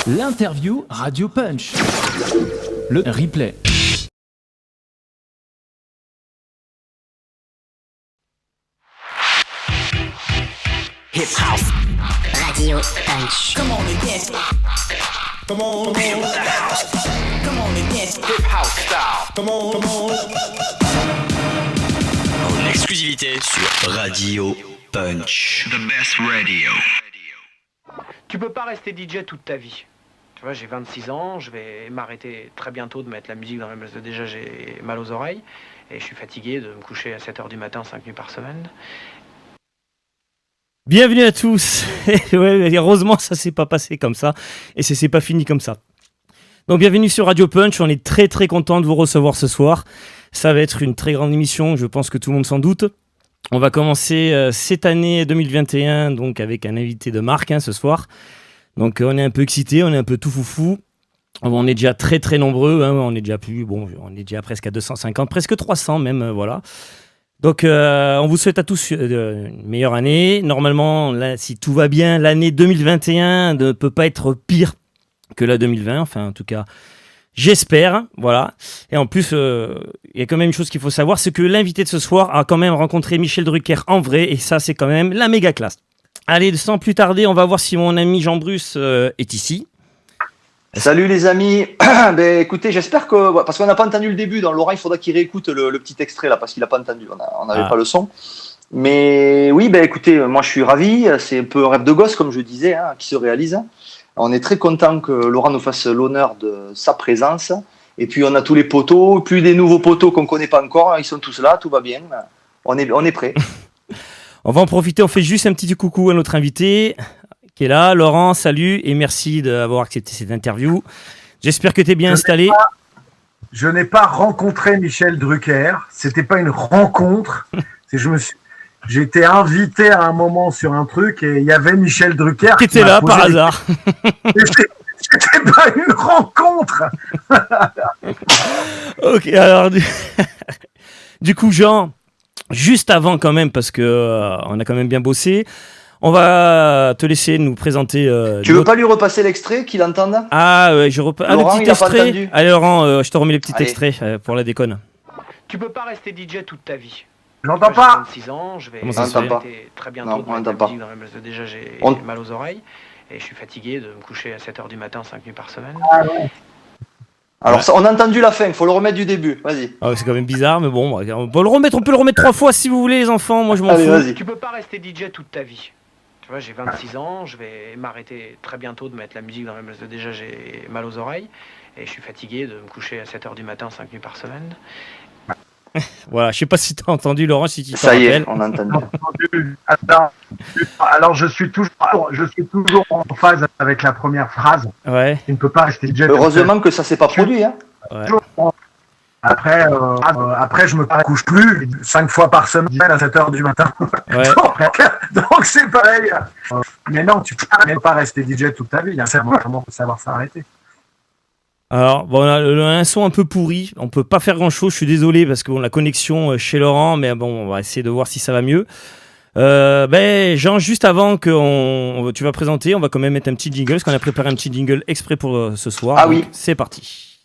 L'interview Radio Punch. Le replay. Hip House Radio Punch. Come on and dance. Come on, feel the house. Come on and dance. Hip House style. Come on, come on. En exclusivité sur Radio Punch. The best radio. Tu peux pas rester DJ toute ta vie. Tu vois, j'ai 26 ans, je vais m'arrêter très bientôt de mettre la musique dans les... Déjà, j'ai mal aux oreilles et je suis fatigué de me coucher à 7h du matin 5 nuits par semaine. Bienvenue à tous. Ouais, heureusement, ça s'est pas passé comme ça et c'est pas fini comme ça. Donc, bienvenue sur Radio Punch. On est très très content de vous recevoir ce soir. Ça va être une très grande émission, je pense que tout le monde s'en doute. On va commencer cette année 2021 donc avec un invité de marque ce soir. Donc, on est un peu excités, on est un peu tout foufou. On est déjà très très nombreux. On est déjà on est déjà presque à 250, presque 300 même, voilà. Donc, on vous souhaite à tous une meilleure année. Normalement, là, si tout va bien, l'année 2021 ne peut pas être pire que la 2020. Enfin, en tout cas, j'espère. Voilà. Et en plus, il y a quand même une chose qu'il faut savoir, c'est que l'invité de ce soir a quand même rencontré Michel Drucker en vrai. Et ça, c'est quand même la méga classe. Allez, sans plus tarder, on va voir si mon ami Jean-Bruce est ici. Salut les amis, ben écoutez, j'espère que, parce qu'on n'a pas entendu le début, dans Laurent il faudra qu'il réécoute le petit extrait là, parce qu'il n'a pas entendu, on n'avait pas le son. Mais oui, ben écoutez, moi je suis ravi, c'est un peu un rêve de gosse comme je disais, qui se réalise. On est très content que Laurent nous fasse l'honneur de sa présence. Et puis on a tous les poteaux, plus des nouveaux poteaux qu'on ne connaît pas encore, ils sont tous là, tout va bien, on est prêts. On va en profiter, on fait juste un petit coucou à notre invité qui est là. Laurent, salut et merci d'avoir accepté cette interview. J'espère que tu es bien installé. Je n'ai pas rencontré Michel Drucker. C'était pas une rencontre. J'ai été invité à un moment sur un truc et il y avait Michel Drucker qui était là par hasard. C'était pas une rencontre. Ok, alors du coup, Jean, juste avant quand même, parce que on a quand même bien bossé. On va te laisser nous présenter. Tu veux pas lui repasser l'extrait, qu'il entende ? Ah, ouais, le petit extrait. Allez, Laurent, je te remets le petit extrait pour la déconne. Tu peux pas rester DJ toute ta vie. J'entends pas. J'ai 26 ans, je vais m'arrêter très bientôt de mettre la musique dans les... Déjà, j'ai mal aux oreilles et je suis fatigué de me coucher à 7h du matin 5 nuits par semaine. Ah ouais. Alors, ça, on a entendu la fin, il faut le remettre du début, vas-y. Ah, c'est quand même bizarre, mais bon, on peut le remettre 3 fois si vous voulez, les enfants, moi je m'en fous. Vas-y. Tu peux pas rester DJ toute ta vie. Tu vois, j'ai 26 ans, je vais m'arrêter très bientôt de mettre la musique dans les... Déjà, j'ai mal aux oreilles et je suis fatigué de me coucher à 7h du matin 5 nuits par semaine. Voilà, je sais pas si tu as entendu, Laurent, si tu t'en rappelles. Ça y rappelles. est, on a entendu. Alors, je suis toujours en phase avec la première phrase. Ouais. Tu ne peux pas rester DJ. Heureusement que ça s'est pas produit. Ouais. Après, je me couche plus 5 fois par semaine à 7h du matin. Ouais. donc, c'est pareil. Mais non, tu peux pas rester DJ toute ta vie. Il y a faut savoir s'arrêter. Alors, bon, on a un son un peu pourri. On peut pas faire grand-chose. Je suis désolé parce que la connexion chez Laurent, mais bon, on va essayer de voir si ça va mieux. Jean, juste avant que tu vas présenter, on va quand même mettre un petit jingle parce qu'on a préparé un petit jingle exprès pour ce soir. Ah donc, oui. C'est parti.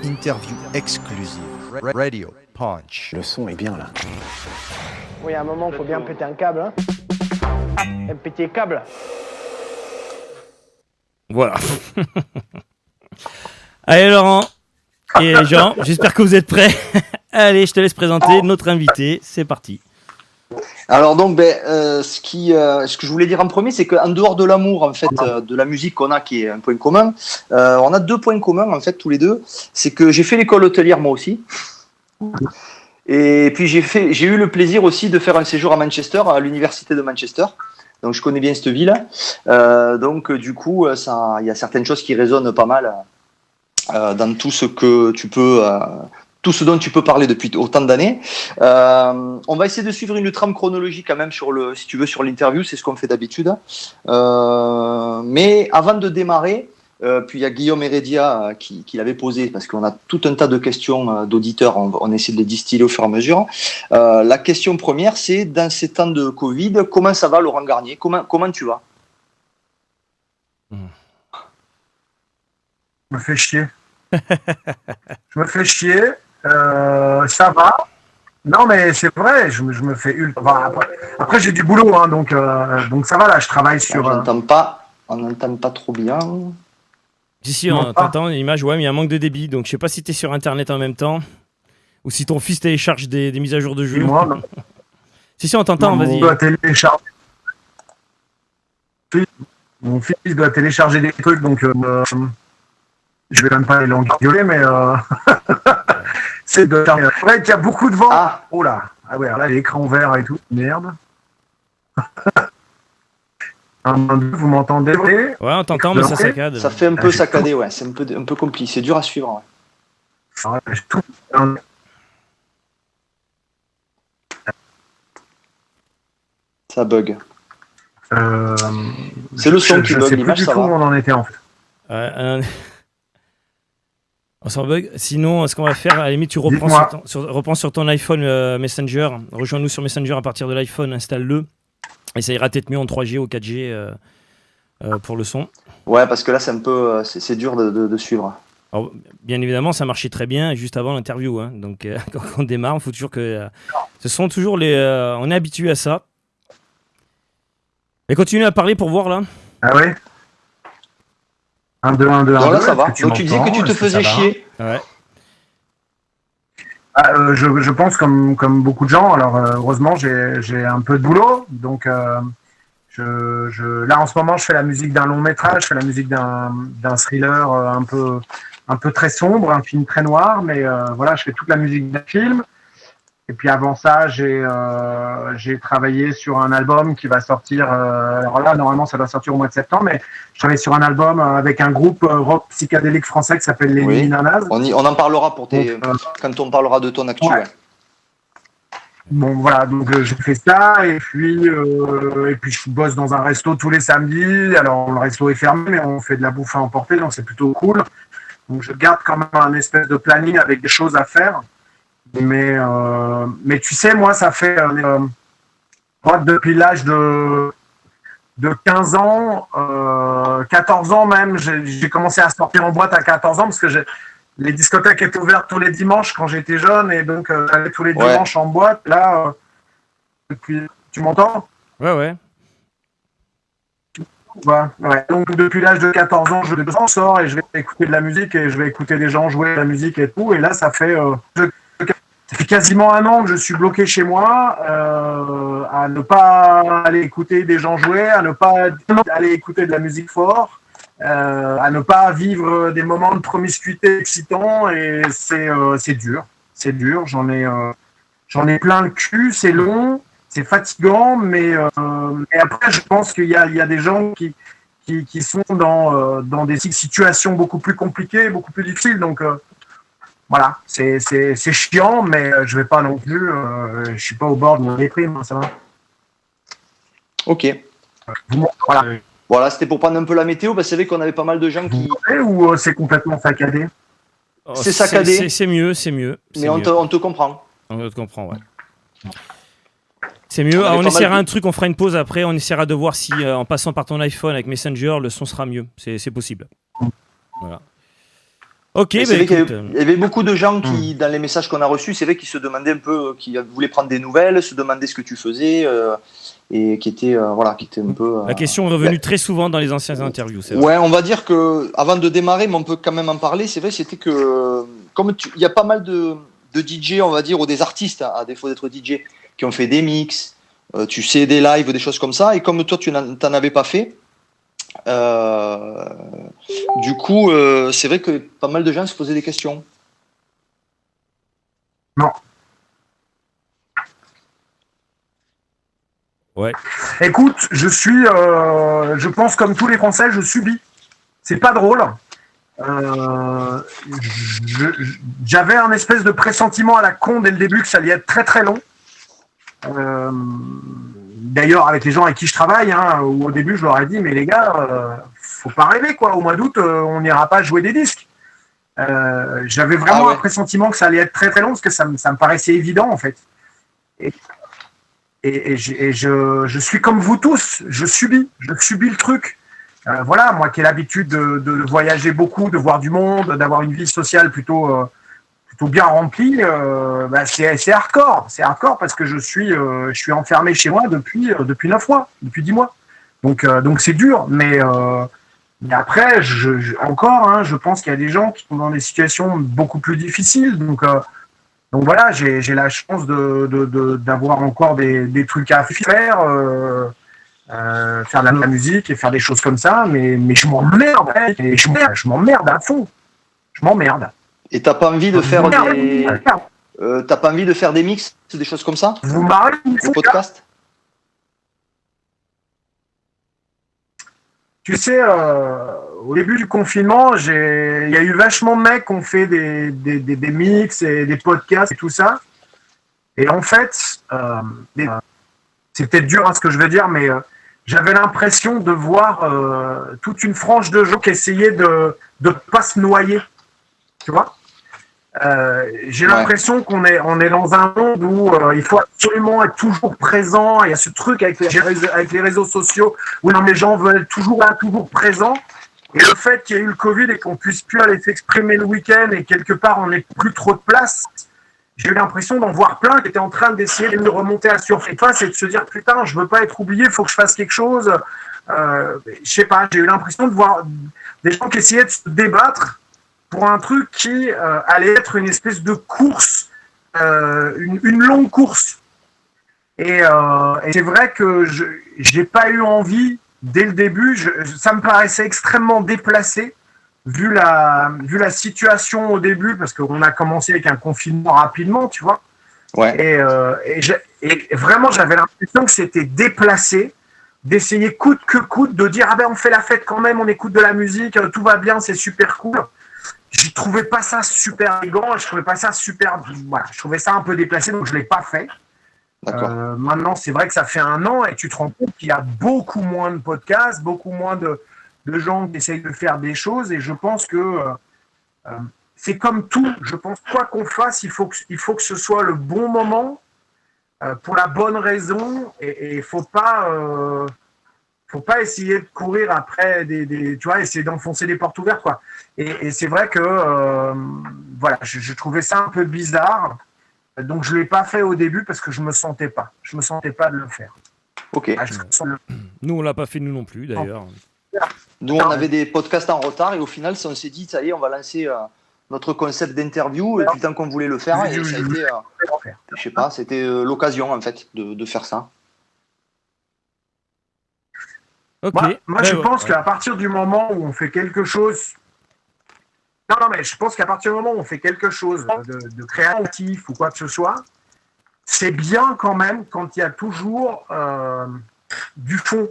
Interview exclusive. Radio Punch. Le son est bien là. Oui, à un moment, il faut bien péter un câble. Un petit câble. Voilà. Allez, Laurent et Jean, j'espère que vous êtes prêts. Allez, je te laisse présenter notre invité. C'est parti. Alors donc, ce que je voulais dire en premier, c'est qu'en dehors de l'amour en fait de la musique qu'on a, qui est un point commun, on a 2 points communs en fait tous les deux. C'est que j'ai fait l'école hôtelière moi aussi, et puis j'ai eu le plaisir aussi de faire un séjour à Manchester, à l'université de Manchester. Donc je connais bien cette ville. Donc du coup, il y a certaines choses qui résonnent pas mal dans tout ce que tu peux. Tout ce dont tu peux parler depuis autant d'années. On va essayer de suivre une trame chronologique quand même si tu veux, sur l'interview, c'est ce qu'on fait d'habitude. Mais avant de démarrer, Puis il y a Guillaume Heredia qui l'avait posé, parce qu'on a tout un tas de questions d'auditeurs, on essaie de les distiller au fur et à mesure. La question première, c'est dans ces temps de Covid, comment ça va Laurent Garnier, comment tu vas? Je me fais chier. Je me fais chier. Ça va. Non, mais c'est vrai, je me fais ultra. Après j'ai du boulot, hein, donc ça va là. Je travaille sur. On n'entend pas trop bien. Si, on t'entend l'image, ouais, mais il y a un manque de débit. Donc je sais pas si tu es sur Internet en même temps ou si ton fils télécharge des mises à jour de jeu. Moi, non. Si, on t'entend, vas-y. Mon fils doit télécharger des trucs, donc je vais même pas les l'engueuler, mais c'est vrai qu'il y a beaucoup de vent. Ah. Oh là, ah ouais, là l'écran vert et tout, merde. Vous m'entendez? Ouais, on t'entend, mais ça saccade. Ça fait un peu saccadé, ouais. C'est un peu compliqué. C'est dur à suivre. Ouais. Ça bug. C'est le son qui bug, l'image, ça va. Je sais plus du tout où on en était en fait. On s'en bug. Sinon, ce qu'on va faire, à la limite, tu reprends sur ton iPhone Messenger. Rejoins-nous sur Messenger à partir de l'iPhone, installe-le. Et ça ira peut-être mieux en 3G ou 4G pour le son. Ouais, parce que là, c'est un peu, c'est dur de suivre. Alors, bien évidemment, ça marchait très bien juste avant l'interview. Hein. Donc, quand on démarre, il faut toujours que... ce sont toujours les... on est habitué à ça. Mais continue à parler pour voir, là. Ah ouais 1, 2, 1, 2, 1, 2. Là, ça va. Donc, tu disais que tu te faisais chier. Ouais. Je pense comme beaucoup de gens. Alors heureusement j'ai un peu de boulot, donc là en ce moment je fais la musique d'un long métrage, je fais la musique d'un thriller un peu très sombre, un film très noir, mais voilà, je fais toute la musique d'un film. Et puis avant ça j'ai travaillé sur un album qui va sortir. Alors là normalement ça doit sortir au mois de septembre, mais je travaille sur un album avec un groupe rock psychédélique français qui s'appelle Les Ninanas. On en parlera quand on parlera de ton actu. Ouais. Bon voilà, donc j'ai fait ça et puis je bosse dans un resto tous les samedis. Alors le resto est fermé, mais on fait de la bouffe à emporter, donc c'est plutôt cool. Donc je garde quand même un espèce de planning avec des choses à faire. Mais tu sais, moi, ça fait depuis l'âge de 15 ans, 14 ans même, j'ai commencé à sortir en boîte à 14 ans parce que les discothèques étaient ouvertes tous les dimanches quand j'étais jeune et donc j'allais tous les dimanches en boîte. Là, tu m'entends? Ouais. Ouais. Donc depuis l'âge de 14 ans, je sors et je vais écouter de la musique et je vais écouter des gens jouer de la musique et tout. Et là, ça fait quasiment 1 an que je suis bloqué chez moi, à ne pas aller écouter des gens jouer, à ne pas aller écouter de la musique fort, à ne pas vivre des moments de promiscuité excitants, et c'est dur. C'est dur, j'en ai plein le cul, c'est long, c'est fatigant, mais après je pense qu'il y a des gens qui sont dans des situations beaucoup plus compliquées, beaucoup plus difficiles, donc voilà, c'est chiant, mais je vais pas non plus, je suis pas au bord de mon déprime, hein, ça va. Ok. Voilà, c'était pour prendre un peu la météo, parce que c'est vrai qu'on avait pas mal de gens qui... Ou c'est complètement saccadé? C'est saccadé. C'est mieux. Mais on te comprend. On te comprend, ouais. C'est mieux. On essaiera un truc, on fera une pause après, on essaiera de voir si en passant par ton iPhone avec Messenger, le son sera mieux. C'est possible. Voilà. Ok, il y avait beaucoup de gens qui, dans les messages qu'on a reçus, c'est vrai qu'ils se demandaient un peu, qui voulaient prendre des nouvelles, se demandaient ce que tu faisais, et qui étaient un peu... La question est revenue très souvent dans les anciennes interviews. C'est vrai. Ouais, on va dire que, avant de démarrer, mais on peut quand même en parler, c'est vrai, c'était que, comme il y a pas mal de DJ, on va dire, ou des artistes, à défaut d'être DJ, qui ont fait des mix, tu sais, des lives, des choses comme ça, et comme toi, tu n'en avais pas fait, du coup, c'est vrai que pas mal de gens se posaient des questions. Non. Ouais. Écoute, je pense comme tous les Français, je subis. C'est pas drôle. J'avais un espèce de pressentiment à la con dès le début que ça allait être très très long. D'ailleurs, avec les gens avec qui je travaille, où au début je leur ai dit, mais les gars, faut pas rêver, quoi. Au mois d'août, on n'ira pas jouer des disques. J'avais vraiment un pressentiment que ça allait être très très long parce que ça me paraissait évident, en fait. Et je suis comme vous tous, je subis le truc. Voilà, moi qui ai l'habitude de voyager beaucoup, de voir du monde, d'avoir une vie sociale plutôt bien remplie, c'est hardcore. C'est hardcore parce que je suis enfermé chez moi depuis 9 mois, depuis 10 mois. Donc c'est dur, mais après, je pense qu'il y a des gens qui sont dans des situations beaucoup plus difficiles. Donc voilà, j'ai la chance d'avoir encore des trucs à faire, faire de la musique et faire des choses comme ça, mais je m'emmerde, je m'emmerde à fond. Je m'emmerde. Et t'as pas envie de faire t'as pas envie de faire des mix, des choses comme ça? Vous marrez, des podcasts? Tu sais, au début du confinement, il y a eu vachement de mecs qui ont fait des mix et des podcasts et tout ça. Et en fait, c'est peut-être dur ce que je vais dire, mais j'avais l'impression de voir toute une frange de gens qui essayaient de ne pas se noyer. Tu vois? J'ai l'impression qu'on est dans un monde où il faut absolument être toujours présent. Il y a ce truc avec les réseaux sociaux où les gens veulent toujours être toujours présents. Et le fait qu'il y ait eu le Covid et qu'on puisse plus aller s'exprimer le week-end et quelque part on n'ait plus trop de place, j'ai eu l'impression d'en voir plein qui étaient en train d'essayer de remonter à la surface et de se dire putain, je veux pas être oublié, il faut que je fasse quelque chose. Je sais pas, j'ai eu l'impression de voir des gens qui essayaient de se débattre pour un truc qui allait être une espèce de course, une longue course. Et c'est vrai que j'ai pas eu envie, dès le début, ça me paraissait extrêmement déplacé, vu la situation au début, parce qu'on a commencé avec un confinement rapidement, tu vois. Ouais. Et vraiment, j'avais l'impression que c'était déplacé, d'essayer coûte que coûte, de dire « Ah ben, on fait la fête quand même, on écoute de la musique, tout va bien, c'est super cool ». Je trouvais pas ça super élégant, je trouvais pas ça super. Voilà, je trouvais ça un peu déplacé, donc je l'ai pas fait. Maintenant, c'est vrai que ça fait 1 an et tu te rends compte qu'il y a beaucoup moins de podcasts, beaucoup moins de gens qui essayent de faire des choses. Et je pense que c'est comme tout. Je pense quoi qu'on fasse, il faut que ce soit le bon moment pour la bonne raison. Et il faut pas essayer de courir après tu vois, essayer d'enfoncer des portes ouvertes, quoi. Et c'est vrai que voilà, je trouvais ça un peu bizarre, donc je l'ai pas fait au début parce que je me sentais pas de le faire. Ok. Nous on l'a pas fait nous non plus d'ailleurs. Nous on avait des podcasts en retard et au final on s'est dit ça y est, on va lancer notre concept d'interview depuis le temps qu'on voulait le faire et ça a été, je sais pas, c'était l'occasion en fait de faire ça. Okay. Moi je pense qu'à partir du moment où on fait quelque chose, mais je pense qu'à partir du moment où on fait quelque chose de créatif ou quoi que ce soit, c'est bien quand même quand il y a toujours du fond.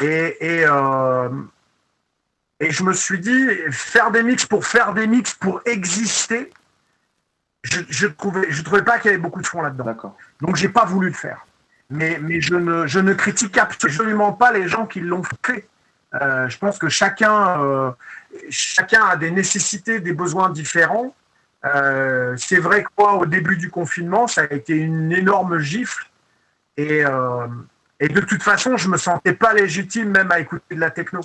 Et je me suis dit, faire des mix pour exister, je trouvais pas qu'il y avait beaucoup de fond là-dedans. D'accord. Donc j'ai pas voulu le faire. Mais je ne critique absolument pas les gens qui l'ont fait. Je pense que chacun a des nécessités, des besoins différents. C'est vrai que moi, au début du confinement, ça a été une énorme gifle. Et de toute façon, je me sentais pas légitime même à écouter de la techno.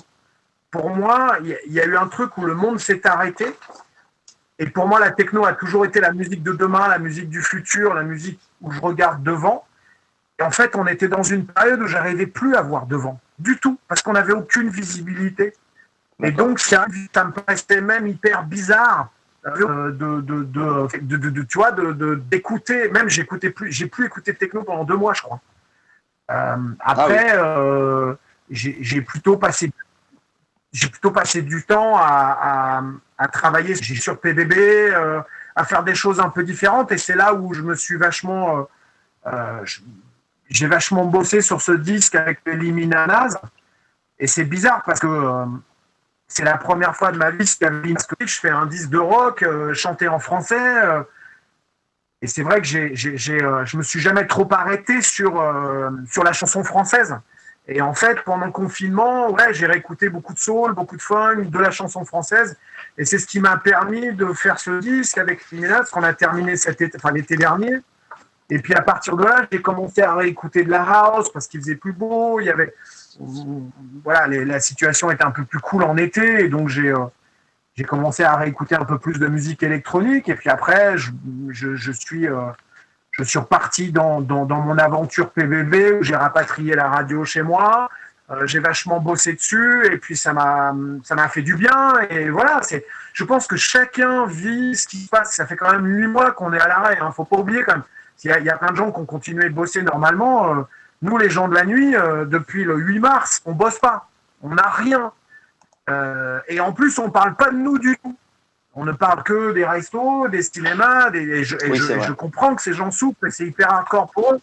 Pour moi, il y a eu un truc où le monde s'est arrêté. Et pour moi, la techno a toujours été la musique de demain, la musique du futur, la musique où je regarde devant. Et en fait, on était dans une période où j'arrivais plus à voir devant, du tout, parce qu'on n'avait aucune visibilité. Et donc, ça me paraissait même hyper bizarre d'écouter. Même, j'ai plus écouté de techno pendant 2 mois, je crois. Après, j'ai plutôt passé du temps à travailler sur PBB, à faire des choses un peu différentes. Et c'est là où je me suis j'ai vachement bossé sur ce disque avec Eliminanaz. Et c'est bizarre parce que c'est la première fois de ma vie que je fais un disque de rock chanté en français. Et c'est vrai que je me suis jamais trop arrêté sur la chanson française. Et en fait, pendant le confinement, ouais, j'ai réécouté beaucoup de soul, beaucoup de funk, de la chanson française. Et c'est ce qui m'a permis de faire ce disque avec Criminal, parce qu'on a terminé l'été dernier. Et puis à partir de là, j'ai commencé à réécouter de la house parce qu'il faisait plus beau. Il y avait, voilà, la situation était un peu plus cool en été, et donc j'ai commencé à réécouter un peu plus de musique électronique. Et puis après, je suis reparti dans mon aventure PVB où j'ai rapatrié la radio chez moi. J'ai vachement bossé dessus et puis ça m'a fait du bien. Et voilà, je pense que chacun vit ce qui se passe. Ça fait quand même 8 mois qu'on est à l'arrêt. Hein. Faut pas oublier quand même. Il y a plein de gens qui ont continué de bosser normalement. Nous, les gens de la nuit, depuis le 8 mars, on bosse pas. On n'a rien. Et en plus, on parle pas de nous du tout. On ne parle que des restos, des cinémas, je comprends que ces gens souffrent et c'est hyper hardcore pour eux.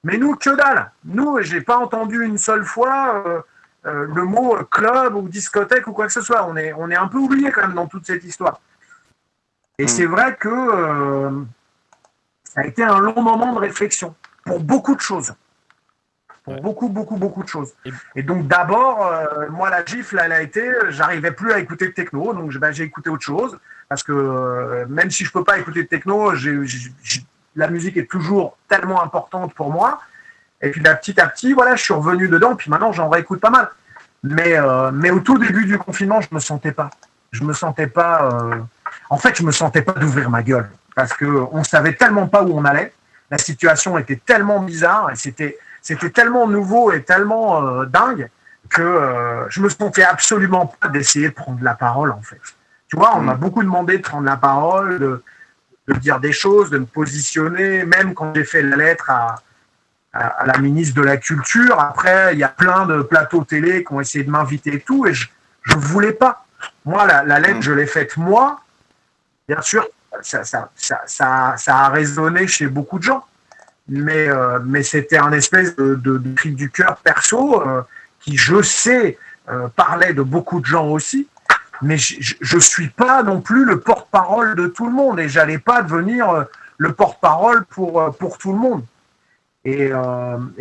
Mais nous, que dalle. Nous, j'ai pas entendu une seule fois le mot club ou discothèque ou quoi que ce soit. On est un peu oubliés quand même dans toute cette histoire. Et c'est vrai que ça a été un long moment de réflexion pour beaucoup de choses. Pour beaucoup de choses. Et donc d'abord, moi la gifle, elle a été, j'arrivais plus à écouter de techno, donc j'ai écouté autre chose, parce que même si je peux pas écouter de techno, la musique est toujours tellement importante pour moi. Et puis petit à petit, voilà, je suis revenu dedans, puis maintenant j'en réécoute pas mal. Mais au tout début du confinement, je me sentais pas d'ouvrir ma gueule, parce que on savait tellement pas où on allait, la situation était tellement bizarre, et c'était tellement nouveau et tellement dingue que je me sentais absolument pas d'essayer de prendre la parole, en fait. Tu vois, on m'a beaucoup demandé de prendre la parole, de dire des choses, de me positionner, même quand j'ai fait la lettre à la ministre de la Culture. Après, il y a plein de plateaux télé qui ont essayé de m'inviter et tout, et je voulais pas. Moi, la lettre, je l'ai faite moi. Bien sûr, ça a résonné chez beaucoup de gens. Mais c'était un espèce de cri du cœur perso qui, je sais, parlait de beaucoup de gens aussi, mais je suis pas non plus le porte-parole de tout le monde et j'allais pas devenir le porte-parole pour tout le monde. Et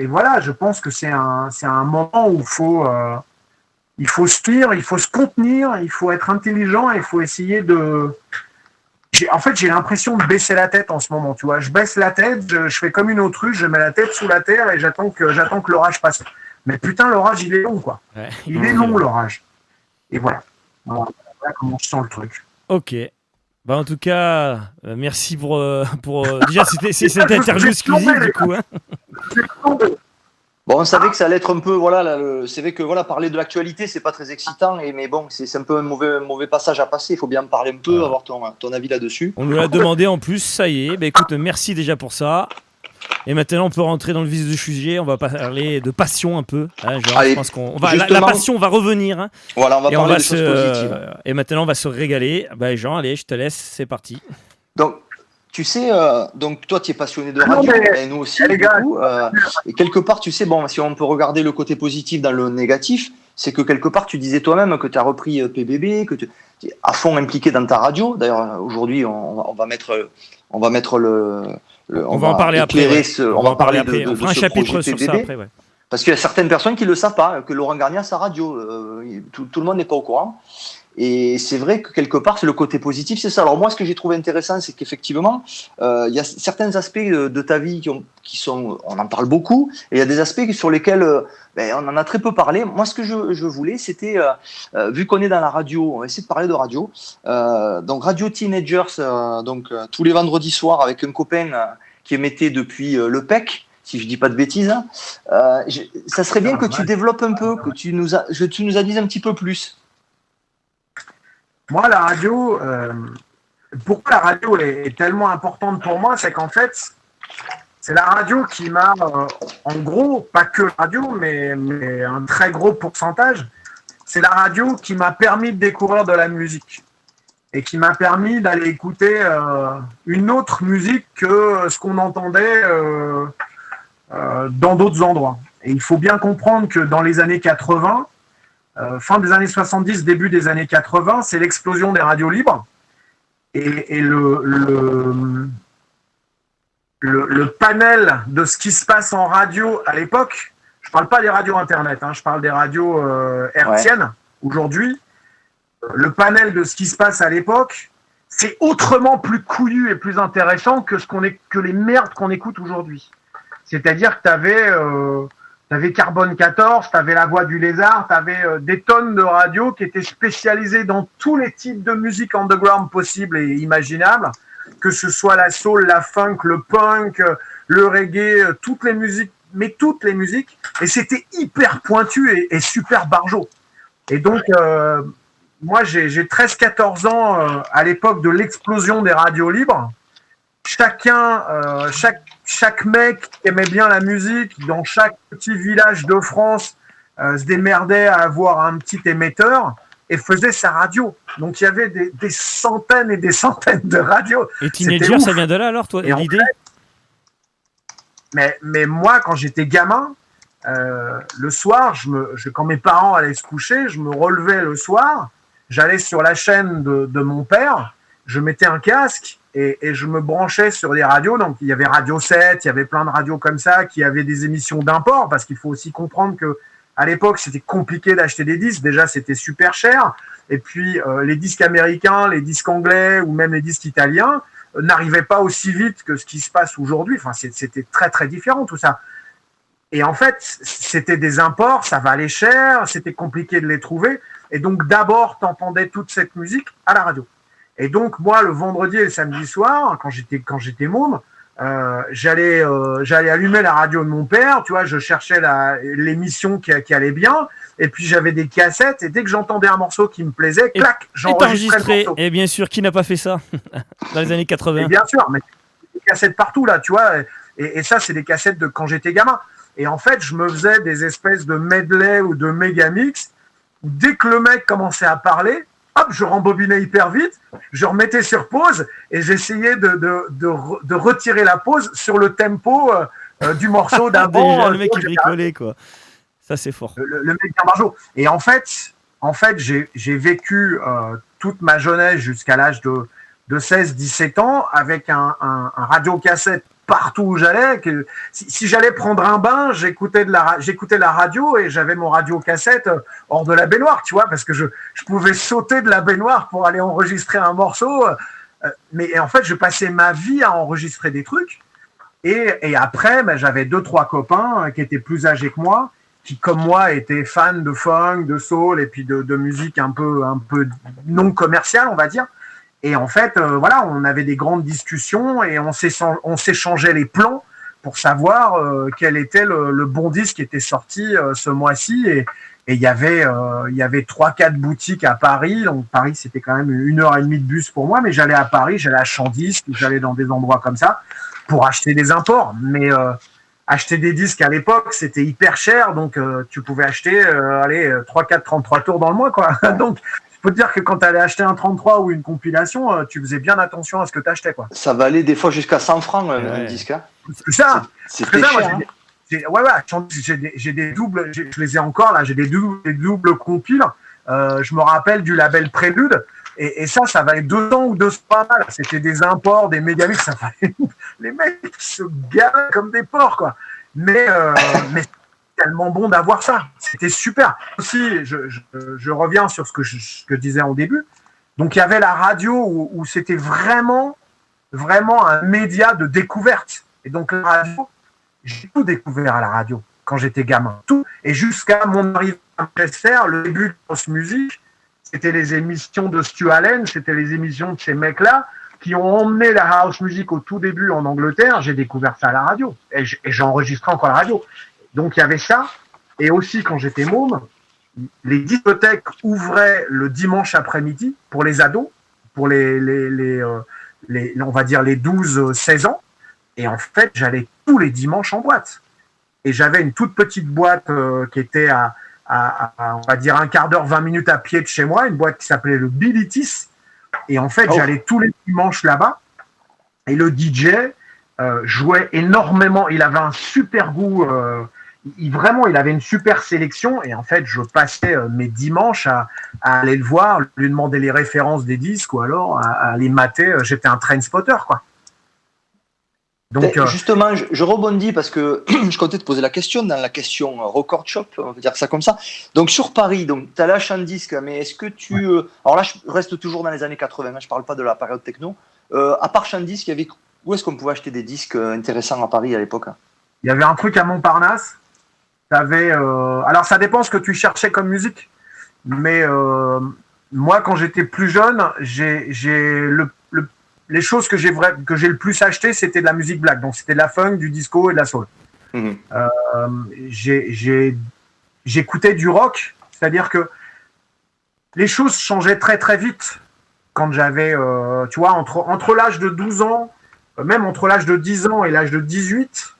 voilà, je pense que c'est un moment où il faut se tenir, il faut se contenir, il faut être intelligent, il faut essayer de... En fait, j'ai l'impression de baisser la tête en ce moment, tu vois. Je baisse la tête, je fais comme une autruche, je mets la tête sous la terre et j'attends que l'orage passe. Mais putain, l'orage, il est long, quoi. Ouais. Il est long, l'orage. Et voilà. Voilà comment je sens le truc. Ok. Bah en tout cas, merci pour déjà c'était cette interview exclusive du coup. Hein. Bon, on savait que ça allait être un peu, voilà, c'est vrai que voilà, parler de l'actualité, c'est pas très excitant, mais bon, c'est un peu un mauvais passage à passer. Il faut bien en parler un peu, avoir ton avis là-dessus. On nous l'a demandé en plus, ça y est. Bah écoute, merci déjà pour ça. Et maintenant, on peut rentrer dans le vif du sujet. On va parler de passion un peu. Hein, genre, allez, je pense la passion va revenir. Hein. Voilà, on va parler de choses positives. Et maintenant, on va se régaler. Bah Jean, allez, je te laisse. C'est parti. Donc. Tu sais, donc toi, tu es passionné de radio, et nous aussi, du coup. Et quelque part, tu sais, bon, si on peut regarder le côté positif dans le négatif, c'est que quelque part, tu disais toi-même que tu as repris PBB, que tu es à fond impliqué dans ta radio. D'ailleurs, aujourd'hui, on va mettre on va en parler après. On va parler de on fera un chapitre sur ça après, ouais. Parce qu'il y a certaines personnes qui ne le savent pas, que Laurent Garnier a sa radio. Tout le monde n'est pas au courant. Et c'est vrai que quelque part, c'est le côté positif, c'est ça. Alors moi, ce que j'ai trouvé intéressant, c'est qu'effectivement, il y a certains aspects de ta vie qui sont, on en parle beaucoup, et il y a des aspects sur lesquels on en a très peu parlé. Moi, ce que je voulais, c'était, vu qu'on est dans la radio, on va essayer de parler de radio. Donc Radio Teenagers, tous les vendredis soirs avec un copain qui émettait depuis le PEC. Si je dis pas de bêtises, ça serait bien que tu développes un peu, que tu nous as dit un petit peu plus. Moi, la radio, pourquoi la radio est tellement importante pour moi, c'est qu'en fait, c'est la radio qui m'a, en gros, pas que la radio, mais un très gros pourcentage, c'est la radio qui m'a permis de découvrir de la musique et qui m'a permis d'aller écouter une autre musique que ce qu'on entendait dans d'autres endroits. Et il faut bien comprendre que dans les années 80, fin des années 70, début des années 80, c'est l'explosion des radios libres. Et le panel de ce qui se passe en radio à l'époque, je parle pas des radios Internet, je parle des radios hertziennes. Aujourd'hui, le panel de ce qui se passe à l'époque, c'est autrement plus couillu et plus intéressant que que les merdes qu'on écoute aujourd'hui. C'est-à-dire que t'avais Carbone 14, t'avais La Voix du Lézard, t'avais des tonnes de radios qui étaient spécialisées dans tous les types de musique underground possibles et imaginables, que ce soit la soul, la funk, le punk, le reggae, toutes les musiques, et c'était hyper pointu et super barjot. Et donc, moi, j'ai 13-14 ans à l'époque de l'explosion des radios libres. Chaque mec qui aimait bien la musique, dans chaque petit village de France, se démerdait à avoir un petit émetteur et faisait sa radio. Donc, il y avait des centaines et des centaines de radios. Et Teenager, ça vient de là alors, toi, l'idée ? Mais moi, quand j'étais gamin, le soir, quand mes parents allaient se coucher, je me relevais le soir, j'allais sur la chaîne de mon père, je mettais un casque et je me branchais sur des radios. Donc, il y avait Radio 7, il y avait plein de radios comme ça qui avaient des émissions d'import, parce qu'il faut aussi comprendre que à l'époque, c'était compliqué d'acheter des disques. Déjà, c'était super cher. Et puis, les disques américains, les disques anglais ou même les disques italiens n'arrivaient pas aussi vite que ce qui se passe aujourd'hui. Enfin, c'était très, très différent tout ça. Et en fait, c'était des imports, ça valait cher, c'était compliqué de les trouver. Et donc, d'abord, t'entendais toute cette musique à la radio. Et donc, moi, le vendredi et le samedi soir, quand j'étais môme, j'allais allumer la radio de mon père, tu vois, je cherchais l'émission qui allait bien, et puis j'avais des cassettes, et dès que j'entendais un morceau qui me plaisait, clac, j'enregistrais le morceau. Et bien sûr, qui n'a pas fait ça dans les années 80 ? Et bien sûr, mais des cassettes partout, là, tu vois, et ça, c'est des cassettes de quand j'étais gamin. Et en fait, je me faisais des espèces de medley ou de mégamix, où dès que le mec commençait à parler, hop, je rembobinais hyper vite, je remettais sur pause et j'essayais de retirer la pause sur le tempo du morceau d'avant. Le mec qui bricolait, quoi. Ça, c'est fort. Le mec d'un barjot. Et en fait, j'ai vécu toute ma jeunesse jusqu'à l'âge de 16-17 ans avec un radiocassette partout où j'allais. Si j'allais prendre un bain, j'écoutais la radio et j'avais mon radiocassette hors de la baignoire, tu vois, parce que je pouvais sauter de la baignoire pour aller enregistrer un morceau. Mais en fait, je passais ma vie à enregistrer des trucs. Et après, j'avais 2-3 copains qui étaient plus âgés que moi, qui, comme moi, étaient fans de funk, de soul et puis de musique un peu non commerciale, on va dire. Et en fait, voilà, on avait des grandes discussions et on s'échangeait les plans pour savoir quel était le bon disque qui était sorti ce mois-ci. Et il y avait 3-4 boutiques à Paris. Donc Paris, c'était quand même 1h30 de bus pour moi, mais j'allais à Paris, j'allais à Champ-Disque, j'allais dans des endroits comme ça pour acheter des imports. Mais acheter des disques à l'époque, c'était hyper cher, donc tu pouvais acheter 3-4 33 tours dans le mois, quoi. Donc faut te dire que quand tu allais acheter un 33 ou une compilation, tu faisais bien attention à ce que tu achetais, quoi. Ça valait des fois jusqu'à 100 francs un disque. Hein. C'est ça. C'était cher. J'ai des doubles, je les ai encore là, j'ai des doubles compiles. Je me rappelle du label Prélude. Et ça valait 200 ou 200 balles. C'était des imports, des mégamix. Ça valait... Les mecs se galaient comme des porcs, quoi. Mais tellement bon d'avoir ça. C'était super. Aussi, je reviens sur ce que je disais au début. Donc, il y avait la radio où c'était vraiment un média de découverte. Et donc, la radio, j'ai tout découvert à la radio quand j'étais gamin. Tout. Et jusqu'à mon arrivée à Manchester, le début de House Music, c'était les émissions de Stu Allen, c'était les émissions de ces mecs-là qui ont emmené la house music au tout début en Angleterre. J'ai découvert ça à la radio. Et j'ai enregistré encore la radio. Donc, il y avait ça. Et aussi, quand j'étais môme, les discothèques ouvraient le dimanche après-midi pour les ados, pour on va dire les 12-16 ans. Et en fait, j'allais tous les dimanches en boîte. Et j'avais une toute petite boîte qui était à, on va dire, un quart d'heure, 20 minutes à pied de chez moi, une boîte qui s'appelait le Bilitis. Et en fait, j'allais tous les dimanches là-bas. Et le DJ jouait énormément. Il avait un super goût. Il avait une super sélection. Et en fait, je passais mes dimanches à aller le voir, lui demander les références des disques ou alors à les mater. J'étais un train spotter, quoi. Donc, justement, je rebondis parce que je comptais te poser la question dans la question Record Shop, on va dire ça comme ça. Donc sur Paris, donc tu as l'achat de disques, mais est-ce que tu... alors là, je reste toujours dans les années 80, je ne parle pas de la période techno. À part Champ Disque, où est-ce qu'on pouvait acheter des disques intéressants à Paris à l'époque? Il y avait un truc à Montparnasse. Alors ça dépend ce que tu cherchais comme musique, mais moi quand j'étais plus jeune, les choses que j'ai le plus acheté, c'était de la musique black. Donc c'était de la funk, du disco et de la soul. J'écoutais du rock, c'est-à-dire que les choses changeaient très très vite quand j'avais, tu vois, entre l'âge de 12 ans, même entre l'âge de 10 ans et l'âge de 18,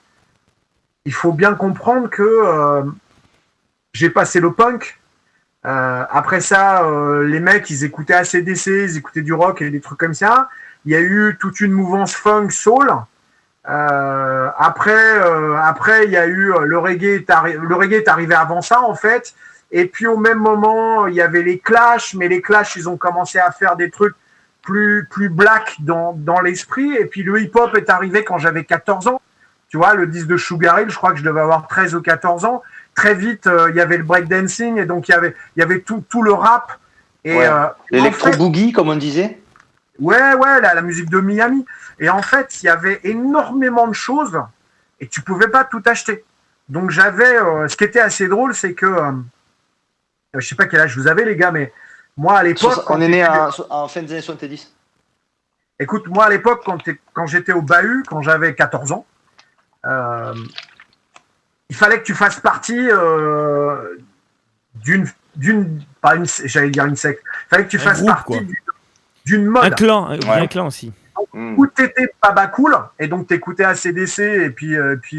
il faut bien comprendre que j'ai passé le punk. Après ça, les mecs, ils écoutaient AC/DC, ils écoutaient du rock et des trucs comme ça. Il y a eu toute une mouvance funk, soul. Après, il y a eu le reggae. Le reggae est arrivé avant ça, en fait. Et puis, au même moment, il y avait les Clash. Mais les Clash, ils ont commencé à faire des trucs plus black dans l'esprit. Et puis, le hip-hop est arrivé quand j'avais 14 ans. Tu vois, le disque de Sugar Hill, je crois que je devais avoir 13 ou 14 ans. Très vite, il y avait le breakdancing. Et donc, il y avait tout le rap. Et, l'électro-boogie, comme on disait. Ouais, la musique de Miami. Et en fait, il y avait énormément de choses et tu pouvais pas tout acheter. Donc j'avais, ce qui était assez drôle, c'est que, je sais pas quel âge vous avez les gars, mais moi à l'époque... On est né en fin des années 70. Écoute, moi à l'époque, quand j'étais au Bahut, quand j'avais 14 ans, il fallait que tu fasses partie j'allais dire une secte, il fallait que tu fasses partie d'une mode. Un clan aussi. Où t'étais baba cool, et donc t'écoutais AC/DC et puis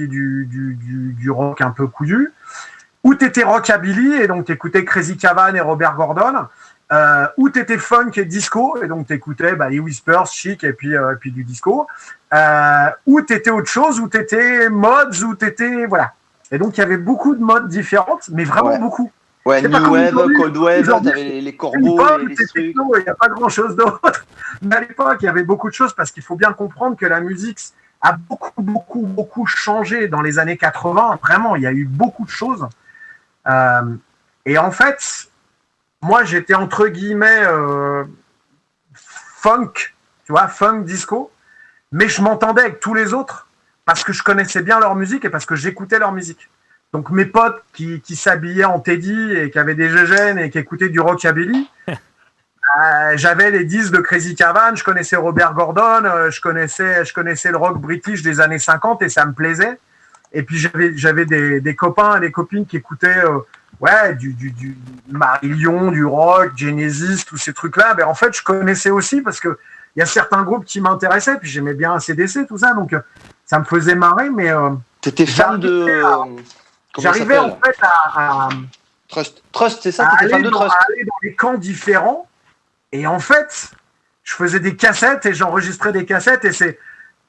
du rock un peu couillu. Où t'étais rockabilly, et donc t'écoutais Crazy Cavan et Robert Gordon. Où t'étais funk et disco, et donc t'écoutais les Whispers, Chic et puis du disco. Où t'étais autre chose, où t'étais mods, où t'étais... Voilà. Et donc il y avait beaucoup de modes différentes, mais vraiment beaucoup. Ouais, New Wave, Cold Wave, t'avais les corbeaux, les trucs. Il n'y a pas grand-chose d'autre. Mais à l'époque, il y avait beaucoup de choses parce qu'il faut bien comprendre que la musique a beaucoup changé dans les années 80. Vraiment, il y a eu beaucoup de choses. Et en fait, moi, j'étais entre guillemets funk, tu vois, funk disco, mais je m'entendais avec tous les autres parce que je connaissais bien leur musique et parce que j'écoutais leur musique. Donc mes potes qui s'habillaient en Teddy et qui avaient des gégènes et qui écoutaient du rockabilly, j'avais les disques de Crazy Cavan, je connaissais Robert Gordon, je connaissais le rock british des années 50 et ça me plaisait. Et puis j'avais des copains et des copines qui écoutaient du Marillion, du rock, Genesis, tous ces trucs-là. En fait, je connaissais aussi parce que il y a certains groupes qui m'intéressaient, puis j'aimais bien AC/DC, tout ça, donc ça me faisait marrer, mais t'étais fan de... J'arrivais en fait à Trust, c'est ça, t'étais fan de Trust. Aller dans des camps différents, et en fait, je faisais des cassettes et j'enregistrais des cassettes, et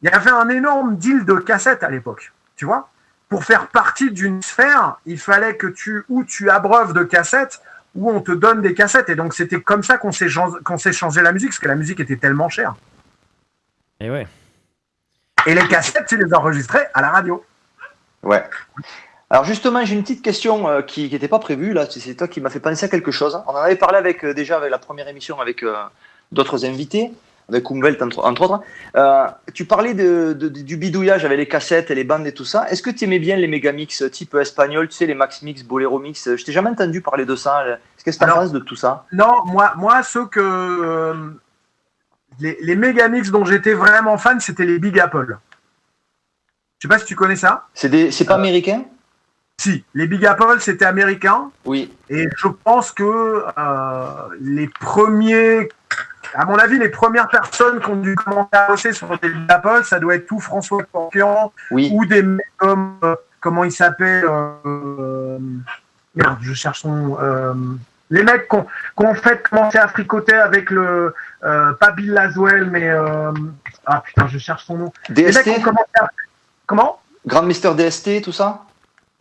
il y avait un énorme deal de cassettes à l'époque, tu vois. Pour faire partie d'une sphère, il fallait que tu abreuves de cassettes, ou on te donne des cassettes, et donc c'était comme ça qu'on s'est changé la musique, parce que la musique était tellement chère. Et ouais. Et les cassettes, tu les enregistrais à la radio. Ouais. Alors justement, j'ai une petite question qui n'était pas prévue, là, c'est toi qui m'as fait penser à quelque chose. On en avait parlé avec la première émission avec d'autres invités, avec Umwelt entre autres. Tu parlais du bidouillage avec les cassettes et les bandes et tout ça. Est-ce que tu aimais bien les mégamix type espagnol, tu sais, les Max Mix, Bolero Mix? Je t'ai jamais entendu parler de ça. Qu'est-ce que tu en penses de tout ça? Non, moi ceux que... les mégamix dont j'étais vraiment fan, c'était les Big Apple. Je sais pas si tu connais ça. C'est pas américain? Si, les Big Apple, c'était américain. Oui. Et je pense que les premiers, à mon avis, les premières personnes qui ont dû commencer à bosser sur les Big Apple, ça doit être tout François Corpian, ou des mecs comme, comment il s'appelle, merde, je cherche son... les mecs qui ont en fait commencé à fricoter avec le... pas Bill Laswell, mais... ah putain, je cherche son nom. DST. Les mecs qui ont commencé à... Comment? Grand Mister DST, tout ça?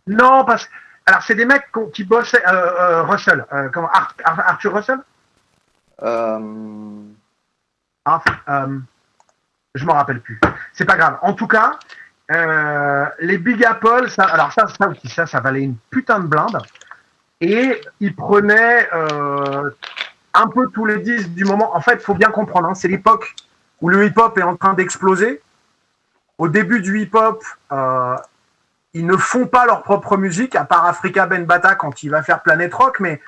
Non, parce que... Alors, c'est des mecs qui bossaient... Russell. Comment Arthur Russell? Le Je m'en rappelle plus. C'est pas grave. En tout cas, les Big Apple, ça valait une putain de blinde. Et ils prenaient un peu tous les disques du moment. En fait, il faut bien comprendre, hein, c'est l'époque où le hip-hop est en train d'exploser. Au début du hip-hop, ils ne font pas leur propre musique, à part Afrika Bambaataa quand il va faire Planet Rock. Mais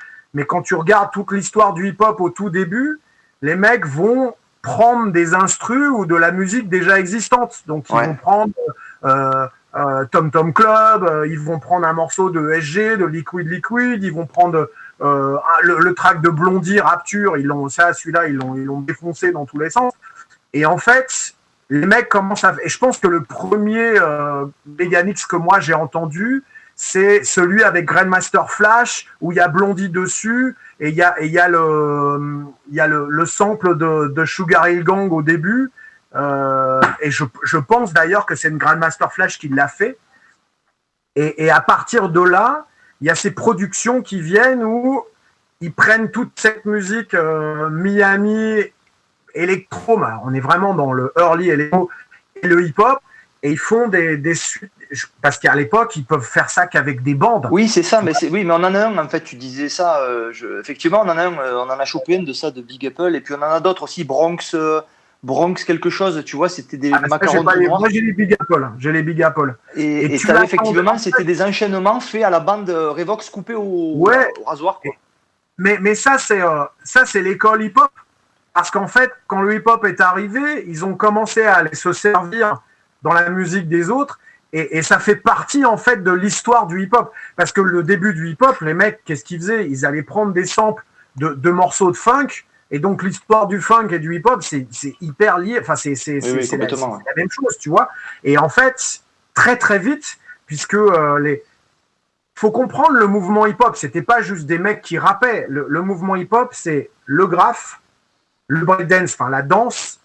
quand tu regardes toute l'histoire du hip-hop au tout début, les mecs vont prendre des instrus ou de la musique déjà existante. Donc, ils vont prendre Tom Tom Club, ils vont prendre un morceau de SG, de Liquid Liquid, ils vont prendre le track de Blondie, Rapture, celui-là, ils l'ont défoncé dans tous les sens. Et en fait, les mecs commencent à... Et je pense que le premier Megamix que moi j'ai entendu, c'est celui avec Grandmaster Flash, où il y a Blondie dessus, et il y a le sample de Sugar Hill Gang au début. Et je pense d'ailleurs que c'est une Grandmaster Flash qui l'a fait. Et à partir de là, il y a ces productions qui viennent où ils prennent toute cette musique Miami, électro, on est vraiment dans le early électro et le hip-hop, et ils font des suites, parce qu'à l'époque, ils peuvent faire ça qu'avavec des bandes. Oui, c'est ça, mais on en a un, en fait, tu disais ça, effectivement, on en a chopé un de ça, de Big Apple, et puis on en a d'autres aussi, Bronx quelque chose, tu vois, c'était des macarons de noir. Moi, j'ai les Big Apple. Et ça, effectivement, c'était des enchaînements faits à la bande Revox coupée au rasoir, quoi. Mais ça, c'est l'école hip-hop. Parce qu'en fait, quand le hip-hop est arrivé, ils ont commencé à aller se servir dans la musique des autres. Et ça fait partie, en fait, de l'histoire du hip-hop. Parce que le début du hip-hop, les mecs, qu'est-ce qu'ils faisaient ? Ils allaient prendre des samples de morceaux de funk. Et donc, l'histoire du funk et du hip-hop, c'est hyper lié. Enfin, c'est la même chose, tu vois. Et en fait, très, très vite, puisque faut comprendre le mouvement hip-hop. C'était pas juste des mecs qui rappaient. Le mouvement hip-hop, c'est le graphe, le breakdance, enfin la danse,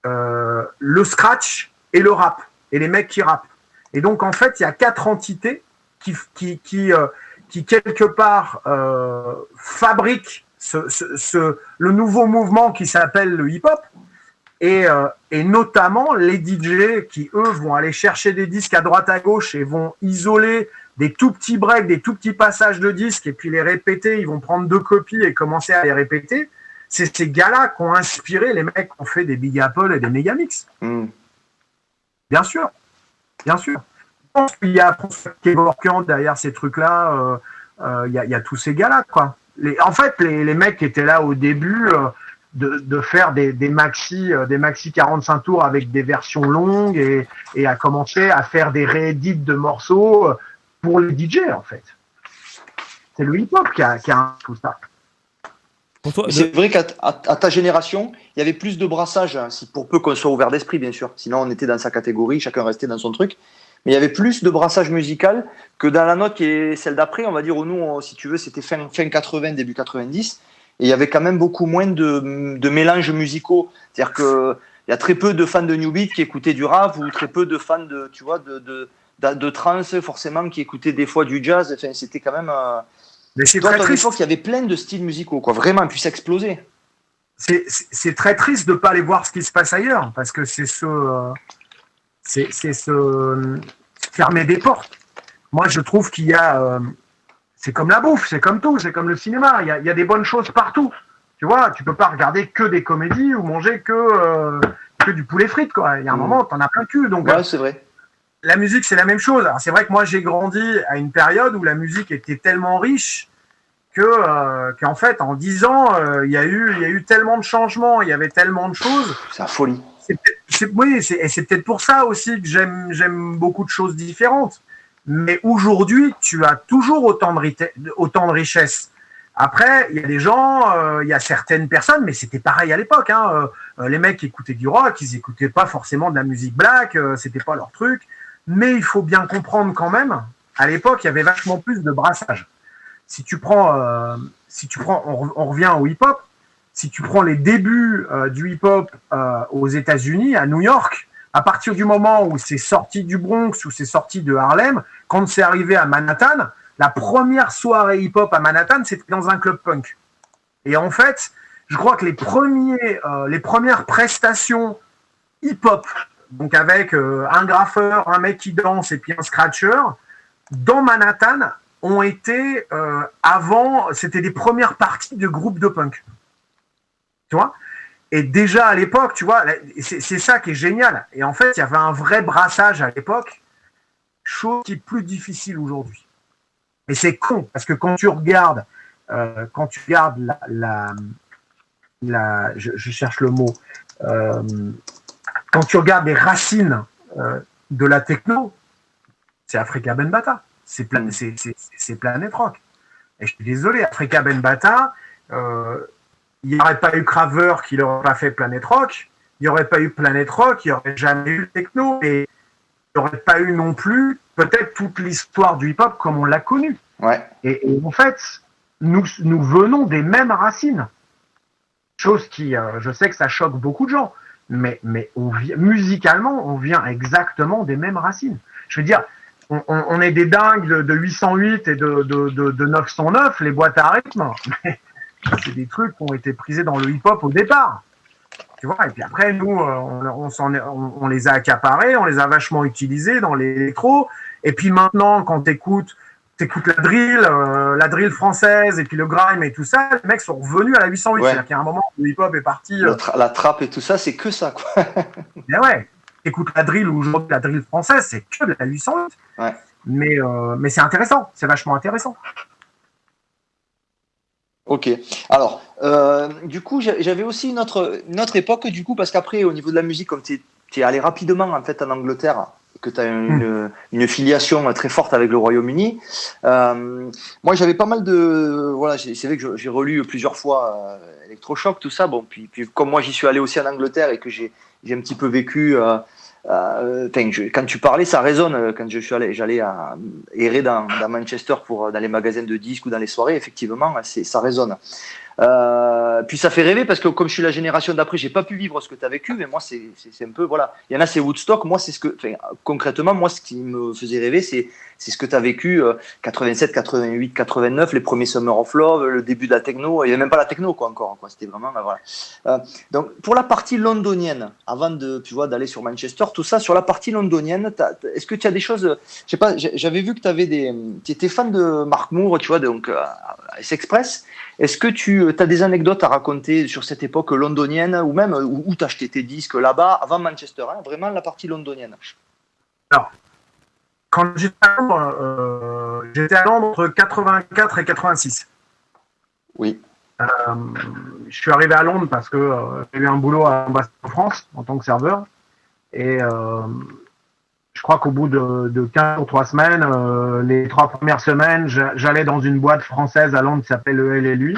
le scratch et le rap. Et les mecs qui rappent. Et donc, en fait, il y a 4 entités qui quelque part, fabriquent le nouveau mouvement qui s'appelle le hip-hop. Et notamment les DJ qui, eux, vont aller chercher des disques à droite à gauche et vont isoler des tout petits breaks, des tout petits passages de disques et puis les répéter. Ils vont prendre 2 copies et commencer à les répéter. C'est ces gars-là qui ont inspiré les mecs qui ont fait des Big Apple et des Megamix. Bien sûr. Je pense qu'il y a Kevorkian derrière ces trucs-là. Il y a tous ces gars-là, quoi. En fait, les mecs qui étaient là au début de faire des maxi 45 tours avec des versions longues et à commencer à faire des réédits de morceaux pour les DJ, en fait. C'est le hip-hop qui a tout ça. C'est vrai qu'à ta génération, il y avait plus de brassage, hein, pour peu qu'on soit ouvert d'esprit, bien sûr. Sinon, on était dans sa catégorie, chacun restait dans son truc. Mais il y avait plus de brassage musical que dans la note qui est celle d'après. On va dire, nous, si tu veux, c'était fin 80, début 90. Et il y avait quand même beaucoup moins de mélanges musicaux. C'est-à-dire qu'il y a très peu de fans de New Beat qui écoutaient du rap ou très peu de fans de trance, forcément, qui écoutaient des fois du jazz. Enfin, c'était quand même... Mais c'est très triste. Il y avait plein de styles musicaux, quoi. Vraiment, puis ça explosait. C'est très triste de ne pas aller voir ce qui se passe ailleurs, parce que c'est se fermer des portes. Moi, je trouve qu'il y a... c'est comme la bouffe, c'est comme tout, c'est comme le cinéma. Il y a des bonnes choses partout. Tu vois, tu peux pas regarder que des comédies ou manger que du poulet frites, quoi. Il y a un moment, t'en as plein le cul. Donc, ouais, c'est vrai. La musique, c'est la même chose. Alors, c'est vrai que moi, j'ai grandi à une période où la musique était tellement riche qu'en fait, en 10 ans, il y a eu tellement de changements, il y avait tellement de choses. C'est la folie. Oui, c'est peut-être pour ça aussi que j'aime beaucoup de choses différentes. Mais aujourd'hui, tu as toujours autant de richesse. Après, il y a des gens, il y a certaines personnes, mais c'était pareil à l'époque. Hein, les mecs qui écoutaient du rock, ils n'écoutaient pas forcément de la musique black, c'était pas leur truc. Mais il faut bien comprendre quand même, à l'époque, il y avait vachement plus de brassage. Si tu prends, on revient au hip-hop, si tu prends les débuts du hip-hop aux États-Unis, à New York, à partir du moment où c'est sorti du Bronx, où c'est sorti de Harlem, quand c'est arrivé à Manhattan, la première soirée hip-hop à Manhattan, c'était dans un club punk. Et en fait, je crois que les premières prestations hip-hop, donc avec un graffeur, un mec qui danse et puis un scratcher, dans Manhattan, ont été avant, c'était des premières parties de groupes de punk. Tu vois ? Et déjà à l'époque, tu vois, c'est ça qui est génial. Et en fait, il y avait un vrai brassage à l'époque, chose qui est plus difficile aujourd'hui. Et c'est con, parce que quand tu regardes je cherche le mot, quand tu regardes les racines de la techno, c'est Afrika Bambaataa, c'est Planet Rock. Et je suis désolé, Afrika Bambaataa, il n'y aurait pas eu Craver qui n'aurait pas fait Planet Rock, il n'y aurait pas eu Planet Rock, il n'y aurait jamais eu techno, et il n'y aurait pas eu non plus peut-être toute l'histoire du hip-hop comme on l'a connu. Ouais. Et en fait, nous venons des mêmes racines. Chose qui, je sais que ça choque beaucoup de gens, mais musicalement, on vient exactement des mêmes racines. Je veux dire, on est des dingues de 808 et de 909, les boîtes à rythme, mais c'est des trucs qui ont été prisés dans le hip-hop au départ. Tu vois, et puis après, nous, on les a accaparés, on les a vachement utilisés dans l'électro, et puis maintenant, quand t'écoutes la drill française et puis le grime et tout ça, les mecs sont revenus à la 808. Ouais. C'est-à-dire qu'il y a un moment où le hip-hop est parti. La trappe et tout ça, c'est que ça, quoi. Mais ouais, écoute la drill ou aujourd'hui la drill française, c'est que de la 808. Ouais. Mais c'est intéressant, c'est vachement intéressant. Ok. Alors, du coup, j'avais aussi une autre époque, du coup, parce qu'après, au niveau de la musique, comme tu es allé rapidement en fait en Angleterre, que tu as une filiation très forte avec le Royaume-Uni. Moi, j'avais pas mal de... Voilà, c'est vrai que j'ai relu plusieurs fois Electrochoc, tout ça. Bon, puis comme moi, j'y suis allé aussi en Angleterre et que j'ai un petit peu vécu... quand tu parlais, ça résonne. Quand j'allais errer dans Manchester dans les magasins de disques ou dans les soirées, effectivement, ça résonne. Puis ça fait rêver parce que comme je suis la génération d'après, j'ai pas pu vivre ce que tu as vécu, mais moi c'est un peu voilà. Il y en a c'est Woodstock, moi c'est concrètement moi ce qui me faisait rêver c'est ce que tu as vécu 87, 88, 89, les premiers Summer of Love, le début de la techno, il y avait même pas la techno quoi encore quoi, c'était vraiment voilà. Donc pour la partie londonienne, avant d'aller sur Manchester, tout ça sur la partie londonienne, est-ce que tu as des choses, je sais pas, j'avais vu que tu étais fan de Mark Moore, tu vois, donc S-Express. Est-ce que tu as des anecdotes à raconter sur cette époque londonienne ou même où tu as acheté tes disques là-bas avant Manchester, hein, vraiment la partie londonienne? Alors, quand j'étais à Londres entre 84 et 86. Oui. Je suis arrivé à Londres parce que j'ai eu un boulot à l'ambassade de France en tant que serveur. Et je crois qu'au bout de 15 ou 3 semaines, les 3 premières semaines, j'allais dans une boîte française à Londres qui s'appelle le LLU.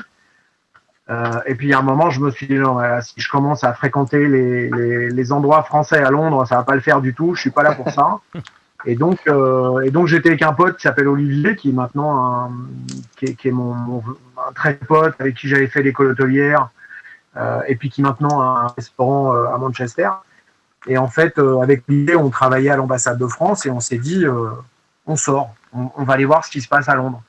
Et puis, à un moment, je me suis dit, non, si je commence à fréquenter les endroits français à Londres, ça va pas le faire du tout. Je suis pas là pour ça. Et donc j'étais avec un pote qui s'appelle Olivier, qui est maintenant qui est un très pote avec qui j'avais fait l'école hôtelière, et puis qui maintenant a un restaurant à Manchester. Et en fait, avec l'idée, on travaillait à l'ambassade de France et on s'est dit, on sort, on va aller voir ce qui se passe à Londres.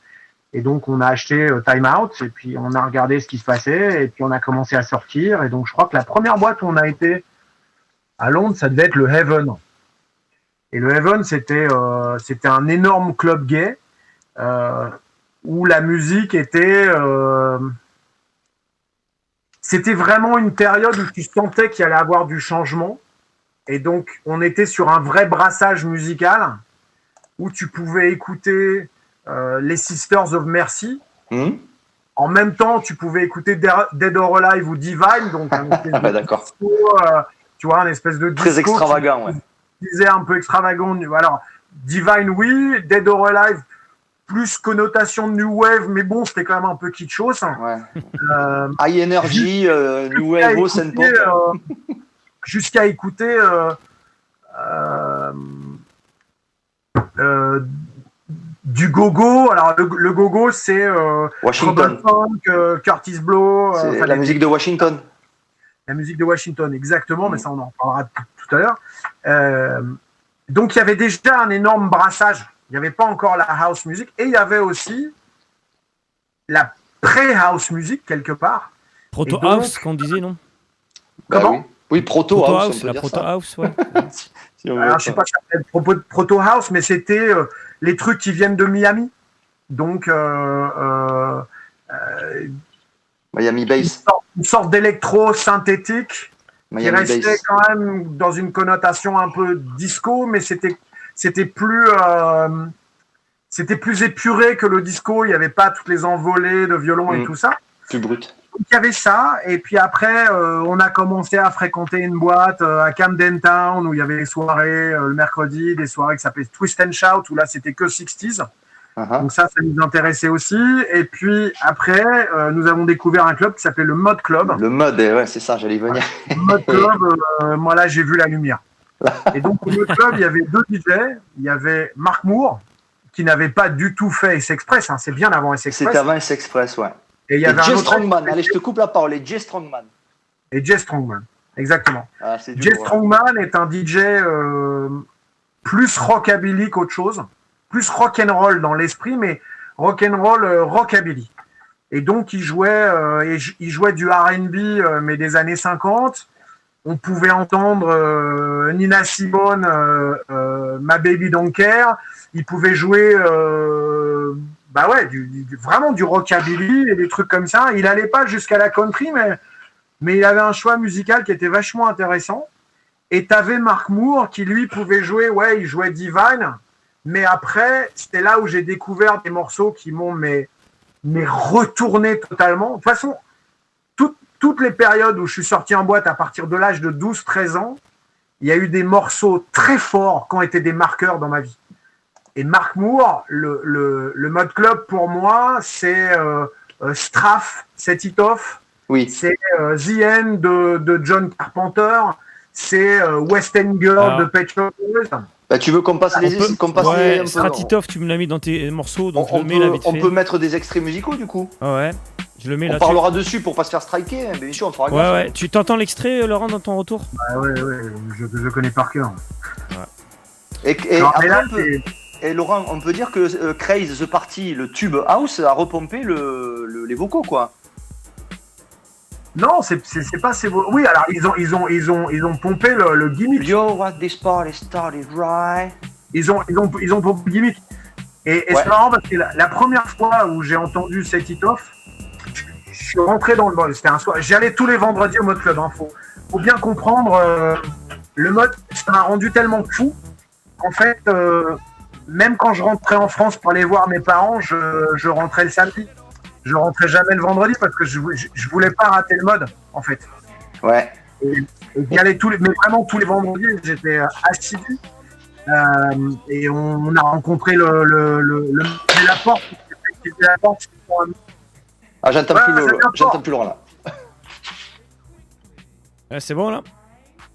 Et donc, on a acheté Time Out et puis on a regardé ce qui se passait et puis on a commencé à sortir. Et donc, je crois que la première boîte où on a été à Londres, ça devait être le Heaven. Et le Heaven, c'était un énorme club gay où la musique était... c'était vraiment une période où tu sentais qu'il allait avoir du changement. Et donc, on était sur un vrai brassage musical où tu pouvais écouter les Sisters of Mercy. En même temps, tu pouvais écouter Dead or Alive ou Divine, donc un espèce de disco, tu vois, un espèce de disco très extravagant, ouais. Disait un peu extravagant. Alors, Divine, oui, Dead or Alive, plus connotation de New Wave, mais bon, c'était quand même un peu kitschos. Ouais. High Energy, New Wave, au Saint-Paul. Jusqu'à écouter du go-go. Alors, le go-go, c'est Washington. Funk, Curtis Blow. C'est la musique de Washington. La musique de Washington, exactement, mais ça, on en reparlera tout à l'heure. Donc, il y avait déjà un énorme brassage. Il n'y avait pas encore la house music. Et il y avait aussi la pré-house music, quelque part. Proto-house, qu'on disait, non? Comment? Oui, Proto House, on peut la dire Proto ça. House, ouais. Si on veut Alors, ça. je sais pas si ça s'appelle Proto House, mais c'était les trucs qui viennent de Miami. Donc, Miami Bass. une sorte d'électro synthétique qui Miami restait Bass. quand même dans une connotation un peu disco, mais c'était plus épuré que le disco. Il n'y avait pas toutes les envolées de violon et tout ça. Plus brut. Donc, il y avait ça, et puis après, on a commencé à fréquenter une boîte à Camden Town où il y avait des soirées le mercredi, des soirées qui s'appelaient Twist and Shout, où là c'était que 60s. Donc ça nous intéressait aussi. Et puis après, nous avons découvert un club qui s'appelait le Mod Club. Le mode, ouais, c'est ça, j'allais y venir. Le Mod Club, moi là j'ai vu la lumière. Et donc au Mod Club, il y avait 2 DJ. Il y avait Mark Moore, qui n'avait pas du tout fait S-Express, hein, c'est bien avant S-Express. C'était avant S-Express, ouais. Et il y avait Jay un autre Strongman, allez, je te coupe la parole, et Jay Strongman. Et Jay Strongman, exactement. Ah, c'est dur, Jay ouais. Strongman est un DJ plus rockabilly qu'autre chose, plus rock'n'roll dans l'esprit, mais rock'n'roll rockabilly. Et donc il jouait du R&B mais des années 50. On pouvait entendre Nina Simone, My Baby Don't Care. Il pouvait jouer vraiment du rockabilly et des trucs comme ça. Il allait pas jusqu'à la country, mais il avait un choix musical qui était vachement intéressant. Et t'avais Mark Moore qui lui pouvait jouer, il jouait Divine, mais après c'était là où j'ai découvert des morceaux qui m'ont retourné totalement. De toute façon, toutes les périodes où je suis sorti en boîte à partir de l'âge de 12-13 ans, il y a eu des morceaux très forts qui ont été des marqueurs dans ma vie. Et Mark Moore, le Mod Club pour moi, c'est Straff, c'est It Off, oui. C'est The End de John Carpenter, c'est West End Girl de Pet Shop Boys. Bah, tu veux qu'on passe les un peu, Stratitov, tu me l'as mis dans tes morceaux, donc je le mets là vite fait. On peut mettre des extraits musicaux du coup. Ouais, je le mets là. On parlera dessus pour pas se faire striker, mais bien sûr on fera gaffe. Ouais. Tu t'entends l'extrait, Laurent, dans ton retour? Ouais, je connais par cœur. Ouais. Et Laurent, on peut dire que Craze the Party, le tube house, a repompé les vocaux, quoi. Non, c'est pas ces vocaux. Oui, alors ils ont pompé le gimmick. Yo, what this party started right. Ils ont pompé le gimmick. Et c'est marrant parce que la première fois où j'ai entendu Set It Off, je suis rentré dans le mode. C'était un soir. J'y allais tous les vendredis au Mod Club. Hein. Faut bien comprendre. Le mode, ça m'a rendu tellement fou. En fait, même quand je rentrais en France pour aller voir mes parents, je rentrais le samedi. Je rentrais jamais le vendredi parce que je voulais pas rater le mode, en fait. Ouais. Et j'y allais vraiment tous les vendredis, j'étais assidu. Et on a rencontré le la porte. Ah, j'entends plus Laurent là. C'est bon là?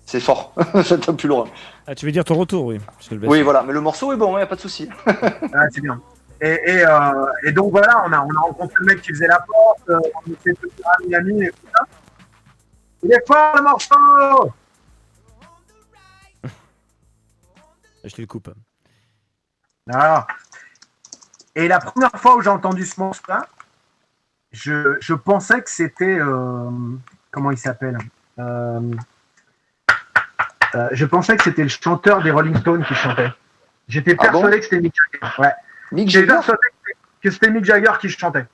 C'est fort, j'entends plus Laurent. Ah, tu veux dire ton retour, oui. Oui, voilà, mais le morceau est bon, y a pas de souci. C'est bien. Et donc voilà, on a rencontré le mec qui faisait la porte, on était tous à Miami et tout ça. Il est fort le morceau! Je te le coupe. Voilà. Et la première fois où j'ai entendu ce morceau-là, je pensais que c'était comment il s'appelle? Je pensais que c'était le chanteur des Rolling Stones qui chantait. J'étais persuadé que c'était Mick Jagger. Ouais. J'étais persuadé que c'était Mick Jagger qui chantait.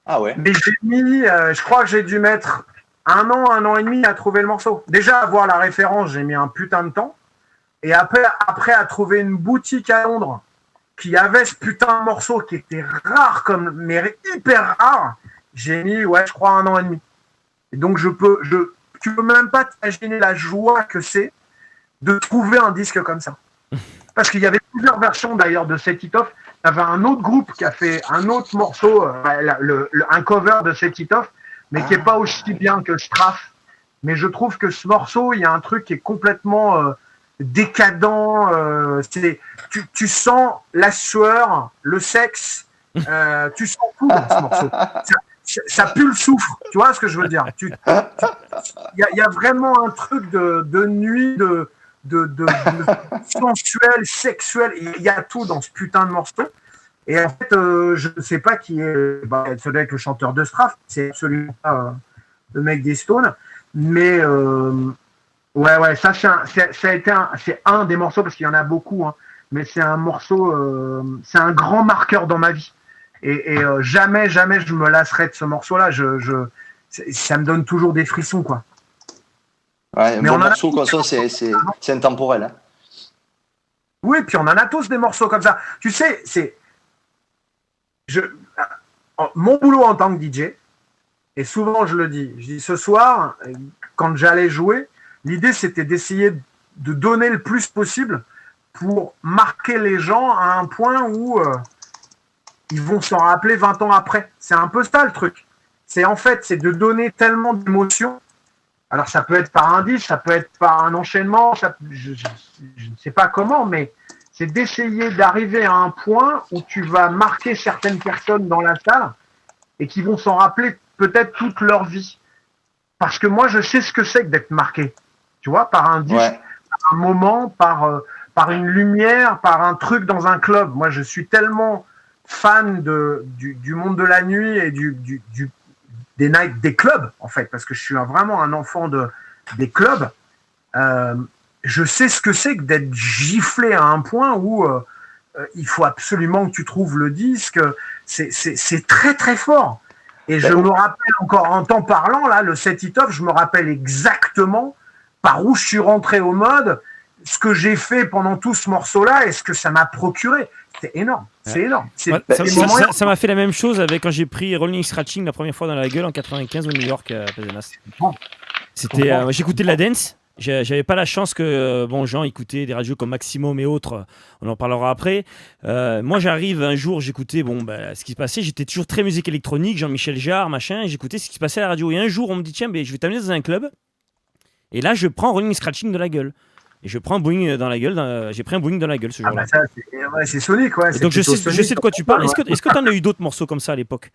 Ah ouais. Mais j'ai mis, je crois que j'ai dû mettre un an et demi à trouver le morceau. Déjà, à voir la référence, j'ai mis un putain de temps. Et après à trouver une boutique à Londres qui avait ce putain de morceau qui était rare, mais hyper rare, j'ai mis, je crois, 1 an et demi. Et donc, tu peux même pas t'imaginer la joie que c'est de trouver un disque comme ça. Parce qu'il y avait plusieurs versions d'ailleurs de Set It Off. Il y avait un autre groupe qui a fait un autre morceau, un cover de Set It Off, mais qui n'est pas aussi bien que Straff. Mais je trouve que ce morceau, il y a un truc qui est complètement décadent. Tu sens la sueur, le sexe, tu sens tout dans ce morceau. Ça pue le soufre, tu vois ce que je veux dire. Il y a vraiment un truc de nuit, de sensuel, sexuel, il y a tout dans ce putain de morceau. Et en fait, je ne sais pas qui est, ça doit être le chanteur de Straff, c'est absolument pas le mec des Stones, mais Ouais, ça c'est un des morceaux, parce qu'il y en a beaucoup, hein, mais c'est un morceau, c'est un grand marqueur dans ma vie. Et jamais je me lasserai de ce morceau-là. Ça me donne toujours des frissons, quoi. Ouais, un bon morceau comme ça, c'est intemporel. Hein. Oui, puis on en a tous des morceaux comme ça. Tu sais, mon boulot en tant que DJ, et souvent je dis ce soir, quand j'allais jouer, l'idée c'était d'essayer de donner le plus possible pour marquer les gens à un point où ils vont s'en rappeler 20 ans après. C'est un peu ça le truc. C'est de donner tellement d'émotions. Alors ça peut être par un disque, ça peut être par un enchaînement, je ne sais pas comment, mais c'est d'essayer d'arriver à un point où tu vas marquer certaines personnes dans la salle et qui vont s'en rappeler peut-être toute leur vie. Parce que moi, je sais ce que c'est que d'être marqué. Tu vois, par un disque, par un moment, par une lumière, par un truc dans un club. Moi, je suis tellement fan du monde de la nuit et des clubs, en fait, parce que je suis vraiment un enfant des clubs. Je sais ce que c'est que d'être giflé à un point où il faut absolument que tu trouves le disque. C'est très, très fort. Et je me rappelle encore, en t'en parlant, là, le set it off, je me rappelle exactement par où je suis rentré au mode, ce que j'ai fait pendant tout ce morceau-là et ce que ça m'a procuré. C'est énorme. C'est énorme. Ça m'a fait la même chose avec quand j'ai pris Rolling Scratching la première fois dans la gueule en 95 au New York à Pezenas. C'était, j'écoutais de la dance. J'avais pas la chance que Jean écoutait des radios comme Maximum et autres. On en parlera après. Moi, j'arrive un jour, j'écoutais ce qui se passait. J'étais toujours très musique électronique, Jean-Michel Jarre, machin. Et j'écoutais ce qui se passait à la radio. Et un jour, on me dit tiens, je vais t'amener dans un club. Et là, je prends Rolling Scratching de la gueule. Et je prends Boeing dans la gueule. J'ai pris un Boeing dans la gueule ce jour-là. C'est Sonic, ouais. Donc je sais de quoi tu parles. Est-ce que tu en as eu d'autres morceaux comme ça à l'époque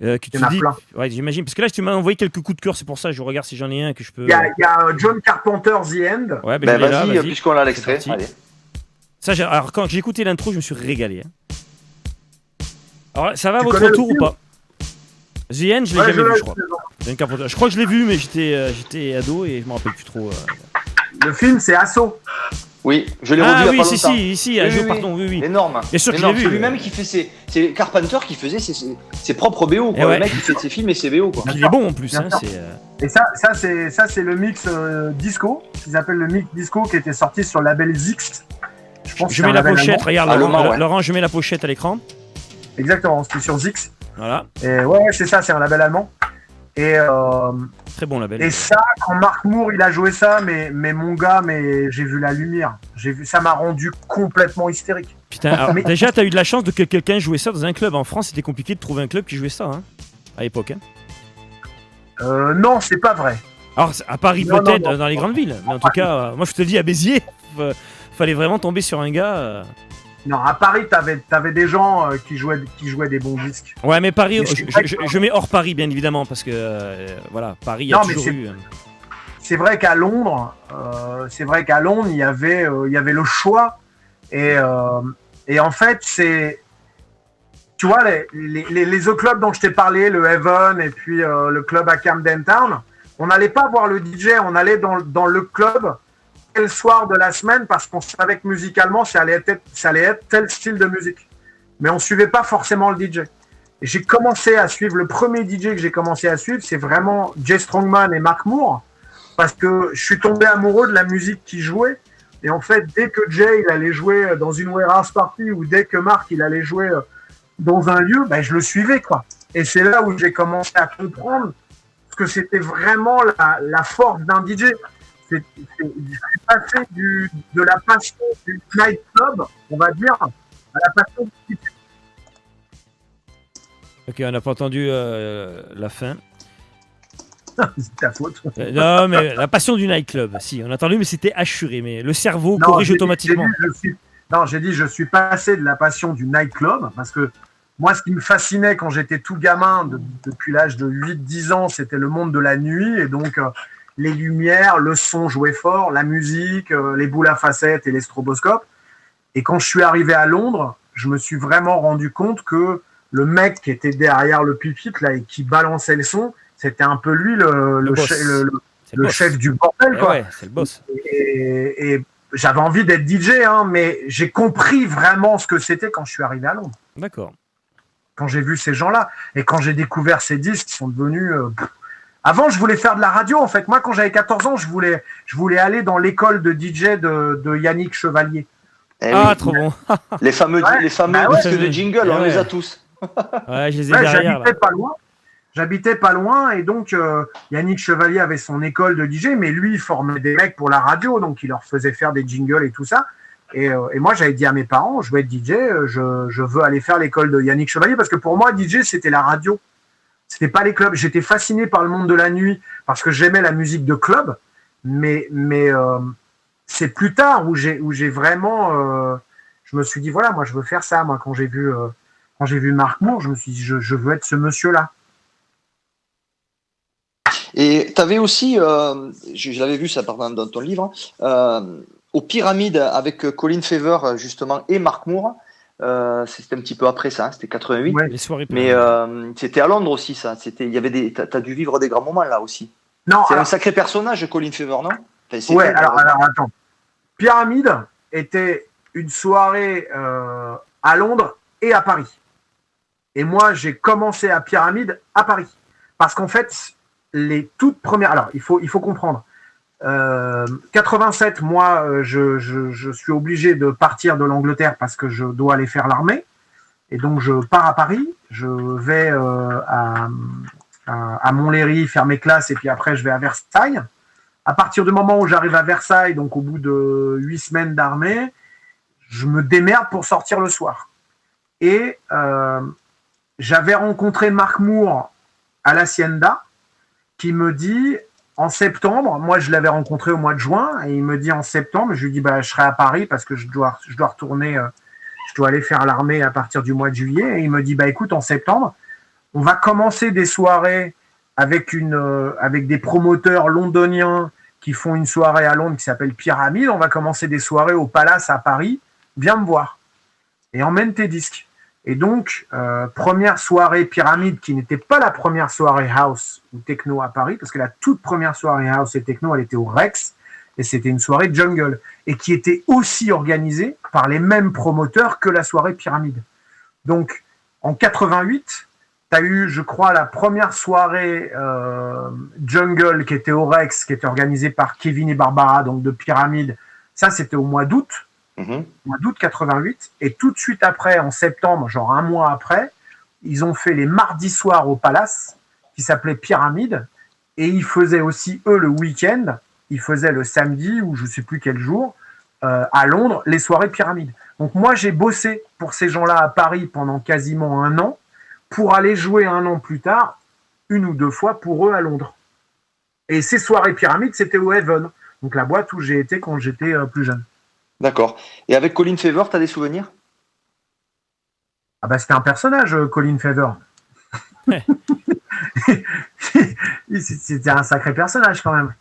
que tu dis, ouais, j'imagine. Parce que là, tu m'as envoyé quelques coups de cœur, c'est pour ça. Je regarde si j'en ai un que je peux. Il y a John Carpenter, The End. Ouais, vas-y, puisqu'on a l'extrait. Ça, alors quand j'ai écouté l'intro, je me suis régalé. Alors, ça va à votre retour ou pas? The End, je l'ai jamais vu, je crois. Je crois que je l'ai vu, mais j'étais ado et je me rappelle plus trop. Le film, c'est Assaut. Oui, je l'ai revu il y a pas longtemps. Si, pardon, oui. Énorme. Bien sûr que je l'ai vu. C'est lui-même qui fait c'est Carpenter qui faisait ses propres BO, quoi. Le mec qui fait ses films et ses BO, quoi. Il est bon en plus, hein, Et ça c'est le mix disco, qu'ils appellent le mix disco, qui était sorti sur le label Zix. Je mets la pochette, regarde Laurent, je mets la pochette à l'écran. Exactement, c'était sur Zix. Voilà. Et ouais, c'est ça, c'est un label allemand. Et très bon label. Et ça, quand Mark Moore il a joué ça, mais mon gars, j'ai vu la lumière. Ça m'a rendu complètement hystérique. Putain, alors, déjà, t'as eu de la chance que quelqu'un jouait ça dans un club. En France, c'était compliqué de trouver un club qui jouait ça, hein, à l'époque. Hein. Non, c'est pas vrai. Alors, à Paris peut-être, dans les grandes villes. Mais en tout cas, moi je te le dis, à Béziers, fallait vraiment tomber sur un gars. Non, à Paris, t'avais des gens qui jouaient des bons disques. Ouais, mais Paris, je mets hors Paris, bien évidemment, parce que voilà, Paris, il y a toujours eu. C'est vrai qu'à Londres, il y avait le choix. Et en fait, tu vois, les autres clubs dont je t'ai parlé, le Heaven et puis le club à Camden Town, on n'allait pas voir le DJ, on allait dans le club le soir de la semaine parce qu'on savait que musicalement ça allait être tel style de musique, mais on suivait pas forcément le DJ. Et j'ai commencé à suivre, le premier DJ que j'ai commencé à suivre, c'est vraiment Jay Strongman et Mark Moore, parce que je suis tombé amoureux de la musique qu'ils jouaient. Et en fait, dès que Jay il allait jouer dans une warehouse party ou dès que Mark il allait jouer dans un lieu, je le suivais, quoi. Et c'est là où j'ai commencé à comprendre que c'était vraiment la force d'un DJ. Je suis passé de la passion du nightclub, on va dire, à la passion du DJ. Ok, on n'a pas entendu la fin. C'est ta faute. Non, mais la passion du nightclub, si, on a entendu, mais c'était assuré. Mais le cerveau corrige automatiquement. J'ai dit, je suis passé de la passion du nightclub, parce que moi, ce qui me fascinait quand j'étais tout gamin, depuis l'âge de 8-10 ans, c'était le monde de la nuit, et donc les lumières, le son jouait fort, la musique, les boules à facettes et les stroboscopes. Et quand je suis arrivé à Londres, je me suis vraiment rendu compte que le mec qui était derrière le pupitre là, et qui balançait le son, c'était un peu lui le le chef du bordel, quoi. Ouais, c'est le boss. Et j'avais envie d'être DJ, hein, mais j'ai compris vraiment ce que c'était quand je suis arrivé à Londres. D'accord. Quand j'ai vu ces gens-là et quand j'ai découvert ces disques, ils sont devenus. Avant, je voulais faire de la radio. En fait, moi, quand j'avais 14 ans, je voulais aller dans l'école de DJ de Yannick Chevalier. Trop bon. Les fameux disques de jingle, on les a tous. Ouais, je les ai derrière. J'habitais pas loin et donc Yannick Chevalier avait son école de DJ, mais lui, il formait des mecs pour la radio, donc il leur faisait faire des jingles et tout ça. Et moi, j'avais dit à mes parents, je veux être DJ, je veux aller faire l'école de Yannick Chevalier, parce que pour moi, DJ, c'était la radio. C'était pas les clubs. J'étais fasciné par le monde de la nuit parce que j'aimais la musique de club, mais c'est plus tard où j'ai vraiment, je me suis dit voilà, moi je veux faire ça. Moi quand j'ai vu Mark Moore, je me suis dit je veux être ce monsieur-là. Et tu avais aussi, je l'avais vu ça dans ton livre, aux Pyramides avec Colin Fever justement et Mark Moore. C'était un petit peu après ça, c'était 88. Ouais, les soirées. Mais c'était à Londres aussi ça. T'as dû vivre des grands moments là aussi. Non, c'est un sacré personnage, Colin Fever, non? Alors attends. Pyramide était une soirée à Londres et à Paris. Et moi, j'ai commencé à Pyramide à Paris. Parce qu'en fait, les toutes premières... Alors, il faut comprendre. 87, moi, je suis obligé de partir de l'Angleterre parce que je dois aller faire l'armée. Et donc, je pars à Paris. Je vais à Montlhéry faire mes classes et puis après, je vais à Versailles. À partir du moment où j'arrive à Versailles, donc au bout de 8 semaines d'armée, je me démerde pour sortir le soir. Et j'avais rencontré Mark Moore à l'Hacienda qui me dit en septembre, moi je l'avais rencontré au mois de juin, et il me dit en septembre, je lui dis je serai à Paris parce que je dois retourner, je dois aller faire l'armée à partir du mois de juillet, et il me dit écoute, en septembre, on va commencer des soirées avec des promoteurs londoniens qui font une soirée à Londres qui s'appelle Pyramide. On va commencer des soirées au Palace à Paris. Viens me voir. Et emmène tes disques. Et donc, première soirée Pyramide qui n'était pas la première soirée house ou techno à Paris, parce que la toute première soirée house et techno, elle était au Rex. Et c'était une soirée jungle. Et qui était aussi organisée par les mêmes promoteurs que la soirée Pyramide. Donc, en 88... tu as eu, je crois, la première soirée jungle qui était au Rex, qui était organisée par Kevin et Barbara, donc de Pyramide. Ça, c'était au mois d'août, mois d'août 88. Et tout de suite après, en septembre, genre un mois après, ils ont fait les mardis soirs au Palace, qui s'appelait Pyramide. Et ils faisaient aussi, eux, le week-end. Ils faisaient le samedi, ou je ne sais plus quel jour, à Londres, les soirées Pyramide. Donc moi, j'ai bossé pour ces gens-là à Paris pendant quasiment un an, pour aller jouer un an plus tard, une ou deux fois pour eux à Londres. Et ces soirées Pyramide, c'était au Heaven, donc la boîte où j'ai été quand j'étais plus jeune. D'accord. Et avec Colin Fever, tu as des souvenirs? C'était un personnage, Colin Fever. Ouais. C'était un sacré personnage quand même.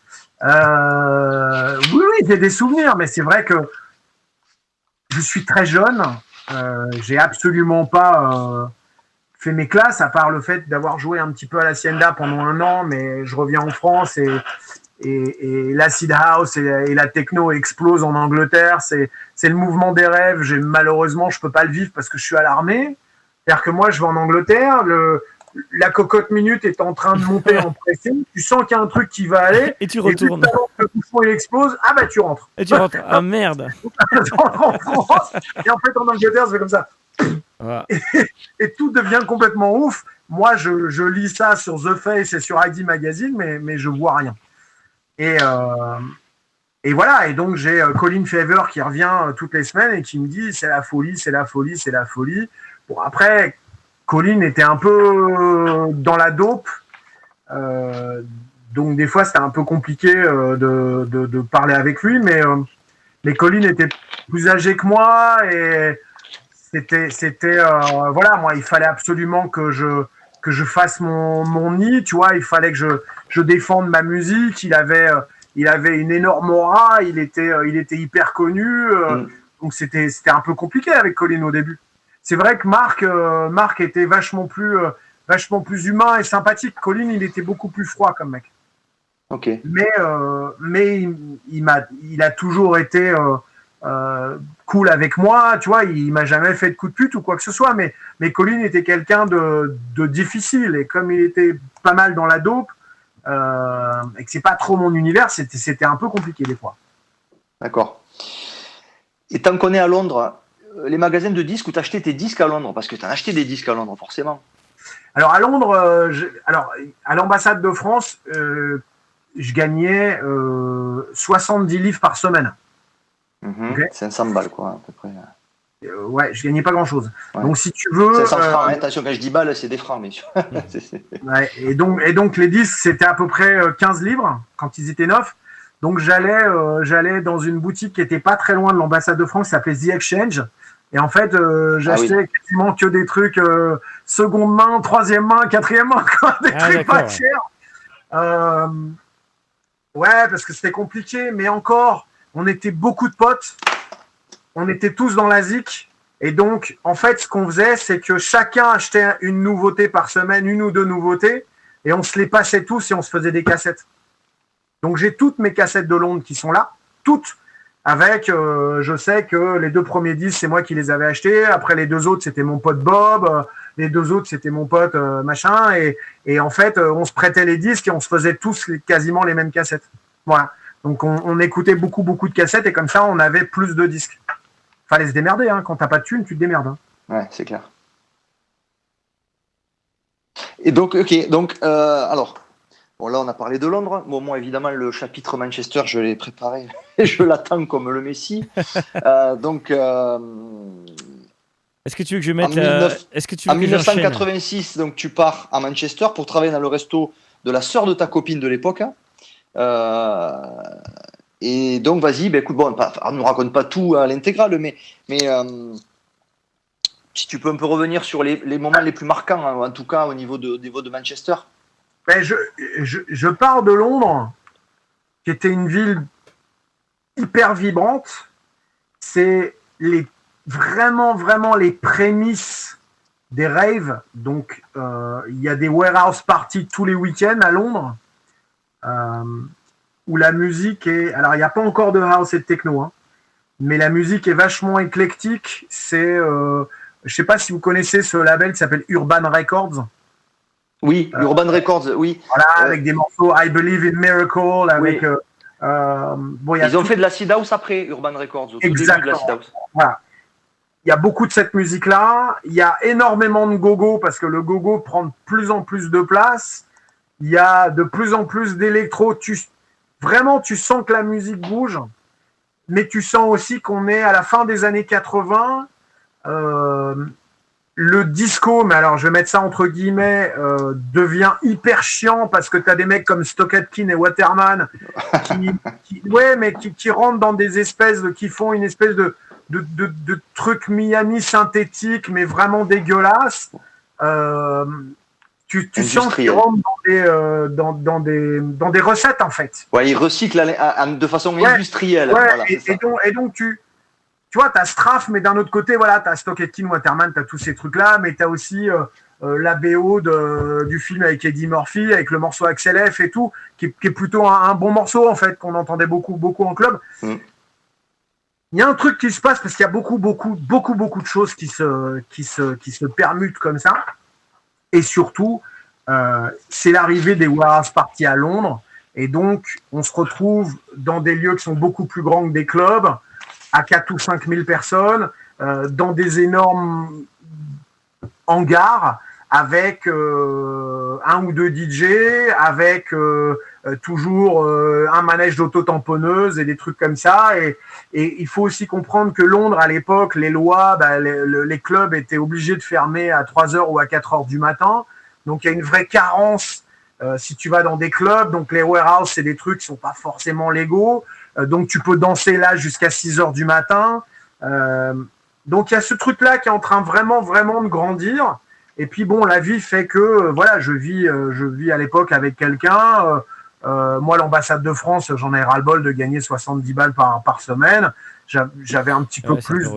Oui, j'ai des souvenirs, mais c'est vrai que je suis très jeune. J'ai absolument pas... fait mes classes, à part le fait d'avoir joué un petit peu à l'Hacienda pendant un an, mais je reviens en France et l'acid house et la techno explose en Angleterre. C'est le mouvement des rêves. Malheureusement, je peux pas le vivre parce que je suis à l'armée. C'est-à-dire que moi, je vais en Angleterre, la cocotte minute est en train de monter en pressing. Tu sens qu'il y a un truc qui va aller. Et tu retournes. Et le bouchon il explose. Tu rentres. Et tu rentres. Ah merde. Je rentre en France. Et en fait, en Angleterre, c'est comme ça. Voilà. Et tout devient complètement ouf. Moi, je lis ça sur The Face et sur ID Magazine, mais je vois rien. Et voilà. Et donc, j'ai Colin Fever qui revient toutes les semaines et qui me dit c'est la folie, c'est la folie, c'est la folie. Bon, après, Colin était un peu dans la dope. Donc, des fois, c'était un peu compliqué de parler avec lui. Mais Colin était plus âgé que moi et... C'était voilà, moi il fallait absolument que je fasse mon nid, tu vois, il fallait que je défende ma musique. Il avait une énorme aura, il était hyper connu, donc c'était un peu compliqué avec Colin au début. C'est vrai que Marc était vachement plus humain et sympathique. Colin, il était beaucoup plus froid comme mec. Ok. Mais il a toujours été cool avec moi, tu vois, il m'a jamais fait de coup de pute ou quoi que ce soit, mais Colin était quelqu'un de difficile, et comme il était pas mal dans la dope, et que c'est pas trop mon univers, c'était un peu compliqué des fois. D'accord. Et tant qu'on est à Londres, les magasins de disques où tu achetais tes disques à Londres, parce que tu as acheté des disques à Londres, forcément. Alors à Londres, à l'ambassade de France, je gagnais 70 livres par semaine. Okay. 500 balles, quoi, à peu près. Ouais, je gagnais pas grand-chose. Ouais. Donc si tu veux... 500 francs, attention, quand je dis balles, c'est des francs, mais... Ouais, et donc les disques, c'était à peu près 15 livres quand ils étaient neufs. Donc j'allais dans une boutique qui était pas très loin de l'ambassade de France, qui s'appelait The Exchange. Et en fait, j'achetais quasiment que des trucs seconde main, troisième main, quatrième main, quoi, des trucs pas chers. Ouais, parce que c'était compliqué, mais encore, on était beaucoup de potes, on était tous dans la zik, et donc, en fait, ce qu'on faisait, c'est que chacun achetait une nouveauté par semaine, une ou deux nouveautés, et on se les passait tous et on se faisait des cassettes. Donc, j'ai toutes mes cassettes de Londres qui sont là, toutes, avec, je sais que les 2 premiers disques, c'est moi qui les avais achetés, après les 2 autres, c'était mon pote Bob, les 2 autres, c'était mon pote machin, et en fait, on se prêtait les disques et on se faisait tous quasiment les mêmes cassettes. Voilà. Donc, on écoutait beaucoup de cassettes, et comme ça, on avait plus de disques. Fallait se démerder, hein. Quand t'as pas de thunes, tu te démerdes. Hein. Ouais, c'est clair. Et donc, ok, donc, alors, bon, là, on a parlé de Londres. Bon, moi, évidemment, le chapitre Manchester, je l'ai préparé et je l'attends comme le Messie. Donc, est-ce que tu veux que je mette en 1986, donc, tu pars à Manchester pour travailler dans le resto de la sœur de ta copine de l'époque. Et donc, vas-y, écoute, bon, on ne nous raconte pas tout à l'intégrale, mais si tu peux un peu revenir sur les moments les plus marquants, hein, en tout cas au niveau de Manchester. Ben, je pars de Londres, qui était une ville hyper vibrante. C'est vraiment les prémices des raves. Donc, il y a des warehouse parties tous les week-ends à Londres, où la musique est... Alors, il n'y a pas encore de house et de techno, hein, mais la musique est vachement éclectique. C'est... je ne sais pas si vous connaissez ce label qui s'appelle Urban Records. Oui, Urban Records, oui. Voilà, avec des morceaux I Believe in Miracle, avec... Oui. Bon, ils ont fait de l'acid house après Urban Records, au tout début de l'acid house. Voilà. Il y a beaucoup de cette musique-là. Il y a énormément de gogo, parce que le gogo prend de plus en plus de place. Il y a de plus en plus d'électro. Vraiment, tu sens que la musique bouge, mais tu sens aussi qu'on est à la fin des années 80. Le disco, mais alors je vais mettre ça entre guillemets, devient hyper chiant parce que tu as des mecs comme Stock Aitken et Waterman qui rentrent dans des espèces qui font une espèce de truc Miami synthétique, mais vraiment dégueulasse. Tu sens qu'ils rentrent dans des recettes, en fait. Ouais, ils recyclent de façon industrielle. Ouais, voilà, et donc tu vois, tu as Straff, mais d'un autre côté, voilà, tu as Stock Aitken, Waterman, tu as tous ces trucs-là, mais tu as aussi la BO du film avec Eddie Murphy, avec le morceau Axel F et tout, qui est plutôt un bon morceau, en fait, qu'on entendait beaucoup en club. Il y a un truc qui se passe, parce qu'il y a beaucoup de choses qui se permutent comme ça. Et surtout, c'est l'arrivée des warehouse parties à Londres. Et donc, on se retrouve dans des lieux qui sont beaucoup plus grands que des clubs, à 4 ou 5 000 personnes, dans des énormes hangars, avec un ou deux DJ, avec toujours un manège d'auto-tamponneuse et des trucs comme ça. Et il faut aussi comprendre que Londres, à l'époque, les lois, les clubs étaient obligés de fermer à 3h ou à 4h du matin. Donc, il y a une vraie carence si tu vas dans des clubs. Donc, les warehouses, c'est des trucs qui sont pas forcément légaux. Donc, tu peux danser là jusqu'à 6h du matin. Donc, il y a ce truc-là qui est en train vraiment de grandir. Et puis, bon, la vie fait que, voilà, je vis à l'époque avec quelqu'un. Moi, l'ambassade de France, j'en ai ras-le-bol de gagner 70 balles par semaine. J'avais un petit peu plus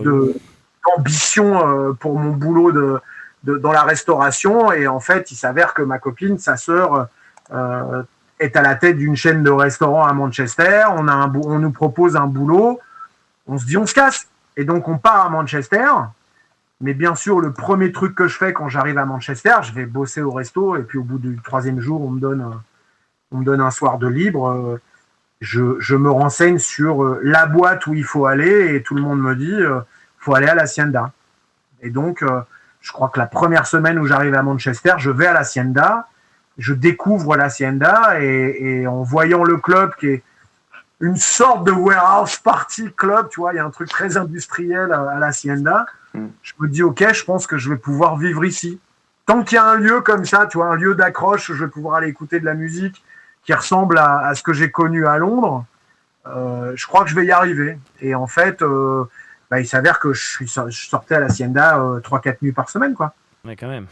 d'ambition pour mon boulot dans la restauration. Et en fait, il s'avère que ma copine, sa sœur, est à la tête d'une chaîne de restaurants à Manchester. On nous propose un boulot. On se dit, on se casse. Et donc, on part à Manchester. Mais bien sûr, le premier truc que je fais quand j'arrive à Manchester, je vais bosser au resto. Et puis, au bout du 3e jour, on me donne un soir de libre. Je me renseigne sur la boîte où il faut aller. Et tout le monde me dit, faut aller à l'Hacienda. Et donc, je crois que la première semaine où j'arrive à Manchester, je vais à l'Hacienda. Je découvre l'Hacienda et en voyant le club qui est une sorte de warehouse party club, tu vois, il y a un truc très industriel à l'Hacienda. Je me dis, ok, je pense que je vais pouvoir vivre ici. Tant qu'il y a un lieu comme ça, tu vois, un lieu d'accroche, je vais pouvoir aller écouter de la musique qui ressemble à ce que j'ai connu à Londres. Je crois que je vais y arriver. Et en fait, il s'avère que je sortais à l'Hacienda 3-4 nuits par semaine, quoi. Ouais, quand même.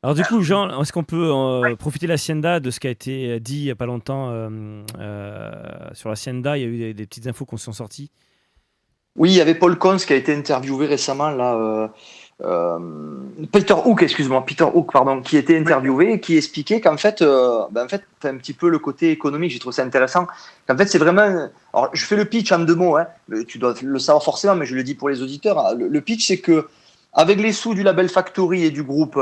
Alors du coup, Jean, est-ce qu'on peut profiter de l'Hacienda, de ce qui a été dit il n'y a pas longtemps sur l'Hacienda? Il y a eu des petites infos qui sont sorties. Oui, il y avait Paul Cons qui a été interviewé récemment, là, Peter Hook, qui était interviewé et qui expliquait qu'en fait, un petit peu le côté économique, j'ai trouvé ça intéressant, qu'en fait c'est vraiment, alors je fais le pitch en 2 mots, hein, tu dois le savoir forcément, mais je le dis pour les auditeurs, le pitch c'est que avec les sous du label Factory et du groupe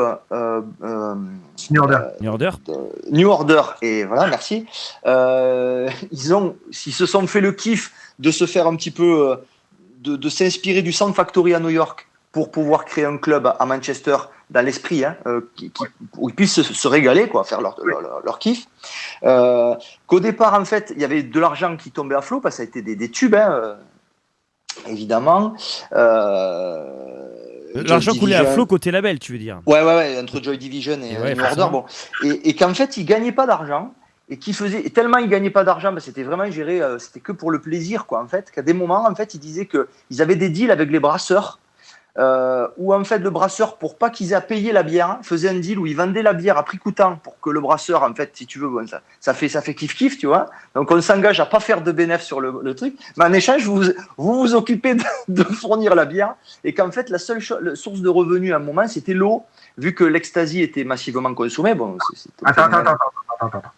New Order, et voilà, merci, ils se sont fait le kiff de se faire un petit peu, de s'inspirer du Sound Factory à New York pour pouvoir créer un club à Manchester dans l'esprit, hein, où ils puissent se régaler, quoi, faire leur kiff. Qu'au départ, en fait, il y avait de l'argent qui tombait à flot, parce que ça a été des tubes, hein, évidemment. L'argent coulait à flot côté label, tu veux dire? Ouais, entre Joy Division et New Order. Bon. Et qu'en fait, ils gagnaient pas d'argent. Et tellement ils gagnaient pas d'argent, c'était vraiment géré, c'était que pour le plaisir, quoi, en fait. Qu'à des moments, en fait, ils disaient qu'ils avaient des deals avec les brasseurs, où en fait le brasseur, pour pas qu'ils aient à payer la bière, faisait un deal où il vendait la bière à prix coûtant pour que le brasseur, en fait, si tu veux, bon, ça fait kiff, tu vois. Donc on s'engage à pas faire de bénéfice sur le truc, mais en échange, vous occupez de fournir la bière, et qu'en fait la seule source de revenus à un moment, c'était l'eau, vu que l'ecstasy était massivement consommé. Bon, Attends.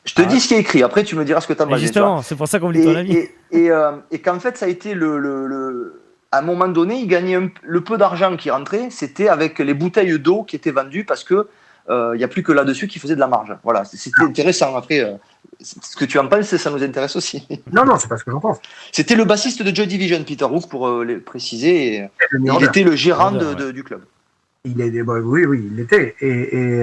Je te dis ce qui est écrit, après tu me diras ce que tu as mal. Justement, c'est pour ça qu'on me dit ton avis. Et qu'en fait, ça a été à un moment donné, ils gagnaient le peu d'argent qui rentrait, c'était avec les bouteilles d'eau qui étaient vendues, parce que il n'y a plus que là-dessus qui faisait de la marge. Voilà, c'était intéressant. Après, ce que tu en penses, ça nous intéresse aussi. Non, c'est pas ce que j'en pense. C'était le bassiste de Joy Division, Peter Hook, pour le préciser. Et il était le gérant du club. Oui, il l'était. Et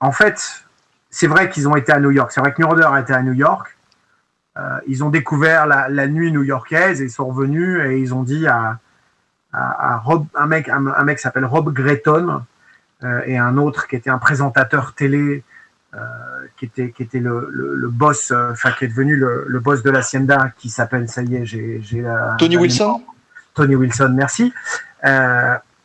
en fait, c'est vrai qu'ils ont été à New York. C'est vrai que New Order a été à New York. Ils ont découvert la nuit new-yorkaise et ils sont revenus et ils ont dit à Rob, un mec qui s'appelle Rob Gretton et un autre qui était un présentateur télé qui était le boss, qui est devenu le boss de l'Hacienda, qui s'appelle, ça y est, Tony Wilson. Tony Wilson, merci.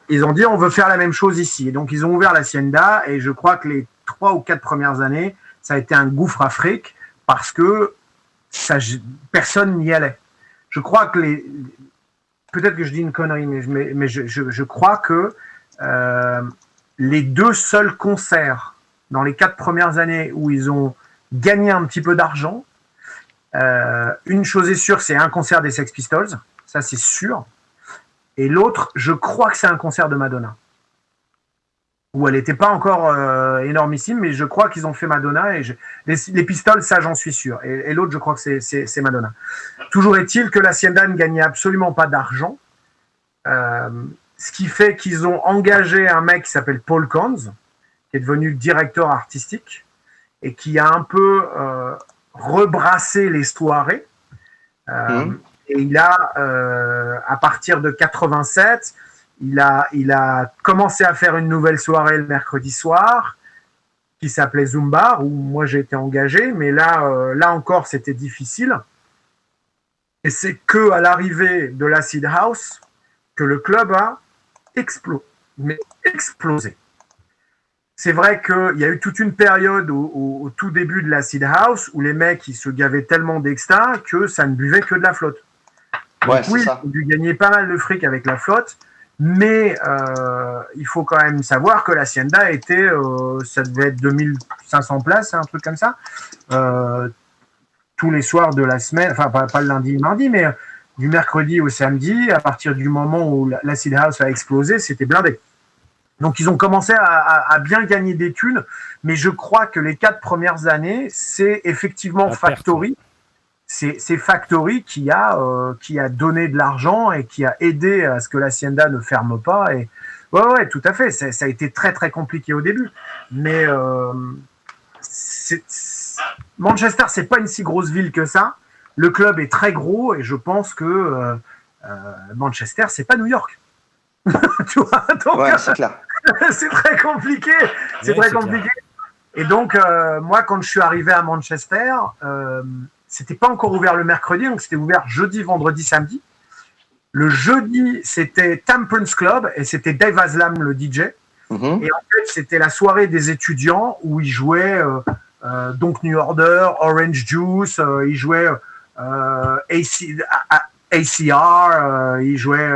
Ils ont dit on veut faire la même chose ici, et donc ils ont ouvert l'Hacienda, et je crois que les 3 ou 4 premières années ça a été un gouffre à fric parce que personne n'y allait. Je crois que peut-être que je dis une connerie, mais je crois que les 2 seuls concerts dans les 4 premières années où ils ont gagné un petit peu d'argent, une chose est sûre, c'est un concert des Sex Pistols, ça c'est sûr. Et l'autre, je crois que c'est un concert de Madonna. Où elle n'était pas encore énormissime, mais je crois qu'ils ont fait Madonna. Et les Pistols, ça j'en suis sûr. Et l'autre, je crois que c'est Madonna. Toujours est-il que l'Hacienda ne gagnait absolument pas d'argent. Ce qui fait qu'ils ont engagé un mec qui s'appelle Paul Cons, qui est devenu directeur artistique, et qui a un peu rebrassé les soirées. Et il a, à partir de 87, il a commencé à faire une nouvelle soirée le mercredi soir qui s'appelait Zumba, où moi j'ai été engagé, mais là encore c'était difficile. Et c'est que à l'arrivée de l'Acid House que le club a explosé. C'est vrai qu'il y a eu toute une période au tout début de l'Acid House où les mecs ils se gavaient tellement d'exta que ça ne buvait que de la flotte. Ouais, donc, oui, ils ont dû gagner pas mal de fric avec la flotte, mais il faut quand même savoir que l'Hacienda était, ça devait être 500 places, un truc comme ça. Tous les soirs de la semaine, enfin pas le lundi, le mardi, mais du mercredi au samedi, à partir du moment où l'Acid House a explosé, c'était blindé. Donc ils ont commencé à bien gagner des thunes, mais je crois que les 4 premières années, c'est effectivement Factory. C'est Factory qui a donné de l'argent et qui a aidé à ce que l'Hacienda ne ferme pas. Et ouais, tout à fait. Ça a été très très compliqué au début, mais Manchester, c'est pas une si grosse ville que ça. Le club est très gros et je pense que Manchester, c'est pas New York. Tu vois, donc, ouais, c'est clair. c'est très compliqué. C'est très compliqué. Clair. Et donc, moi, quand je suis arrivé à Manchester, c'était pas encore ouvert le mercredi, donc c'était ouvert jeudi, vendredi, samedi. Le jeudi, c'était Temperance Club et c'était Dave Aslam, le DJ. Mm-hmm. Et en fait, c'était la soirée des étudiants où ils jouaient donc New Order, Orange Juice, ils jouaient ACR, ils jouaient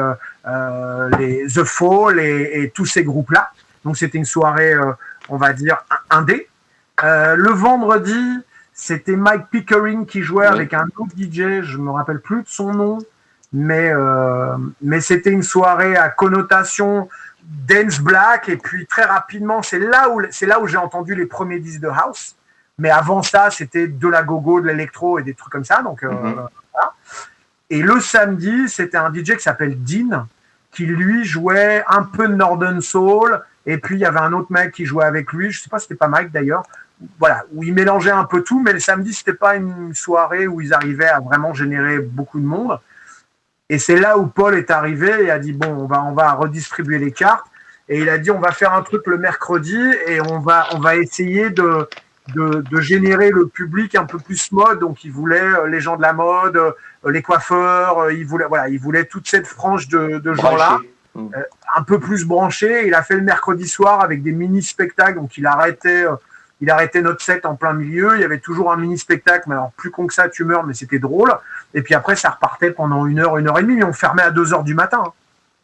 les The Fall et tous ces groupes-là. Donc c'était une soirée, on va dire, indé. Le vendredi, c'était Mike Pickering qui jouait avec un autre DJ, je me rappelle plus de son nom, mais c'était une soirée à connotation dance black. Et puis très rapidement, c'est là où j'ai entendu les premiers disques de house. Mais avant ça, c'était de la go-go, de l'électro et des trucs comme ça. Donc voilà. Et le samedi, c'était un DJ qui s'appelle Dean, qui lui jouait un peu de Northern Soul. Et puis, il y avait un autre mec qui jouait avec lui. Je ne sais pas si c'était pas Mike d'ailleurs. Voilà, où ils mélangeaient un peu tout. Mais le samedi, ce n'était pas une soirée où ils arrivaient à vraiment générer beaucoup de monde. Et c'est là où Paul est arrivé et a dit, bon, on va redistribuer les cartes. Et il a dit, on va faire un truc le mercredi et on va essayer de générer le public un peu plus mode. Donc, il voulait les gens de la mode, les coiffeurs, il voulait toute cette frange de gens-là, un peu plus branchés. Il a fait le mercredi soir avec des mini-spectacles. Donc, il arrêtait notre set en plein milieu. Il y avait toujours un mini-spectacle, mais alors plus con que ça, tu meurs, mais c'était drôle. Et puis après, ça repartait pendant 1 heure, 1 heure et demie, mais on fermait à 2 heures du matin.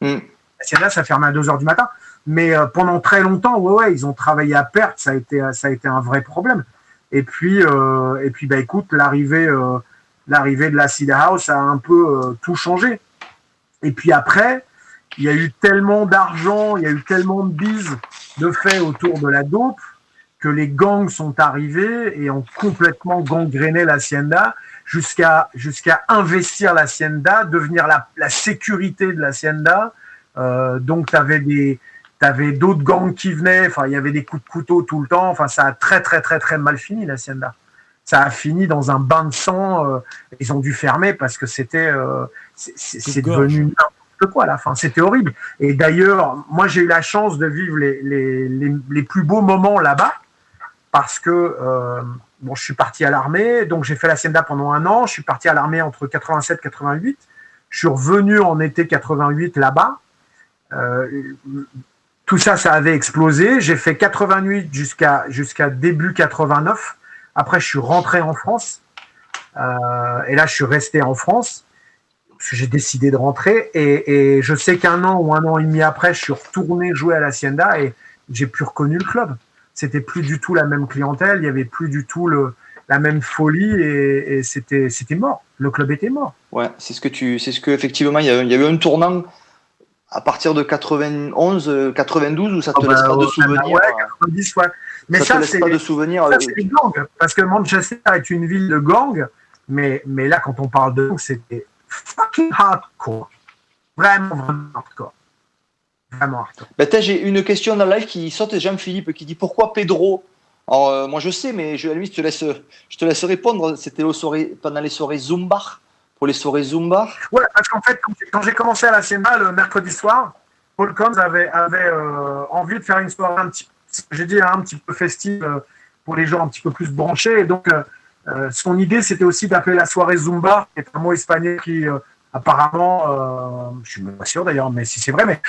Là, ça fermait à 2 heures du matin. Mais pendant très longtemps, ouais, ils ont travaillé à perte. Ça a été un vrai problème. Et puis, écoute, l'arrivée de l'Acid House a un peu tout changé. Et puis après, il y a eu tellement d'argent, il y a eu tellement de bises de fait autour de la dope que les gangs sont arrivés et ont complètement gangréné l'Hacienda jusqu'à investir l'Hacienda, devenir la sécurité de l'Hacienda. Donc, t'avais d'autres gangs qui venaient, enfin, il y avait des coups de couteau tout le temps, enfin, ça a très, très, très, très mal fini, l'Hacienda. Ça a fini dans un bain de sang, ils ont dû fermer parce que c'est devenu n'importe quoi à la fin, c'était horrible. Et d'ailleurs, moi, j'ai eu la chance de vivre les plus beaux moments là-bas parce que, je suis parti à l'armée, donc j'ai fait l'Hacienda pendant 1 an, je suis parti à l'armée entre 87 et 88, je suis revenu en été 88 là-bas. Tout ça avait explosé. J'ai fait 88 jusqu'à début 89. Après, je suis rentré en France. Et là, je suis resté en France parce que j'ai décidé de rentrer. Et je sais qu'1 an ou 1 an et demi après, je suis retourné jouer à l'Hacienda et j'ai plus reconnu le club. C'était plus du tout la même clientèle. Il y avait plus du tout la même folie et c'était mort. Le club était mort. Ouais, c'est ce que effectivement, il y a eu un tournant. À partir de 91, 92, où ça te laisse pas de souvenirs. Ouais, 90, ouais. Mais ça te laisse pas de souvenirs. Ça, c'est les gangs, parce que Manchester est une ville de gangs, mais là, quand on parle de gangs, c'était fucking hardcore. Vraiment hardcore. Vraiment hardcore. J'ai une question dans le live qui saute, Jean-Philippe, qui dit pourquoi Pedro? Alors, moi, je sais, mais à la limite, je te laisse répondre. C'était pendant les soirées Zumba. Pour les soirées Zumba? Ouais, parce qu'en fait, quand j'ai commencé à l'Hacienda le mercredi soir, Paul Combs avait envie de faire une soirée un petit peu festive pour les gens un petit peu plus branchés. Et donc, son idée, c'était aussi d'appeler la soirée Zumba, qui est un mot espagnol qui, apparemment, je suis même pas sûr d'ailleurs, mais si c'est vrai, mais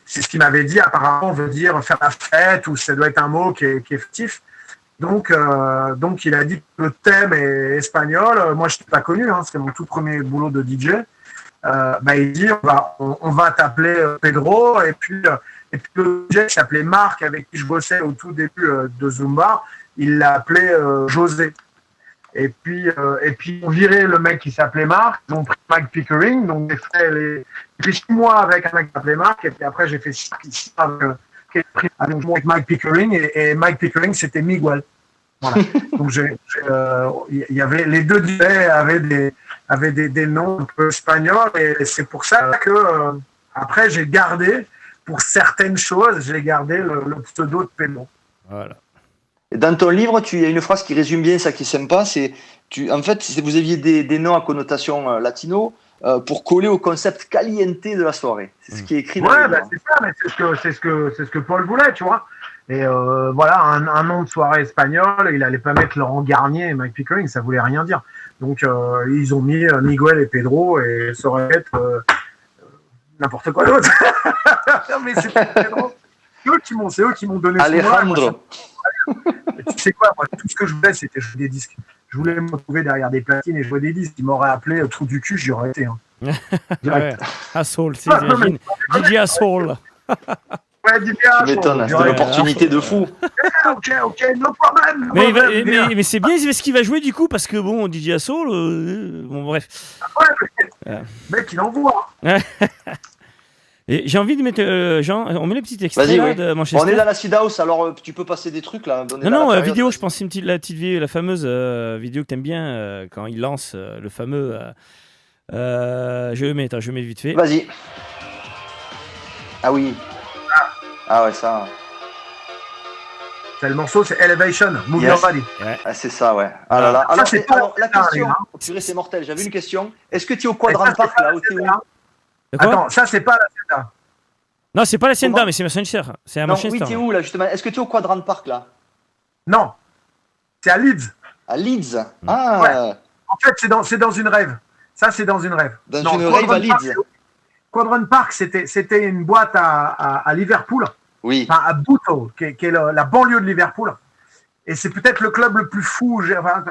c'est ce qu'il m'avait dit, apparemment, veut dire faire la fête, ou ça doit être un mot qui est fictif. Donc, il a dit que le thème est espagnol. Moi, je n'étais pas connu, c'était mon tout premier boulot de DJ. Il dit on va t'appeler Pedro, et puis Et puis le DJ qui s'appelait Marc, avec qui je bossais au tout début de Zumba, il l'a appelé José. Et puis on virait le mec qui s'appelait Marc, ils ont pris Mike Pickering, donc j'ai fait 6 mois avec un mec qui s'appelait Marc, et puis après j'ai fait 6 avec Mike Pickering, et Mike Pickering c'était Miguel. Voilà. Donc il y avait les deux DJ avaient des noms un peu espagnols, et c'est pour ça que après j'ai gardé, pour certaines choses, j'ai gardé le pseudo de Pedro. Voilà. Dans ton livre, il y a une phrase qui résume bien ça, qui est sympa. En fait, vous aviez des noms à connotation latino pour coller au concept caliente de la soirée. C'est ce qui est écrit dans le livre. C'est ça, mais c'est ce que Paul voulait, tu vois. Et voilà, un nom de soirée espagnole, il allait pas mettre Laurent Garnier et Mike Pickering, ça voulait rien dire. Donc ils ont mis Miguel et Pedro, et ça aurait été n'importe quoi d'autre. Mais c'était très drôle. C'est eux qui m'ont donné Alejandro. ce nom-là. Tu sais quoi, moi, tout ce que je voulais, c'était jouer des disques. Je voulais me retrouver derrière des platines et jouer des disques. Ils m'auraient appelé trou du cul, j'y aurais été. Hein. Ouais. Asshole, j'imagine. DJ Asshole. Ouais, DJ Asshole. Tu m'étonnes, c'était l'opportunité de fou. Ok, no problem. Mais c'est bien ce qu'il va jouer du coup, parce que bon, DJ Asshole, bon bref. Ouais, mec, il envoie. Et j'ai envie de mettre, Jean, on met les petits extraits là, de Manchester. On est dans la Seed House, alors tu peux passer des trucs là. Non, vidéo, je pense la fameuse vidéo que t'aimes bien quand il lance le fameux. Je le mets vite fait. Vas-y. Ah oui. Ah ouais, ça. C'est le morceau, c'est Elevation, Move Your Body. Ouais. Ah, c'est ça, ouais. Ah là là. Alors, ça, la question, purée, c'est mortel. J'avais une question. Est-ce que tu es au Quadrant Park là, Attends, ça c'est pas la Hacienda. Non, c'est pas la Hacienda, mais c'est Manchester. C'est à Manchester. Oui, t'es où là justement? Est-ce que tu es au Quadrant Park là? Non, c'est à Leeds. À Leeds. Ah. Ouais. En fait, c'est dans une rêve. Ça, c'est dans une rêve. Dans une rêve à Leeds. Quadrant Park, c'était une boîte à Liverpool. Oui. Enfin, à Bootle, qui est la banlieue de Liverpool. Et c'est peut-être le club le plus fou.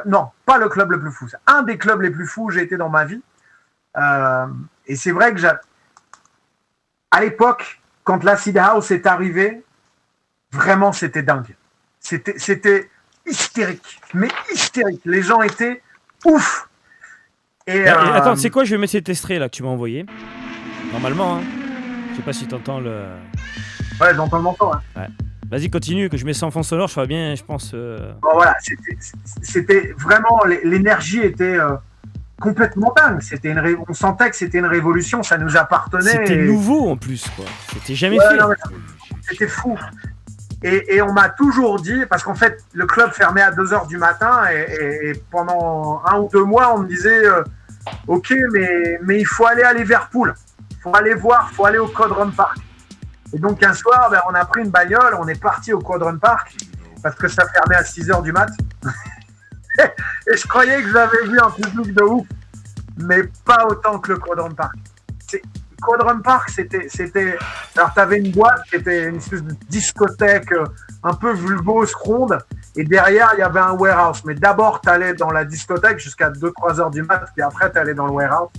Non, pas le club le plus fou. C'est un des clubs les plus fous où j'ai été dans ma vie. Et c'est vrai que à l'époque, quand l'Acid House est arrivé, vraiment c'était dingue. C'était hystérique, mais hystérique. Les gens étaient ouf. Et attends, c'est quoi? Je vais mettre cet extrait là que tu m'as envoyé. Normalement, hein. Je sais pas si t'entends le. Ouais, j'entends le morceau. Hein. Ouais. Vas-y, continue, que je mets ça en fond sonore, je ferai bien, je pense. Bon, voilà, c'était vraiment, l'énergie était complètement dingue. On sentait que c'était une révolution, ça nous appartenait. C'était nouveau en plus, quoi. C'était jamais fait. Non, c'était fou. Et on m'a toujours dit, parce qu'en fait, le club fermait à 2h du matin, et pendant 1 ou 2 mois, on me disait ok, mais il faut aller à Liverpool. Il faut aller voir, il faut aller au Quadrant Park. Et donc un soir, on a pris une bagnole, on est parti au Quadrant Park, parce que ça fermait à 6h du mat. Et je croyais que j'avais vu un public de ouf, mais pas autant que le Quadrant Park. Quadrant Park, c'était. Alors, t'avais une boîte qui était une espèce de discothèque un peu vulgose, ronde, et derrière, il y avait un warehouse. Mais d'abord, t'allais dans la discothèque jusqu'à 2-3 heures du mat, puis après, t'allais dans le warehouse.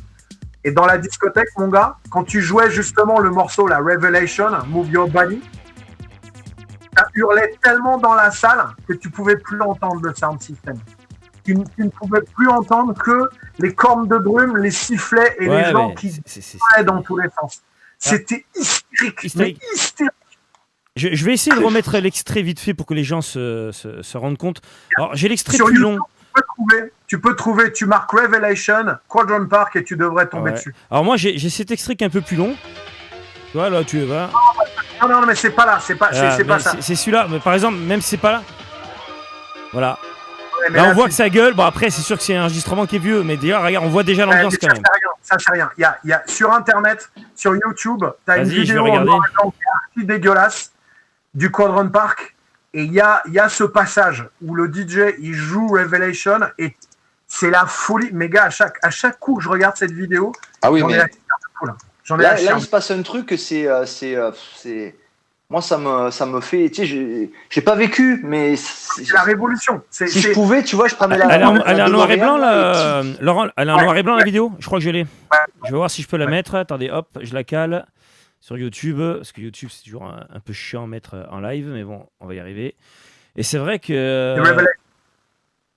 Et dans la discothèque, mon gars, quand tu jouais justement le morceau, la Revelation, Move Your Body, ça hurlait tellement dans la salle que tu pouvais plus entendre le sound system. Tu ne pouvais plus entendre que les cornes de brume, les sifflets et les gens qui parlaient dans tous les sens. C'était hystérique. Je vais essayer de remettre l'extrait vite fait pour que les gens se rendent compte. Alors, j'ai l'extrait plus long. Tu peux trouver, tu marques Revelation, Quadrant Park et tu devrais tomber dessus. Alors moi, j'ai cet extrait qui est un peu plus long. Tu vois, là, tu vas. Non, mais c'est pas là, c'est pas ça. C'est celui-là, mais par exemple, même si c'est pas là. Voilà. Ouais, là, on voit que ça gueule. Bon, après, c'est sûr que c'est un enregistrement qui est vieux, mais d'ailleurs, regarde, on voit déjà l'ambiance quand même. Ça, c'est rien. Il y a sur Internet, sur YouTube, t'as une vidéo archi dégueulasse du Quadrant Park. Et il y a ce passage où le DJ il joue Revelation et c'est la folie. Mais gars, à chaque coup que je regarde cette vidéo, j'en ai là, il se passe un truc, c'est moi ça me fait, tu sais, j'ai pas vécu, mais c'est la révolution. Si je pouvais, tu vois, je prenais elle est en noir et blanc là, Laurent, elle est en noir et blanc la vidéo. Je crois que je l'ai. Ouais. Je vais voir si je peux la mettre. Attendez, hop, je la cale. sur YouTube, parce que YouTube c'est toujours un peu chiant à mettre en live, mais bon, on va y arriver. Et c'est vrai que...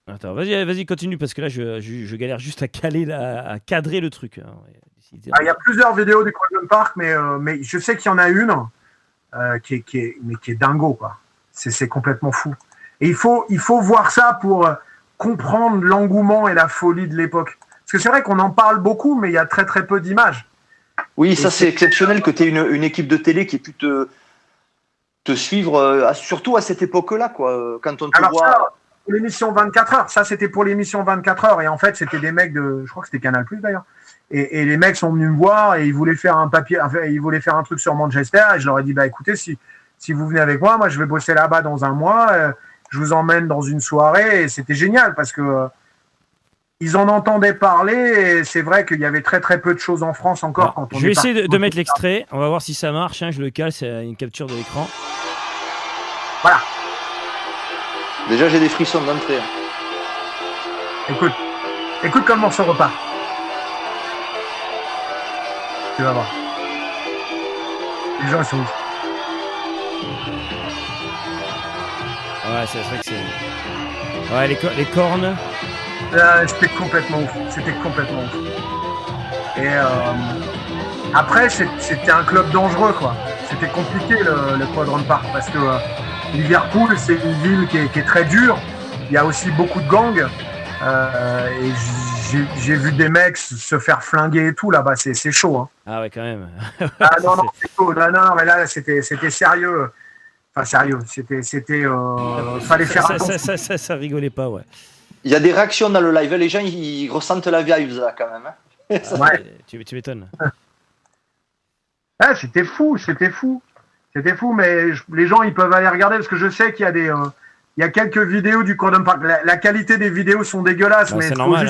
Attends, vas-y, continue, parce que là, je galère juste à cadrer le truc. Hein. Il y a plusieurs vidéos du Croydon Park, mais je sais qu'il y en a une qui est dingo, quoi. C'est complètement fou. Et il faut voir ça pour comprendre l'engouement et la folie de l'époque. Parce que c'est vrai qu'on en parle beaucoup, mais il y a très très peu d'images. Oui, et ça c'est exceptionnel que tu aies une équipe de télé qui ait pu te suivre, surtout à cette époque-là, quoi. Quand on te voit... Ça, pour l'émission 24 heures, ça c'était pour l'émission 24 heures, et en fait c'était des mecs je crois que c'était Canal+, d'ailleurs, et les mecs sont venus me voir, et ils voulaient faire un truc sur Manchester, et je leur ai dit, bah écoutez, si vous venez avec moi je vais bosser là-bas dans un mois, je vous emmène dans une soirée, et c'était génial, parce que ils en entendaient parler, et c'est vrai qu'il y avait très très peu de choses en France encore. Quand on je vais essayer de mettre l'extrait, on va voir si ça marche, hein, je le cale, c'est une capture de l'écran. Voilà. Déjà, j'ai des frissons d'entrée. Écoute comment ça repart. Tu vas voir. Les gens, ils sont ouf. Ouais, c'est vrai que c'est... Ouais, les cornes... C'était complètement ouf. Et après, c'était un club dangereux, quoi. C'était compliqué, le Croydon Park, parce que Liverpool, c'est une ville qui est très dure. Il y a aussi beaucoup de gangs. Et j'ai vu des mecs se faire flinguer et tout là-bas. C'est chaud. Hein. Ah ouais, quand même. Non, c'est chaud. Non, mais là, c'était sérieux. Enfin, sérieux. Fallait faire attention. Ça rigolait pas, ouais. Il y a des réactions dans le live. Les gens, ils ressentent la vibes là, quand même. Hein. Ouais. Tu m'étonnes. Ah, c'était fou, mais les gens ils peuvent aller regarder parce que je sais qu'il y a il y a quelques vidéos du Croydon Park. La qualité des vidéos sont dégueulasses, mais c'est normal.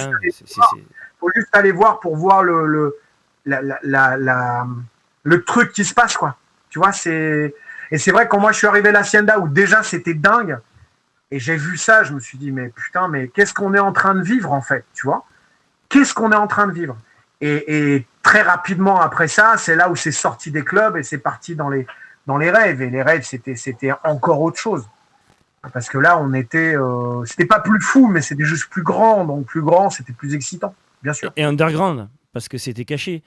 Faut juste aller voir pour voir le truc qui se passe, quoi. Tu vois, et c'est vrai que quand moi je suis arrivé à l'Hacienda où déjà c'était dingue et j'ai vu ça, je me suis dit mais putain, mais qu'est-ce qu'on est en train de vivre en fait, tu vois? Qu'est-ce qu'on est en train de vivre? Et très rapidement après ça, c'est là où c'est sorti des clubs et c'est parti dans les rêves. Et les rêves, c'était encore autre chose. Parce que là, on était... c'était pas plus fou, mais c'était juste plus grand. Donc plus grand, c'était plus excitant, bien sûr. Et underground, parce que c'était caché.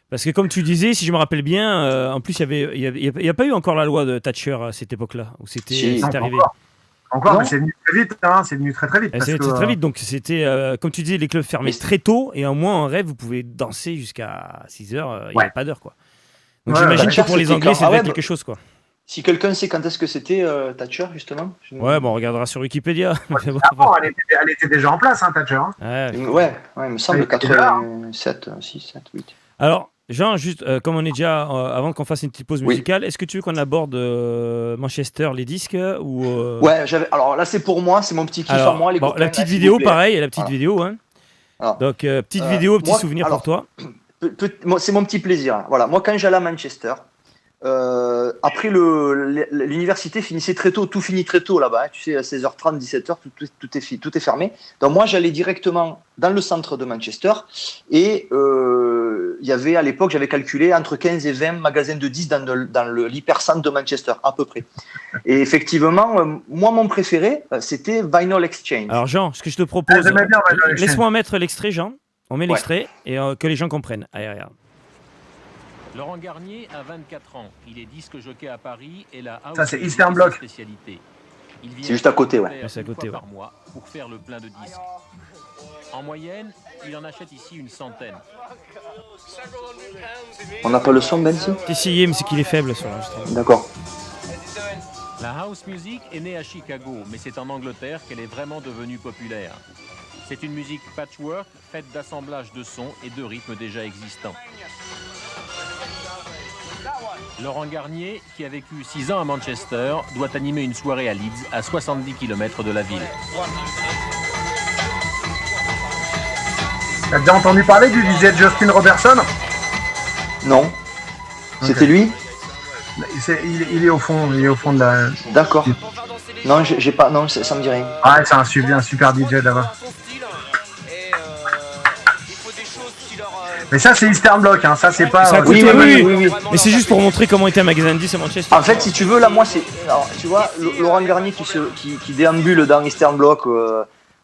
Parce que comme tu disais, si je me rappelle bien, en plus, il n'y a pas eu encore la loi de Thatcher à cette époque-là, où c'était arrivé. Encore, mais c'est venu très vite, hein, c'est venu très vite. C'est très vite, donc c'était, comme tu disais, les clubs fermaient très tôt, et au moins en rêve, vous pouvez danser jusqu'à 6h, il n'y avait pas d'heure, quoi. Donc j'imagine que pour les Anglais, c'était quelque chose, quoi. Si quelqu'un sait quand est-ce que c'était Thatcher, justement. Ouais, bon, on regardera sur Wikipédia. Elle était déjà en place, hein, Thatcher. Hein. Ouais, il me semble 87, 6, 7, 8. Alors, Jean, juste comme on est déjà, avant qu'on fasse une petite pause musicale, est-ce que tu veux qu'on aborde Manchester, les disques ou Ouais, alors là c'est pour moi, c'est mon petit kiff à moi. Les copains, la petite vidéo, pareil, la petite vidéo. Hein. Donc, petite vidéo, petit souvenir pour toi. C'est mon petit plaisir. Voilà, moi quand j'allais à Manchester, après l'université finissait très tôt, tout finit très tôt là-bas. Hein, tu sais, à 16h30, 17h, tout est fermé. Donc moi j'allais directement dans le centre de Manchester et il y avait à l'époque, j'avais calculé entre 15 et 20 magasins de disques dans l'hypercentre de Manchester, à peu près. Et effectivement, moi, mon préféré, c'était Vinyl Exchange. Alors, Jean, ce que je te propose, laisse-moi mettre l'extrait, Jean. On met l'extrait et que les gens comprennent. Allez, regarde. Laurent Garnier a 24 ans. Il est disque jockey à Paris et la house. Ça, c'est Eastern Bloc. C'est juste à côté, ouais. C'est à côté, par mois pour faire le plein de disques. En moyenne, il en achète ici une centaine. On n'a pas le son, Ben, si ? Essayez, mais c'est qu'il est faible sur l'enregistrement. D'accord. La house music est née à Chicago, mais c'est en Angleterre qu'elle est vraiment devenue populaire. C'est une musique patchwork, faite d'assemblage de sons et de rythmes déjà existants. Laurent Garnier, qui a vécu 6 ans à Manchester, doit animer une soirée à Leeds, à 70 km de la ville. T'as déjà entendu parler du DJ Justin Robertson ? Non. C'était lui ? Il est au fond de la... D'accord. Non, j'ai pas. Non, ça me dit rien. Ah, c'est un super DJ d'abord. Mais ça, c'est Eastern Bloc, hein. Ça, c'est pas. Ça, oui, oui. Mais c'est juste pour montrer comment était un magasin de disques à Manchester. En fait, si tu veux, là, moi, c'est. Alors, tu vois, Laurent Garnier qui déambule dans Eastern Bloc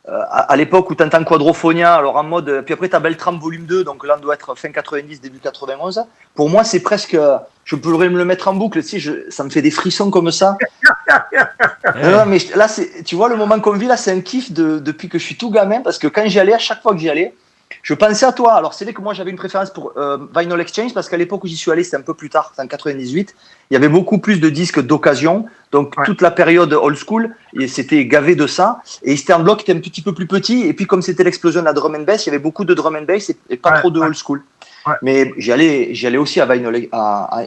à l'époque où tu entends Quadrophonia, alors en mode. Puis après, tu as Beltram volume 2, donc là, on doit être fin 90, début 91. Pour moi, c'est presque. Je pourrais me le mettre en boucle, tu sais, ça me fait des frissons comme ça. Non, mais là, tu vois, le moment qu'on vit, là, c'est un kiff depuis que je suis tout gamin, parce que quand j'y allais, à chaque fois que j'y allais, je pensais à toi. Alors, c'est vrai que moi, j'avais une préférence pour Vinyl Exchange parce qu'à l'époque où j'y suis allé, c'était un peu plus tard, c'était en 98. Il y avait beaucoup plus de disques d'occasion. Donc, toute la période old school, c'était gavé de ça. Et Eastern Bloc était un petit peu plus petit. Et puis, comme c'était l'explosion de la drum and bass, il y avait beaucoup de drum and bass et pas trop de old school. Ouais. Mais j'y allais aussi à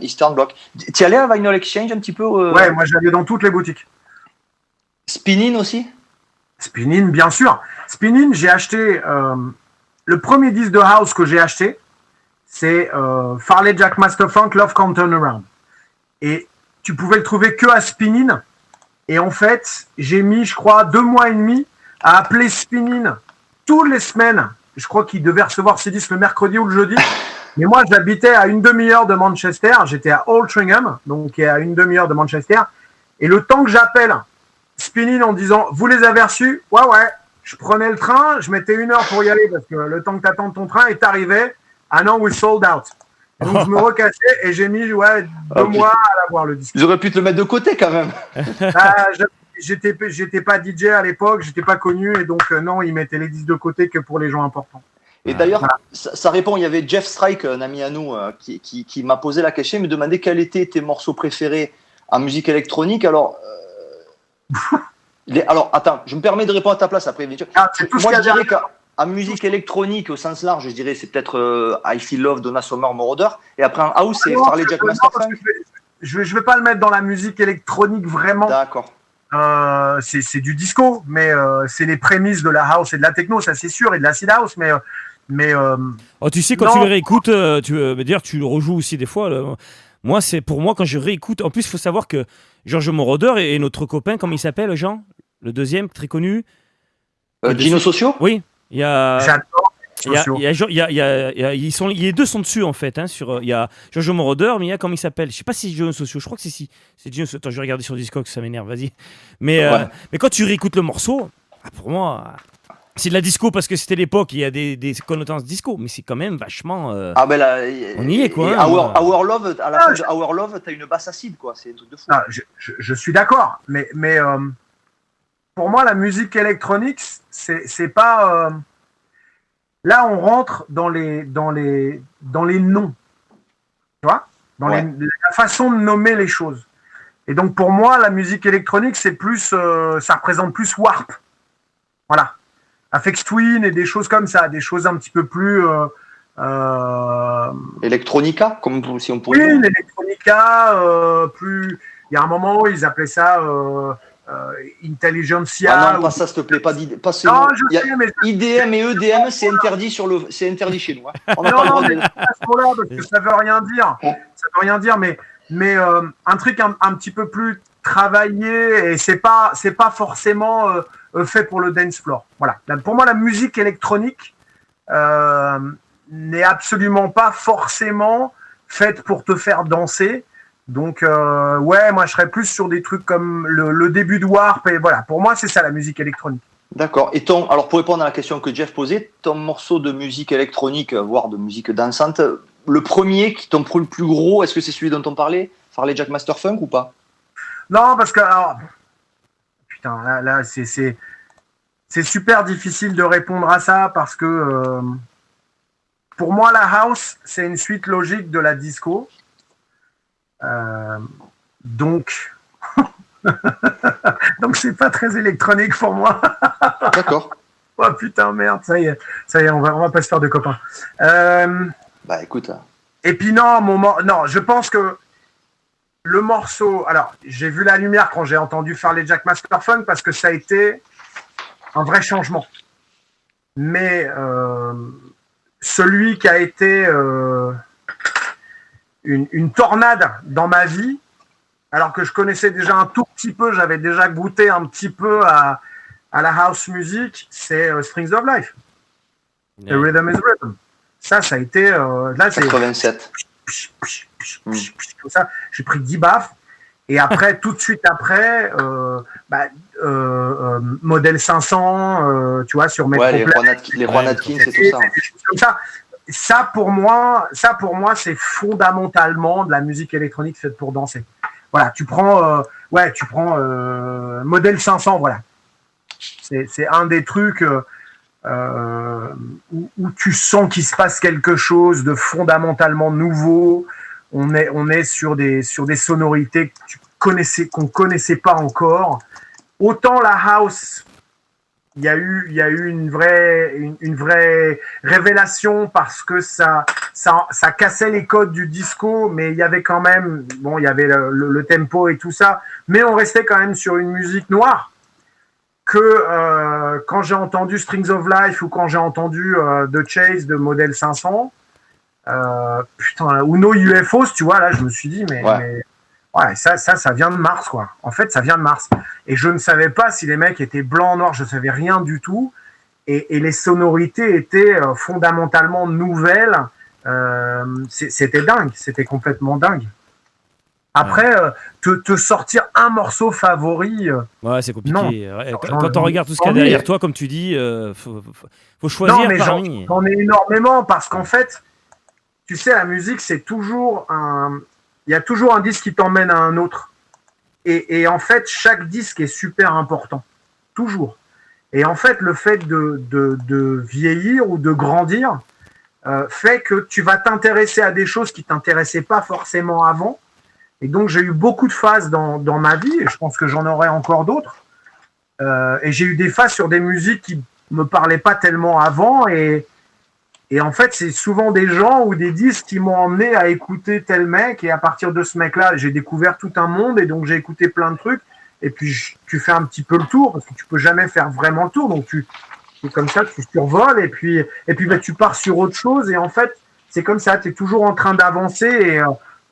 Eastern Bloc. Tu y allais à Vinyl Exchange un petit peu Ouais, moi, j'allais dans toutes les boutiques. Spinnin aussi? Spinnin, bien sûr. Spinnin, j'ai acheté. Le premier disque de house que j'ai acheté, c'est Farley Jack Master Funk Love Can't Turn Around. Et tu pouvais le trouver que à Spinnin. Et en fait, j'ai mis, je crois, 2 mois et demi à appeler Spinnin toutes les semaines. Je crois qu'il devait recevoir ses disques le mercredi ou le jeudi. Mais moi, j'habitais à une demi-heure de Manchester. J'étais à Altrincham, donc à une demi-heure de Manchester. Et le temps que j'appelle Spinnin en disant « Vous les avez reçus ?» Ouais. Je prenais le train, je mettais 1 heure pour y aller parce que le temps que tu attends ton train est arrivé. Ah non, we sold out. Et donc je me recassais et j'ai mis 2 mois à l'avoir le disque. J'aurais pu te le mettre de côté quand même. J'étais pas DJ à l'époque, j'étais pas connu et donc non, ils mettaient les disques de côté que pour les gens importants. Et d'ailleurs, ça répond, il y avait Jeff Strike, un ami à nous, qui m'a posé la question, il me demandait quels étaient tes morceaux préférés en musique électronique. Alors, alors, attends, je me permets de répondre à ta place après. Moi, je dirais qu'en musique électronique, au sens large, je dirais c'est peut-être I Feel Love, Donna Summer, Moroder. Et après, en house, c'est Farley Jack Master Funk. Je vais pas le mettre dans la musique électronique vraiment. D'accord. C'est du disco, mais c'est les prémices de la house et de la techno, ça c'est sûr, et de l'acid house, mais tu sais, quand tu le réécoutes, tu le rejoues aussi des fois. Moi, pour moi, quand je réécoute, en plus, il faut savoir que Georges Moroder et notre copain, comment il s'appelle, Jean, le deuxième, très connu. Dino Socio. Oui, il y a. J'adore. Les deux sont dessus en fait. Il y a Georges Moroder, mais il y a comment il s'appelle. Je sais pas si c'est Gino Socio. Je crois que c'est si. C'est Gino Socio. Attends, je vais regarder sur Discogs, ça m'énerve. Vas-y. Mais quand tu réécoutes le morceau, pour moi. C'est de la disco parce que c'était l'époque, il y a des connotations disco, mais c'est quand même vachement. On y est quoi. Our Love, à la fin de Our Love, t'as une basse acide quoi, c'est un truc de fou. Je suis d'accord, mais pour moi la musique électronique, c'est pas. Là on rentre dans les noms, tu vois, la façon de nommer les choses. Et donc pour moi la musique électronique c'est plus, ça représente plus Warp, voilà. Afex Twin et des choses comme ça, des choses un petit peu plus... Electronica, comme si on pouvait... Oui, l'Electronica, plus... Il y a un moment où ils appelaient ça Intelligentsia. Ah non, pas ça, s'il te plaît, pas ce non, mot. je sais, mais... IDM et EDM, c'est interdit chez nous. Hein. On n'a pas le droit de... à ce moment-là, parce que ça veut rien dire. Ça veut rien dire, mais un truc un petit peu plus travaillé, et c'est pas forcément... fait pour le dance floor. Voilà. Pour moi, la musique électronique n'est absolument pas forcément faite pour te faire danser. Donc, moi, je serais plus sur des trucs comme le début de Warp. Et voilà, pour moi, c'est ça la musique électronique. D'accord. Et alors, pour répondre à la question que Jeff posait, ton morceau de musique électronique, voire de musique dansante, le premier, ton plus gros, est-ce que c'est celui dont on parlait, Farley Jack Master Funk ou pas? Non, parce que... Putain, là c'est super difficile de répondre à ça parce que pour moi, la house, c'est une suite logique de la disco. Donc, c'est pas très électronique pour moi. D'accord. Oh putain, merde, ça y est, on va pas se faire de copains. Écoute. Et puis non, je pense que le morceau, alors j'ai vu la lumière quand j'ai entendu Farley Jack Master Funk parce que ça a été un vrai changement. Mais celui qui a été une tornade dans ma vie, alors que je connaissais déjà un tout petit peu, j'avais déjà goûté un petit peu à la house music, c'est Strings of Life. The Rhythm is Rhythm. Ça a été là, c'est 87. Comme ça, j'ai pris 10 baffes. Et après, tout de suite après, modèle 500, tu vois, sur Metroplex. Les Juan Atkins et tout ça. Comme ça. Ça pour moi, c'est fondamentalement de la musique électronique faite pour danser. Voilà, tu prends modèle 500, voilà. C'est un des trucs où tu sens qu'il se passe quelque chose de fondamentalement nouveau. On est sur des sonorités qu'on connaissait pas encore. Autant la house, il y a eu une vraie révélation parce que ça cassait les codes du disco, mais il y avait quand même, il y avait le tempo et tout ça, mais on restait quand même sur une musique noire. Que quand j'ai entendu Strings of Life ou quand j'ai entendu The Chase de modèle 500, ou No UFOs, tu vois, là je me suis dit mais ça vient de Mars, quoi. En fait, ça vient de Mars. Et je ne savais pas si les mecs étaient blancs, noirs, je ne savais rien du tout. Et les sonorités étaient fondamentalement nouvelles. C'était dingue, c'était complètement dingue. Après, te sortir un morceau favori. Ouais, c'est compliqué. Non. Quand on regarde tout ce qu'il y a derrière toi, comme tu dis, faut choisir parmi. J'en ai énormément parce qu'en fait, tu sais, la musique, c'est toujours il y a toujours un disque qui t'emmène à un autre. Et en fait, chaque disque est super important. Toujours. Et en fait, le fait de vieillir ou de grandir fait que tu vas t'intéresser à des choses qui ne t'intéressaient pas forcément avant. Et donc, j'ai eu beaucoup de phases dans ma vie, et je pense que j'en aurai encore d'autres. Et j'ai eu des phases sur des musiques qui ne me parlaient pas tellement avant. Et en fait, c'est souvent des gens ou des disques qui m'ont emmené à écouter tel mec. Et à partir de ce mec-là, j'ai découvert tout un monde. Et donc, j'ai écouté plein de trucs. Et puis, tu fais un petit peu le tour, parce que tu peux jamais faire vraiment le tour. Donc, c'est comme ça, tu survoles. Et puis tu pars sur autre chose. Et en fait, c'est comme ça. Tu es toujours en train d'avancer.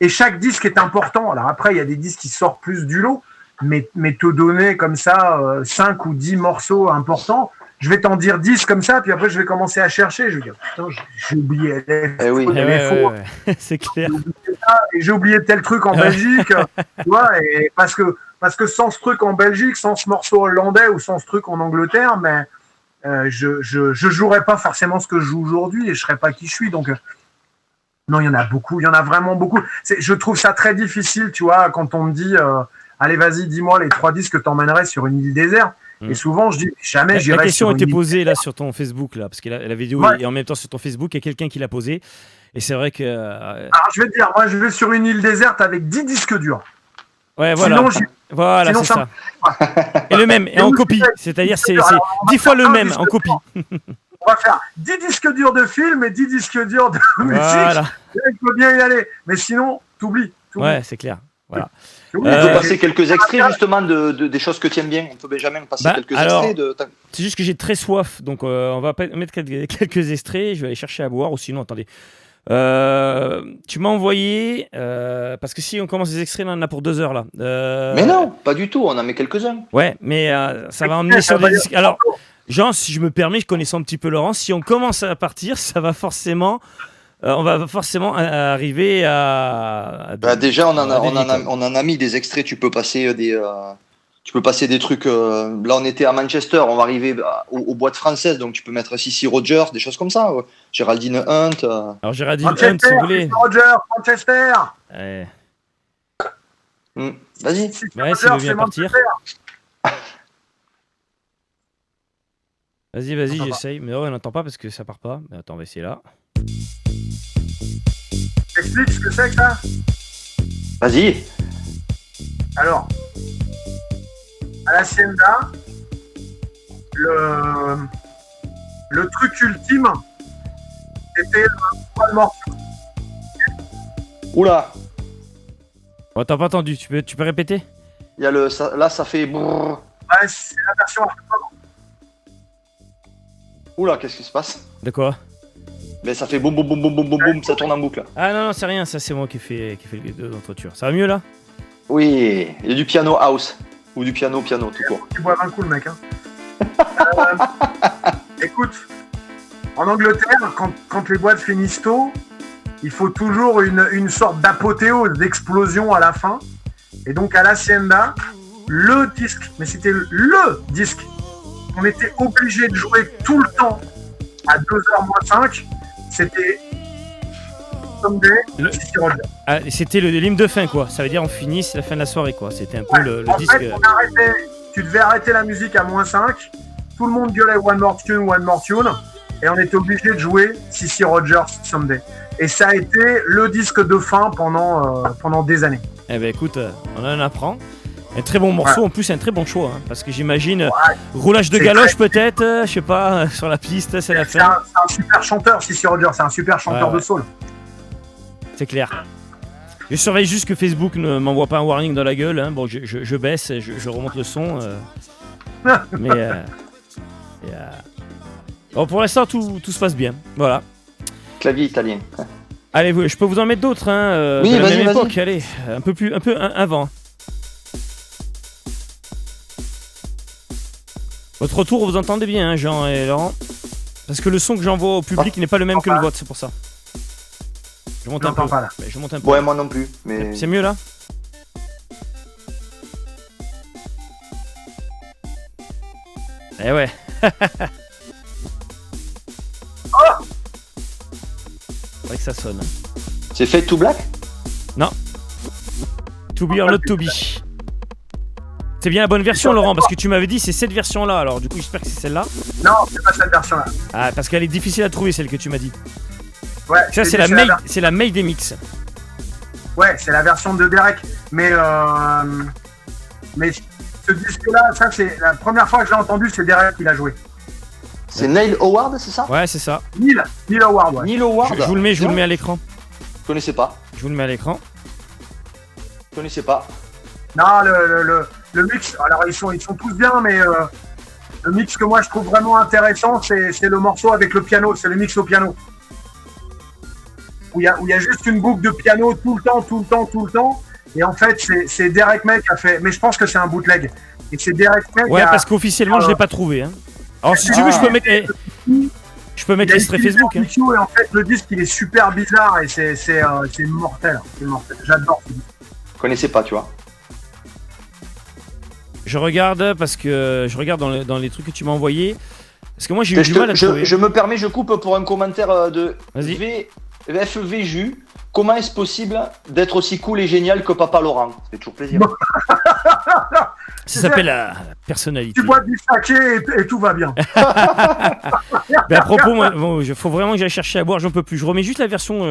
Et chaque disque est important. Alors après, il y a des disques qui sortent plus du lot. Mais te donner comme ça 5 ou 10 morceaux importants, je vais t'en dire 10 comme ça, puis après je vais commencer à chercher. Je vais dire, putain, j'ai oublié LFO. C'est clair. J'ai oublié tel truc en Belgique. Tu vois, et parce que sans ce truc en Belgique, sans ce morceau hollandais ou sans ce truc en Angleterre, mais je jouerais pas forcément ce que je joue aujourd'hui et je serais pas qui je suis. Donc non, il y en a beaucoup, il y en a vraiment beaucoup. Je trouve ça très difficile, tu vois, quand on me dit allez, vas-y, dis-moi les 3 disques que t'emmènerais sur une île déserte. Et souvent, je dis jamais j'irai. La question était posée là sur ton Facebook, là, parce que la vidéo est en même temps sur ton Facebook, il y a quelqu'un qui l'a posée. Et c'est vrai que. Alors, je vais te dire, moi, je vais sur une île déserte avec 10 disques durs. Ouais, voilà. Sinon, c'est ça. Et le même, et en copie. C'est-à-dire, c'est 10 fois le même en copie. On va faire 10 disques durs de film et 10 disques durs de musique. Voilà. Il faut bien y aller. Mais sinon, t'oublies. Ouais, c'est clair. Voilà. On peut passer quelques extraits justement des choses que tu aimes bien. On peut Benjamin passer quelques extraits. C'est juste que j'ai très soif, donc on va mettre quelques extraits. Je vais aller chercher à boire, ou sinon, attendez. Tu m'as envoyé parce que si on commence les extraits, là, on en a pour 2 heures là. Mais non, pas du tout. On en met quelques-uns. Ouais, mais ça va emmener sur des disques. Alors, Jean, si je me permets, je connaissais un petit peu Laurent. Si on commence à partir, ça va forcément. On va forcément arriver à déjà, on en a mis des extraits. Tu peux passer des trucs. Là, on était à Manchester. On va arriver aux boîtes françaises. Donc, tu peux mettre Cissy Rogers, des choses comme ça. Géraldine Hunt. Alors, Géraldine Hunt, si vous voulez. Rogers, Manchester. Ouais. Vas-y. Ouais, si veut bien partir. Vas-y, j'essaye. Mais on n'entend pas parce que ça part pas. Mais attends, on va essayer là. Explique ce que c'est que ça. Vas-y. Alors, à l'Hacienda, le truc ultime, c'était le morceau. Oula. Oh, t'as pas entendu, tu peux répéter? Il y a là, ça fait. Ouais, c'est la version. Oula, qu'est-ce qui se passe? De quoi? Mais ça fait boum boum boum boum boum boum boum, ça tourne en boucle. Ah non, c'est rien, ça c'est moi qui fais l'entretien. Ça va mieux là? Oui, il y a du piano house. Ou du piano tout court. Tu bois un coup le mec, hein. Écoute, En Angleterre, quand les boîtes finissent tôt, il faut toujours une sorte d'apothéose, d'explosion à la fin. Et donc à l'Hacienda, le disque, mais c'était le disque, on était obligé de jouer tout le temps à 2h moins 5, c'était Someday, Sissy Rogers. Ah, c'était l'hymne de fin, quoi. Ça veut dire on finit, c'est la fin de la soirée, quoi. C'était un peu le disque. En fait, tu devais arrêter la musique à moins 5, tout le monde gueulait One More Tune, et on était obligé de jouer Sissy Rogers, Someday. Et ça a été le disque de fin pendant des années. Eh ben écoute, on en apprend. Un très bon morceau, en plus un très bon choix, hein, parce que j'imagine roulage de galoche peut-être, je sais pas, sur la piste, c'est la fin. C'est un super chanteur, Sissy Rogers, c'est un super chanteur de soul. C'est clair. Je surveille juste que Facebook ne m'envoie pas un warning dans la gueule, hein. Bon, je baisse, je remonte le son, mais bon, pour l'instant tout se passe bien, voilà. Clavier italien. Allez, je peux vous en mettre d'autres, hein, oui, de la vas-y, même époque, vas-y. allez, un peu avant. Votre retour, vous entendez bien, hein, Jean et Laurent, parce que le son que j'envoie au public n'est pas le même que le vôtre, c'est pour ça. Je monte un peu. Pas, là. Je monte un peu. Ouais, moi non plus. Mais... C'est mieux là. Eh ouais. C'est vrai que ça sonne. C'est Fade to Black? Non. To be or not to be. C'est bien la bonne version, Laurent, parce que tu m'avais dit c'est cette version-là, alors du coup j'espère que c'est celle-là. Non, c'est pas cette version-là. Ah, parce qu'elle est difficile à trouver, celle que tu m'as dit. Ouais. Ça, c'est la May des mix. Ouais, c'est la version de Derek. Mais ce disque-là, ça c'est la première fois que je l'ai entendu, c'est Derek qui l'a joué. C'est Neil Howard, c'est ça? Ouais, c'est ça. Neil Howard, ouais. Neil Howard. Je vous le mets à l'écran. Je connaissais pas. Je vous le mets à l'écran. Je connaissais pas. Non, le mix, alors ils sont tous bien, mais le mix que moi je trouve vraiment intéressant, c'est le morceau avec le piano, c'est le mix au piano. Où il y a juste une boucle de piano tout le temps. Et en fait, c'est Derek May qui a fait, mais je pense que c'est un bootleg. Et c'est Derek May Ouais, parce qu'officiellement, je l'ai pas trouvé. Hein. Alors, si tu veux, je peux mettre l'extrait Facebook. Hein. Et en fait, le disque, il est super bizarre et c'est mortel. C'est mortel. J'adore ce disque. Je connaissais pas, tu vois. Je regarde parce que je regarde dans les trucs que tu m'as envoyés. Parce que moi, j'ai eu du mal à trouver. Je me permets, je coupe pour un commentaire de FVJU. Comment est-ce possible d'être aussi cool et génial que Papa Laurent? Ça fait toujours plaisir. Ça s'appelle la personnalité. Tu bois du saké et tout va bien. Mais à propos, faut vraiment que j'aille chercher à boire, j'en peux plus. Je remets juste la version.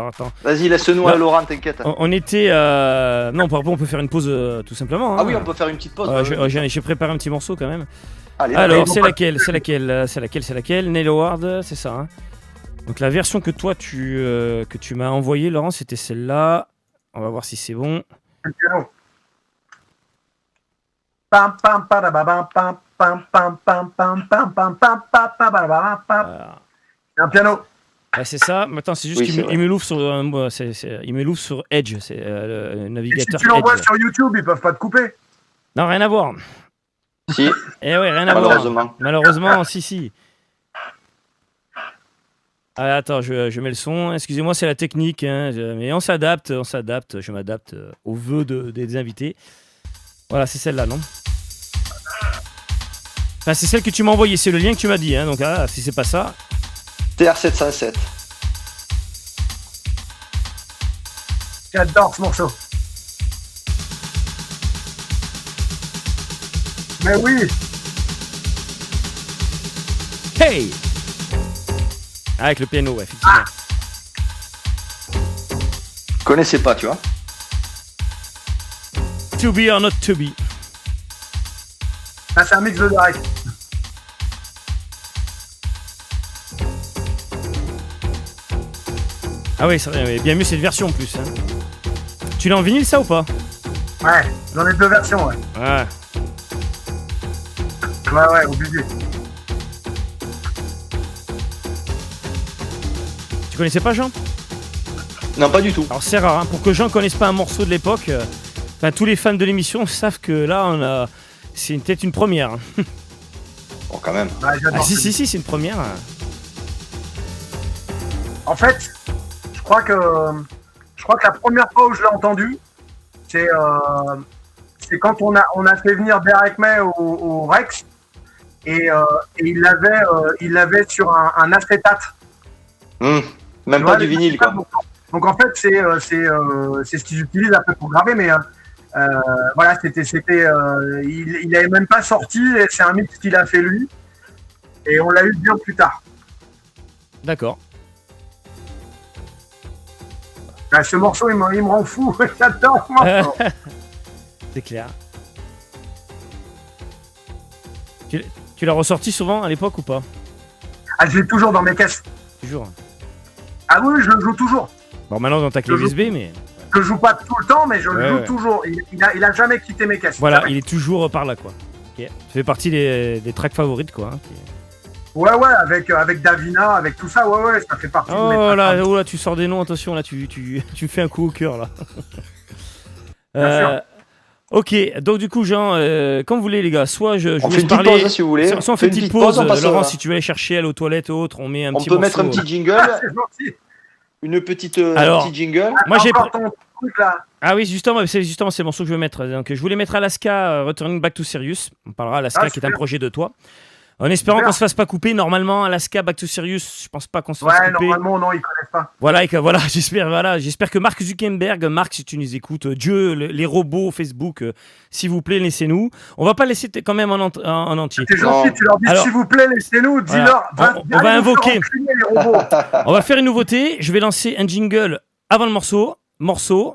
Attends. Vas-y, laisse-nous à Laurent, t'inquiète. On était. Non, par rapport, on peut faire une pause tout simplement. Hein. Ah oui, on peut faire une petite pause. J'ai préparé un petit morceau quand même. Allez, alors, c'est laquelle Neil Howard, c'est ça. Hein. Donc la version que toi que tu m'as envoyée, Laurent, c'était celle-là. On va voir si c'est bon. Le piano. Pam pam pam pam pam pam pam pam pam pam pam pam pam pam. Un piano. Ouais, c'est ça. Maintenant, c'est juste qu'il me l'ouvre sur il me l'ouvre sur Edge, c'est le navigateur. Et si tu l'envoies sur YouTube, ils peuvent pas te couper. Non, rien à voir. Si. Eh ouais, rien à voir. Malheureusement, si. Ah, attends, je mets le son. Excusez-moi, c'est la technique, hein, mais on s'adapte. Je m'adapte aux vœux des invités. Voilà, c'est celle-là, non? Enfin, c'est celle que tu m'as envoyée, c'est le lien que tu m'as dit, hein, donc si c'est pas ça. TR707. J'adore ce morceau. Mais oui. Hey! Avec le piano, ouais, effectivement. Je connaissais pas, tu vois. To be or not to be. Ah, c'est un mix de Derek. Ah oui, c'est bien mieux cette version en plus. Hein. Tu l'as en vinyle ça ou pas? Ouais, j'en ai deux versions, ouais. Ouais, obligé. Tu connaissais pas Jean? Non, pas du tout. Alors c'est rare, hein, pour que Jean connaisse pas un morceau de l'époque, tous les fans de l'émission savent que là, c'est peut-être une première. Hein. Bon, quand même. Ouais, si, c'est une première. En fait, je crois que la première fois où je l'ai entendu, c'est quand on a fait venir Derek May au Rex et il l'avait sur un acétate. Même pas du vinyle, quoi. Donc en fait, c'est ce qu'ils utilisent après pour graver, mais voilà, il n'avait même pas sorti, et c'est un mix qu'il a fait lui, et on l'a eu bien plus tard. D'accord. Ce morceau, il me rend fou, j'adore ce morceau. C'est clair. Tu l'as ressorti souvent à l'époque ou pas? Ah, je l'ai toujours dans mes caisses. Toujours. Ah oui, je le joue toujours. Bon, maintenant dans ta clé USB, mais... Je le joue pas tout le temps, mais je le joue toujours. Il a jamais quitté mes caisses. Voilà, jamais. il est toujours par là, quoi. Okay. Ça fait partie des tracks favorites, quoi. Hein, Ouais, avec Davina, avec tout ça, ouais, ça fait partie de mes tracks. Oh là, tu sors des noms, attention, là, tu me fais un coup au cœur, là. Ok, donc du coup, Jean, comme vous voulez, les gars, soit je on vous fait une laisse petite pause, si vous voulez. Soit on fait une petite pause. Laurent, Laurent, si tu veux aller chercher, aller aux toilettes ou autre, on met un petit morceau. On peut mettre un petit jingle. Une petite jingle. Moi, j'ai ton truc, là. Ah oui, justement, c'est le morceau que je veux mettre. Donc, je voulais mettre Alaska, Returning Back to Sirius. On parlera Alaska, qui est un projet de toi. En espérant qu'on se fasse pas couper. Normalement, Alaska, Back to Sirius, je pense pas qu'on se fasse couper. Ouais, normalement, non, ils connaissent pas. Voilà, j'espère que Mark Zuckerberg, Mark, si tu nous écoutes, Dieu, les robots, Facebook, s'il vous plaît, laissez-nous. On va pas laisser quand même en entier. C'est gentil, tu leur dis s'il vous plaît, laissez-nous, dis-leur. On va invoquer. Les robots. On va faire une nouveauté. Je vais lancer un jingle avant le morceau,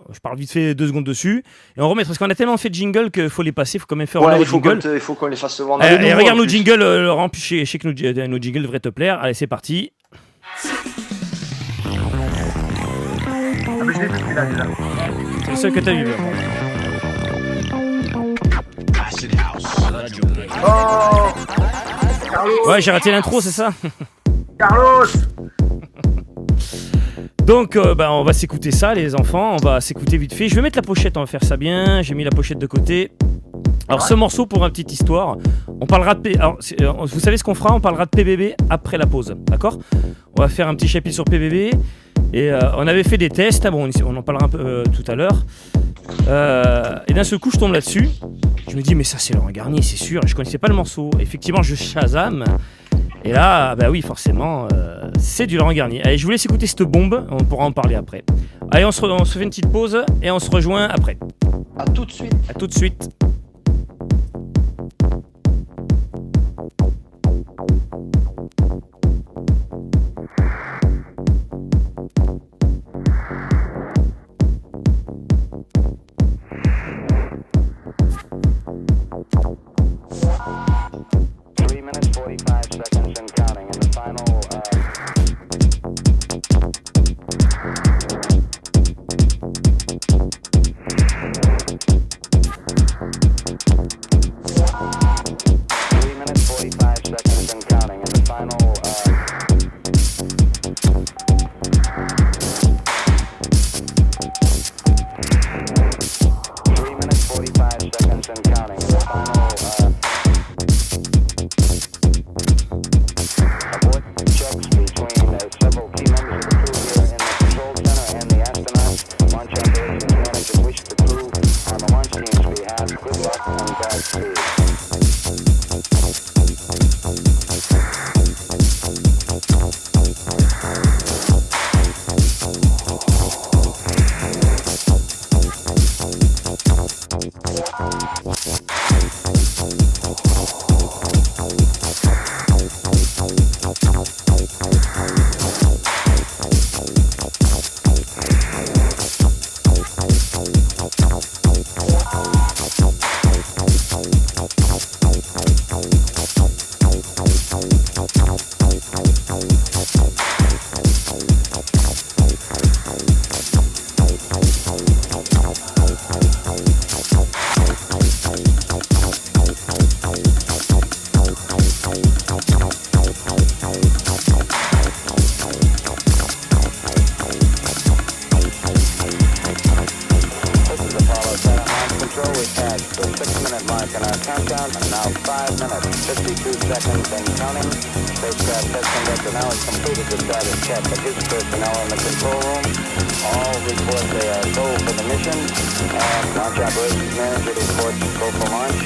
je parle vite fait 2 secondes dessus, et on remet, parce qu'on a tellement fait de jingle qu'il faut les passer, il faut quand même faire il jingle. faut qu'on les fasse souvent. Et regarde nos jingles, Laurent, je sais que nos jingles devraient te plaire. Allez, c'est parti. Ah, mais je l'ai vu celui-là déjà. C'est le seul que t'as vu. Carlos. Ouais, j'ai raté l'intro, c'est ça? Carlos. Donc, on va s'écouter ça, les enfants. On va s'écouter vite fait. Je vais mettre la pochette, on va faire ça bien. J'ai mis la pochette de côté. Alors, ce morceau, pour une petite histoire, on parlera de... Alors, vous savez ce qu'on fera? On parlera de PBB après la pause, d'accord? On va faire un petit chapitre sur PBB. Et on avait fait des tests. Bon, on en parlera un peu tout à l'heure. Et d'un seul coup, je tombe là-dessus. Je me dis, mais ça, c'est Laurent Garnier, c'est sûr. Je connaissais pas le morceau. Effectivement, je Shazam. Et là, oui, forcément, c'est du Laurent Garnier. Allez, je vous laisse écouter cette bombe, on pourra en parler après. Allez, on se fait une petite pause et on se rejoint après. À tout de suite. À tout de suite. countdown. Now 5 minutes, 52 seconds and counting. Spacecraft test conductor now has completed the status check of his personnel in the control room. All report they are go for the mission. And launch operations manager reports go for launch.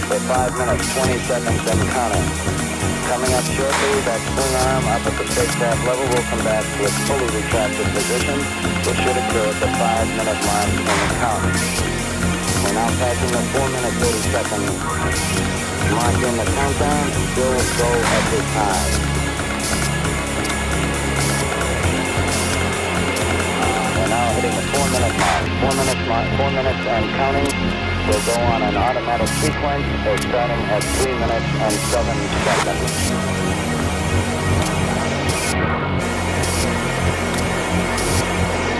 For 5 minutes, 20 seconds and counting. Coming up shortly, that swing arm up at the spacecraft level will come back to its fully retracted position, which should occur at the 5-minute mark in the count. We're now passing the 4-minute 30 seconds mark in the countdown. Still go at this time. We're now hitting the 4-minute mark. 4 minutes and counting. Will go on an automatic sequence. They're starting at 3 minutes and 7 seconds.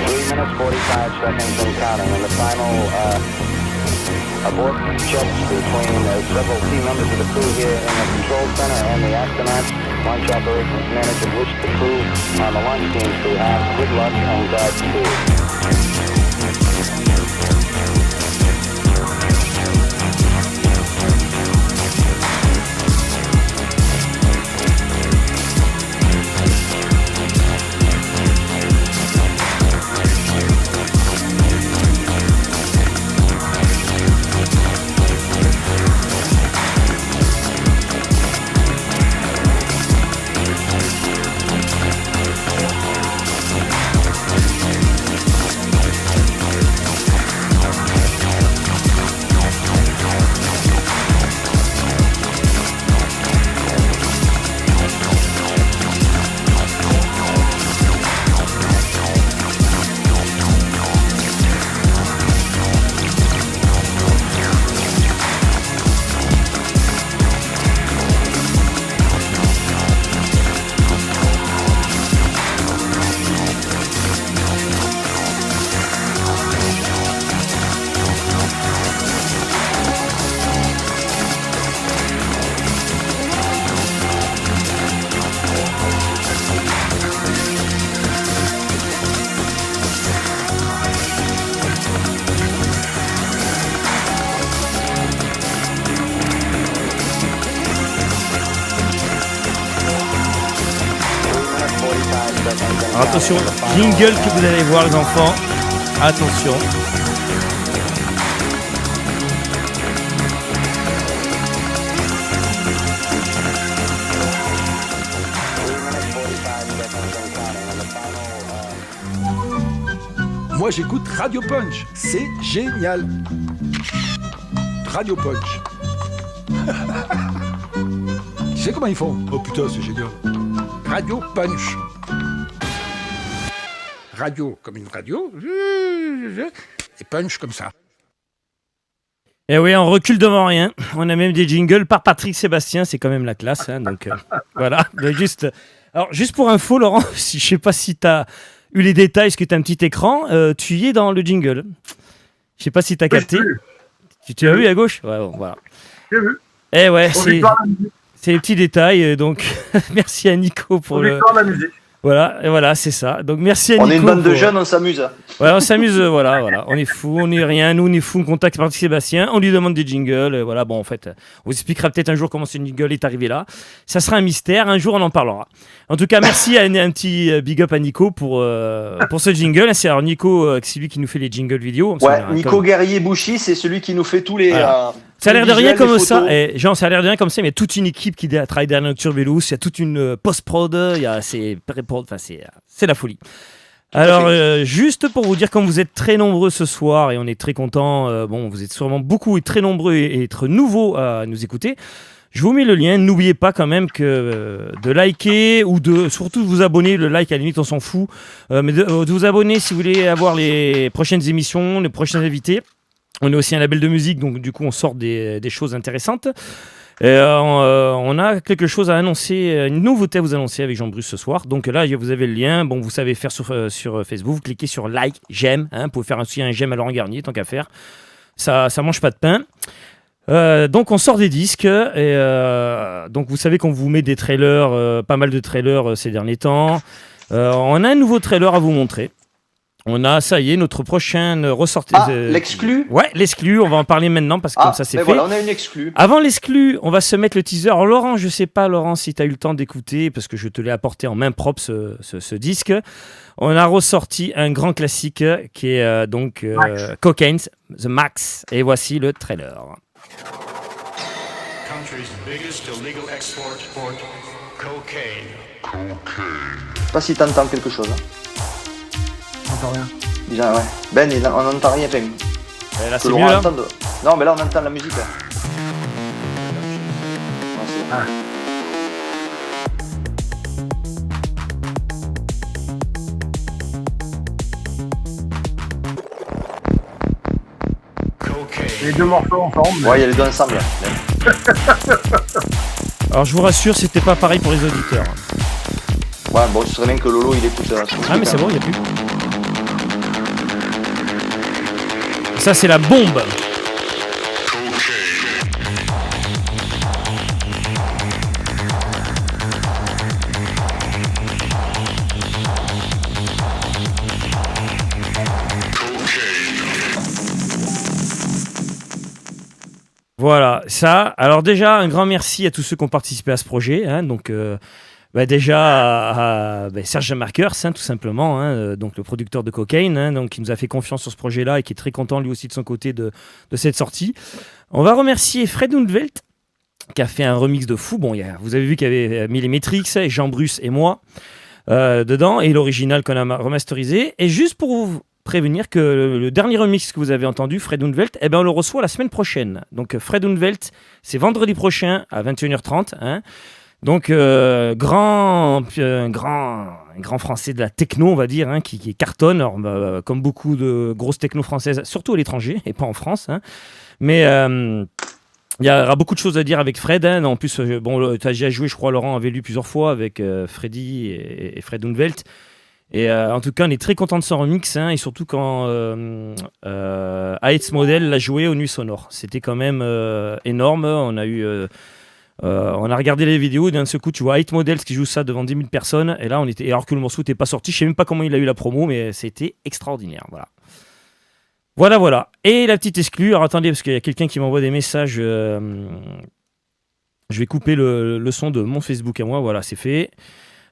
3 minutes, 45 seconds and counting. And the final abort checks between several key members of the crew here in the control center and the astronauts. Launch operations manager wish the crew on the launch teams to have good luck and Godspeed. Alors attention, jingle que vous allez voir les enfants. Attention. Moi j'écoute Radio Punch, c'est génial. Radio Punch. Tu sais comment ils font? Oh putain, c'est génial. Radio Punch. Radio comme une radio, et punch comme ça. Et oui, on recule devant rien. On a même des jingles par Patrick Sébastien, c'est quand même la classe. Hein, donc voilà. Juste pour info, Laurent, je sais pas si tu as eu les détails, est-ce que tu as un petit écran, tu y es dans le jingle. Je sais pas si tu as capté. Tu as vu à gauche? Ouais, bon, voilà. J'ai vu. Et ouais, c'est les petits détails. Donc merci à Nico pour la musique. Voilà, et voilà, c'est ça. Donc merci à Nico. On est une bande de jeunes, on s'amuse. Ouais, on s'amuse, voilà. On est fous, on est rien, nous on est fous, on contacte Patrick Sébastien, on lui demande des jingles, voilà. Bon, en fait, on vous expliquera peut-être un jour comment ce jingle est arrivé là. Ça sera un mystère, un jour on en parlera. En tout cas, merci à un petit big up à Nico pour ce jingle. C'est alors Nico, c'est lui qui nous fait les jingles vidéo. Ouais, Nico Guerrier-Bouchy, c'est celui qui nous fait tous les. Voilà. Ça a l'air de rien comme ça, et genre ça a l'air de rien comme ça, mais il y a toute une équipe qui travaille derrière Nocturne Velous, il y a toute une post-prod, c'est pré-prod, enfin c'est la folie. Alors juste pour vous dire, comme vous êtes très nombreux ce soir et on est très contents, bon vous êtes sûrement beaucoup et très nombreux et être nouveaux à nous écouter, je vous mets le lien, n'oubliez pas quand même que de liker ou de surtout de vous abonner, le like à la limite on s'en fout, mais de vous abonner si vous voulez avoir les prochaines émissions, les prochains invités. On est aussi un label de musique, donc du coup on sort des choses intéressantes. On a quelque chose à annoncer, une nouveauté à vous annoncer avec Jean Bruce ce soir. Donc là, vous avez le lien. Bon, vous savez faire sur Facebook, vous cliquez sur like, j'aime. Hein, vous pouvez faire aussi un j'aime à Laurent Garnier, tant qu'à faire. Ça mange pas de pain. Donc on sort des disques. Donc vous savez qu'on vous met des trailers, pas mal de trailers ces derniers temps. On a un nouveau trailer à vous montrer. On a, ça y est, notre prochaine ressortie. L'exclu. Ouais, l'exclu, on va en parler maintenant parce que comme ça c'est fait. Voilà, on a une exclu. Avant l'exclu, on va se mettre le teaser. Alors, Laurent, je sais pas, Laurent, si tu as eu le temps d'écouter, parce que je te l'ai apporté en main propre, ce disque. On a ressorti un grand classique qui est Cocaine, The Max. Et voici le trailer. Country's biggest illegal export port, cocaine. Je sais pas si t'entends quelque chose. J'entends rien. Déjà, ouais. Ben, on n'entend rien. Enfin, là, c'est mieux, là. Non, mais là, on entend la musique. Là. Ah. Les deux morceaux ensemble. Ouais, il y a les deux ensemble. Alors, je vous rassure, c'était pas pareil pour les auditeurs. Ouais, bon, ce serait bien que Lolo il écoute. Ah, mais c'est bon, il n'y a plus. Ça, c'est la bombe. Voilà, ça. Alors déjà, un grand merci à tous ceux qui ont participé à ce projet. Donc, déjà à Serge Markers, tout simplement, donc le producteur de Cocaine, donc qui nous a fait confiance sur ce projet-là et qui est très content lui aussi de son côté de cette sortie. On va remercier Fred Hundvelt qui a fait un remix de fou. Bon, vous avez vu qu'il y avait Millimetrix, et Jean Bruce et moi dedans, et l'original qu'on a remasterisé. Et juste pour vous prévenir que le dernier remix que vous avez entendu, Fred Hundvelt, on le reçoit la semaine prochaine. Donc Fred Hundvelt, c'est vendredi prochain à 21h30. Donc grand français de la techno, on va dire, qui cartonne, alors, comme beaucoup de grosses techno françaises, surtout à l'étranger et pas en France. Mais il y aura beaucoup de choses à dire avec Fred. En plus, tu as déjà joué, je crois, Laurent avait lu plusieurs fois avec Freddy et Fred Hundvelt. Et en tout cas, on est très content de son remix, et surtout quand Heights Model l'a joué aux Nuits Sonores. C'était quand même énorme. On a regardé les vidéos et d'un seul coup, tu vois Heights Model qui joue ça devant 10 000 personnes. Et là, alors que le morceau n'était pas sorti, je sais même pas comment il a eu la promo, mais c'était extraordinaire. Voilà. Et la petite exclue. Alors attendez, parce qu'il y a quelqu'un qui m'envoie des messages. Je vais couper le son de mon Facebook à moi. Voilà, c'est fait.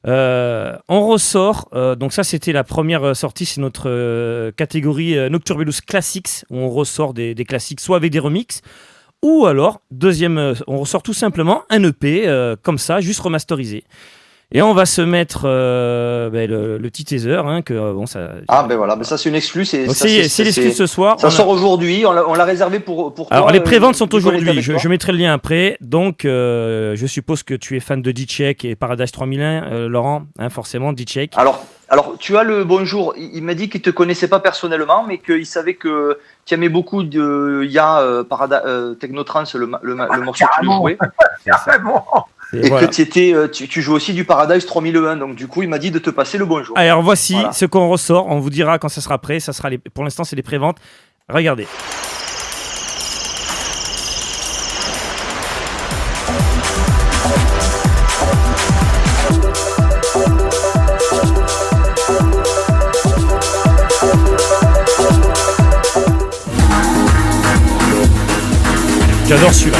On ressort, donc ça c'était la première sortie, c'est notre catégorie Nocturbulus Classics, où on ressort des classiques soit avec des remixes, ou alors, on ressort tout simplement un EP comme ça, juste remasterisé. Et on va se mettre le petit teaser. Ça... voilà, ça c'est une exclue. C'est l'exclu ce soir. Ça sort aujourd'hui, on l'a réservé pour toi. Alors les préventes sont aujourd'hui, je mettrai le lien après. Donc je suppose que tu es fan de D-Check et Paradise 3001, Laurent, forcément D-Check. Alors tu as le bonjour, il m'a dit qu'il ne te connaissait pas personnellement, mais qu'il savait que tu aimais beaucoup de Technotrans, le morceau que tu jouais. Carrément. Et voilà. Que tu joues aussi du Paradise 3001, donc du coup il m'a dit de te passer le bonjour. Alors voici ce qu'on ressort, on vous dira quand ça sera prêt, pour l'instant c'est les préventes. Regardez. J'adore celui-là.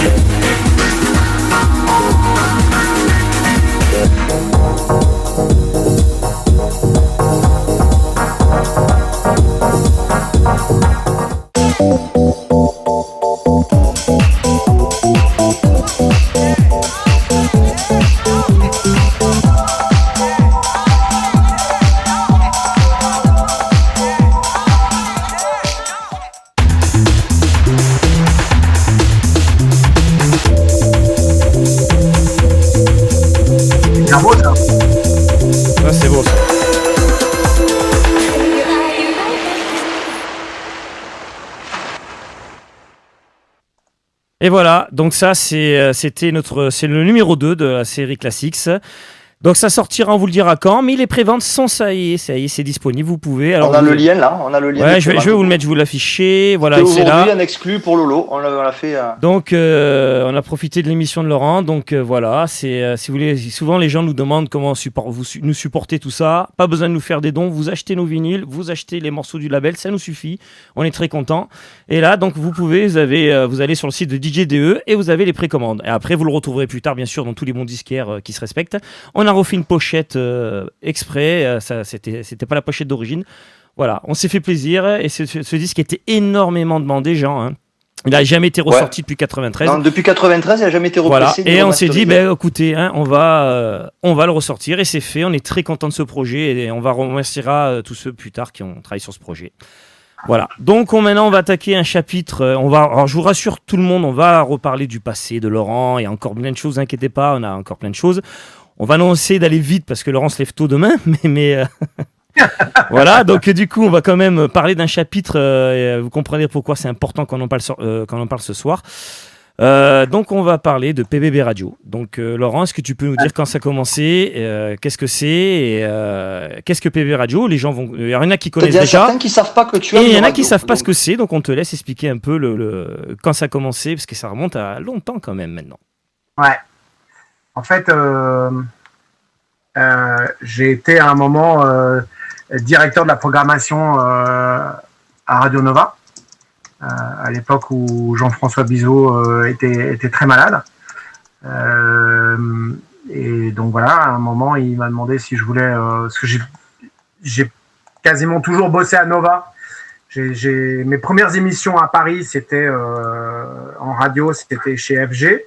C'est beau ça. Et voilà, donc ça c'est le numéro 2 de la série Classics. Donc ça sortira, on vous le dira quand, mais les préventes sont ça y est, c'est disponible, vous pouvez. Alors, on a le lien là, Ouais, je vais vous le mettre, je vous l'afficher. Voilà, c'est là. Aujourd'hui, un exclu pour Lolo, on l'a fait. Donc, on a profité de l'émission de Laurent. Donc voilà, c'est si vous voulez, souvent les gens nous demandent comment nous supporter tout ça. Pas besoin de nous faire des dons. Vous achetez nos vinyles, vous achetez les morceaux du label, ça nous suffit. On est très contents. Et là, donc vous allez sur le site de DJDE et vous avez les précommandes. Et après, vous le retrouverez plus tard, bien sûr, dans tous les bons disquaires qui se respectent. On a refait une pochette exprès, ça c'était pas la pochette d'origine. Voilà, on s'est fait plaisir et ce disque était énormément demandé, Jean. Hein. Il n'a jamais été ressorti depuis 93. Non, depuis 93, il n'a jamais été repressé. Voilà. Et on s'est dit, écoutez, hein, on va le ressortir et c'est fait. On est très content de ce projet et on remerciera tous ceux plus tard qui ont travaillé sur ce projet. Voilà. Donc maintenant, on va attaquer un chapitre. Alors, je vous rassure tout le monde, on va reparler du passé de Laurent. Il y a encore plein de choses, inquiétez pas, on a encore plein de choses. On va essayer d'aller vite parce que Laurent se lève tôt demain, mais voilà. Donc du coup, on va quand même parler d'un chapitre. Vous comprenez pourquoi c'est important qu'on en parle ce soir. Donc on va parler de PBB Radio. Donc Laurent, est-ce que tu peux nous dire quand ça a commencé, qu'est-ce que c'est et qu'est-ce que PBB Radio? Les gens vont, il y en a qui connaissent déjà. Il y a certains qui savent pas que tu as. Et il y en a qui savent pas ce que c'est. Donc on te laisse expliquer un peu quand ça a commencé parce que ça remonte à longtemps quand même maintenant. Ouais. En fait, j'ai été à un moment directeur de la programmation à Radio Nova, à l'époque où Jean-François Bizot était très malade. Et donc voilà, à un moment, il m'a demandé si je voulais... parce que j'ai quasiment toujours bossé à Nova. Mes premières émissions à Paris, c'était en radio, c'était chez FG.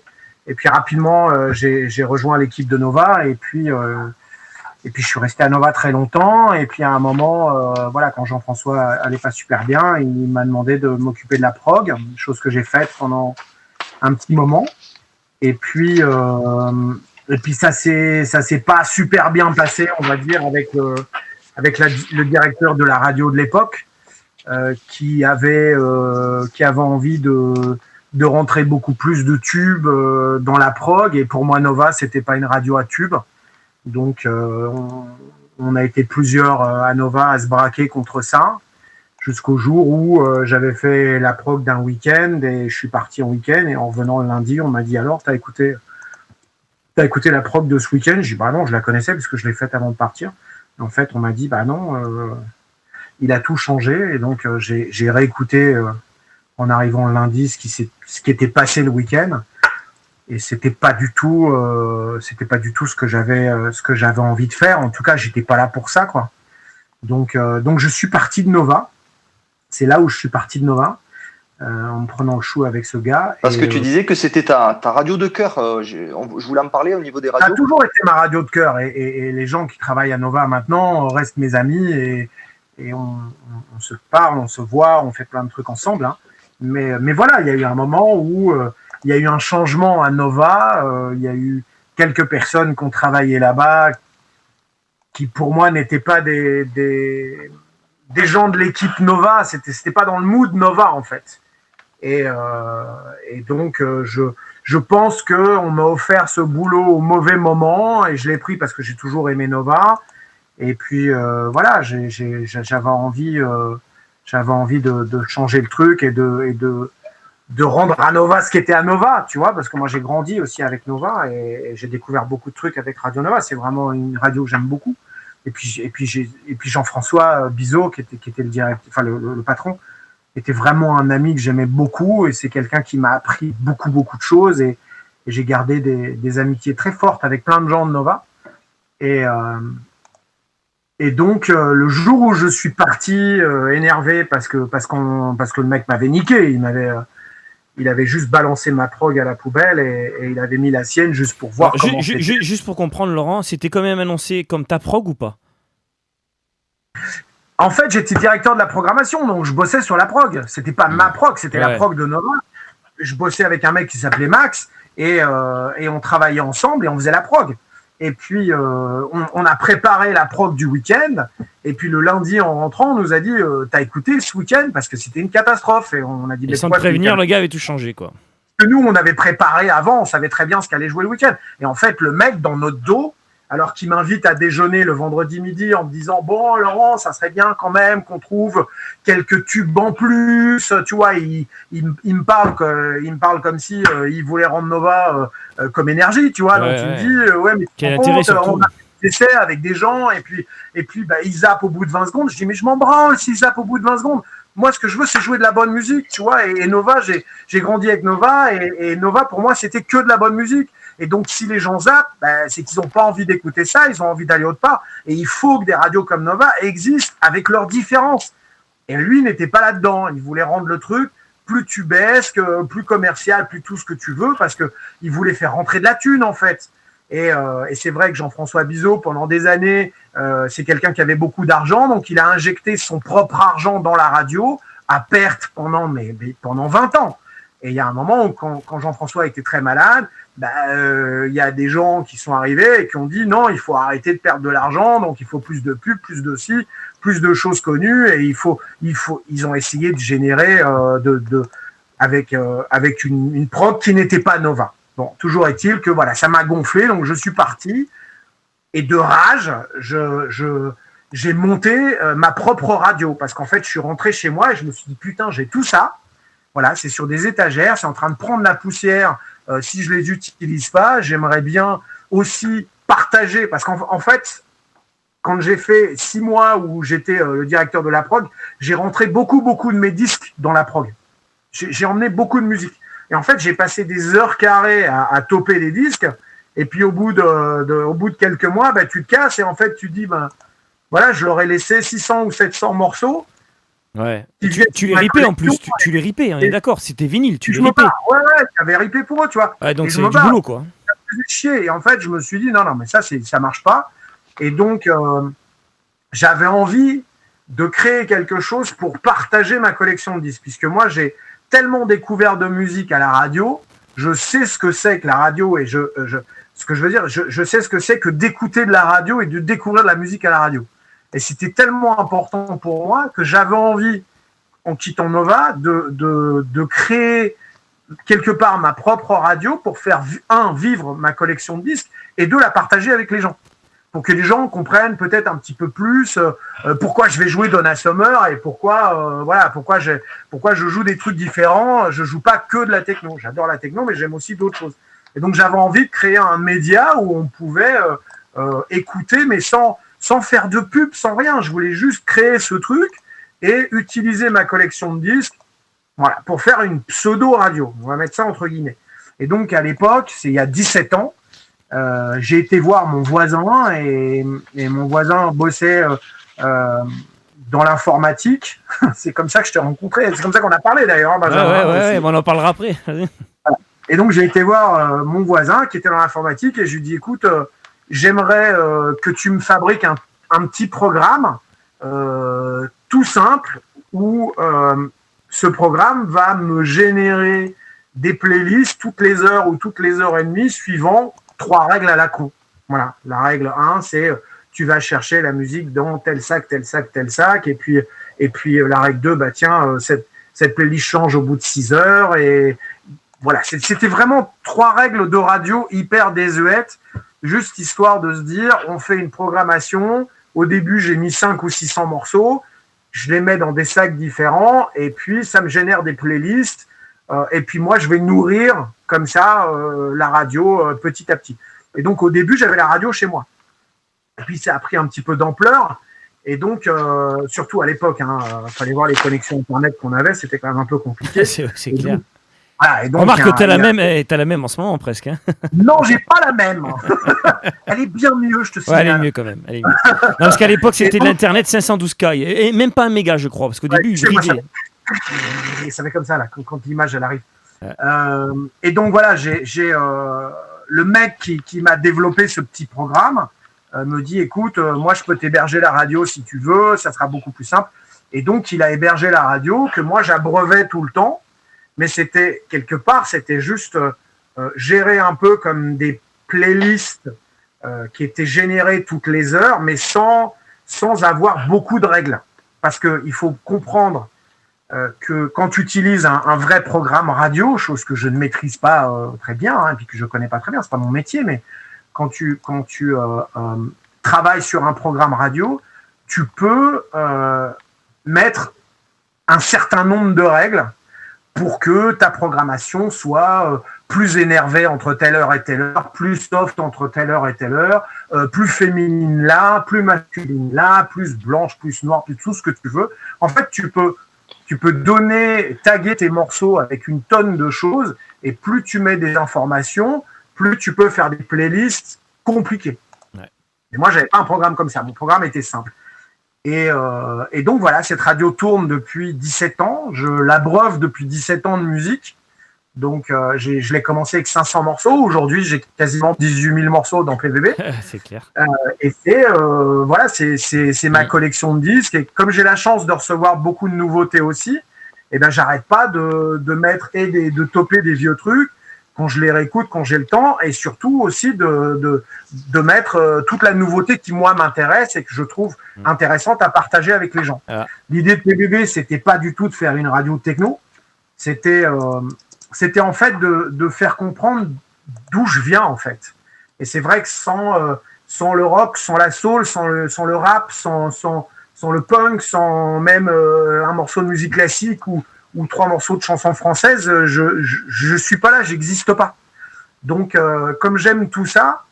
Et puis rapidement, j'ai rejoint l'équipe de Nova et puis je suis resté à Nova très longtemps. Et puis à un moment, voilà, quand Jean-François allait pas super bien, il m'a demandé de m'occuper de la prog, chose que j'ai faite pendant un petit moment. Et puis ça s'est pas super bien passé, on va dire, avec le directeur de la radio de l'époque, qui avait envie de rentrer beaucoup plus de tubes dans la prog. Et pour moi, Nova, c'était pas une radio à tubes. Donc, on a été plusieurs à Nova à se braquer contre ça, jusqu'au jour où j'avais fait la prog d'un week-end et je suis parti en week-end. Et en revenant le lundi, on m'a dit, alors, t'as écouté la prog de ce week-end? J'ai dit, bah non, je la connaissais parce que je l'ai faite avant de partir. Et en fait, on m'a dit, bah non, il a tout changé. Et donc, j'ai réécouté en arrivant le lundi ce qui était passé le week-end. Et c'était pas du tout ce que j'avais envie de faire. En tout cas, j'étais pas là pour ça, quoi. Donc je suis parti de Nova. C'est là où je suis parti de Nova, en me prenant le chou avec ce gars. Parce que tu disais que c'était ta radio de cœur. Je voulais en parler au niveau des radios. Ça a toujours été ma radio de cœur. Et les gens qui travaillent à Nova maintenant restent mes amis. Et on se parle, on se voit, on fait plein de trucs ensemble, hein. Mais voilà, il y a eu un moment où il y a eu un changement à Nova. Il y a eu quelques personnes qui ont travaillé là-bas qui, pour moi, n'étaient pas des gens de l'équipe Nova. C'était pas dans le mood Nova, en fait. Et donc, je pense qu'on m'a offert ce boulot au mauvais moment et je l'ai pris parce que j'ai toujours aimé Nova. Et puis, voilà, j'avais envie de changer le truc et de rendre à Nova ce qui était à Nova, tu vois, parce que moi j'ai grandi aussi avec Nova et j'ai découvert beaucoup de trucs avec Radio Nova. C'est vraiment une radio que j'aime beaucoup. Et puis Jean-François Bizot, qui était le directeur, enfin le patron, était vraiment un ami que j'aimais beaucoup et c'est quelqu'un qui m'a appris beaucoup de choses et j'ai gardé des amitiés très fortes avec plein de gens de Nova. Et donc le jour où je suis parti énervé parce que le mec m'avait niqué, il avait juste balancé ma prog à la poubelle et il avait mis la sienne juste pour voir comment c'était. Juste pour comprendre, Laurent, c'était quand même annoncé comme ta prog ou pas? En fait, j'étais directeur de la programmation, donc je bossais sur la prog. C'était pas ma prog, c'était la prog de Nova. Je bossais avec un mec qui s'appelait Max et on travaillait ensemble et on faisait la prog. Et puis, on a préparé la prog du week-end. Et puis, le lundi, en rentrant, on nous a dit t'as écouté ce week-end? Parce que c'était une catastrophe. Et on a dit, et sans prévenir, le gars avait tout changé, quoi. Que nous, on avait préparé avant, on savait très bien ce qu'allait jouer le week-end. Et en fait, le mec, dans notre dos, alors qu'il m'invite à déjeuner le vendredi midi en me disant « Bon, Laurent, ça serait bien quand même qu'on trouve quelques tubes en plus. » Tu vois, il me parle comme si il voulait rendre Nova comme énergie, tu vois. Donc, il me dit « Ouais, mais quel intérêt surtout. On a des essais avec des gens et puis il zappe au bout de 20 secondes. » Je dis « Mais je m'en branle s'il zappe au bout de 20 secondes. Moi, ce que je veux, c'est jouer de la bonne musique, tu vois. Et Nova, j'ai grandi avec Nova et Nova, pour moi, c'était que de la bonne musique. Et donc, si les gens zappent, c'est qu'ils n'ont pas envie d'écouter ça, ils ont envie d'aller autre part. Et il faut que des radios comme Nova existent avec leurs différences. Et lui n'était pas là-dedans. Il voulait rendre le truc plus tubesque, plus commercial, plus tout ce que tu veux, parce qu'il voulait faire rentrer de la thune, en fait. Et c'est vrai que Jean-François Bizot, pendant des années, c'est quelqu'un qui avait beaucoup d'argent, donc il a injecté son propre argent dans la radio à perte pendant 20 ans. Et il y a un moment où, quand Jean-François était très malade, il y a des gens qui sont arrivés et qui ont dit non, il faut arrêter de perdre de l'argent, donc il faut plus de pubs, plus de ci, plus de choses connues, et ils ont essayé de générer avec une prod qui n'était pas Nova. Bon, toujours est-il que voilà, ça m'a gonflé, donc je suis parti, et de rage, j'ai monté ma propre radio, parce qu'en fait, je suis rentré chez moi et je me suis dit putain, j'ai tout ça. Voilà, c'est sur des étagères, c'est en train de prendre la poussière. Si je les utilise pas, j'aimerais bien aussi partager, parce qu'en fait, quand j'ai fait 6 mois où j'étais le directeur de la prog, j'ai rentré beaucoup de mes disques dans la prog. J'ai emmené beaucoup de musique. Et en fait, j'ai passé des heures carrées à toper des disques. Et puis au bout de quelques mois, tu te casses et en fait, tu te dis, voilà, je leur ai laissé 600 ou 700 morceaux. Ouais. Tu les ripais en plus, tu les ripais, on est d'accord, c'était vinyle, tu les ripais. Ouais, j'avais ripé pour eux, tu vois. Ouais, donc c'est du boulot, quoi. Ça me faisait chier. Et en fait, je me suis dit, non, mais ça marche pas. Et donc, j'avais envie de créer quelque chose pour partager ma collection de disques, puisque moi, j'ai tellement découvert de musique à la radio, je sais ce que c'est que la radio et je sais ce que c'est que d'écouter de la radio et de découvrir de la musique à la radio. Et c'était tellement important pour moi que j'avais envie, en quittant Nova, de créer quelque part ma propre radio pour faire, vivre ma collection de disques et la partager avec les gens. Pour que les gens comprennent peut-être un petit peu plus pourquoi je vais jouer Donna Summer et pourquoi je joue des trucs différents. Je joue pas que de la techno. J'adore la techno, mais j'aime aussi d'autres choses. Et donc j'avais envie de créer un média où on pouvait écouter, mais sans faire de pub, sans rien. Je voulais juste créer ce truc et utiliser ma collection de disques, voilà, pour faire une pseudo-radio. On va mettre ça entre guillemets. Et donc à l'époque, c'est il y a 17 ans. J'ai été voir mon voisin et mon voisin bossait dans l'informatique. C'est comme ça que je t'ai rencontré. C'est comme ça qu'on a parlé d'ailleurs, hein, Benjamin. Ouais, on en parlera après. Et donc j'ai été voir mon voisin qui était dans l'informatique et je lui ai dit écoute, j'aimerais que tu me fabriques un petit programme tout simple où ce programme va me générer des playlists toutes les heures ou toutes les heures et demie suivant 3 règles à la con. Voilà. La règle 1, c'est tu vas chercher la musique dans tel sac. Et puis la règle 2, cette playlist change au bout de 6 heures. Et voilà. C'était vraiment 3 règles de radio hyper désuètes, juste histoire de se dire, on fait une programmation. Au début, j'ai mis 5 ou 600 morceaux. Je les mets dans des sacs différents. Et puis, ça me génère des playlists. Et puis moi, je vais nourrir comme ça la radio petit à petit. Et donc au début, j'avais la radio chez moi. Et puis ça a pris un petit peu d'ampleur. Et donc, surtout à l'époque, fallait voir les connexions Internet qu'on avait, c'était quand même un peu compliqué. C'est clair. Donc, voilà, et donc, remarque que t'as la même en ce moment presque. Hein. Non, j'ai pas la même. Elle est bien mieux, je te signale. Ouais, elle est mieux quand même. Elle est mieux. Non, parce qu'à l'époque, c'était de l'Internet 512K. Et même pas 1 méga, je crois. Parce qu'au début, il bridait. Et ça fait comme ça là quand l'image elle arrive. Ouais. Et donc voilà, j'ai le mec qui m'a développé ce petit programme me dit écoute, moi je peux t'héberger la radio si tu veux, ça sera beaucoup plus simple. Et donc il a hébergé la radio que moi j'abreuvais tout le temps, mais c'était quelque part c'était juste géré un peu comme des playlists qui étaient générées toutes les heures, mais sans avoir beaucoup de règles, parce que il faut comprendre que quand tu utilises un vrai programme radio, chose que je ne maîtrise pas très bien, et puis que je connais pas très bien, c'est pas mon métier, mais quand tu travailles sur un programme radio, tu peux mettre un certain nombre de règles pour que ta programmation soit plus énervée entre telle heure et telle heure, plus soft entre telle heure et telle heure, plus féminine là, plus masculine là, plus blanche, plus noire, plus tout ce que tu veux. En fait, tu peux taguer tes morceaux avec une tonne de choses, et plus tu mets des informations, plus tu peux faire des playlists compliquées. Ouais. Et moi, j'avais pas un programme comme ça. Mon programme était simple. Et donc voilà, cette radio tourne depuis 17 ans. Je l'abreuve depuis 17 ans de musique. Donc je l'ai commencé avec 500 morceaux. Aujourd'hui, j'ai quasiment 18 000 morceaux dans PVB. C'est clair. Et c'est ma collection de disques. Et comme j'ai la chance de recevoir beaucoup de nouveautés aussi, eh ben j'arrête pas de mettre et de topper des vieux trucs quand je les réécoute, quand j'ai le temps, et surtout aussi de mettre toute la nouveauté qui, moi, m'intéresse et que je trouve intéressante à partager avec les gens. L'idée de PBB, c'était pas du tout de faire une radio techno, c'était en fait de faire comprendre d'où je viens, en fait. Et c'est vrai que sans le rock, sans la soul, sans le rap, sans le punk, sans même un morceau de musique classique ou 3 morceaux de chansons françaises, je suis pas là, j'existe pas. Donc, comme j'aime tout ça,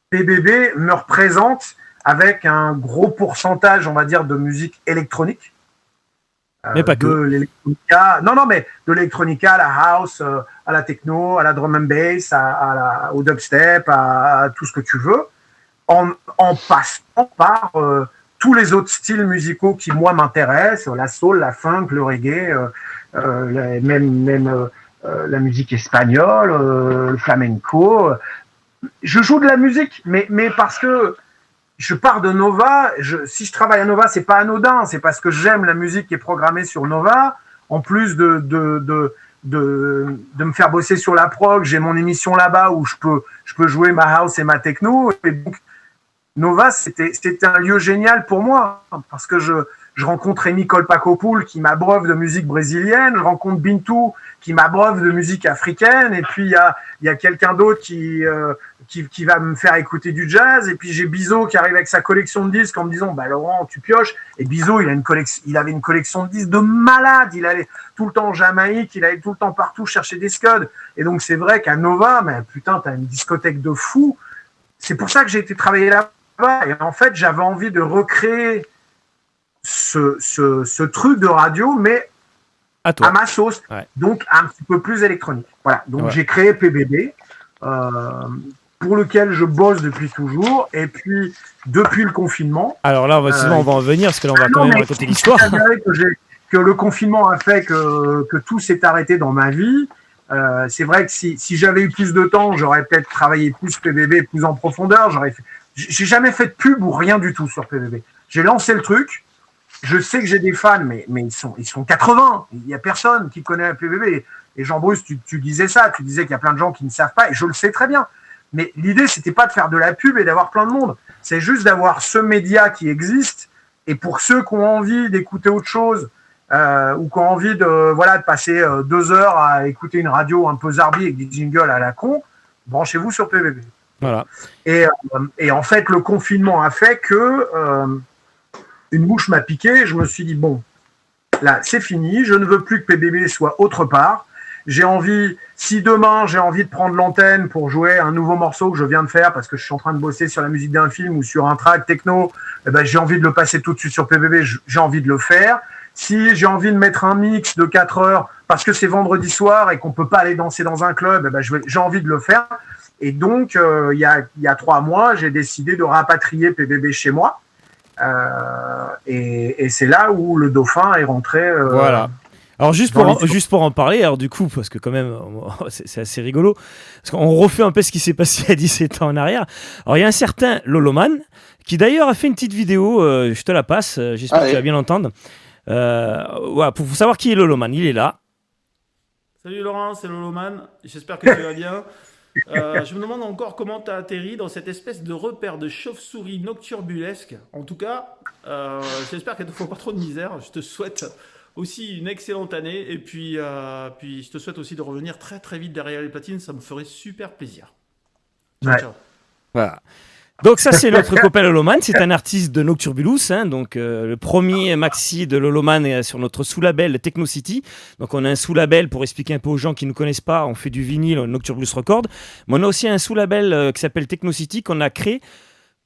PBB me représente avec un gros pourcentage, on va dire, de musique électronique. Mais pas que. De l'électronica, mais de l'électronica à la house, à la techno, à la drum and bass, au dubstep, à tout ce que tu veux, en passant par tous les autres styles musicaux qui, moi, m'intéressent, la soul, la funk, le reggae, même la musique espagnole, le flamenco. Je joue de la musique, mais parce que je pars de Nova. Si je travaille à Nova, c'est pas anodin, c'est parce que j'aime la musique qui est programmée sur Nova. En plus de me faire bosser sur la prog, j'ai mon émission là-bas où je peux jouer ma house et ma techno. Et donc, Nova, c'était un lieu génial pour moi, parce que je rencontre Rémi Kolpakopoul qui m'abreuve de musique brésilienne, je rencontre Bintou qui m'abreuve de musique africaine, et puis il y a quelqu'un d'autre qui va me faire écouter du jazz, et puis j'ai Bizot qui arrive avec sa collection de disques en me disant Laurent, tu pioches. Et Bizot, il avait une collection de disques de malade, il allait tout le temps en Jamaïque, il allait tout le temps partout chercher des scuds, et donc c'est vrai qu'à Nova, mais putain, t'as une discothèque de fou. C'est pour ça que j'ai été travailler là. Et en fait, j'avais envie de recréer ce truc de radio, mais à ma sauce, donc un petit peu plus électronique. Voilà. Donc j'ai créé PBB, pour lequel je bosse depuis toujours, et puis depuis le confinement. Alors là, on va en venir, parce que là, on va quand même raconter l'histoire. Que le confinement a fait que tout s'est arrêté dans ma vie. C'est vrai que si j'avais eu plus de temps, j'aurais peut-être travaillé plus PBB, plus en profondeur. J'ai jamais fait de pub ou rien du tout sur PBB. J'ai lancé le truc. Je sais que j'ai des fans, mais ils sont 80. Il y a personne qui connaît PBB. Et Jean-Bruce, tu disais ça. Tu disais qu'il y a plein de gens qui ne savent pas, et je le sais très bien. Mais l'idée, c'était pas de faire de la pub et d'avoir plein de monde. C'est juste d'avoir ce média qui existe. Et pour ceux qui ont envie d'écouter autre chose, ou qui ont envie de passer 2 heures à écouter une radio un peu zarbi avec des jingles à la con, branchez-vous sur PBB. Voilà. Et en fait, le confinement a fait que une mouche m'a piqué. Je me suis dit, bon, là, c'est fini. Je ne veux plus que PBB soit autre part. Si demain, j'ai envie de prendre l'antenne pour jouer un nouveau morceau que je viens de faire parce que je suis en train de bosser sur la musique d'un film ou sur un track techno, j'ai envie de le passer tout de suite sur PBB, j'ai envie de le faire. Si j'ai envie de mettre un mix de 4 heures parce que c'est vendredi soir et qu'on peut pas aller danser dans un club, j'ai envie de le faire. Et donc, il y a 3 mois, j'ai décidé de rapatrier PBB chez moi. Et c'est là où le dauphin est rentré. Voilà. Alors juste pour en parler, alors du coup, parce que quand même, c'est assez rigolo, parce qu'on refait un peu ce qui s'est passé à 17 ans en arrière. Alors il y a un certain Loloman, qui d'ailleurs a fait une petite vidéo, je te la passe, j'espère que tu vas bien l'entendre. Voilà, pour savoir qui est Loloman, il est là. Salut Laurent, c'est Loloman, j'espère que tu vas bien. Je me demande encore comment tu as atterri dans cette espèce de repère de chauve-souris nocturbulesque. En tout cas, j'espère qu'elle ne te faut pas trop de misère. Je te souhaite aussi une excellente année, et puis je te souhaite aussi de revenir très très vite derrière les platines, ça me ferait super plaisir. Ciao, ciao. Voilà. Donc ça c'est notre copain Loloman, c'est un artiste de Nocturbulus, donc le premier maxi de Loloman est sur notre sous-label Techno City. Donc on a un sous-label, pour expliquer un peu aux gens qui ne connaissent pas, on fait du vinyle, Nocturbulus Record, mais on a aussi un sous-label qui s'appelle Techno City qu'on a créé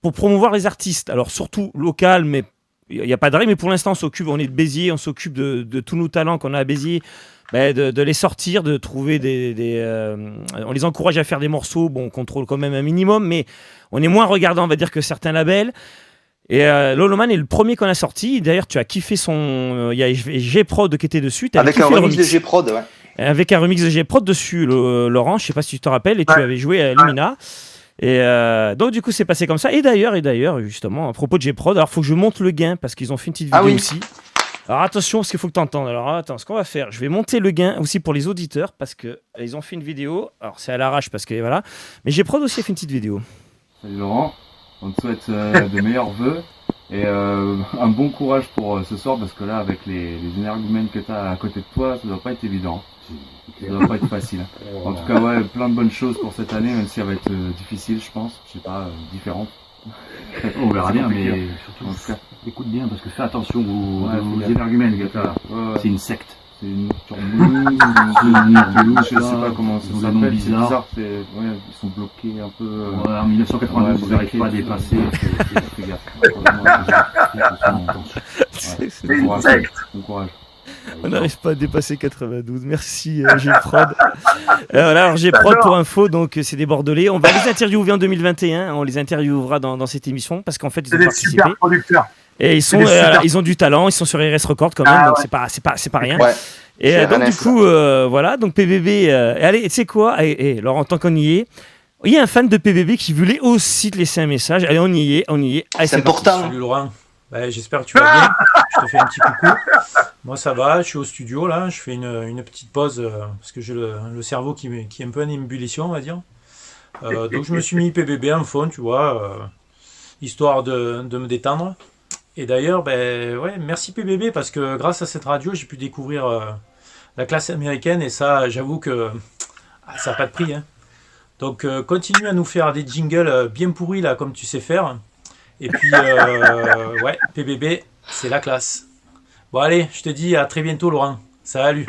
pour promouvoir les artistes, alors surtout local, mais il n'y a pas de règle, mais pour l'instant on est de Béziers, on s'occupe de tous nos talents qu'on a à Béziers, de les sortir, de trouver on les encourage à faire des morceaux, bon on contrôle quand même un minimum, mais on est moins regardant, on va dire, que certains labels. Et Loloman est le premier qu'on a sorti. D'ailleurs, tu as kiffé il y a G-Prod qui était dessus. Avec un remix de G-Prod, ouais. Avec un remix de G-Prod dessus, Laurent, je ne sais pas si tu te rappelles, et tu avais joué à Lumina. Et donc, du coup, c'est passé comme ça. Et d'ailleurs, justement, à propos de G-Prod, alors il faut que je monte le gain, parce qu'ils ont fait une petite vidéo aussi. Alors attention, parce qu'il faut que tu entendes. Alors attends, ce qu'on va faire, je vais monter le gain aussi pour les auditeurs, parce qu'ils ont fait une vidéo. Alors c'est à l'arrache, parce que voilà. Mais G-Prod aussi a fait une petite vidéo. Salut Laurent, on te souhaite de meilleurs vœux et un bon courage pour ce soir, parce que là avec les énergumènes que tu as à côté de toi, ça doit pas être évident, ça doit pas être facile. En tout cas ouais, plein de bonnes choses pour cette année, même si elle va être difficile je pense, je sais pas, différente. On verra bien, mais surtout en tout cas, écoute bien parce que fais attention aux énergumènes que tu as là, c'est une secte. C'est une je sais pas comment ça s'appelle, c'est bizarre, ils sont bloqués un peu. En 1992, ils n'arrivent pas à dépasser. Fais gaffe. Bon courage. On n'arrive pas à dépasser 92. Merci G-Prod. Alors G-Prod pour info, donc c'est des Bordelais. On va les interviewer en 2021. On les interviewera dans cette émission parce qu'en fait ils ont participé. Super producteurs. Et ils ont du talent, ils sont sur RS Records quand même, donc c'est pas rien. Ouais. Et donc du coup, voilà, donc PBB, allez, tu sais quoi, alors en tant qu'on y est, il y a un fan de PBB qui voulait aussi te laisser un message. Allez, on y est. Allez, c'est important. Salut Laurent, j'espère que tu vas bien, je te fais un petit coucou. Moi ça va, je suis au studio là, je fais une petite pause parce que j'ai le cerveau qui est un peu en ébullition, on va dire. Donc je me suis mis PBB en fond, tu vois, histoire de me détendre. Et d'ailleurs, merci PBB parce que grâce à cette radio, j'ai pu découvrir la classe américaine et ça, j'avoue que ça n'a pas de prix. Hein. Donc, continue à nous faire des jingles bien pourris là, comme tu sais faire. Et puis, PBB, c'est la classe. Bon, allez, je te dis à très bientôt, Laurent. Salut.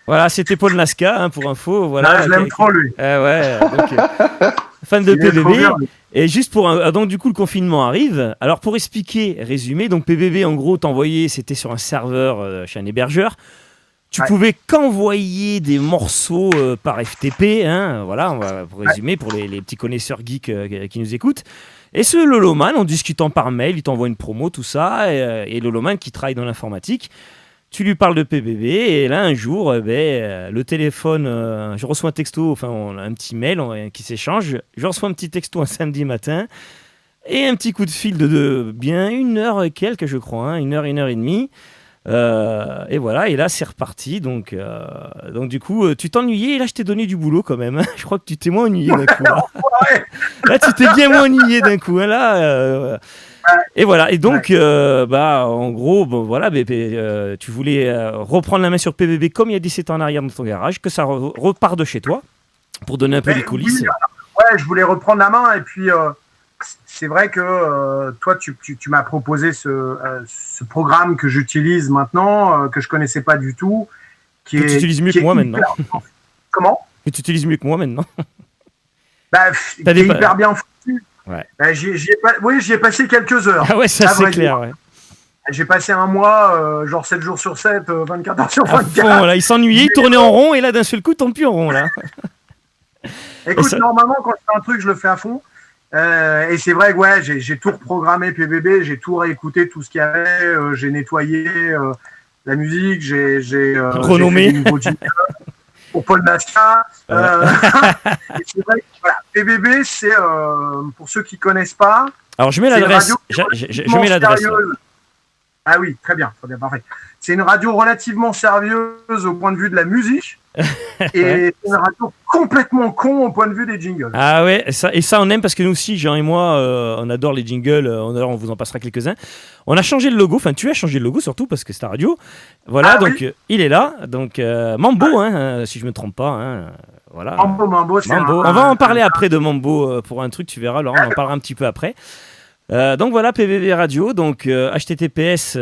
Voilà, c'était Paul Nasca, pour info. Voilà, je l'aime trop, lui. Fan de PBB. Et juste donc du coup le confinement arrive. Alors pour expliquer, résumer, donc PBB en gros t'envoyais, c'était sur un serveur chez un hébergeur. Tu pouvais qu'envoyer des morceaux par FTP, voilà, on va résumer pour les petits connaisseurs geeks qui nous écoutent. Et ce Loloman, en discutant par mail, il t'envoie une promo, tout ça, et Loloman qui travaille dans l'informatique. Tu lui parles de PBB et là un jour, le téléphone, je reçois un texto, enfin on a un petit mail qui s'échange, je reçois un petit texto un samedi matin et un petit coup de fil de bien 1 heure et quelques je crois, 1 heure et demie. Et voilà, et là c'est reparti, donc du coup tu t'ennuyais et là je t'ai donné du boulot quand même, je crois que tu t'es moins ennuyé d'un coup. Là tu t'es bien moins ennuyé d'un coup, et voilà, et donc, en gros, tu voulais reprendre la main sur PBB comme il y a 17 ans en arrière dans ton garage, que ça repart de chez toi, pour donner un peu les coulisses. Oui, je voulais reprendre la main, et puis c'est vrai que toi, tu m'as proposé ce programme que j'utilise maintenant, que je ne connaissais pas du tout. Tu utilises mieux que moi maintenant. Comment ? Que tu utilises mieux que moi maintenant. Qui est hyper bien foutu. Ouais. J'y ai passé quelques heures. Ah ouais, ça c'est clair. Ouais. J'ai passé un mois, genre 7 jours sur 7, 24 heures sur 24. Fond, là, il s'ennuyait, il tournait en rond, et là d'un seul coup, il tourne plus en rond. Là. Écoute, normalement, quand je fais un truc, je le fais à fond. Et c'est vrai que j'ai tout reprogrammé PBB, j'ai tout réécouté, tout ce qu'il y avait, j'ai nettoyé la musique, j'ai renommé. J'ai fait des nouveaux jingles pour Paul Nasca. C'est vrai que, voilà, PBB, c'est pour ceux qui ne connaissent pas. Alors je mets l'adresse. Je mets l'adresse. Ah oui, très bien, parfait. C'est une radio relativement sérieuse au point de vue de la musique. Et c'est une radio complètement con au point de vue des jingles. Ah ouais, ça on aime parce que nous aussi, Jean et moi, on adore les jingles, on vous en passera quelques-uns. On a changé le logo, enfin tu as changé le logo surtout parce que c'est ta radio. Voilà, donc il est là, donc Mambo, si je me trompe pas. voilà. Mambo, c'est Mambo. On va en parler après de Mambo pour un truc, tu verras, Laurent, on en parlera un petit peu après. Donc voilà, PBB Radio, donc HTTPS,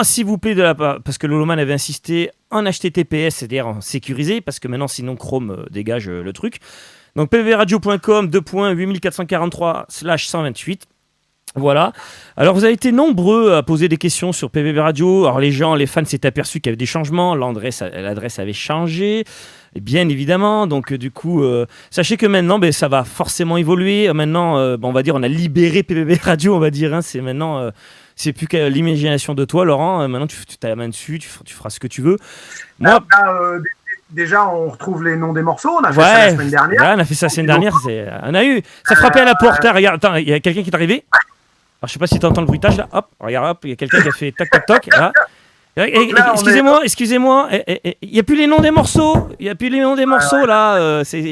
s'il vous plaît, parce que Loloman avait insisté, en HTTPS, c'est-à-dire en sécurisé, parce que maintenant, sinon, Chrome dégage le truc. Donc pbbradio.com, 2.8443/128. Voilà. Alors, vous avez été nombreux à poser des questions sur PBB Radio. Alors, les fans s'étaient aperçus qu'il y avait des changements. L'adresse avait changé, bien évidemment. Donc, du coup, sachez que maintenant, ça va forcément évoluer. Maintenant, on va dire, on a libéré PBB Radio, on va dire. Hein. C'est maintenant, c'est plus qu'à l'imagination de toi, Laurent. Maintenant, tu as la main dessus, tu feras ce que tu veux. Moi, déjà, on retrouve les noms des morceaux. On a fait ça la semaine dernière. Ouais, on a fait ça la semaine dernière. On a eu. Ça frappait à la porte. Hein. Regarde, attends, il y a quelqu'un qui est arrivé. Alors, je sais pas si tu entends le bruitage là. Hop, regarde, hop, il y a quelqu'un qui a fait toc toc toc. Là. Excusez-moi, il n'y a plus les noms des morceaux. Il y a a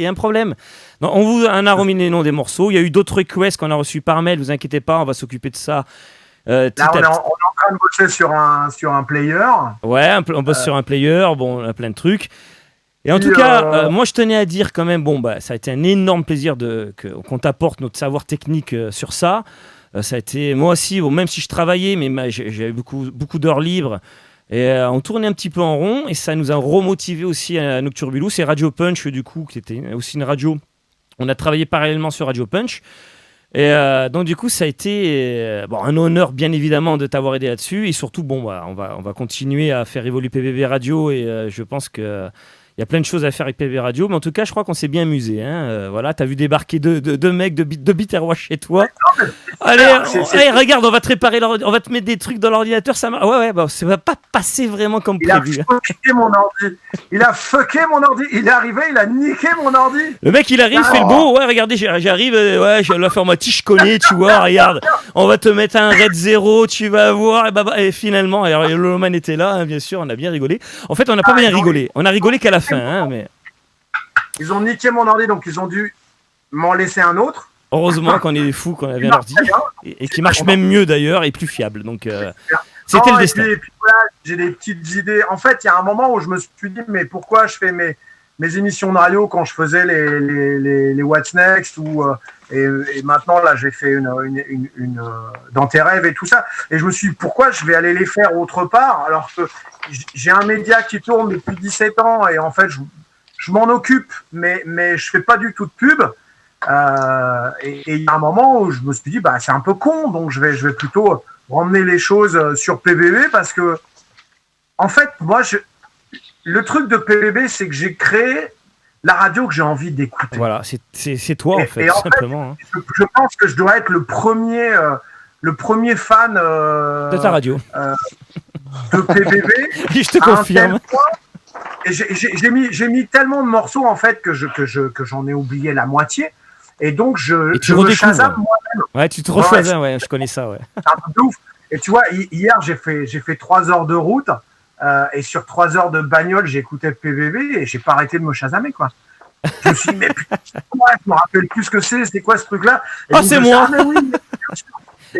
un problème. Non, on a remis les noms des morceaux. Il y a eu d'autres requests qu'on a reçus par mail. Vous inquiétez pas, on va s'occuper de ça. Là, on est en train de bosser sur un player. Ouais, on bosse sur un player. Bon, on a plein de trucs. Et en tout cas, moi, je tenais à dire quand même, ça a été un énorme plaisir qu'on t'apporte notre savoir technique sur ça. Ça a été, moi aussi, même si je travaillais, mais j'avais beaucoup d'heures libres. Et on tournait un petit peu en rond. Et ça nous a remotivé aussi à Nocturbulous. C'est Radio Punch, du coup, qui était aussi une radio. On a travaillé parallèlement sur Radio Punch. Et donc, du coup, ça a été un honneur, bien évidemment, de t'avoir aidé là-dessus. Et surtout, on va continuer à faire évoluer PBB Radio. Et je pense que il y a plein de choses à faire avec PBB Radio, mais en tout cas, je crois qu'on s'est bien amusé. Hein. Voilà, t'as vu débarquer deux mecs de Biterrois chez toi. Allez, regarde, on va te réparer, on va te mettre des trucs dans l'ordinateur. Ça va pas passer vraiment comme prévu. Il a fucké mon ordi. Il est arrivé, il a niqué mon ordi. Le mec, il arrive, fait le beau. Ouais, regardez, j'arrive. Je vais la faire ma je connais, tu vois. Regarde, on va te mettre un Red 0, tu vas voir. Et finalement, alors, Loloman était là, hein, bien sûr, on a bien rigolé. En fait, on n'a pas bien rigolé. On a rigolé qu'à la fin. Hein, mais... Ils ont niqué mon ordi, donc ils ont dû m'en laisser un autre. Heureusement qu'on est des fous, qu'on avait un ordi et qui marche même mieux d'ailleurs et plus fiable. Donc c'était le destin. Et puis voilà, j'ai des petites idées. En fait, il y a un moment où je me suis dit, mais pourquoi je fais mes émissions de radio quand je faisais les What's Next et maintenant là j'ai fait une dans tes rêves et tout ça. Et je me suis dit, pourquoi je vais aller les faire autre part alors que j'ai un média qui tourne depuis 17 ans et en fait je m'en occupe, mais je fais pas du tout de pub. Et il y a un moment où je me suis dit, c'est un peu con, donc je vais plutôt ramener les choses sur PBB parce que, en fait, moi, le truc de PBB, c'est que j'ai créé la radio que j'ai envie d'écouter. Voilà, c'est toi, en fait, simplement. Fait, je pense que je dois être le premier fan de ta radio. De PBB. Et je te confirme. Et j'ai mis tellement de morceaux, en fait, que j'en ai oublié la moitié. Et donc, je me Shazam moi-même. Ouais, tu te re-Shazam, ouais, je connais ça, ouais. C'est un peu de ouf. Et tu vois, hier, j'ai fait 3 heures de route, et sur 3 heures de bagnole, j'ai écouté le PBB, et j'ai pas arrêté de me chasamer, quoi. Je me suis dit, mais putain, je me rappelle plus ce que c'est quoi ce truc-là? Ah, c'est moi!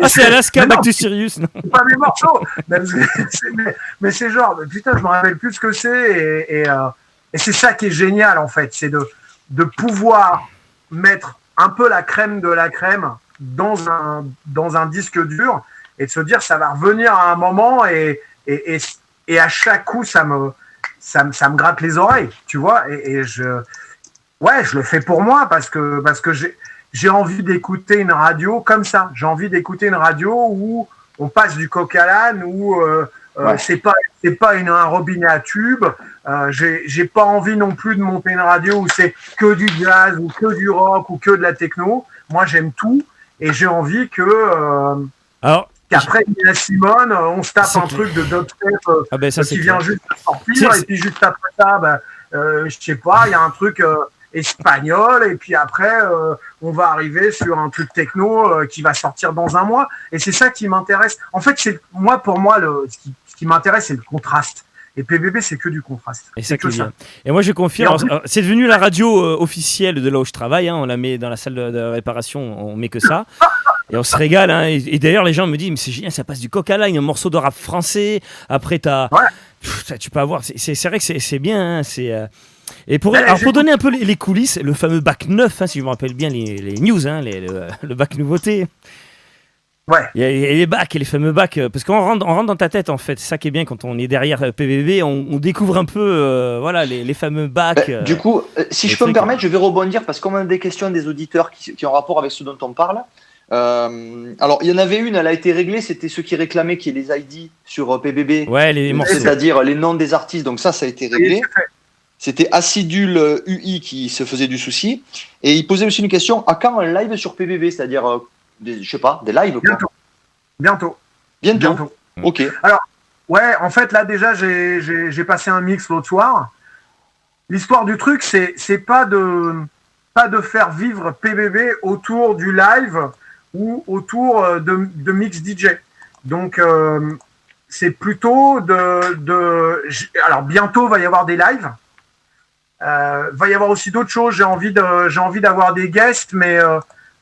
C'est Alaska, Back to Sirius. Non, c'est pas mes morceaux. Mais c'est genre, putain, je me rappelle plus ce que c'est, et c'est ça qui est génial, en fait, c'est de pouvoir mettre un peu la crème de la crème dans un disque dur et de se dire ça va revenir à un moment et à chaque coup ça me gratte les oreilles, tu vois, et je le fais pour moi parce que j'ai envie d'écouter une radio comme ça. J'ai envie d'écouter une radio où on passe du coq à l'âne, où c'est pas un robinet à tube. J'ai pas envie non plus de monter une radio où c'est que du jazz ou que du rock ou que de la techno. Moi, j'aime tout et j'ai envie qu'après Nina Simone, on se tape un truc de dubstep qui vient juste de sortir et puis juste après ça, je sais pas, il y a un truc espagnol et puis après on va arriver sur un truc techno qui va sortir dans un mois et c'est ça qui m'intéresse. En fait, pour moi ce qui m'intéresse, c'est le contraste. Et PBB, c'est que du contraste. Et c'est que ça. Et moi, je confirme, c'est devenu la radio officielle de là où je travaille. Hein, on la met dans la salle de réparation, on met que ça. Et on se régale. Hein, et d'ailleurs, les gens me disent, mais c'est génial, ça passe du coq à l'âne, un morceau de rap français. Après, tu peux avoir. C'est vrai que c'est bien. Hein, Et pour donner un peu les coulisses, le fameux bac 9, si je me rappelle bien les news, le bac nouveauté. Ouais. Il y a les bacs, les fameux bacs, parce qu'on rentre dans ta tête en fait. C'est ça qui est bien quand on est derrière PBB, on découvre un peu les fameux bacs. Du coup, si je peux me permettre, je vais rebondir parce qu'on a des questions des auditeurs qui ont rapport avec ce dont on parle. Alors, il y en avait une, elle a été réglée, c'était ceux qui réclamaient qu'il y ait les ID sur PBB. Ouais, les morceaux. C'est-à-dire les noms des artistes, donc ça a été réglé. C'était Acidule UI qui se faisait du souci. Et il posait aussi une question, à quand un live sur PBB, c'est-à-dire, des lives quoi. Bientôt. Ok. Alors, ouais, en fait, là, déjà, j'ai passé un mix l'autre soir. L'histoire du truc, c'est pas de faire vivre PBB autour du live ou autour de mix DJ. Donc, c'est plutôt alors, bientôt, va y avoir des lives. Va y avoir aussi d'autres choses. J'ai envie d'avoir des guests, mais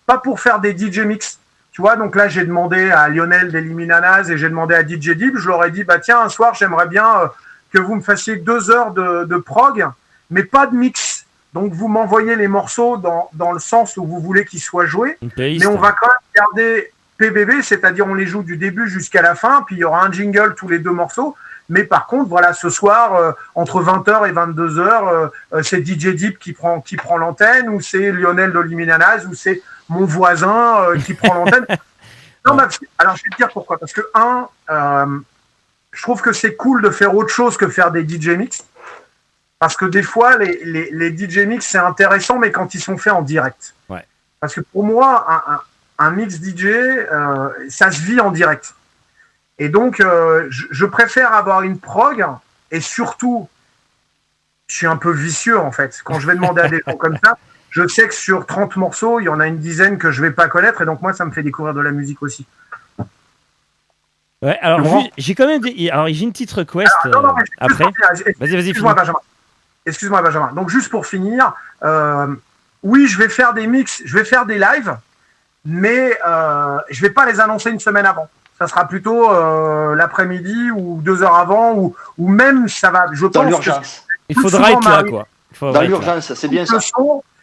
pas pour faire des DJ mix. Tu vois, donc là, j'ai demandé à Lionel d'Eliminanas et j'ai demandé à DJ Deep. Je leur ai dit, bah tiens, un soir, j'aimerais bien que vous me fassiez 2 heures de prog, mais pas de mix. Donc, vous m'envoyez les morceaux dans le sens où vous voulez qu'ils soient joués. Mais on va quand même garder PBB, c'est-à-dire on les joue du début jusqu'à la fin, puis il y aura un jingle tous les 2 morceaux. Mais par contre, voilà, ce soir, entre 20h et 22h, c'est DJ Deep qui prend l'antenne, ou c'est Lionel de Liminanas, ou c'est mon voisin qui prend l'antenne. Non, alors, je vais te dire pourquoi. Parce que, je trouve que c'est cool de faire autre chose que faire des DJ mix. Parce que des fois, les DJ mix, c'est intéressant, mais quand ils sont faits en direct. Ouais. Parce que pour moi, un mix DJ, ça se vit en direct. Et donc, je préfère avoir une prog, et surtout, je suis un peu vicieux, en fait. Quand je vais demander à des gens comme ça, je sais que sur 30 morceaux, il y en a une dizaine que je ne vais pas connaître, et donc moi, ça me fait découvrir de la musique aussi. Ouais, alors j'ai quand même j'ai une petite request après. Vas-y, Excuse-moi, Benjamin. Donc, juste pour finir, oui, je vais faire des mix, je vais faire des lives, mais je ne vais pas les annoncer une semaine avant. Ça sera plutôt l'après-midi ou 2 heures avant, ou même ça va. Je dans pense l'urgence. Il faudra être là, quoi. Dans l'urgence, c'est bien ça.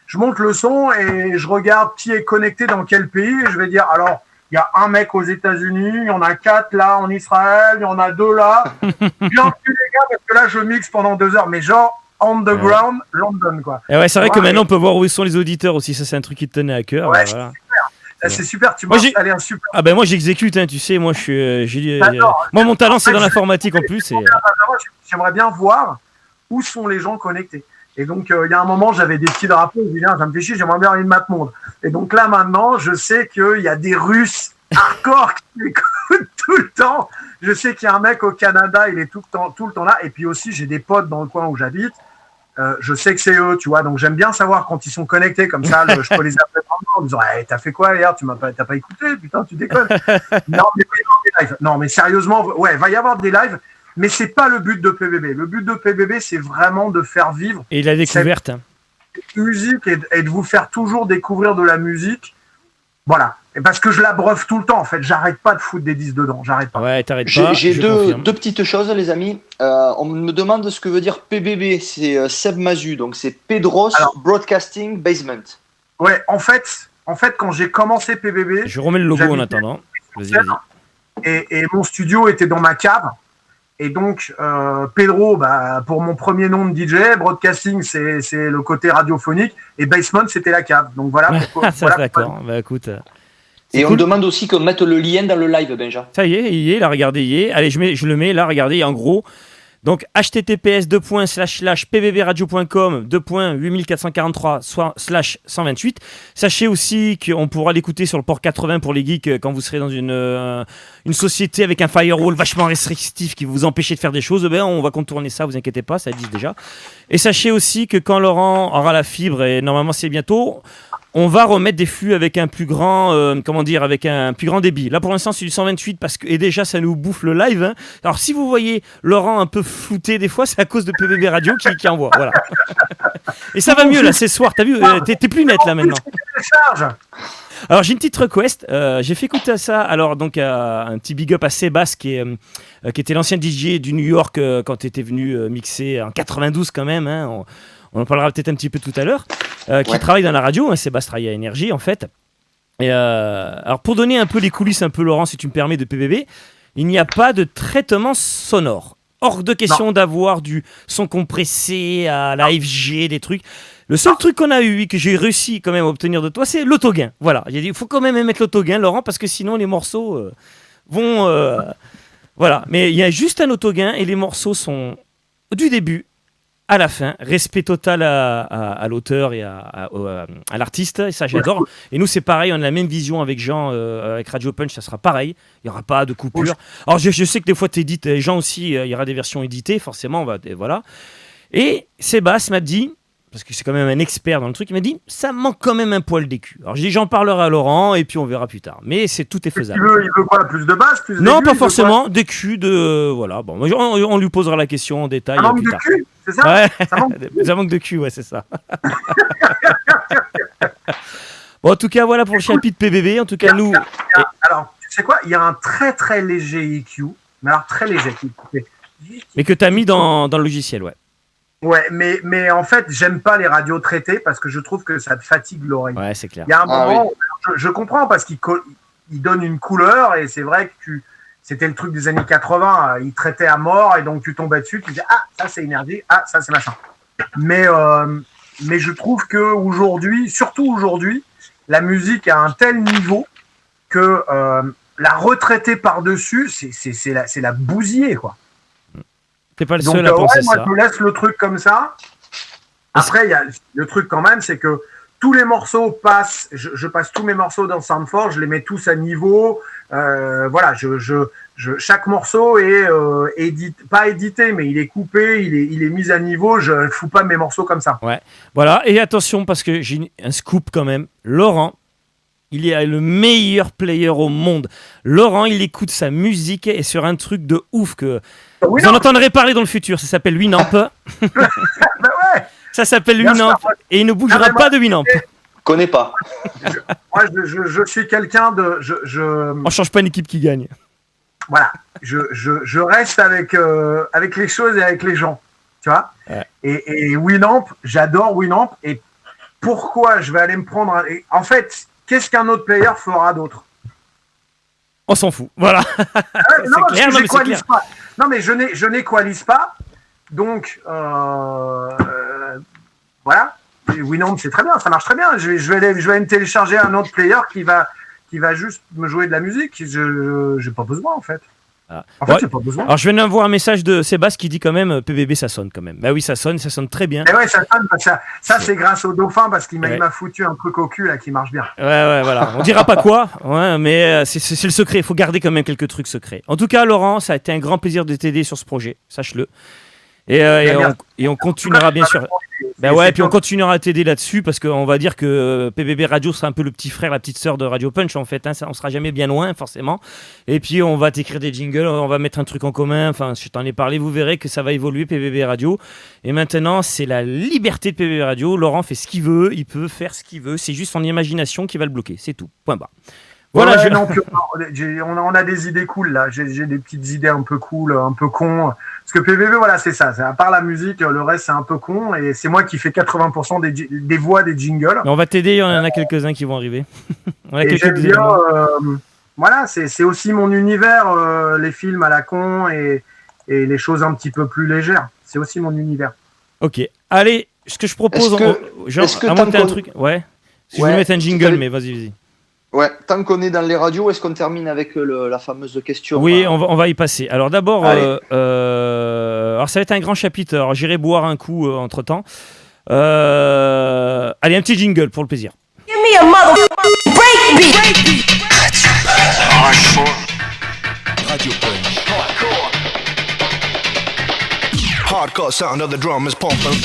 Je monte le son et je regarde qui est connecté dans quel pays et je vais dire alors il y a un mec aux États-Unis, il y en a 4 là en Israël, il y en a 2 là. Bienvenue les gars parce que là je mixe pendant 2 heures, mais genre on the ground, London quoi. Et ouais, c'est vrai que maintenant on peut voir où sont les auditeurs aussi, ça c'est un truc qui te tenait à cœur. Ouais, voilà. C'est super, tu m'as installé un super. Ah ben moi j'exécute, tu sais, moi moi mon talent c'est dans l'informatique en plus. J'aimerais bien voir où sont les gens connectés. Et donc, il y a un moment, j'avais des petits drapeaux, je me dis, ça me fait chier, j'aimerais bien une map monde. Et donc là, maintenant, je sais qu'il y a des Russes hardcore qui écoutent tout le temps. Je sais qu'il y a un mec au Canada, il est tout le temps là. Et puis aussi, j'ai des potes dans le coin où j'habite. Je sais que c'est eux, tu vois. Donc, j'aime bien savoir quand ils sont connectés comme ça. Je peux les appeler en disant, hey, t'as fait quoi hier? T'as pas écouté? Putain, tu déconnes. Non, mais sérieusement, ouais, va y avoir des lives. Mais c'est pas le but de PBB. Le but de PBB, c'est vraiment de faire vivre et la découverte cette musique et de vous faire toujours découvrir de la musique. Voilà. Et parce que je la breuve tout le temps, en fait. J'arrête pas de foutre des disques dedans. J'arrête pas. Ouais, t'arrêtes pas. J'ai deux petites choses, les amis. On me demande ce que veut dire PBB. C'est Seb Mazu. Donc, c'est Pedros Broadcasting Basement. Ouais, en fait, quand j'ai commencé PBB... Je remets le logo en attendant. Vas-y. Et mon studio était dans ma cave. Et donc, Pedro, pour mon premier nom de DJ, Broadcasting, c'est le côté radiophonique, et Basement, c'était la cave. Donc voilà. D'accord, écoute. Et on demande aussi qu'on mette le lien dans le live, Benja. Ça y est, il est là, regardez, il est. Allez, je le mets là, regardez, en gros. Donc, https://pbbradio.com 2.8443/128. Sachez aussi qu'on pourra l'écouter sur le port 80 pour les geeks quand vous serez dans une société avec un firewall vachement restrictif qui vous empêche de faire des choses. On va contourner ça, vous inquiétez pas, ça existe déjà. Et sachez aussi que quand Laurent aura la fibre, et normalement c'est bientôt, on va remettre des flux avec un plus grand, avec un plus grand débit. Là, pour l'instant, c'est du 128 et déjà, ça nous bouffe le live. Hein. Alors, si vous voyez Laurent un peu flouté des fois, c'est à cause de PBB Radio qui envoie. Voilà. Et ça va mieux là, c'est soir. T'as vu, t'es plus net là maintenant. Alors, j'ai une petite request. J'ai fait écouter ça. Alors, donc, un petit big up à Sébastien qui était l'ancien DJ du New York quand tu étais venu mixer en 92 quand même. Hein. on en parlera peut-être un petit peu tout à l'heure, qui travaille dans la radio, Sébastien travaille à Énergie en fait. Et alors pour donner un peu les coulisses, un peu Laurent, si tu me permets, de PBB, il n'y a pas de traitement sonore. Hors de question d'avoir du son compressé à la FG, des trucs. Le seul truc qu'on a eu, que j'ai réussi quand même à obtenir de toi, c'est l'autogain. Voilà, j'ai dit, il faut quand même mettre l'autogain, Laurent, parce que sinon les morceaux vont... voilà, mais il y a juste un autogain et les morceaux sont du début à la fin. Respect total à l'auteur et à l'artiste, et ça j'adore. Et nous c'est pareil, on a la même vision avec Jean, avec Radio Punch, ça sera pareil. Il n'y aura pas de coupure. Alors je sais que des fois tu édites, Jean aussi, il y aura des versions éditées, forcément, voilà. Et Sébastien m'a dit, parce que c'est quand même un expert dans le truc, il m'a dit, ça manque quand même un poil d'écu. Alors j'ai dit, j'en parlerai à Laurent et puis on verra plus tard. Mais tout est faisable. Il veut quoi, plus de basse, plus non, pas forcément, d'écu, voilà. Bon, on lui posera la question en détail. Ça manque de cul, c'est ça? Ouais, ça manque de cul, ouais, c'est ça. Bon, en tout cas, voilà pour le chapitre PBB. En tout cas, nous... Alors, tu sais quoi? Il y a un très très léger EQ, mais alors très léger. Mais que tu as mis dans le logiciel, ouais. Ouais, mais en fait, j'aime pas les radios traitées parce que je trouve que ça te fatigue l'oreille. Ouais, c'est clair. Il y a un moment, je comprends parce qu'il donne une couleur et c'est vrai que c'était le truc des années 80, il traitait à mort et donc tu tombais dessus, tu disais ah ça c'est énergie, ah ça c'est machin. Mais je trouve que aujourd'hui, surtout aujourd'hui, la musique a un tel niveau que la retraiter par dessus, c'est la bousiller quoi. T'es pas le seul à penser moi, ça. je laisse le truc comme ça. Après, il y a le truc quand même, c'est que tous les morceaux passent. Je passe tous mes morceaux dans Soundforge, je les mets tous à niveau. Voilà, chaque morceau est pas édité, mais il est coupé, il est mis à niveau. Je fous pas mes morceaux comme ça. Ouais. Voilà. Et attention parce que j'ai un scoop quand même. Laurent, il est le meilleur player au monde. Laurent, il écoute sa musique et sur un truc de ouf que. Vous en entendrez parler dans le futur, ça s'appelle Winamp. Ça s'appelle Winamp et il ne bougera pas de Winamp. Connais pas. Moi, je suis quelqu'un de. On change pas une équipe qui gagne. Voilà, je reste avec les choses et avec les gens, tu vois. Ouais. Et Winamp, j'adore Winamp. Et pourquoi je vais aller me prendre en fait, qu'est-ce qu'un autre player fera d'autre? On s'en fout, voilà. Non, clair, parce que j'équalise pas. Non, mais je n'équalise pas. Donc, voilà. Winamp, c'est très bien, ça marche très bien. Je vais aller me télécharger un autre player qui va juste me jouer de la musique. Je n'ai pas besoin, en fait. Ah. En fait, j'ai pas besoin. Alors, je viens d'avoir un message de Sébastien qui dit quand même PBB, ça sonne quand même. Bah oui, ça sonne très bien. Et ouais, ça sonne. Ça c'est grâce au dauphin parce qu'il m'a foutu un truc au cul là qui marche bien. Ouais, voilà. On dira pas quoi, ouais, mais c'est le secret. Il faut garder quand même quelques trucs secrets. En tout cas, Laurent, ça a été un grand plaisir de t'aider sur ce projet, sache-le. Et on continuera bien sûr. Ben ouais, puis on continuera à t'aider là-dessus parce qu'on va dire que PBB Radio sera un peu le petit frère, la petite sœur de Radio Punch en fait. Hein, on sera jamais bien loin forcément. Et puis on va t'écrire des jingles, on va mettre un truc en commun. Enfin, je t'en ai parlé, vous verrez que ça va évoluer PBB Radio. Et maintenant, c'est la liberté de PBB Radio. Laurent fait ce qu'il veut, il peut faire ce qu'il veut. C'est juste son imagination qui va le bloquer, c'est tout. Point barre. Voilà, on a des idées cool là. J'ai des petites idées un peu cool, un peu con. Parce que PBB, voilà, c'est ça. À part la musique, le reste c'est un peu con. Et c'est moi qui fais 80% des voix des jingles. Mais on va t'aider. Il y en a quelques-uns qui vont arriver. Et j'aime bien. Voilà, c'est aussi mon univers, les films à la con et les choses un petit peu plus légères. C'est aussi mon univers. Ok. Allez, ce que je propose, à monter un truc. Ouais. Si je veux mettre un jingle, mais vas-y. Ouais, tant qu'on est dans les radios, est-ce qu'on termine avec la fameuse question? Oui, on va y passer. Alors d'abord, alors ça va être un grand chapitre. Alors j'irai boire un coup entre-temps. Allez, un petit jingle pour le plaisir. Give me a mother breakbeat. Radio Punch. Hardcore sound of the drum is pumping.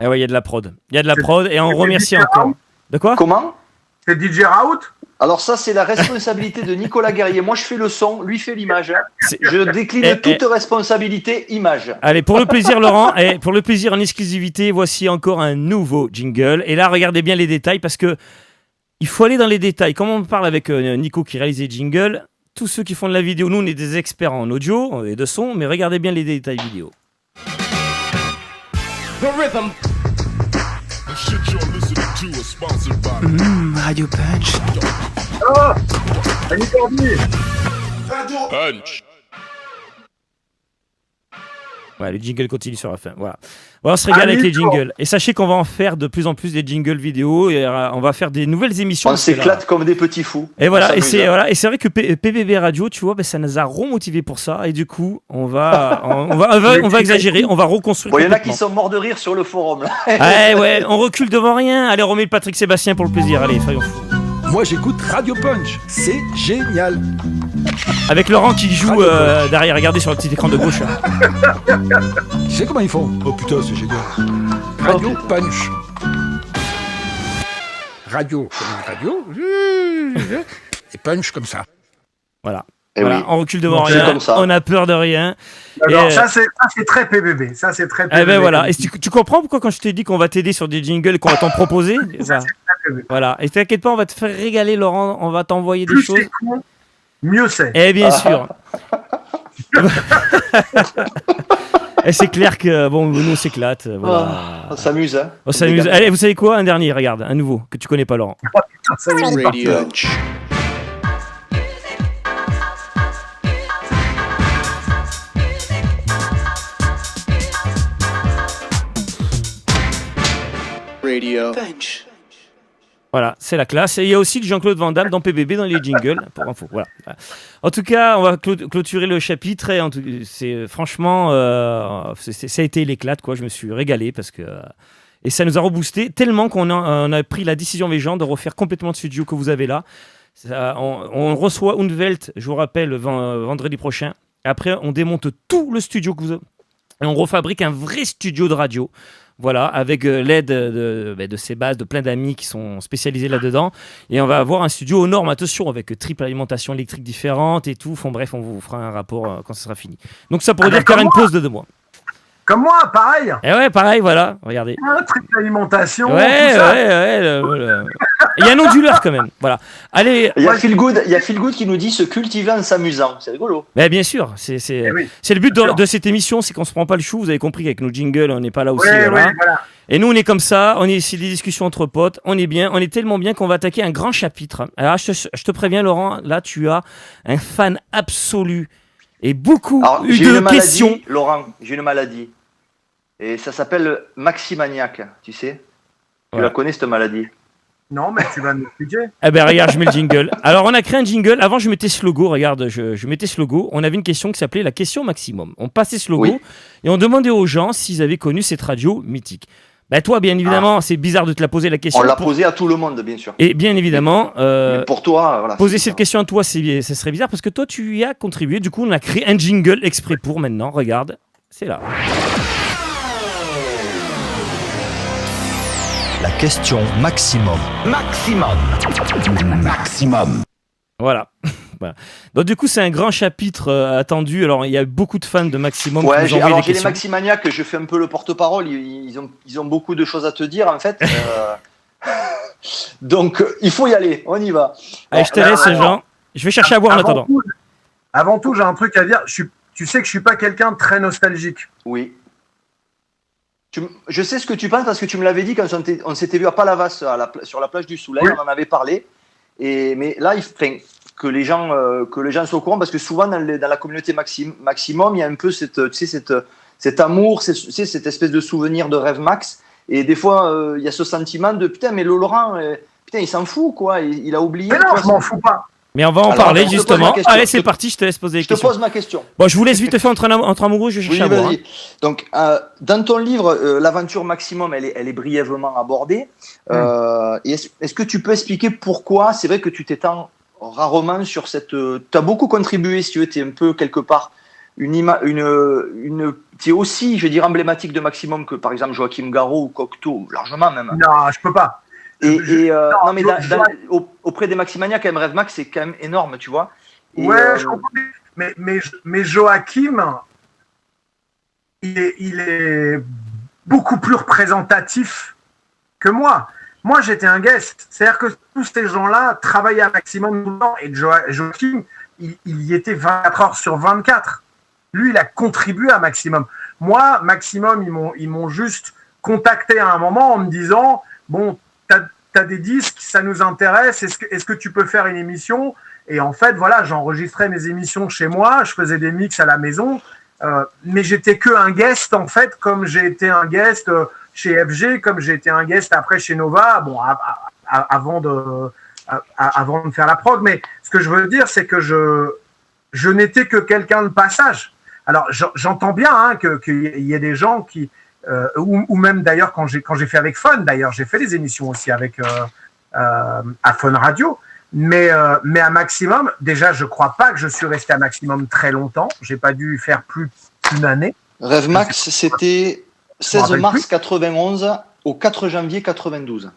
Eh ouais, il y a de la prod. Et on remercie encore. De quoi? Comment? C'est DJ Raoult? Alors ça, c'est la responsabilité de Nicolas Guerrier. Moi, je fais le son, lui fait l'image. Je décline toute responsabilité image. Allez, pour le plaisir, Laurent, et pour le plaisir en exclusivité, voici encore un nouveau jingle. Et là, regardez bien les détails parce que il faut aller dans les détails. Comme on parle avec Nico qui réalise les jingles, tous ceux qui font de la vidéo, nous on est des experts en audio et de son, mais regardez bien les détails vidéo. The rhythm. Radio Punch. Oh, Annie Cordy. Punch. Ouais, les jingles continuent sur la fin. Voilà. On se régale avec les jingles. Et sachez qu'on va en faire de plus en plus des jingles vidéo et on va faire des nouvelles émissions. On s'éclate comme des petits fous. Et voilà. Et c'est vrai que PBB Radio, tu vois, ça nous a remotivés pour ça. Et du coup, on va exagérer, on va reconstruire. Bon, il y en a qui sont morts de rire sur le forum. Là. Ouais, on recule devant rien. Allez, on remet le Patrick Sébastien pour le plaisir. Allez, soyons fous. Moi, j'écoute Radio Punch. C'est génial. Avec Laurent qui joue derrière, regardez sur le petit écran de gauche. Tu sais comment ils font? Oh putain, c'est génial. Radio Punch. Radio comme une radio. Et punch comme ça. Voilà. Voilà, oui. On recule devant rien. Comme ça. On a peur de rien. Alors, ça, c'est très PBB. Ça, c'est très PBB. Eh ben voilà. Et tu comprends pourquoi quand je t'ai dit qu'on va t'aider sur des jingles et qu'on va t'en proposer? Ça, voilà. Et t'inquiète pas, on va te faire régaler, Laurent. On va t'envoyer des choses. Cool, mieux c'est. Eh bien sûr. Et c'est clair que bon, nous on s'éclate. Voilà. On s'amuse. Hein. On s'amuse. Allez, vous savez quoi? Un dernier, regarde, un nouveau que tu connais pas, Laurent. Radio Punch. Radio Punch. Voilà, c'est la classe. Et il y a aussi Jean-Claude Van Damme dans PBB dans les jingles, pour info. Voilà. En tout cas, on va clôturer le chapitre. Et c'est franchement, ça a été l'éclate, quoi. Je me suis régalé parce que et ça nous a reboosté tellement qu'on a pris la décision avec Jean de refaire complètement le studio que vous avez là. On reçoit Unwelt, je vous rappelle, vendredi prochain. Après, on démonte tout le studio que vous avez et on refabrique un vrai studio de radio. Voilà, avec l'aide de Sébastien, de plein d'amis qui sont spécialisés là-dedans. Et on va avoir un studio aux normes, attention, avec triple alimentation électrique différente et tout. Enfin, bref, on vous fera un rapport quand ça sera fini. Donc ça pourrait dire qu'il y aura une pause de 2 mois. Comme moi, pareil. Et ouais, pareil, voilà, regardez. Triple alimentation. Ouais, tout ça. ouais. Il y a un onduleur quand même. Voilà. Allez. Il y a Feel Good qui nous dit se cultiver en s'amusant. C'est rigolo. Mais bien sûr, c'est le but de cette émission, c'est qu'on se prend pas le chou. Vous avez compris qu'avec nos jingles, on n'est pas là aussi. Voilà. Et nous, on est comme ça. C'est des discussions entre potes. On est bien. On est tellement bien qu'on va attaquer un grand chapitre. Alors, je te préviens, Laurent. Là, tu as un fan absolu et beaucoup de questions. Laurent, j'ai une maladie. Et ça s'appelle maximaniaque, tu sais. Tu la connais, cette maladie? Non, mais tu vas nous expliquer. Eh ben regarde, je mets le jingle. Alors, on a créé un jingle. Avant, je mettais ce logo. Regarde, je mettais ce logo. On avait une question qui s'appelait la question maximum. On passait ce logo et on demandait aux gens s'ils avaient connu cette radio mythique. Ben toi, bien évidemment, c'est bizarre de te la poser la question. On l'a posée à tout le monde, bien sûr. Et bien évidemment, mais pour toi, voilà, poser cette question à toi, ça serait bizarre parce que toi, tu y as contribué. Du coup, on a créé un jingle exprès pour maintenant. Regarde, c'est là. La question maximum. Maximum. Voilà. Voilà. Donc du coup, c'est un grand chapitre attendu. Alors, il y a beaucoup de fans de Maximum. Ouais, j'ai les Maximaniacs, je fais un peu le porte-parole. Ils ont beaucoup de choses à te dire, en fait. Donc, il faut y aller. On y va. Allez, je te laisse, Jean. Je vais chercher à boire en attendant. Avant tout, j'ai un truc à dire. Tu sais que je suis pas quelqu'un de très nostalgique. Oui. Je sais ce que tu penses parce que tu me l'avais dit quand on s'était vu à Palavas sur la plage du Soleil, on en avait parlé. Mais là, il faut que les gens soient au courant parce que souvent dans la communauté Maximum, il y a un peu cet amour, cette espèce de souvenir de rêve max. Et des fois, il y a ce sentiment de putain, mais Laurent, putain, il s'en fout quoi, il a oublié. Mais non, je m'en fous pas. Mais on va en parler justement. Allez, c'est parti, je te laisse poser les questions. Je te pose ma question. Bon, je vous laisse vite faire entre amoureux, je cherche à boire. Donc, dans ton livre, l'aventure Maximum, elle est brièvement abordée. Est-ce que tu peux expliquer pourquoi? C'est vrai que tu t'étends rarement sur cette. Tu as beaucoup contribué, si tu veux, tu es un peu quelque part tu es aussi, je vais dire, emblématique de Maximum que par exemple Joachim Garraud ou Cocteau, largement même. Non, je peux pas. Non, mais auprès des Maximaniacs, quand même, Rêve Max, c'est quand même énorme, tu vois. Je comprends. Mais Joachim, il est beaucoup plus représentatif que moi. Moi, j'étais un guest. C'est-à-dire que tous ces gens-là travaillaient à maximum tout le temps. Et Joachim, il y était 24 heures sur 24. Lui, il a contribué à maximum. Moi, maximum, ils m'ont juste contacté à un moment en me disant, bon, t'as des disques, ça nous intéresse. Est-ce que tu peux faire une émission? Et en fait, voilà, j'enregistrais mes émissions chez moi. Je faisais des mix à la maison. Mais j'étais que un guest, en fait, comme j'ai été un guest chez FG, comme j'ai été un guest après chez Nova, bon, avant de faire la prog. Mais ce que je veux dire, c'est que je n'étais que quelqu'un de passage. Alors, j'entends bien hein, qu'il y ait des gens qui, ou même d'ailleurs quand j'ai fait avec Fun, d'ailleurs, j'ai fait des émissions aussi avec à Fun Radio. Mais à maximum, déjà, je crois pas que je suis resté à maximum très longtemps. J'ai pas dû faire plus d'une année. Rêve Max, c'était 16 mars 91 au 4 janvier 92.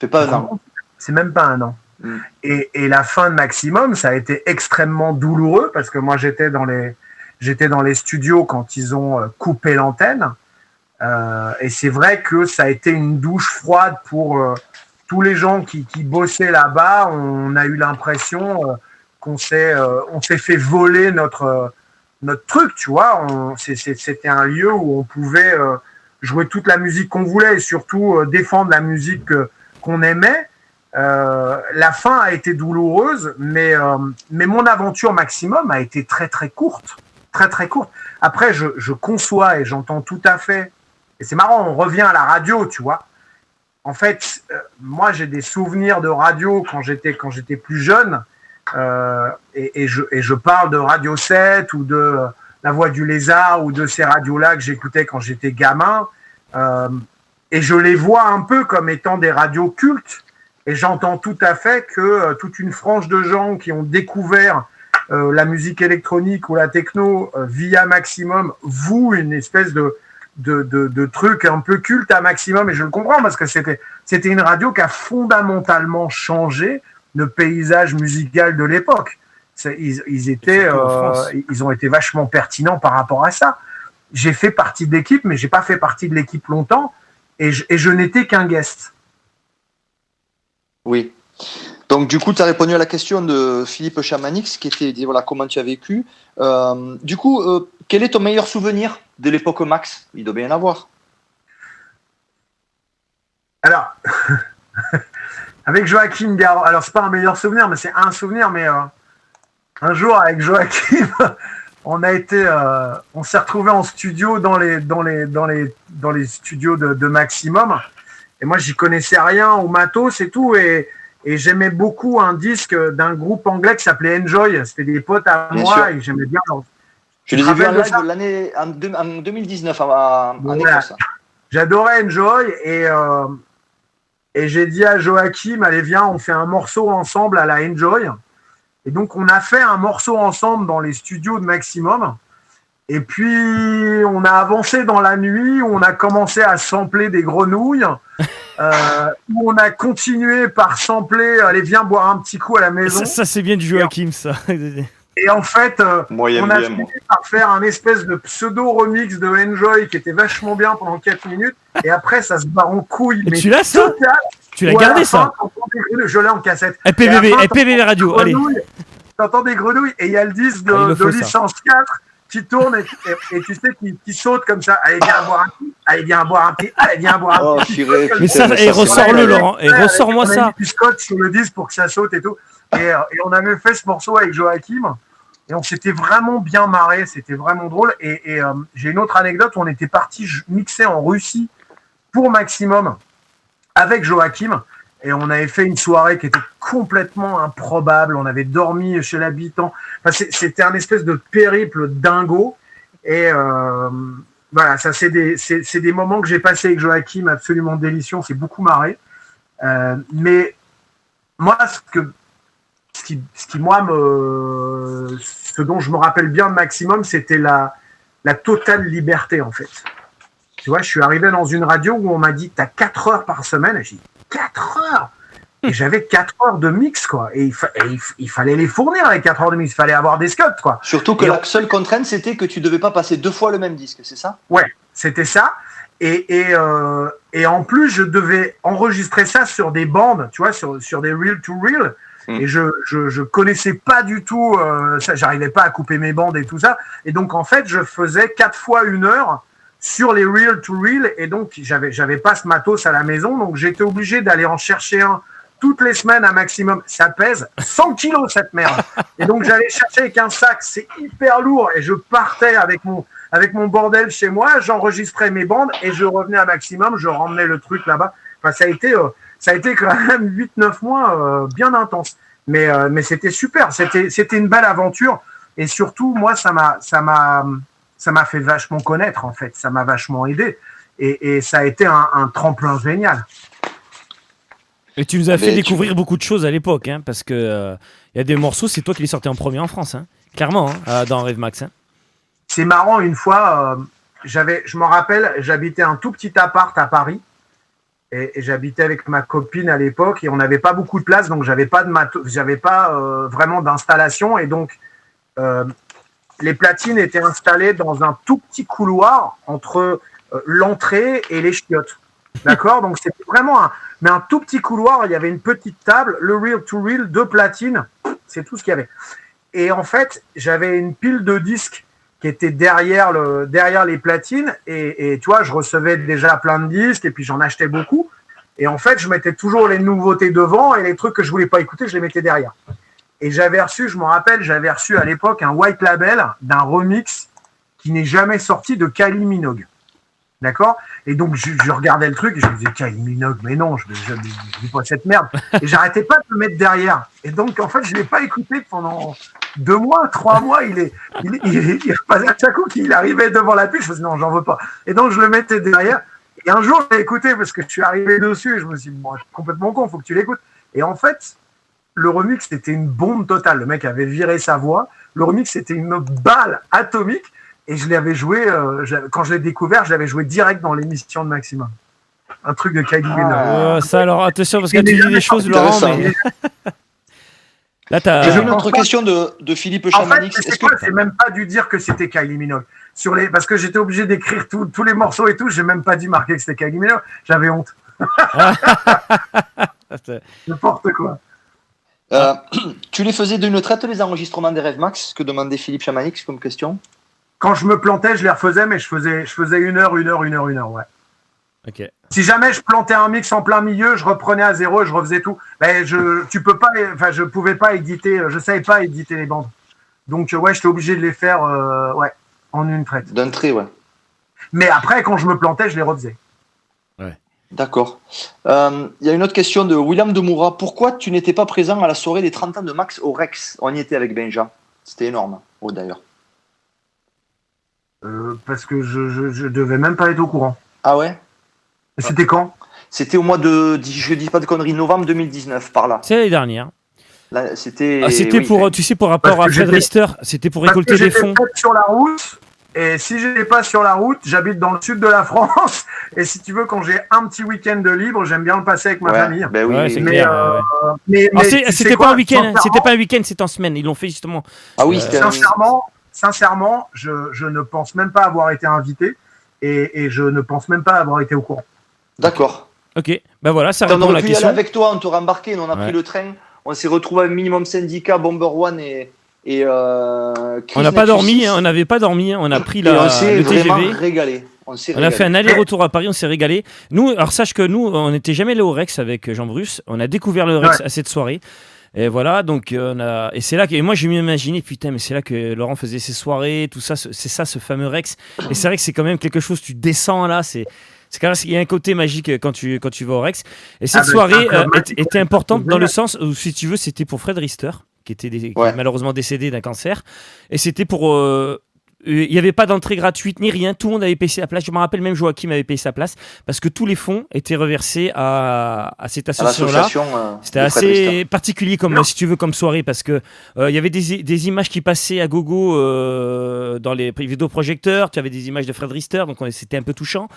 C'est pas un an. C'est même pas un an. Et la fin de maximum, ça a été extrêmement douloureux parce que moi, j'étais dans les studios quand ils ont coupé l'antenne. Et c'est vrai que ça a été une douche froide pour tous les gens qui bossaient là-bas. On a eu l'impression qu'on s'est fait voler notre truc, tu vois. C'était un lieu où on pouvait jouer toute la musique qu'on voulait et surtout défendre la musique qu'on aimait. La fin a été douloureuse, mais mon aventure maximum a été très très courte, très très courte. Après, je conçois et j'entends tout à fait. Et c'est marrant, on revient à la radio, tu vois. En fait, moi, j'ai des souvenirs de radio quand j'étais plus jeune, et je parle de Radio 7 ou de La Voix du Lézard ou de ces radios-là que j'écoutais quand j'étais gamin, et je les vois un peu comme étant des radios cultes, et j'entends tout à fait que toute une frange de gens qui ont découvert la musique électronique ou la techno via Maximum vouent une espèce de trucs un peu culte à maximum, et je le comprends parce que c'était une radio qui a fondamentalement changé le paysage musical de l'époque. Ils ont été vachement pertinents par rapport à ça. J'ai fait partie de l'équipe, mais j'ai pas fait partie de l'équipe longtemps, et je n'étais qu'un guest. Oui. Donc du coup, tu as répondu à la question de Philippe Chamanix, qui était voilà comment tu as vécu. Du coup, quel est ton meilleur souvenir de l'époque Max? Il doit bien y en avoir. Alors, avec Joachim Garraud, alors c'est pas un meilleur souvenir, mais c'est un souvenir. Mais un jour avec Joachim, on s'est retrouvé en studio dans les studios de Maximum. Et moi, j'y connaissais rien au matos et tout, et j'aimais beaucoup un disque d'un groupe anglais qui s'appelait Enjoy. C'était des potes à moi, et j'aimais bien. Je les ai vus en live en 2019 en Écosse. J'adorais Enjoy, et j'ai dit à Joachim, allez viens, on fait un morceau ensemble à la Enjoy. Et donc on a fait un morceau ensemble dans les studios de Maximum. Et puis on a avancé dans la nuit, où on a commencé à sampler des grenouilles, où on a continué par sampler, allez viens boire un petit coup à la maison. Ça c'est bien du Joachim, ça. Et en fait, on a fini par faire un espèce de pseudo-remix de Enjoy qui était vachement bien pendant 4 minutes. Et après, ça se barre en couille. Mais tu l'as ça? Tu l'as gardé ça? Je l'ai en cassette. PBB Radio, allez. T'entends des grenouilles et il y a le disque de licence 4 qui tourne et tu sais qui saute comme ça. Allez, viens boire un petit. Allez, viens boire un petit. Allez, viens boire un petit. Mais ça, ressors-le, Laurent. Et ressors-moi ça. On a mis du scotch sur le disque pour que ça saute et tout. Et on avait fait ce morceau avec Joachim. Et on s'était vraiment bien marré, c'était vraiment drôle. Et j'ai une autre anecdote, on était parti mixer en Russie pour Maximum avec Joachim. Et on avait fait une soirée qui était complètement improbable. On avait dormi chez l'habitant. Enfin, c'était un espèce de périple dingo. Et voilà, ça c'est des moments que j'ai passés avec Joachim absolument délicieux. On s'est beaucoup marré. Mais moi, ce dont je me rappelle bien de Maximum, c'était la totale liberté, en fait. Tu vois, je suis arrivé dans une radio où on m'a dit, t'as 4 heures par semaine. Et j'ai dit, 4 heures? Et j'avais 4 heures de mix, quoi. Et il fallait les fournir, les 4 heures de mix. Il fallait avoir des scuds, quoi. Surtout que la seule contrainte, c'était que tu devais pas passer 2 fois le même disque, c'est ça? Ouais, c'était ça. Et en plus, je devais enregistrer ça sur des bandes, tu vois, sur des reel-to-reel. Et je connaissais pas du tout ça, j'arrivais pas à couper mes bandes et tout ça. Et donc, en fait, je faisais 4 fois 1 heure sur les reel-to-reel. Et donc, j'avais pas ce matos à la maison. Donc, j'étais obligé d'aller en chercher un toutes les semaines un maximum. Ça pèse 100 kilos, cette merde. Et donc, j'allais chercher avec un sac. C'est hyper lourd. Et je partais avec mon bordel chez moi. J'enregistrais mes bandes et je revenais à maximum. Je ramenais le truc là-bas. Enfin, ça a été quand même 8-9 mois bien intense. Mais c'était super. C'était une belle aventure. Et surtout, moi, ça m'a fait vachement connaître, en fait. Ça m'a vachement aidé. Et ça a été un tremplin génial. Et tu nous as fait découvrir beaucoup de choses à l'époque, hein, parce que y a des morceaux, c'est toi qui les sortais en premier en France, hein, clairement, hein, dans Rave Max. Hein. C'est marrant, une fois, je m'en rappelle, j'habitais un tout petit appart à Paris, et j'habitais avec ma copine à l'époque, et on n'avait pas beaucoup de place, donc j'avais pas vraiment d'installation, et donc les platines étaient installées dans un tout petit couloir entre l'entrée et les chiottes. D'accord, donc c'était vraiment un tout petit couloir. Il y avait une petite table, le reel-to-reel, 2 platines, c'est tout ce qu'il y avait. Et en fait, j'avais une pile de disques qui était derrière les platines, et tu vois, je recevais déjà plein de disques, et puis j'en achetais beaucoup. Et en fait, je mettais toujours les nouveautés devant, et les trucs que je voulais pas écouter, je les mettais derrière. Et je me rappelle, j'avais reçu à l'époque un white label d'un remix qui n'est jamais sorti de Kylie Minogue. D'accord? Et donc, je regardais le truc et je me disais, Kylie Minogue, mais non, je dis pas cette merde. Et j'arrêtais pas de le mettre derrière. Et donc, en fait, je l'ai pas écouté pendant 2 mois, 3 mois. Il repassait à chaque coup qu'il arrivait devant la pile. Je me disais, non, j'en veux pas. Et donc, je le mettais derrière. Et un jour, je l'ai écouté parce que je suis arrivé dessus et je me suis dit, bon, je suis complètement con, faut que tu l'écoutes. Et en fait, le remix, c'était une bombe totale. Le mec avait viré sa voix. Le remix, c'était une balle atomique. Et je l'avais joué, quand je l'ai découvert, je l'avais joué direct dans l'émission de Maximum. Un truc de Kylie Minogue. Ça, alors attention, parce que tu dis des choses, Laurent. Mais... Là, j'ai une autre question de Philippe Chamanix. En fait, c'est même pas dû dire que c'était Kylie Minogue. Parce que j'étais obligé d'écrire tous les morceaux et tout, j'ai même pas dû marquer que c'était Kylie Minogue. J'avais honte. N'importe quoi. Tu les faisais d'une traite, les enregistrements des Rave Max, que demandait Philippe Chamanix comme question? Quand je me plantais, je les refaisais, mais je faisais 1 heure, ouais. Ok. Si jamais je plantais un mix en plein milieu, je reprenais à 0 et je refaisais tout. Mais je pouvais pas éditer, je savais pas éditer les bandes. Donc ouais, j'étais obligé de les faire en une traite. D'un trait, ouais. Mais après, quand je me plantais, je les refaisais. Ouais. D'accord. Il y a une autre question de William Demoura. Pourquoi tu n'étais pas présent à la soirée des 30 ans de Max au Rex? On y était avec Benja. C'était énorme, d'ailleurs. Parce que je devais même pas être au courant. Ah ouais? C'était quand? C'était au mois de, je dis pas de conneries, novembre 2019, par là. C'est l'année dernière. Là, c'était pour rapport à Fred Rister, c'était pour récolter des fonds. J'étais sur la route, et si j'étais pas sur la route, j'habite dans le sud de la France, et si tu veux, quand j'ai un petit week-end de libre, j'aime bien le passer avec ma famille. Ben oui, c'est clair. Mais c'était pas un week-end, c'était pas un week-end, c'était en semaine. Ils l'ont fait justement. Ah oui, Sincèrement, je ne pense même pas avoir été invité et je ne pense même pas avoir été au courant. D'accord. Ok, ben voilà, ça répond à la question. Avec toi, on t'aurait embarqué, nous on a pris le train, on s'est retrouvé avec Minimum Syndicat, Bomber One et on n'a pas dormi, on n'avait pas dormi, on a pris le TGV. Régalé. On a fait un aller-retour à Paris, on s'est régalé. Nous, alors sache que nous, on n'était jamais allé au Rex avec Jean Bruce, on a découvert le Rex à cette soirée. Et voilà, donc et c'est là que moi j'ai imaginé, putain, mais c'est là que Laurent faisait ses soirées, tout ça, c'est ça, ce fameux Rex. Et c'est vrai que c'est quand même quelque chose, tu descends là, c'est quand même, il y a un côté magique quand tu vas au Rex. Et cette soirée était importante dans le sens où, si tu veux, c'était pour Fred Rister, qui est malheureusement décédé d'un cancer, et c'était pour il n'y avait pas d'entrée gratuite ni rien, tout le monde avait payé sa place. Je me rappelle, même Joachim avait payé sa place parce que tous les fonds étaient reversés à cette association-là. C'était assez particulier comme, si tu veux, comme soirée, parce que il y avait des images qui passaient à gogo dans les vidéoprojecteurs. Tu avais des images de Fred Rister, donc c'était un peu touchant.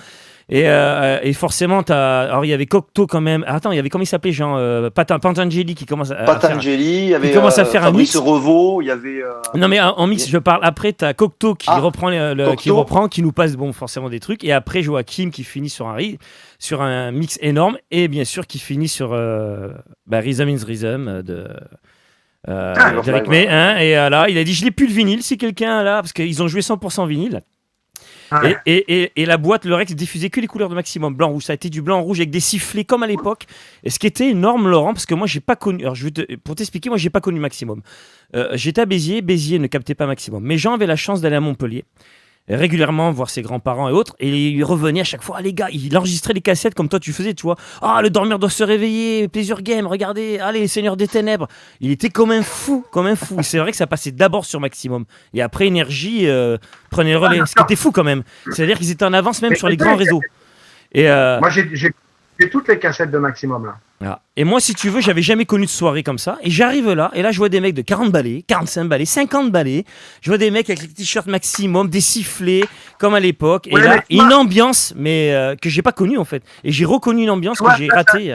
Et forcément, alors il y avait Cocteau quand même. Attends, il y avait comment il s'appelait, Jean Patangeli qui commence à Patangeli, il y avait commence à faire Fabrice un mix. Revaux, il y avait. Non mais en mix, je parle. Après, t'as Cocteau qui reprend, qui nous passe forcément des trucs. Et après, Joachim qui finit sur un mix énorme et bien sûr qui finit sur Rhythm is Rhythm d'Eric May. Hein, et là, il a dit je l'ai plus le vinyle. Si quelqu'un là, parce qu'ils ont joué 100% vinyle. Ouais. Et la boîte, le Rex diffusait que les couleurs de Maximum, blanc rouge. Ça a été du blanc rouge avec des sifflets comme à l'époque. Et ce qui était énorme, Laurent, parce que moi j'ai pas connu. Alors pour t'expliquer, moi j'ai pas connu Maximum. J'étais à Béziers ne captait pas Maximum. Mes gens avaient la chance d'aller à Montpellier régulièrement voir ses grands-parents et autres, et il revenait à chaque fois, les gars, il enregistrait les cassettes comme toi tu faisais, tu vois. Ah, le dormeur doit se réveiller, Pleasure Game, regardez, allez, Seigneur des Ténèbres. Il était comme un fou. Et c'est vrai que ça passait d'abord sur Maximum, et après Énergie prenait le relais, ce qui était fou quand même. C'est-à-dire qu'ils étaient en avance même sur les grands réseaux. Et moi j'ai toutes les cassettes de Maximum là. Voilà. Et moi, si tu veux, j'avais jamais connu de soirée comme ça. Et j'arrive là, et là, je vois des mecs de 40 balais, 45 balais, 50 balais. Je vois des mecs avec les t-shirts Maximum, des sifflets, comme à l'époque. Et là, une ambiance, mais que j'ai pas connue en fait. Et j'ai reconnu une ambiance que j'ai ratée.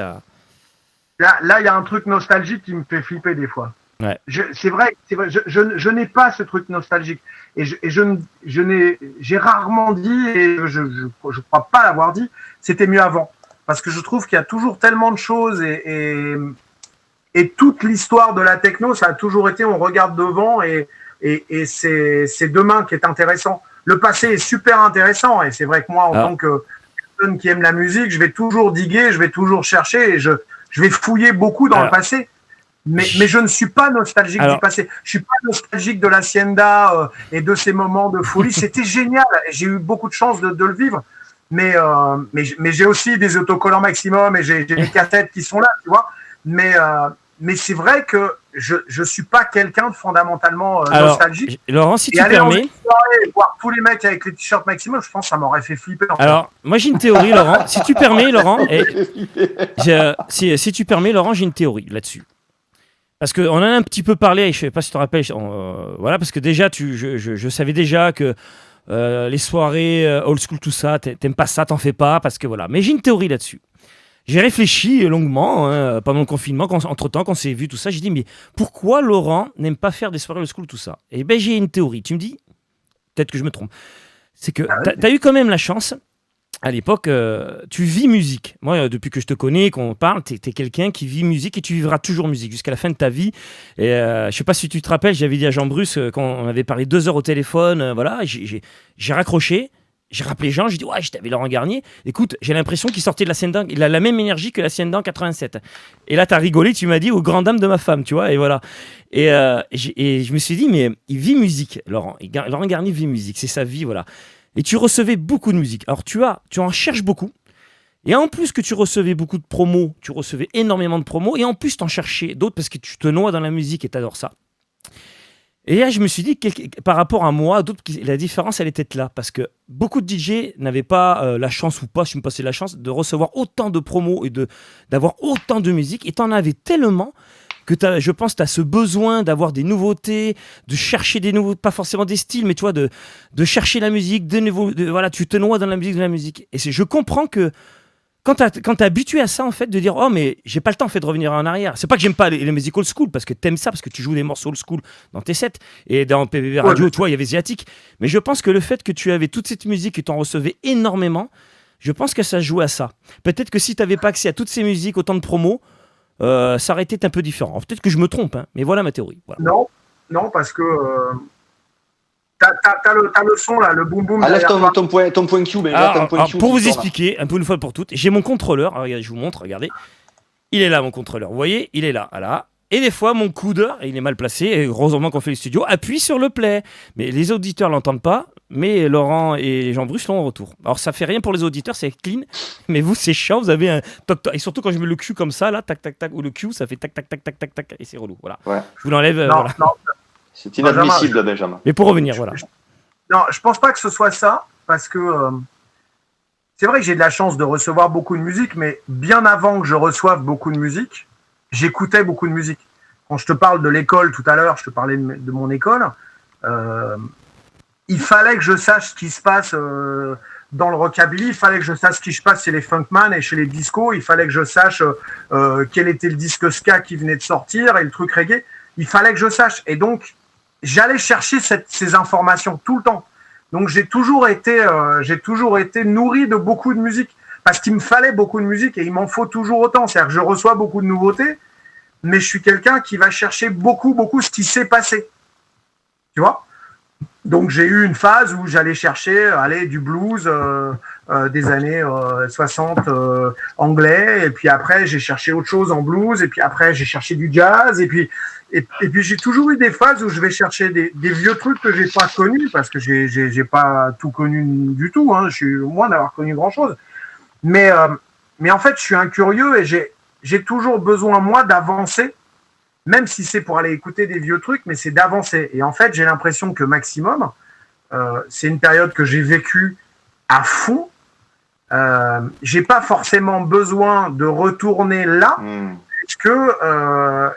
Là, il y a un truc nostalgique qui me fait flipper des fois. Ouais. C'est vrai. Je n'ai pas ce truc nostalgique. Et j'ai rarement dit, et je crois pas l'avoir dit, c'était mieux avant. Parce que je trouve qu'il y a toujours tellement de choses et toute l'histoire de la techno, ça a toujours été, on regarde devant et c'est demain qui est intéressant. Le passé est super intéressant et c'est vrai que moi, en tant que personne qui aime la musique, je vais toujours diguer, je vais toujours chercher et je vais fouiller beaucoup dans le passé. Mais je ne suis pas nostalgique du passé. Je suis pas nostalgique de l'Hacienda et de ces moments de folie. C'était génial. J'ai eu beaucoup de chance de le vivre. Mais j'ai aussi des autocollants Maximum et j'ai des cassettes qui sont là, tu vois. Mais c'est vrai que je suis pas quelqu'un de fondamentalement nostalgique. Laurent, si tu permets, soirée, voir tous les mecs avec les t-shirts Maximum, je pense que ça m'aurait fait flipper. Alors, moi j'ai une théorie, Laurent. Si tu permets, Laurent, si tu permets, Laurent, j'ai une théorie là-dessus. Parce qu'on en a un petit peu parlé. Je sais pas si tu te rappelles. Voilà, parce que déjà, je savais déjà que les soirées old school, tout ça, t'aimes pas ça, t'en fais pas, parce que voilà. Mais j'ai une théorie là-dessus. J'ai réfléchi longuement pendant le confinement, entre-temps, quand on s'est vu, tout ça. J'ai dit, mais pourquoi Laurent n'aime pas faire des soirées old school, tout ça? Et ben j'ai une théorie. Tu me dis, peut-être que je me trompe. C'est que t'as eu quand même la chance, à l'époque, tu vis musique. Moi, depuis que je te connais, qu'on parle, t'es quelqu'un qui vit musique et tu vivras toujours musique jusqu'à la fin de ta vie. Et je sais pas si tu te rappelles, j'avais dit à Jean Bruce, quand on avait parlé 2 heures au téléphone, voilà, j'ai raccroché, j'ai rappelé Jean, j'ai dit, ouais, j'étais avec Laurent Garnier. Écoute, j'ai l'impression qu'il sortait de la Hacienda, il a la même énergie que la Hacienda en 87. Et là, t'as rigolé, tu m'as dit, aux grandes dames de ma femme, tu vois, et voilà. Et je me suis dit, mais il vit musique, Laurent. Laurent Garnier vit musique, c'est sa vie, voilà. Et tu recevais beaucoup de musique. Alors tu en cherches beaucoup. Et en plus que tu recevais beaucoup de promos, tu recevais énormément de promos. Et en plus, tu en cherchais d'autres parce que tu te noies dans la musique et tu adores ça. Et là, je me suis dit, par rapport à moi, la différence, elle était là. Parce que beaucoup de DJ n'avaient pas la chance ou pas, si je me passais la chance, de recevoir autant de promos et d'avoir autant de musique. Et tu en avais tellement que je pense que tu as ce besoin d'avoir des nouveautés, de chercher des nouveaux, pas forcément des styles, mais tu vois, de chercher la musique, voilà, tu te noies dans la musique. Et je comprends que quand t'es habitué à ça, en fait, de dire, oh, mais j'ai pas le temps, en fait, de revenir en arrière. C'est pas que j'aime pas les musiques old school, parce que t'aimes ça, parce que tu joues des morceaux old school dans tes sets, et dans PVV Radio, tu vois, il y avait Ziatique. Mais je pense que le fait que tu avais toute cette musique et t'en recevais énormément, je pense que ça joue à ça. Peut-être que si t'avais pas accès à toutes ces musiques, autant de promos, ça aurait été un peu différent. Alors, peut-être que je me trompe, hein, mais voilà ma théorie. Voilà. Non, parce que t'as le son là, le boom boom. Lève ton point Q, mais pour vous expliquer, un peu une fois pour toutes, j'ai mon contrôleur. Alors, regardez, je vous montre, regardez. Il est là, mon contrôleur. Vous voyez, il est là, voilà. Et des fois, mon coude, il est mal placé, et heureusement qu'on fait le studio, appuie sur le play. Mais les auditeurs l'entendent pas, mais Laurent et Jean-Bruce l'ont en retour. Alors, ça fait rien pour les auditeurs, c'est clean, mais vous, c'est chiant, vous avez un toc-toc. Et surtout quand je mets le Q comme ça, là, tac, tac, tac, ou le Q, ça fait tac, tac, tac, tac, tac, tac, et c'est relou. Voilà. Ouais. Je vous l'enlève. Voilà. Non. C'est inadmissible, Benjamin. Mais pour revenir, voilà. Non, je pense pas que ce soit ça, parce que c'est vrai que j'ai de la chance de recevoir beaucoup de musique, mais bien avant que je reçoive beaucoup de musique, j'écoutais beaucoup de musique. Quand je te parle de l'école tout à l'heure, je te parlais de mon école, il fallait que je sache ce qui se passe dans le rockabilly, il fallait que je sache ce qui se passe chez les Funkman et chez les discos. Il fallait que je sache quel était le disque ska qui venait de sortir et le truc reggae. Il fallait que je sache. Et donc, j'allais chercher ces informations tout le temps. Donc, j'ai toujours été nourri de beaucoup de musique parce qu'il me fallait beaucoup de musique et il m'en faut toujours autant. C'est-à-dire que je reçois beaucoup de nouveautés, mais je suis quelqu'un qui va chercher beaucoup ce qui s'est passé. Tu vois ? Donc, j'ai eu une phase où j'allais chercher du blues des années 60 anglais. Et puis après, j'ai cherché autre chose en blues. Et puis après, j'ai cherché du jazz. Et puis j'ai toujours eu des phases où je vais chercher des vieux trucs que j'ai pas connus parce que j'ai pas tout connu du tout. Hein. Je suis loin d'avoir connu grand-chose. Mais en fait, je suis un curieux et j'ai toujours besoin, moi, d'avancer. Même si c'est pour aller écouter des vieux trucs, mais c'est d'avancer. Et en fait, j'ai l'impression que Maximum, c'est une période que j'ai vécue à fond. J'ai pas forcément besoin de retourner là, parce que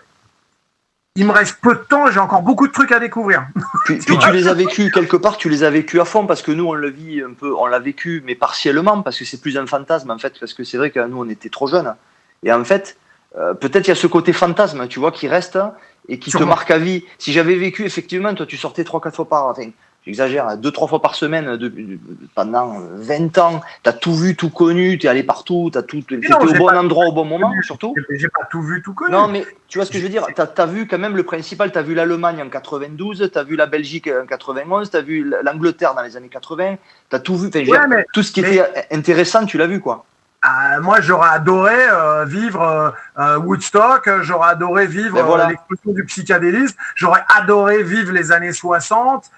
il me reste peu de temps, j'ai encore beaucoup de trucs à découvrir. Puis tu les as vécus quelque part, tu les as vécus à fond, parce que nous on le vit un peu, on l'a vécu, mais partiellement, parce que c'est plus un fantasme en fait, parce que c'est vrai que nous on était trop jeunes. Et en fait, peut-être il y a ce côté fantasme, tu vois, qui reste et qui te marque à vie. Si j'avais vécu, effectivement, toi tu sortais 3-4 fois par, enfin, j'exagère, 2-3 fois par semaine pendant 20 ans, t'as tout vu, tout connu, t'es allé partout, t'étais au bon endroit au bon moment, surtout. J'ai pas tout vu, tout connu. Non, mais tu vois ce que je veux dire, t'as vu quand même le principal, t'as vu l'Allemagne en 92, t'as vu la Belgique en 91, t'as vu l'Angleterre dans les années 80, t'as tout vu, tout ce qui était intéressant, tu l'as vu, quoi. Moi, j'aurais adoré vivre Woodstock, j'aurais adoré vivre l'explosion du psychédélisme, j'aurais adoré vivre les années 60.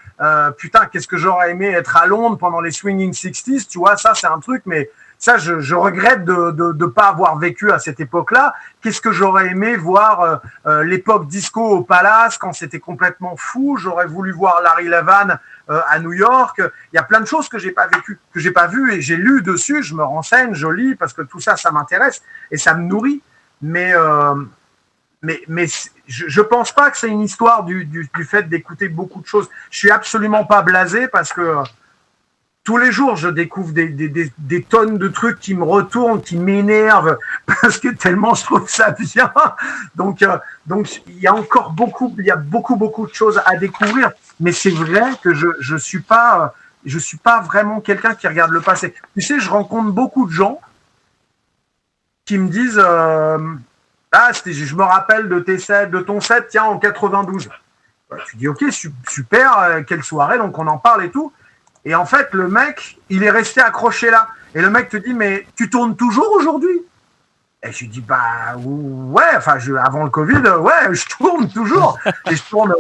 Putain, qu'est-ce que j'aurais aimé être à Londres pendant les Swinging 60s, tu vois, ça c'est un truc, mais ça je regrette de pas avoir vécu à cette époque-là. Qu'est-ce que j'aurais aimé voir l'époque disco au Palace quand c'était complètement fou. J'aurais voulu voir Larry Levan à New York. Il y a plein de choses que j'ai pas vécues, que j'ai pas vues et j'ai lu dessus. Je me renseigne, je lis parce que tout ça, ça m'intéresse et ça me nourrit. Mais je pense pas que c'est une histoire du fait d'écouter beaucoup de choses. Je suis absolument pas blasé parce que tous les jours, je découvre des tonnes de trucs qui me retournent, qui m'énervent, parce que tellement je trouve ça bien. Donc il y a encore beaucoup de choses à découvrir. Mais c'est vrai que je suis pas vraiment quelqu'un qui regarde le passé. Tu sais, je rencontre beaucoup de gens qui me disent je me rappelle de ton set, tiens, en 92. Tu dis, ok, super, quelle soirée, donc on en parle et tout. Et en fait, le mec, il est resté accroché là. Et le mec te dit, mais tu tournes toujours aujourd'hui? Et je dis, bah ouais, enfin, avant le Covid, ouais, je tourne toujours. Et je tourne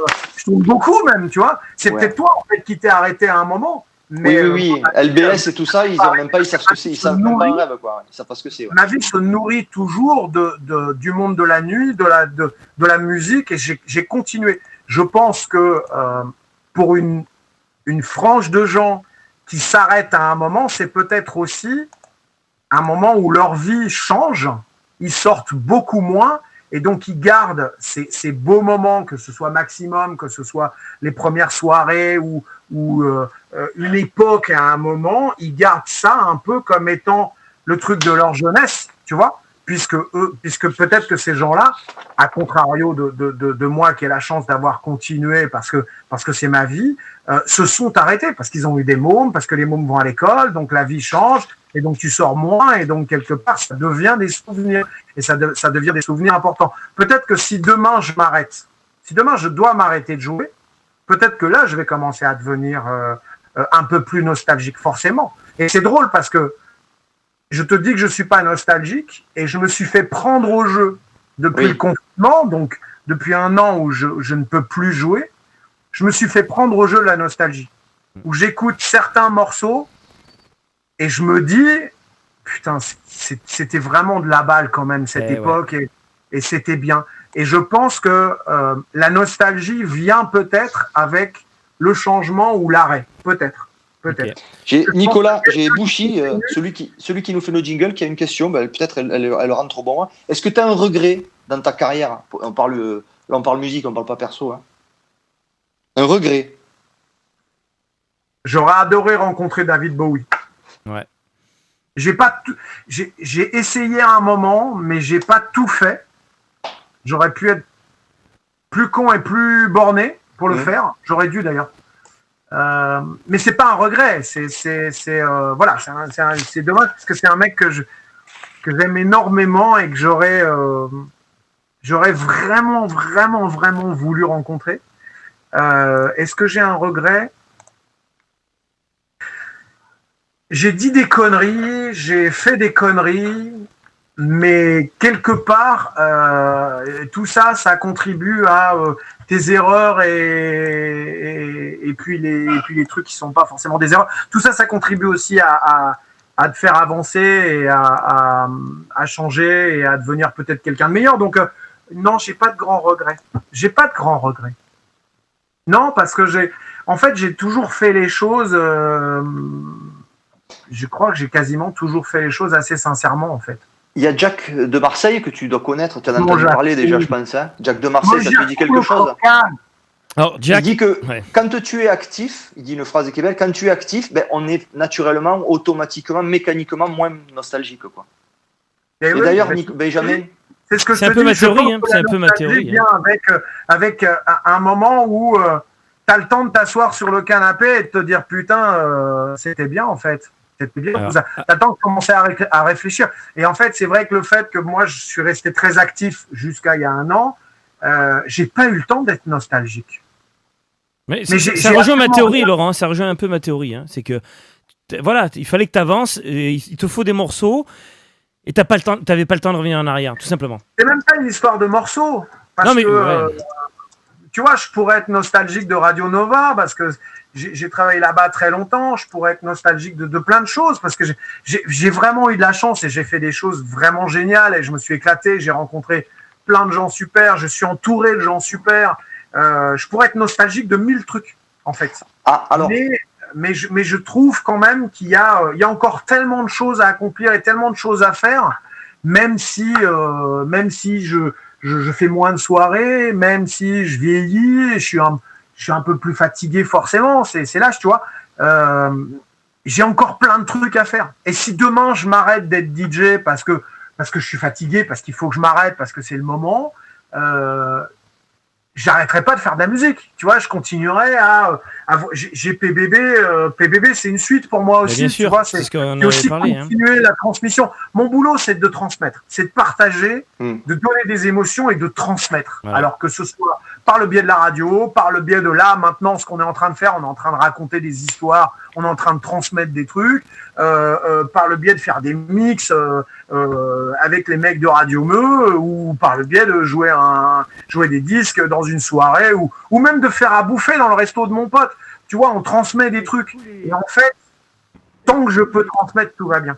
beaucoup même, tu vois. C'est peut-être toi, en fait, qui t'es arrêté à un moment. Mais, oui. LBS et tout ça, ils savent ce que c'est. Ils savent même pas un rêve, quoi. Ils savent pas ce que c'est. Ouais. Ma vie se nourrit toujours du monde de la nuit, de la musique, et j'ai continué. Je pense que pour une frange de gens qui s'arrêtent à un moment, c'est peut-être aussi un moment où leur vie change, ils sortent beaucoup moins, et donc ils gardent ces beaux moments, que ce soit Maximum, que ce soit les premières soirées ou une époque à un moment, ils gardent ça un peu comme étant le truc de leur jeunesse, tu vois, puisque peut-être que ces gens-là, à contrario de moi qui ai la chance d'avoir continué parce que c'est ma vie, se sont arrêtés parce qu'ils ont eu des mômes, parce que les mômes vont à l'école, donc la vie change, et donc tu sors moins, et donc quelque part ça devient des souvenirs, et ça devient des souvenirs importants. Peut-être que si demain je m'arrête, si demain je dois m'arrêter de jouer, peut-être que là je vais commencer à devenir un peu plus nostalgique forcément. Et c'est drôle parce que je te dis que je suis pas nostalgique, et je me suis fait prendre au jeu depuis le confinement, donc depuis un an où je ne peux plus jouer, je me suis fait prendre au jeu de la nostalgie, où j'écoute certains morceaux et je me dis, putain, c'était vraiment de la balle quand même cette époque, et c'était bien. Et je pense que la nostalgie vient peut-être avec le changement ou l'arrêt, peut-être. J'ai Bouchy, celui qui nous fait le jingle, qui a une question, peut-être elle rentre au bon moment. Est-ce que tu as un regret dans ta carrière? On parle musique, on parle pas perso. Hein. Un regret? J'aurais adoré rencontrer David Bowie. Ouais. J'ai essayé à un moment, mais j'ai pas tout fait. J'aurais pu être plus con et plus borné pour le faire. J'aurais dû d'ailleurs. Mais c'est pas un regret. Voilà, c'est dommage parce que c'est un mec que j'aime énormément et que j'aurais vraiment voulu rencontrer. Est-ce que j'ai un regret? J'ai dit des conneries, j'ai fait des conneries, mais quelque part, tout ça contribue à tes erreurs et puis les trucs qui sont pas forcément des erreurs. Tout ça contribue aussi à te faire avancer et à changer et à devenir peut-être quelqu'un de meilleur. Donc, non, j'ai pas de grands regrets. J'ai pas de grands regrets. Non, parce que j'ai toujours fait les choses. Je crois que j'ai quasiment toujours fait les choses assez sincèrement, en fait. Il y a Jack de Marseille que tu dois connaître. Tu en as entendu parler déjà, je pense. Hein. Jack de Marseille, ça te dit quelque chose? Alors, Jack, il dit que quand tu es actif, il dit une phrase qui est belle, quand tu es actif, on est naturellement, automatiquement, mécaniquement moins nostalgique, quoi. Et d'ailleurs, Benjamin... C'est ce que c'est un peu ma théorie, c'est un peu ma théorie. Bien avec un moment où tu as le temps de t'asseoir sur le canapé et de te dire putain, c'était bien en fait. C'était bien. Tu as le temps de commencer à réfléchir. Et en fait, c'est vrai que le fait que moi je suis resté très actif jusqu'à il y a un an, j'ai pas eu le temps d'être nostalgique. Mais ça rejoint ma théorie, Laurent. Ça rejoint un peu ma théorie. Hein. C'est que voilà, il fallait que tu avances. Il te faut des morceaux. Et t'avais pas le temps de revenir en arrière, tout simplement. C'est même pas une histoire de morceaux. Parce que, tu vois, je pourrais être nostalgique de Radio Nova, parce que j'ai travaillé là-bas très longtemps. Je pourrais être nostalgique de plein de choses, parce que j'ai vraiment eu de la chance et j'ai fait des choses vraiment géniales et je me suis éclaté. J'ai rencontré plein de gens super. Je suis entouré de gens super. Je pourrais être nostalgique de 1000 trucs, en fait. Ah, alors... Mais je trouve quand même qu'il y a encore tellement de choses à accomplir et tellement de choses à faire, même si je fais moins de soirées, même si je vieillis, je suis un peu plus fatigué forcément, c'est l'âge, tu vois. J'ai encore plein de trucs à faire. Et si demain je m'arrête d'être DJ parce que je suis fatigué, parce qu'il faut que je m'arrête, parce que c'est le moment, j'arrêterai pas de faire de la musique, tu vois, je continuerai j'ai PBB, PBB c'est une suite pour moi aussi, sûr, tu vois, c'est ce qu'on aussi parlé, continuer la transmission. Mon boulot c'est de transmettre, c'est de partager, de donner des émotions et de transmettre. Voilà. Alors que ce soit par le biais de la radio, par le biais de là, maintenant ce qu'on est en train de faire, on est en train de raconter des histoires, on est en train de transmettre des trucs, par le biais de faire des mix avec les mecs de Radio Meux, ou par le biais de jouer des disques dans une soirée, ou même de faire à bouffer dans le resto de mon pote. Tu vois, on transmet des trucs. Et en fait, tant que je peux transmettre, tout va bien.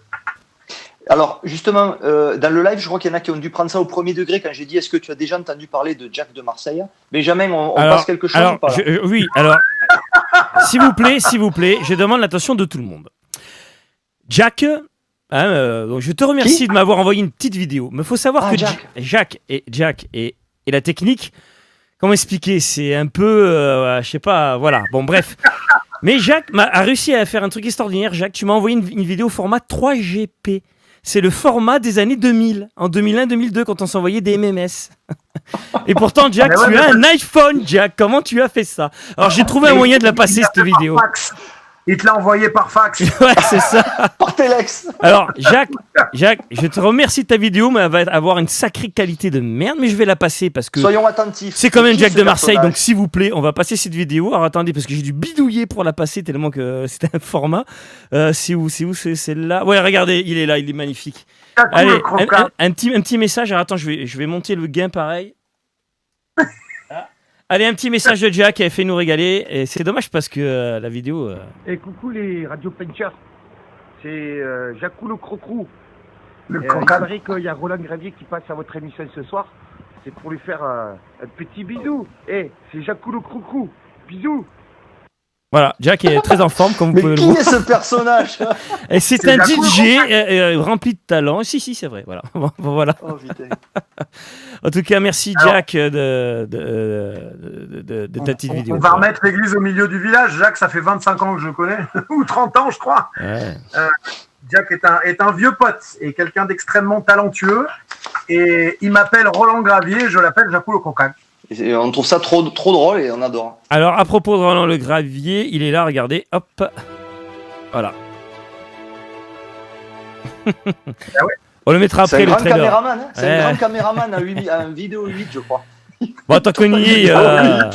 Alors, justement, dans le live, je crois qu'il y en a qui ont dû prendre ça au premier degré quand j'ai dit est-ce que tu as déjà entendu parler de Jack de Marseille? Benjamin, on passe quelque chose ou pas oui, alors, s'il vous plaît, je demande l'attention de tout le monde. Jack, donc je te remercie de m'avoir envoyé une petite vidéo. Mais il faut savoir que Jack et la technique, comment expliquer, c'est un peu, je sais pas, voilà, bon bref. Mais Jack a réussi à faire un truc extraordinaire. Jack, tu m'as envoyé une vidéo format 3GP. C'est le format des années 2000, en 2001-2002, quand on s'envoyait des MMS. Et pourtant, Jack, tu as un iPhone, Jack. Comment tu as fait ça? Alors, j'ai trouvé un moyen de la passer, cette vidéo. Il te l'a envoyé par fax. Ouais, c'est ça. Par Telex. Alors, Jacques, je te remercie de ta vidéo, mais elle va avoir une sacrée qualité de merde, mais je vais la passer parce que... Soyons attentifs. C'est quand même Jack de Marseille, donc s'il vous plaît, on va passer cette vidéo. Alors attendez, parce que j'ai dû bidouiller pour la passer tellement que c'était un format. C'est où c'est celle-là? Ouais, regardez, il est là, il est magnifique. Allez, un petit message. Alors attends, je vais monter le gain pareil. Allez, un petit message de Jack, elle fait nous régaler. Et c'est dommage parce que la vidéo... Et coucou les Radio Punchers, c'est Jacou le Crocrou. Il paraît qu'il y a Roland Gravier qui passe à votre émission ce soir. C'est pour lui faire un petit bisou. C'est Jacou le Crocrou. Bisous. Voilà, Jack est très en forme, comme vous pouvez le voir. Mais qui est ce personnage? Et c'est un DJ rempli de talent. Si, c'est vrai. Voilà. Voilà. Oh, putain. En tout cas, merci Jack de ta petite vidéo. On va remettre l'église au milieu du village. Jacques, ça fait 25 ans que je le connais, ou 30 ans, je crois. Ouais. Jack est un vieux pote et quelqu'un d'extrêmement talentueux. Et il m'appelle Roland Gravier, je l'appelle Jacou le Cocac. Et on trouve ça trop drôle et on adore. Alors, à propos de Roland Le Gravier, il est là, regardez, hop. Voilà. Ah ouais. On le mettra après le trailer. C'est un grand caméraman, hein. C'est un grand caméraman à vidéo 8, je crois. Bon, tant qu'on y est. Voilà.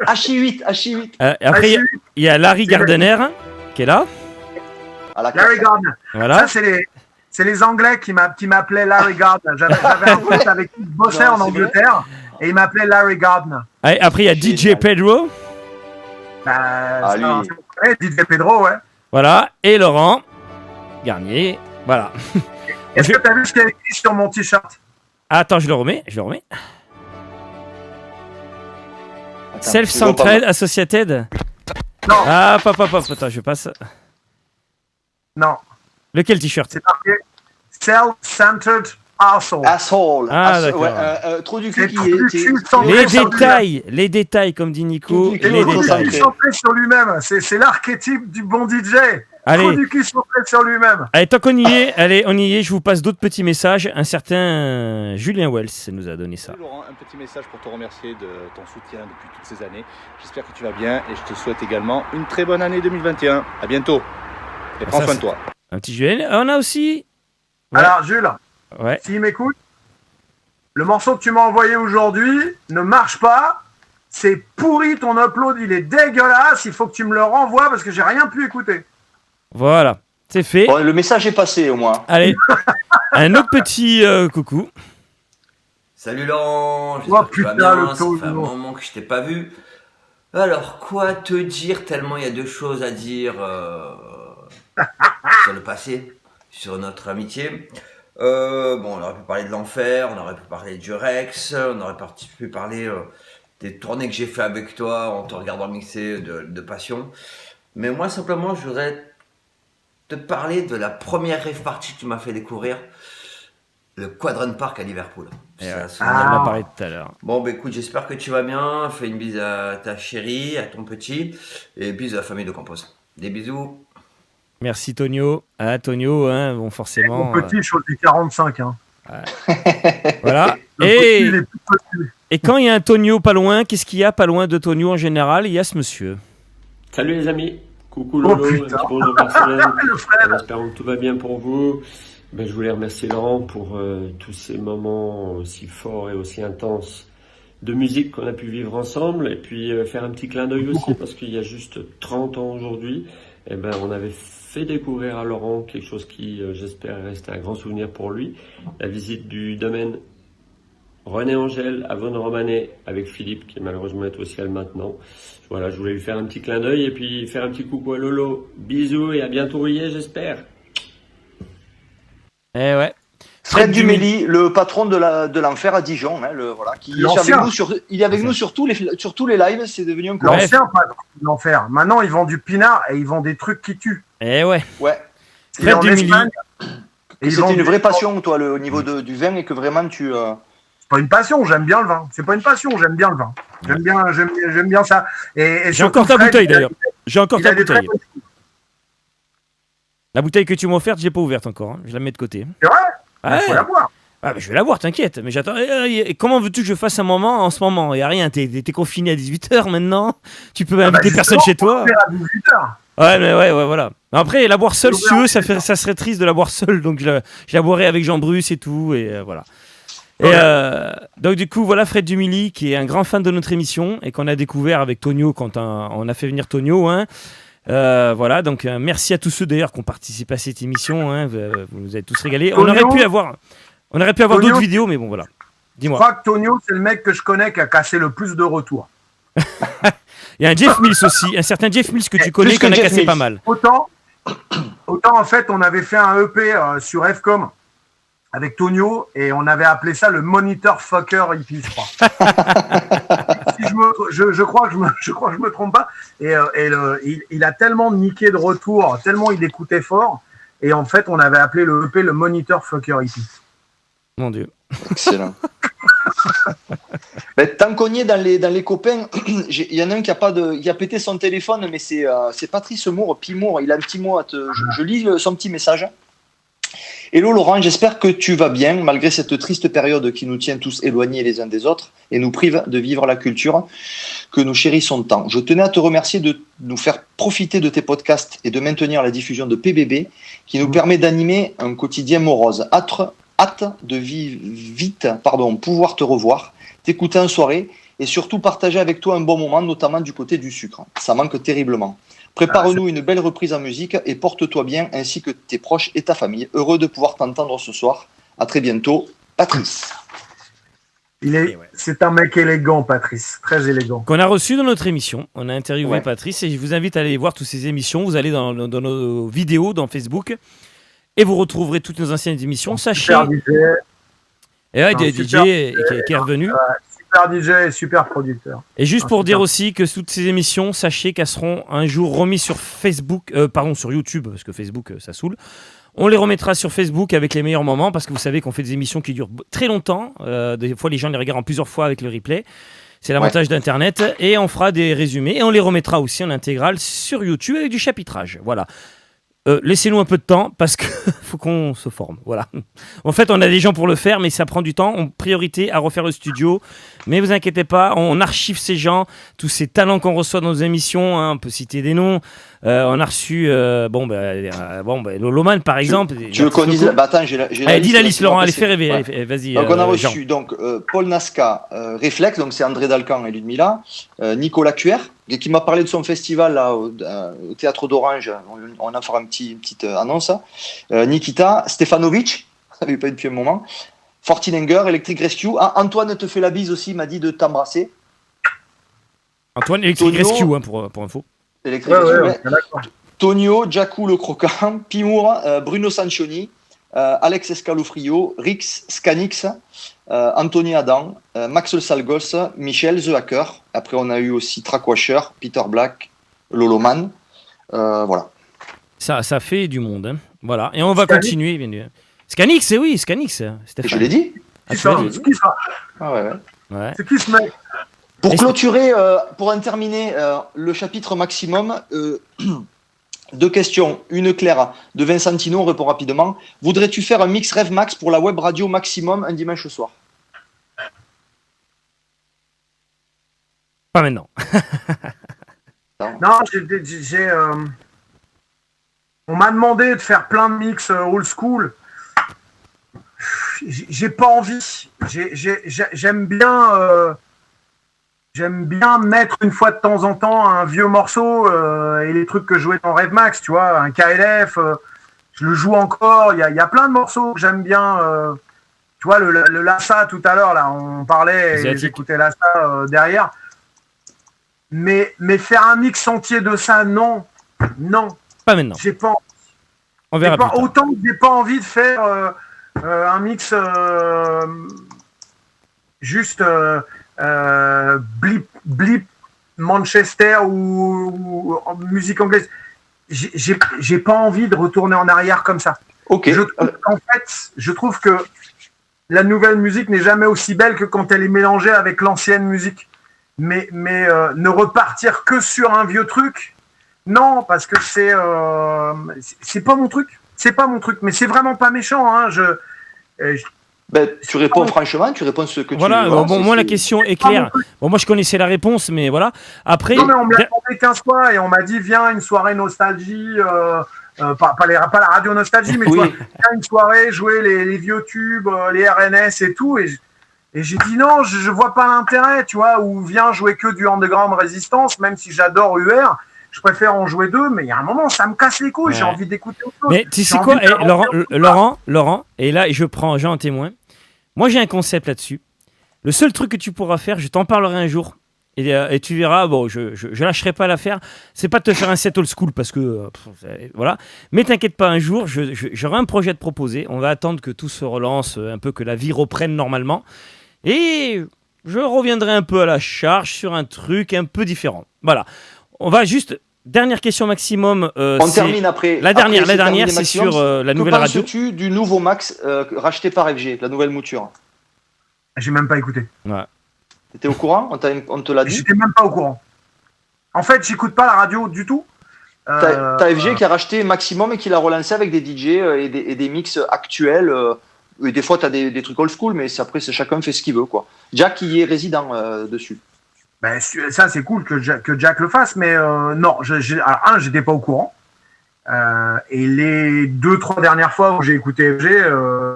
HI8. Après, il y a Larry Gardner qui est là. Larry Gardner. Voilà. Ça, c'est les Anglais qui m'appelaient Larry Gardner. J'avais un pote avec qui je bossais en Angleterre et il m'appelait Larry Gardner. Après, il y a DJ Pedro. DJ Pedro, ouais. Voilà. Et Laurent Garnier. Voilà. Est-ce que tu as vu ce qu'il y a écrit sur mon t-shirt? Attends, je le remets. Self-Centered Associated. Non. Ah, papa, attends, je passe. Non. Lequel t-shirt? C'est marqué Self-Centered Asshole. Ah, d'accord. Ouais, trop du cul qui est. Les détails, comme dit Nico. Les détails. Centré sur lui-même. C'est l'archétype du bon DJ. Allez. Trop du cul centré sur lui-même. Allez, tant qu'on y est, on y est. Je vous passe d'autres petits messages. Un certain Julien Wells nous a donné ça. Laurent, un petit message pour te remercier de ton soutien depuis toutes ces années. J'espère que tu vas bien et je te souhaite également une très bonne année 2021. À bientôt. Et prends soin de toi. Un petit Julien. On a aussi. Ouais. Alors, Jules, s'il m'écoute, le morceau que tu m'as envoyé aujourd'hui ne marche pas. C'est pourri, ton upload, il est dégueulasse. Il faut que tu me le renvoies parce que j'ai rien pu écouter. Voilà, c'est fait. Bon, le message est passé au moins. Allez, un autre petit coucou. Salut Laurent, j'espère que tu vas bien, ça fait un moment que je t'ai pas vu. Alors, quoi te dire, tellement il y a de choses à dire sur le passé, sur notre amitié. On aurait pu parler de l'enfer, on aurait pu parler du Rex, on aurait pu parler des tournées que j'ai fait avec toi en te regardant mixer de passion. Mais moi, simplement, je voudrais te parler de la première rave party que tu m'as fait découvrir, le Quadrant Park à Liverpool. On en a parlé tout à l'heure. Bon, écoute, j'espère que tu vas bien. Fais une bise à ta chérie, à ton petit, et bise à la famille de Campos. Des bisous. Merci Tonio. Tonio, bon, forcément. Mon petit, je suis du 45. Hein. Voilà. Et quand il y a un Tonio pas loin, qu'est-ce qu'il y a pas loin de Tonio en général? Il y a ce monsieur. Salut les amis. Coucou Lolo, bonjour Barcelone, en espérant que tout va bien pour vous. Je voulais remercier Laurent pour tous ces moments aussi forts et aussi intenses de musique qu'on a pu vivre ensemble, et puis faire un petit clin d'œil aussi parce qu'il y a juste 30 ans aujourd'hui, on avait fait découvrir à Laurent quelque chose qui, j'espère, rester un grand souvenir pour lui, la visite du domaine René Angèle à Vonne-Romanée avec Philippe qui malheureusement est au ciel maintenant. Voilà, je voulais lui faire un petit clin d'œil et puis faire un petit coucou à Lolo. Bisous et à bientôt, j'espère. Ouais. Fred Dumély, le patron de l'enfer à Dijon, qui est avec nous sur tous les lives, c'est devenu un coup. L'ancien patron de l'enfer. Maintenant, ils vendent du pinard et ils vendent des trucs qui tuent. Ouais. Fred Dumély. C'était une vraie passion, toi, au niveau du vin, et que vraiment tu. C'est pas une passion, j'aime bien le vin. C'est pas une passion, j'aime bien le vin. J'aime bien ça. Et j'ai encore ta bouteille d'ailleurs. J'ai encore ta bouteille. La bouteille que tu m'as offerte, j'ai pas ouverte encore. Je la mets de côté. C'est vrai? Faut la boire. Je vais la boire, t'inquiète. Mais j'attends. Et comment veux-tu que je fasse un moment en ce moment? Y a rien. T'es confiné à 18h maintenant. Tu peux inviter personne chez toi. À 18h. Ouais, voilà. Après, la boire seule, si tu veux, ça serait triste de la boire seule. Donc je la boirai avec Jean Bruce et tout. Et voilà. Et donc du coup, voilà Fred Dumély qui est un grand fan de notre émission et qu'on a découvert avec Tonio quand on a fait venir Tonio. Voilà, donc merci à tous ceux d'ailleurs qui ont participé à cette émission. Vous nous avez tous régalés. Tonio, on aurait pu avoir d'autres vidéos, mais bon voilà. Dis-moi. Je crois que Tonio, c'est le mec que je connais qui a cassé le plus de retours. Il y a un Jeff Mills aussi, un certain Jeff Mills que tu connais qui en a cassé pas mal. Autant en fait, on avait fait un EP sur Fcom avec Tonio, et on avait appelé ça le Monitor Fucker hippie, je crois. Si je me crois que je me trompe pas. Et il a tellement niqué de retour, tellement il écoutait fort. Et en fait, on avait appelé le EP le Moniteur Fucker Hippie. Mon Dieu. Excellent. Tant qu'on y est dans les copains, il y en a un qui a pété son téléphone, mais c'est Patrice Moore, Pimour. Il a un petit mot je lis son petit message. Hello Laurent, j'espère que tu vas bien malgré cette triste période qui nous tient tous éloignés les uns des autres et nous prive de vivre la culture que nous chérissons tant. Je tenais à te remercier de nous faire profiter de tes podcasts et de maintenir la diffusion de PBB qui nous permet d'animer un quotidien morose. Hâte de vite pouvoir te revoir, t'écouter en soirée et surtout partager avec toi un bon moment, notamment du côté du sucre. Ça manque terriblement. Prépare-nous une belle reprise en musique et porte-toi bien ainsi que tes proches et ta famille. Heureux de pouvoir t'entendre ce soir. À très bientôt, Patrice. C'est un mec élégant, Patrice, très élégant. Qu'on a reçu dans notre émission. On a interviewé Patrice et je vous invite à aller voir toutes ces émissions. Vous allez dans nos vidéos, dans Facebook et vous retrouverez toutes nos anciennes émissions. Sachez. Et ouais, DJ qui est revenu. Super DJ et super producteur. Et juste pour dire aussi que toutes ces émissions, sachez qu'elles seront un jour remises sur sur YouTube, parce que Facebook, ça saoule. On les remettra sur Facebook avec les meilleurs moments, parce que vous savez qu'on fait des émissions qui durent très longtemps. Des fois, les gens les regardent en plusieurs fois avec le replay. C'est l'avantage d'Internet. Et on fera des résumés. Et on les remettra aussi en intégrale sur YouTube avec du chapitrage. Voilà. Laissez-nous un peu de temps parce qu'il faut qu'on se forme. Voilà. En fait, on a des gens pour le faire, mais ça prend du temps. On priorité à refaire le studio. Mais vous inquiétez pas, on archive ces gens, tous ces talents qu'on reçoit dans nos émissions. On peut citer des noms. On a reçu Loloman par exemple. Tu veux qu'on dise attends, j'ai la dis la liste, Laurent. Allez, fais rêver. Allez, vas-y. Donc on a reçu Paul Nasca, Réflexe, donc c'est André Dalcan et Ludmilla, Nicolas Cuer, qui m'a parlé de son festival là, au Théâtre d'Orange. On en fera une petite annonce. Nikita, Stefanovic, ça n'avait pas eu depuis un moment. Fortininger, Electric Rescue. Antoine te fait la bise aussi, m'a dit de t'embrasser. Antoine, Electric Rescue, pour info. Tonio, Jacou le Croquant, Pimour, Bruno Sancioni, Alex Escalofrio, Rix Scanix, Anthony Adam, Max Salgos, Michel The Hacker. Après, on a eu aussi Trackwasher, Peter Black, Loloman. Voilà. Ça fait du monde. Hein. Voilà. Et on va continuer. Bien. Scanix, oui, Scanix. Je l'ai dit. C'est qui ça ouais. C'est qui ce mec? Pour clôturer, pour en terminer le chapitre maximum, 2 questions. Une claire de Vincentino, on répond rapidement. Voudrais-tu faire un mix Rêve Max pour la web radio maximum un dimanche soir? Pas maintenant. Non, on m'a demandé de faire plein de mix old school. J'ai pas envie. J'aime bien mettre une fois de temps en temps un vieux morceau et les trucs que je jouais dans Rêve Max, tu vois, un KLF, je le joue encore. Il y a plein de morceaux que j'aime bien. Tu vois, le Lassa tout à l'heure, là, on parlait et j'écoutais Lassa derrière. Mais faire un mix entier de ça, non. Pas maintenant. J'ai pas. On verra plus tard. Autant que j'ai pas envie de faire un mix juste blip Manchester ou musique anglaise. J'ai pas envie de retourner en arrière comme ça. Ok. Je trouve que la nouvelle musique n'est jamais aussi belle que quand elle est mélangée avec l'ancienne musique. Mais ne repartir que sur un vieux truc, non, parce que c'est pas mon truc. C'est pas mon truc, mais c'est vraiment pas méchant. Hein. Tu réponds franchement, tu réponds ce que tu veux. Voilà, moi la question est claire. Moi je connaissais la réponse, mais voilà. Après. Non, mais on me l'a demandé 15 fois et on m'a dit viens une soirée nostalgie, pas la radio nostalgie, mais viens une soirée jouer les vieux tubes, les RNS et tout. Et j'ai dit non, je vois pas l'intérêt, tu vois, ou viens jouer que du underground résistance, même si j'adore UR. Je préfère en jouer 2, mais il y a un moment, ça me casse les couilles, j'ai envie d'écouter autre chose. Mais tu sais quoi, Laurent, et là, je prends Jean en témoin. Moi, j'ai un concept là-dessus. Le seul truc que tu pourras faire, je t'en parlerai un jour, et tu verras, je lâcherai pas l'affaire. C'est pas de te faire un set old school, parce que, voilà. Mais t'inquiète pas, un jour, j'aurai un projet à te proposer. On va attendre que tout se relance, un peu que la vie reprenne normalement. Et je reviendrai un peu à la charge sur un truc un peu différent. Voilà. On va juste... Dernière question maximum. On termine après. La dernière, c'est sur la nouvelle radio. Que penses-tu du nouveau Max racheté par FG, la nouvelle mouture? J'ai même pas écouté. Ouais. T'étais au courant? On te l'a dit? J'étais même pas au courant. En fait, j'écoute pas la radio du tout. T'as FG qui a racheté Maximum et qui l'a relancé avec des DJ et des mix actuels. Et des fois, t'as des trucs old school, mais après, chacun fait ce qu'il veut, quoi. Jack y est résident dessus. Ben, ça, c'est cool que Jack le fasse, mais non, j'étais pas au courant. Et les 2-3 dernières fois où j'ai écouté FG,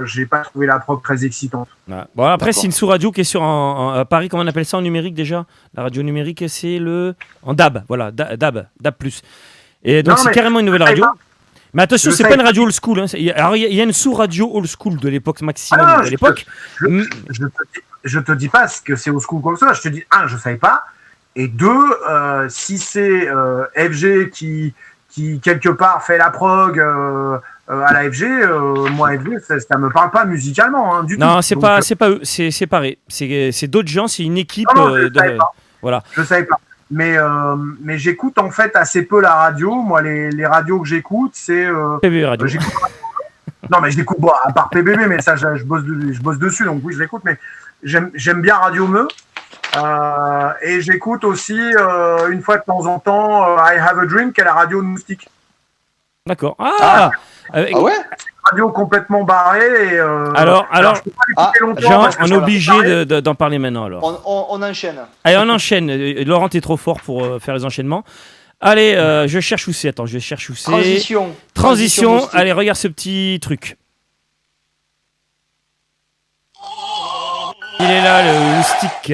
j'ai pas trouvé la prog très excitante. Ouais. Bon, après, c'est une sous-radio qui est sur à Paris, comment on appelle ça en numérique déjà? La radio numérique, c'est en DAB, voilà, DAB+. Et donc, c'est carrément une nouvelle radio. Mais attention, c'est pas une radio old school. Hein. Alors, il y a une sous-radio old school de l'époque Maximum de l'époque. Je te dis pas que c'est old school comme ça. Je te dis, je savais pas. Et deux, si c'est FG qui quelque part fait la prog à la FG, moi FG, ça me parle pas musicalement du tout. Non, c'est pas eux, c'est séparé. C'est d'autres gens, c'est une équipe. Voilà. Je savais pas. Mais j'écoute en fait assez peu la radio. Moi, les radios que j'écoute, c'est PBB Radio. Non, mais je l'écoute à part PBB, mais ça, je bosse dessus, donc oui, je l'écoute. Mais j'aime bien Radio Meux. Et j'écoute aussi une fois de temps en temps I Have a Dream, qui est la radio de Moustique. D'accord. Ah ouais. Radio complètement barrée. Alors Jean, on est obligé d'en parler maintenant. Alors. On enchaîne. Allez, on enchaîne. Laurent, t'es trop fort pour faire les enchaînements. Allez, je cherche où c'est. Attends, je cherche où c'est. Transition. Allez, regarde ce petit truc. Il est là, le moustique.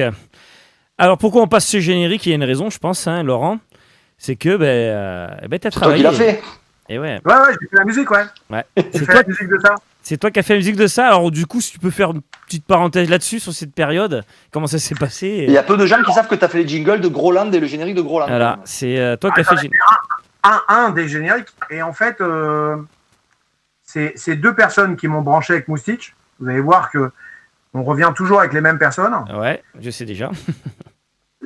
Alors, pourquoi on passe ce générique? Il y a une raison, je pense, Laurent. C'est que t'as travaillé. C'est toi qui l'as fait. Et ouais. Ouais, j'ai fait la musique, ouais. J'ai fait la musique de ça. C'est toi qui as fait la musique de ça. Alors, du coup, si tu peux faire une petite parenthèse là-dessus, sur cette période, comment ça s'est passé? Il y a peu de gens qui savent que tu as fait les jingles de Groland et le générique de Groland. Voilà, c'est toi qui as fait le générique. Un des génériques. Et en fait, c'est deux personnes qui m'ont branché avec Moustique. Vous allez voir que on revient toujours avec les mêmes personnes. Ouais, je sais déjà.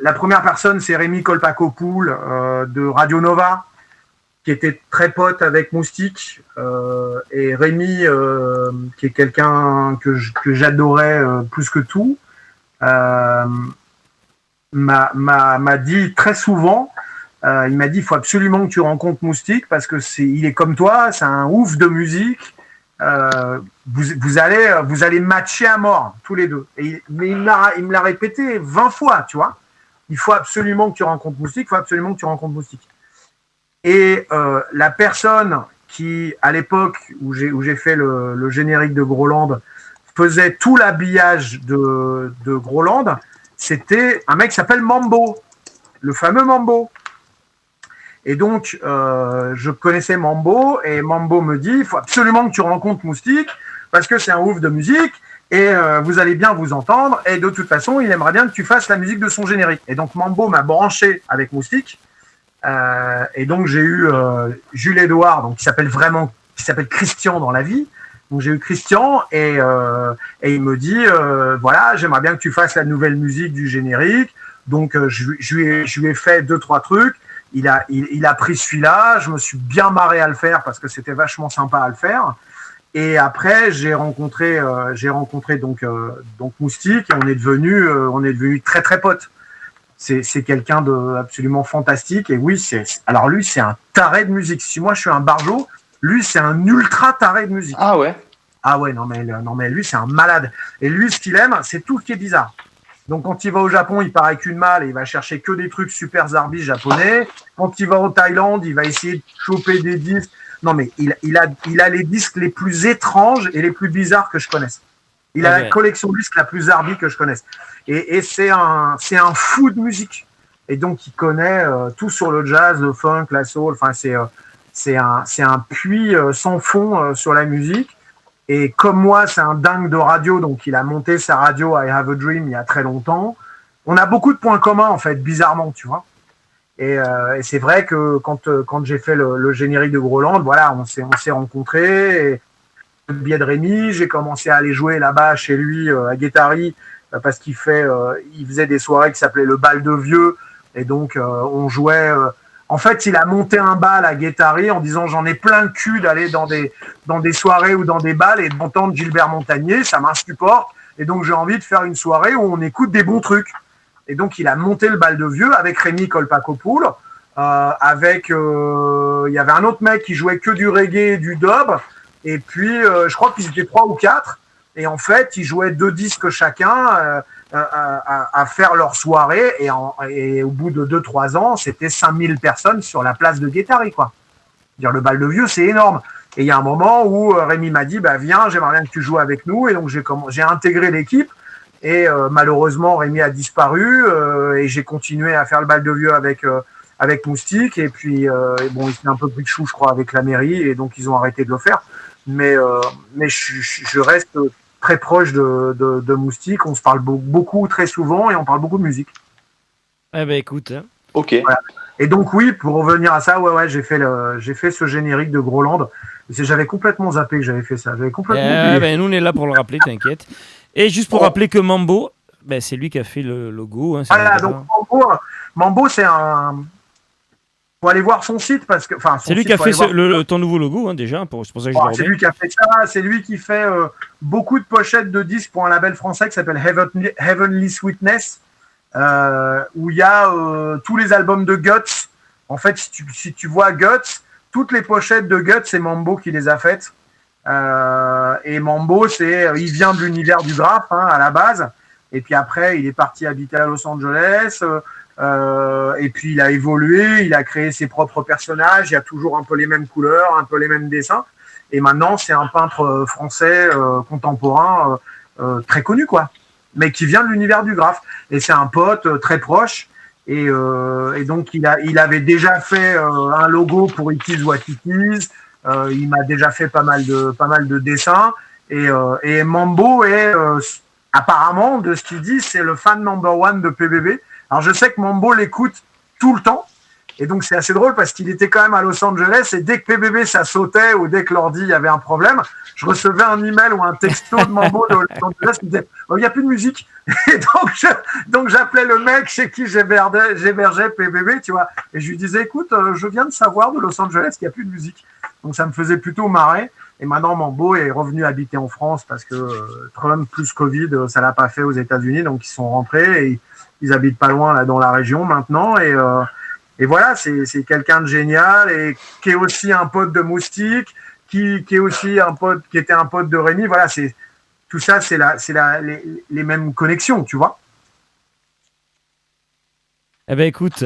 La première personne, c'est Rémi Kolpakopoul de Radio Nova, qui était très pote avec Moustique. Et Rémi, qui est quelqu'un que j'adorais plus que tout, m'a dit très souvent, il m'a dit, il faut absolument que tu rencontres Moustique parce que il est comme toi, c'est un ouf de musique. Vous allez matcher à mort tous les deux. Mais il me l'a répété 20 fois, tu vois. Il faut absolument que tu rencontres Moustique. Et la personne qui, à l'époque où j'ai fait le générique de Groland, faisait tout l'habillage de Groland, c'était un mec qui s'appelle Mambo, le fameux Mambo. Et donc, je connaissais Mambo, et Mambo me dit, il faut absolument que tu rencontres Moustique, parce que c'est un ouf de musique, et vous allez bien vous entendre, et de toute façon, il aimerait bien que tu fasses la musique de son générique. Et donc, Mambo m'a branché avec Moustique, et donc j'ai eu Jules Édouard, donc qui s'appelle Christian dans la vie. Donc j'ai eu Christian, et il me dit, voilà, j'aimerais bien que tu fasses la nouvelle musique du générique. Donc je lui ai fait 2-3 trucs. Il a pris celui-là, je me suis bien marré à le faire parce que c'était vachement sympa à le faire. Et après, j'ai rencontré donc Moustique, et on est devenu très très potes. C'est quelqu'un de absolument fantastique. Et oui, alors lui, c'est un taré de musique. Si moi je suis un barjo, lui c'est un ultra taré de musique. Ah ouais. Ah ouais, non mais lui c'est un malade. Et lui, ce qu'il aime, c'est tout ce qui est bizarre. Donc quand il va au Japon, il part avec une malle et il va chercher que des trucs super zarbi japonais. Quand il va au Thaïlande, il va essayer de choper des disques. Non mais il a les disques les plus étranges et les plus bizarres que je connaisse. Il a la collection de disques la plus zarbi que je connaisse. Et c'est un fou de musique. Et donc il connaît tout sur le jazz, le funk, la soul. Enfin c'est un puits sans fond sur la musique. Et comme moi, c'est un dingue de radio, donc il a monté sa radio I Have a Dream il y a très longtemps. On a beaucoup de points communs, en fait, bizarrement, tu vois. Et c'est vrai que quand j'ai fait le générique de Groland, voilà, on s'est rencontrés. Et le biais de Rémi, j'ai commencé à aller jouer là-bas chez lui à Guétari parce qu'il faisait des soirées qui s'appelaient le bal de vieux, et donc on jouait. En fait, il a monté un bal à Guétari en disant j'en ai plein le cul d'aller dans des soirées ou dans des bals et d'entendre Gilbert Montagnier, ça m'insupporte, et donc j'ai envie de faire une soirée où on écoute des bons trucs. Et donc il a monté le bal de vieux avec Rémi Kolpakopoul, il y avait un autre mec qui jouait que du reggae et du dub, et puis je crois qu'ils étaient 3 ou 4, et en fait ils jouaient 2 disques chacun à faire leur soirée, et au bout de 2-3 ans c'était 5000 personnes sur la place de Guétari, quoi. Dire le bal de vieux, c'est énorme. Et il y a un moment où Rémi m'a dit viens, j'aimerais bien que tu joues avec nous, et donc j'ai intégré l'équipe, et malheureusement Rémi a disparu, et j'ai continué à faire le bal de vieux avec Moustique, et puis bon, il s'est un peu pris de chou, je crois, avec la mairie, et donc ils ont arrêté de le faire. Mais je reste très proche de Moustique, on se parle beaucoup, très souvent, et on parle beaucoup de musique. Eh ben écoute. Ok. Voilà. Et donc oui, pour revenir à ça, ouais, j'ai fait ce générique de Groland. J'avais complètement zappé que j'avais fait ça. J'avais complètement oublié. Nous on est là pour le rappeler, t'inquiète. Et juste pour rappeler que Mambo, c'est lui qui a fait le logo. Voilà, donc Mambo, c'est un. Faut aller voir son site parce que. C'est lui qui a fait ton nouveau logo déjà. C'est pour ça que je le C'est lui qui a fait ça. C'est lui qui fait beaucoup de pochettes de disques pour un label français qui s'appelle Heavenly Sweetness, où il y a tous les albums de Guts. En fait, si tu vois Guts, toutes les pochettes de Guts, c'est Mambo qui les a faites. Et Mambo, il vient de l'univers du graphe à la base. Et puis après, il est parti habiter à Los Angeles. Et puis il a évolué, il a créé ses propres personnages. Il y a toujours un peu les mêmes couleurs, un peu les mêmes dessins. Et maintenant, c'est un peintre français contemporain très connu, quoi. Mais qui vient de l'univers du graphe. Et c'est un pote très proche. Et donc il avait déjà fait un logo pour It Is What It Is. Il m'a déjà fait pas mal de dessins. Et Mambo est apparemment, de ce qu'il dit, c'est le fan number 1 de PBB. Alors je sais que Mambo l'écoute tout le temps. Et donc c'est assez drôle parce qu'il était quand même à Los Angeles, et dès que PBB ça sautait ou dès que l'ordi il y avait un problème, je recevais un email ou un texto de Mambo de Los Angeles qui disait il n'y a plus de musique. Et donc j'appelais le mec chez qui j'hébergeais PBB, tu vois, et je lui disais écoute, je viens de savoir de Los Angeles qu'il n'y a plus de musique. Donc ça me faisait plutôt marrer. Et maintenant Mambo est revenu habiter en France parce que Trump plus Covid, ça l'a pas fait aux États-Unis, donc ils sont rentrés et ils habitent pas loin là dans la région maintenant. Et voilà, c'est quelqu'un de génial et qui est aussi un pote de Moustique, qui est aussi un pote, qui était un pote de Rémi. Voilà, tout ça, c'est les mêmes connexions, tu vois. Eh ben écoute.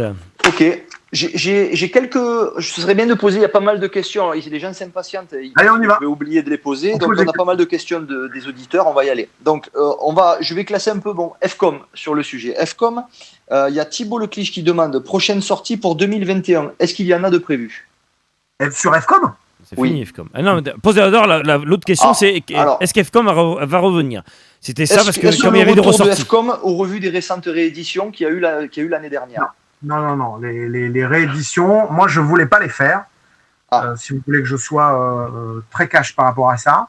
Ok, j'ai quelques. Ce serait bien de poser. Il y a pas mal de questions. Alors, ici, les gens s'impatientent. Allez, on y va. Je vais oublier de les poser. Donc, on a pas mal de questions des auditeurs. On va y aller. Donc, je vais classer un peu. Bon, FCOM sur le sujet. FCOM. Il y a Thibaut Lecliche qui demande prochaine sortie pour 2021. Est-ce qu'il y en a de prévu sur FCOM? C'est fini, FCOM. Ah non, posez d'abord l'autre question, c'est est-ce qu'FCOM va revenir? C'était ça, parce que comme il y avait des ressorties. De FCOM au revu des récentes rééditions qu'il y a eu l'année dernière. Non. Les rééditions, moi, je voulais pas les faire. Si vous voulez que je sois très cash par rapport à ça.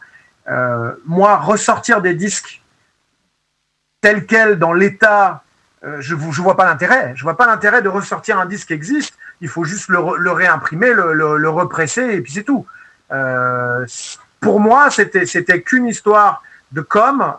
Moi, ressortir des disques tels quels dans l'état, je vois pas l'intérêt. Je vois pas l'intérêt de ressortir un disque qui existe. Il faut juste le réimprimer, le represser, et puis c'est tout. Pour moi, c'était qu'une histoire de com.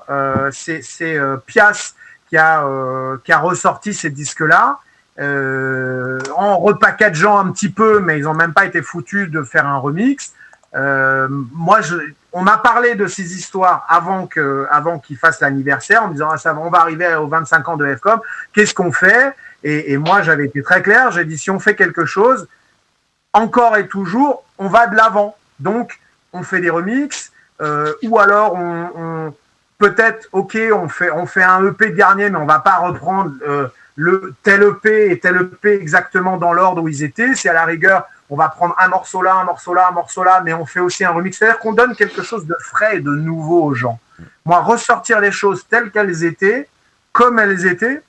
C'est Pias qui a ressorti ces disques-là. En repackageant un petit peu, mais ils n'ont même pas été foutus de faire un remix. On m'a parlé de ces histoires avant qu'ils fassent l'anniversaire, en me disant on va arriver aux 25 ans de FCOM, qu'est-ce qu'on fait? Et moi j'avais été très clair, j'ai dit si on fait quelque chose, encore et toujours, on va de l'avant. Donc on fait des remixes, ou alors on peut-être on fait un EP dernier, mais on va pas reprendre le tel EP et tel EP exactement dans l'ordre où ils étaient. C'est à la rigueur, on va prendre un morceau là, mais on fait aussi un remix. C'est-à-dire qu'on donne quelque chose de frais et de nouveau aux gens. Moi, ressortir les choses telles qu'elles étaient, comme elles étaient,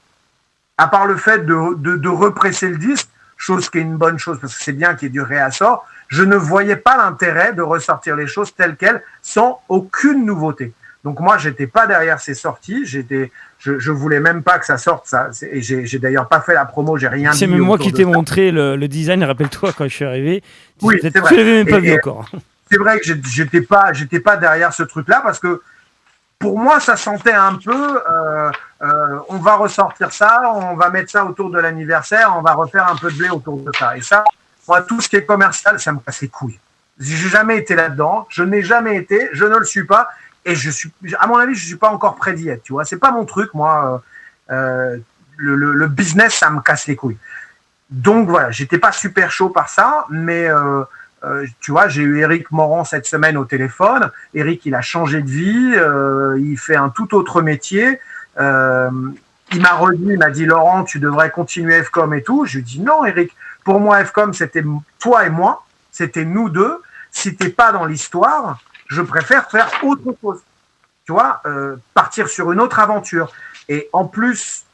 à part le fait de represser le disque, chose qui est une bonne chose, parce que c'est bien qu'il y ait du réassort, je ne voyais pas l'intérêt de ressortir les choses telles quelles, sans aucune nouveauté. Donc moi, j'étais pas derrière ces sorties. Je voulais même pas que ça sorte. Ça, et j'ai d'ailleurs pas fait la promo. J'ai rien dit. C'est même moi qui t'ai montré le design. Rappelle-toi quand je suis arrivé. Oui, c'est vrai. Tu l'avais même pas vu encore. C'est vrai que j'étais pas derrière ce truc-là parce que pour moi, ça sentait un peu. On va ressortir ça, on va mettre ça autour de l'anniversaire, on va refaire un peu de blé autour de ça. Et ça, moi, tout ce qui est commercial, ça me casse les couilles. J'ai jamais été là-dedans. Je n'ai jamais été. Je ne le suis pas. Et à mon avis, je suis pas encore prêt d'y être. Tu vois, c'est pas mon truc, moi. Le business, ça me casse les couilles. Donc voilà, j'étais pas super chaud par ça, mais tu vois, j'ai eu Eric Morand cette semaine au téléphone. Eric, il a changé de vie, il fait un tout autre métier. Il m'a redit, il m'a dit Laurent, tu devrais continuer FCOM et tout. Je lui ai dit non, Eric. Pour moi, FCOM, c'était toi et moi, c'était nous deux. Si t'es pas dans l'histoire, je préfère faire autre chose. Tu vois, partir sur une autre aventure. Et en plus,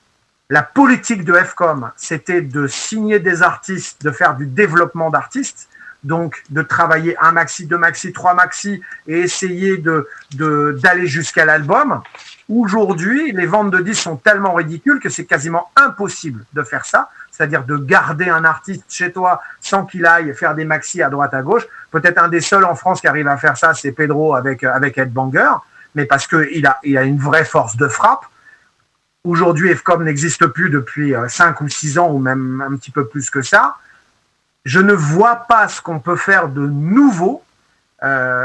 la politique de FCOM, c'était de signer des artistes, de faire du développement d'artistes, donc de travailler un maxi, deux maxi, trois maxi et essayer d'aller jusqu'à l'album. Aujourd'hui, les ventes de disques sont tellement ridicules que c'est quasiment impossible de faire ça, c'est-à-dire de garder un artiste chez toi sans qu'il aille faire des maxi à droite à gauche. Peut-être un des seuls en France qui arrive à faire ça, c'est Pedro avec Headbanger, mais parce que il a une vraie force de frappe. Aujourd'hui, FCOM n'existe plus depuis 5 ou 6 ans, ou même un petit peu plus que ça. Je ne vois pas ce qu'on peut faire de nouveau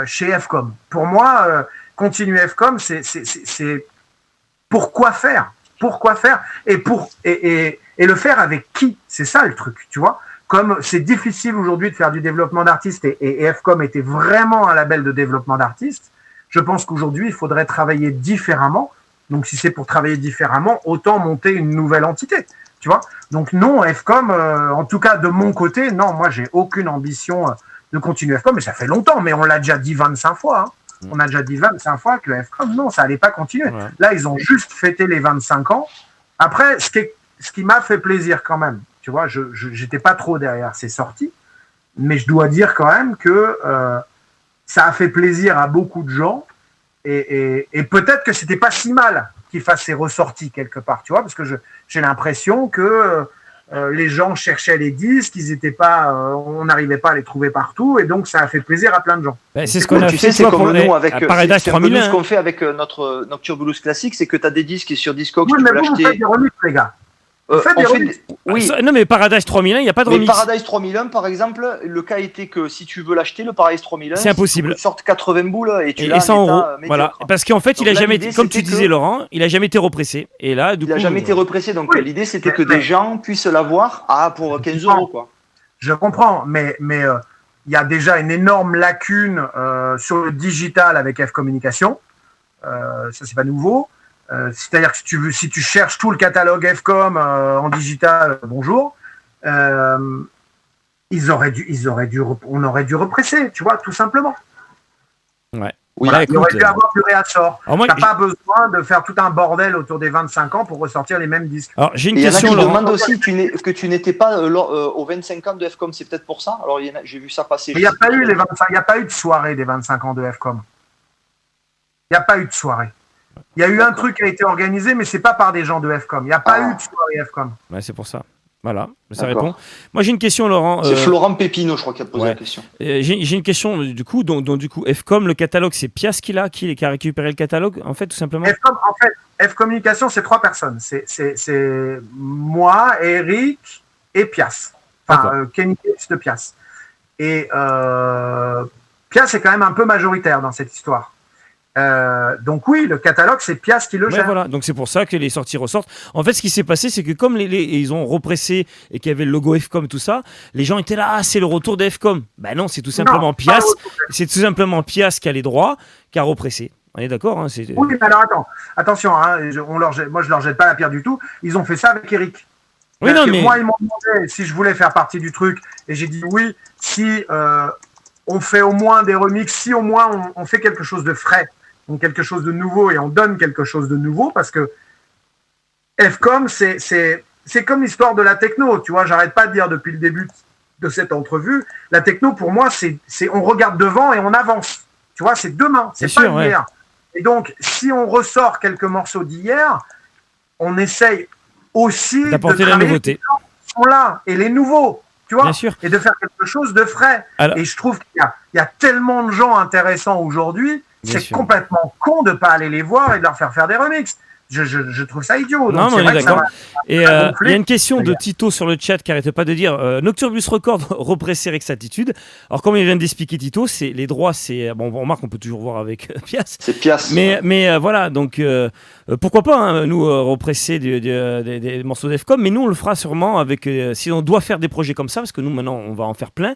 chez FCOM. Pour moi, continuer FCOM, c'est pourquoi faire et le faire avec qui? C'est ça le truc, tu vois. Comme c'est difficile aujourd'hui de faire du développement d'artistes et FCOM était vraiment un label de développement d'artistes, je pense qu'aujourd'hui, il faudrait travailler différemment. Donc, si c'est pour travailler différemment, autant monter une nouvelle entité, tu vois. Donc, non, FCOM, en tout cas, de mon côté, non, moi, j'ai aucune ambition de continuer FCOM, mais ça fait longtemps, mais on l'a déjà dit 25 fois, hein. On a déjà dit 25 fois que FCOM, non, ça allait pas continuer. Ouais. Là, ils ont juste fêté les 25 ans. Après, ce qui m'a fait plaisir quand même, tu vois, j'étais pas trop derrière ces sorties, mais je dois dire quand même que ça a fait plaisir à beaucoup de gens et peut-être que c'était pas si mal qu'ils fassent ces ressorties quelque part, tu vois, parce que j'ai l'impression que les gens cherchaient les disques, on n'arrivait pas à les trouver partout, et donc ça a fait plaisir à plein de gens. Ben, c'est ce qu'on a fait. C'est comme nous avec Paradise 3000. Ce qu'on fait avec notre Turbulus classique, c'est que tu as des disques sur Discogs, oui, tu peux l'acheter. Vous faites des remixes, les gars. Oui. Non, mais Paradise 3001, il n'y a pas de remix. Paradise 3001, par exemple, le cas était que si tu veux l'acheter, le Paradise 3001, c'est impossible. Tu sortes 80 boules et tu l'as 100 euros. Voilà. Parce qu'en fait, donc, il a jamais été, comme tu disais, Laurent, il a jamais été repressé. Et là, du coup, il a jamais été repressé. Donc, l'idée, c'était que des gens puissent l'avoir pour 15 euros, quoi. Je comprends, mais il y a déjà une énorme lacune sur le digital avec F Communication. Ça, c'est pas nouveau. C'est-à-dire que si tu cherches tout le catalogue FCOM en digital, bonjour, on aurait dû represser, tu vois, tout simplement. Ouais. Oui, il aurait dû avoir du réassort. T'as pas besoin de faire tout un bordel autour des 25 ans pour ressortir les mêmes disques. Alors, j'ai une question. Il y en a qui demandent aussi que tu n'étais pas aux 25 ans de FCOM, c'est peut-être pour ça. Alors, j'ai vu ça passer. Il n'y a pas eu il n'y a pas eu de soirée des 25 ans de FCOM. Il n'y a pas eu de soirée. Il y a eu un truc qui a été organisé, mais c'est pas par des gens de FCOM. Il n'y a pas eu de soirée FCOM. Ouais, c'est pour ça. Voilà, ça répond. Moi, j'ai une question, Laurent. C'est Florent Pépino, je crois, qui a posé la question. J'ai une question, du coup, donc du coup, FCOM, le catalogue, c'est Pias qui a récupéré le catalogue, en fait, tout simplement. FCOM, en fait, F Communication, c'est 3 personnes. C'est moi, Eric et Pias. Enfin, Kenny de Pias. Et Pias est quand même un peu majoritaire dans cette histoire. Donc oui, le catalogue, c'est Pias qui le gère. Voilà, donc c'est pour ça que les sorties ressortent. En fait, ce qui s'est passé, c'est que comme ils ont repressé et qu'il y avait le logo FCOM, tout ça, les gens étaient là, c'est le retour de FCOM. Ben non, c'est tout simplement Pias. C'est tout simplement Pias qui a les droits, qui a repressé. On est d'accord, hein, Oui, mais alors attention, hein, moi je leur jette pas la pierre du tout. Ils ont fait ça avec Eric. Oui, non, mais... Moi, ils m'ont demandé si je voulais faire partie du truc, et j'ai dit oui, si on fait au moins des remixes, si au moins on fait quelque chose de frais. Donc quelque chose de nouveau, et on donne quelque chose de nouveau, parce que FCOM, c'est comme l'histoire de la techno, tu vois, j'arrête pas de dire depuis le début de cette entrevue, la techno pour moi, c'est on regarde devant et on avance, tu vois, c'est demain, c'est pas hier. Et donc, si on ressort quelques morceaux d'hier, on essaye aussi d'apporter la nouveauté. Qui sont là, et les nouveaux, tu vois, bien sûr. Et de faire quelque chose de frais. Alors, et je trouve qu'il y a tellement de gens intéressants aujourd'hui, c'est complètement con de ne pas aller les voir et de leur faire des remixes. Je trouve ça idiot. Non, donc mais on est d'accord. Et il y a une question de Tito sur le chat qui n'arrête pas de dire Nocturbus Record repressé avec attitude. Alors, comme il vient d'expliquer Tito, c'est les droits, c'est. Bon, on remarque qu'on peut toujours voir avec Pias. C'est Pias. Mais voilà, donc pourquoi pas nous represser des morceaux d'Efcom, mais nous on le fera sûrement avec. Si on doit faire des projets comme ça, parce que nous maintenant on va en faire plein.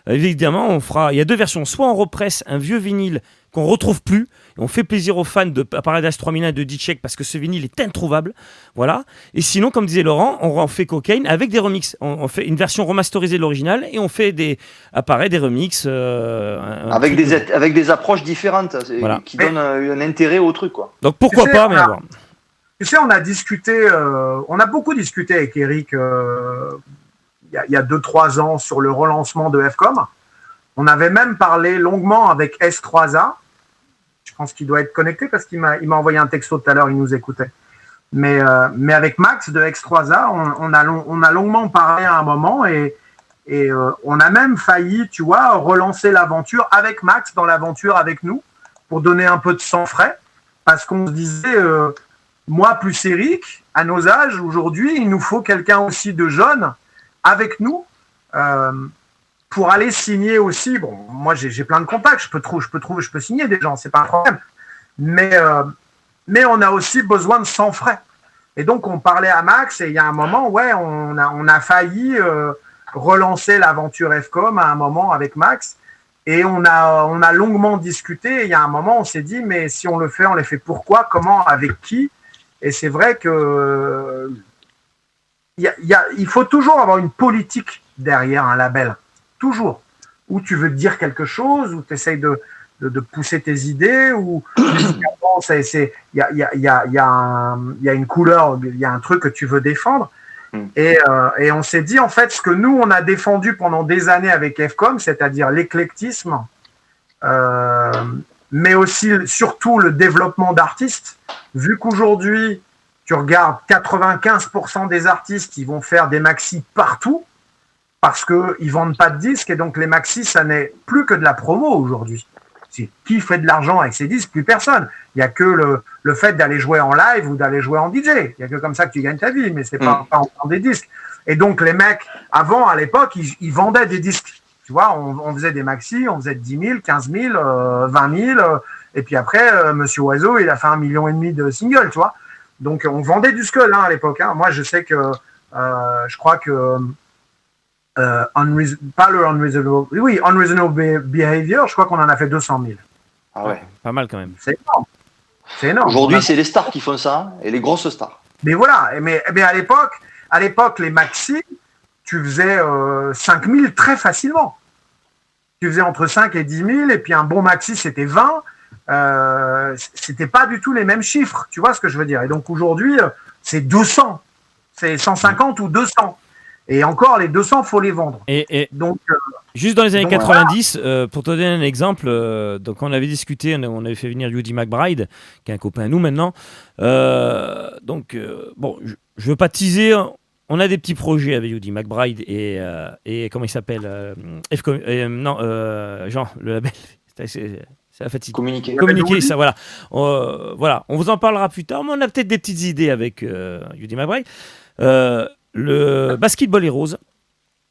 Évidemment, on fera. Il y a deux versions. Soit on represse un vieux vinyle qu'on retrouve plus, et on fait plaisir aux fans de Paradise 3001 et de D-Check parce que ce vinyle est introuvable, voilà. Et sinon, comme disait Laurent, on en fait Cocaine avec des remixes. On fait une version remasterisée de l'original et on fait des remixes avec des approches différentes, voilà, qui donnent un intérêt au truc, quoi. Donc pourquoi pas, mais avoir. Tu sais, on a discuté, on a beaucoup discuté avec Eric il y a 2-3 ans sur le relancement de FCOM. On avait même parlé longuement avec S3A. Je pense qu'il doit être connecté parce qu'il m'a envoyé un texto tout à l'heure, il nous écoutait. Mais avec Max de X3A, on a longuement parlé à un moment et on a même failli, tu vois, relancer l'aventure avec Max dans l'aventure avec nous pour donner un peu de sang frais parce qu'on se disait, moi plus Eric, à nos âges, aujourd'hui, il nous faut quelqu'un aussi de jeune avec nous pour aller signer aussi. Bon, moi j'ai plein de contacts, je peux signer des gens, c'est pas un problème. Mais on a aussi besoin de sang frais. Et donc on parlait à Max et il y a un moment, ouais, on a failli relancer l'aventure FCOM à un moment avec Max et on a longuement discuté. Et il y a un moment, on s'est dit, mais si on le fait pourquoi, comment, avec qui? Et c'est vrai que il faut toujours avoir une politique derrière un label. Toujours. Où tu veux dire quelque chose, où tu essayes de pousser tes idées, ou il y a une couleur, il y a un truc que tu veux défendre. Et on s'est dit, en fait, ce que nous, on a défendu pendant des années avec FCOM, c'est-à-dire l'éclectisme, mais aussi, surtout, le développement d'artistes, vu qu'aujourd'hui, tu regardes 95% des artistes, ils vont faire des maxis partout, parce qu'ils ne vendent pas de disques, et donc les maxis, ça n'est plus que de la promo aujourd'hui. Qui fait de l'argent avec ces disques? Plus personne. Il n'y a que le fait d'aller jouer en live ou d'aller jouer en DJ. Il n'y a que comme ça que tu gagnes ta vie, mais ce n'est pas en vendant des disques. Et donc les mecs, avant, à l'époque, ils vendaient des disques. Tu vois, on faisait des maxis, on faisait 10 000, 15 000, 20 000, et puis après, Monsieur Oiseau, il a fait 1,5 million de singles, tu vois. Donc on vendait du skull à l'époque. Moi, je sais que, je crois que Unreasonable Behavior, je crois qu'on en a fait 200 000. Ah ouais. Pas mal quand même. C'est énorme. C'est énorme. Aujourd'hui, c'est les stars qui font ça, et les grosses stars. Mais voilà, mais à l'époque, les maxi, tu faisais 5 000 très facilement. Tu faisais entre 5 et 10 000, et puis un bon maxi, c'était 20. C'était pas du tout les mêmes chiffres, tu vois ce que je veux dire. Et donc aujourd'hui, c'est 200. C'est 150 ou 200. Et encore, les 200, il faut les vendre. Et donc, juste dans les années 90, pour te donner un exemple, donc on avait discuté, on avait fait venir Yudi McBride, qui est un copain à nous maintenant. Bon, je veux pas teaser, on a des petits projets avec Yudi McBride et comment il s'appelle Jean, le label. C'est la fatigue. Communiquer, ça, voilà. Voilà, on vous en parlera plus tard, mais on a peut-être des petites idées avec Yudi McBride. Le Basketball Heroes,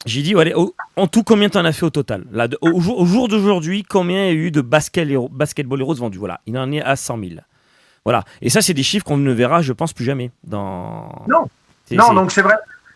j'ai dit, allez, en tout, combien t'en as fait au total? Là, au jour d'aujourd'hui, combien il y a eu de Basketball Heroes vendus? Voilà, il en est à 100 000. Voilà, et ça, c'est des chiffres qu'on ne verra, je pense, plus jamais. Non, donc c'est vrai.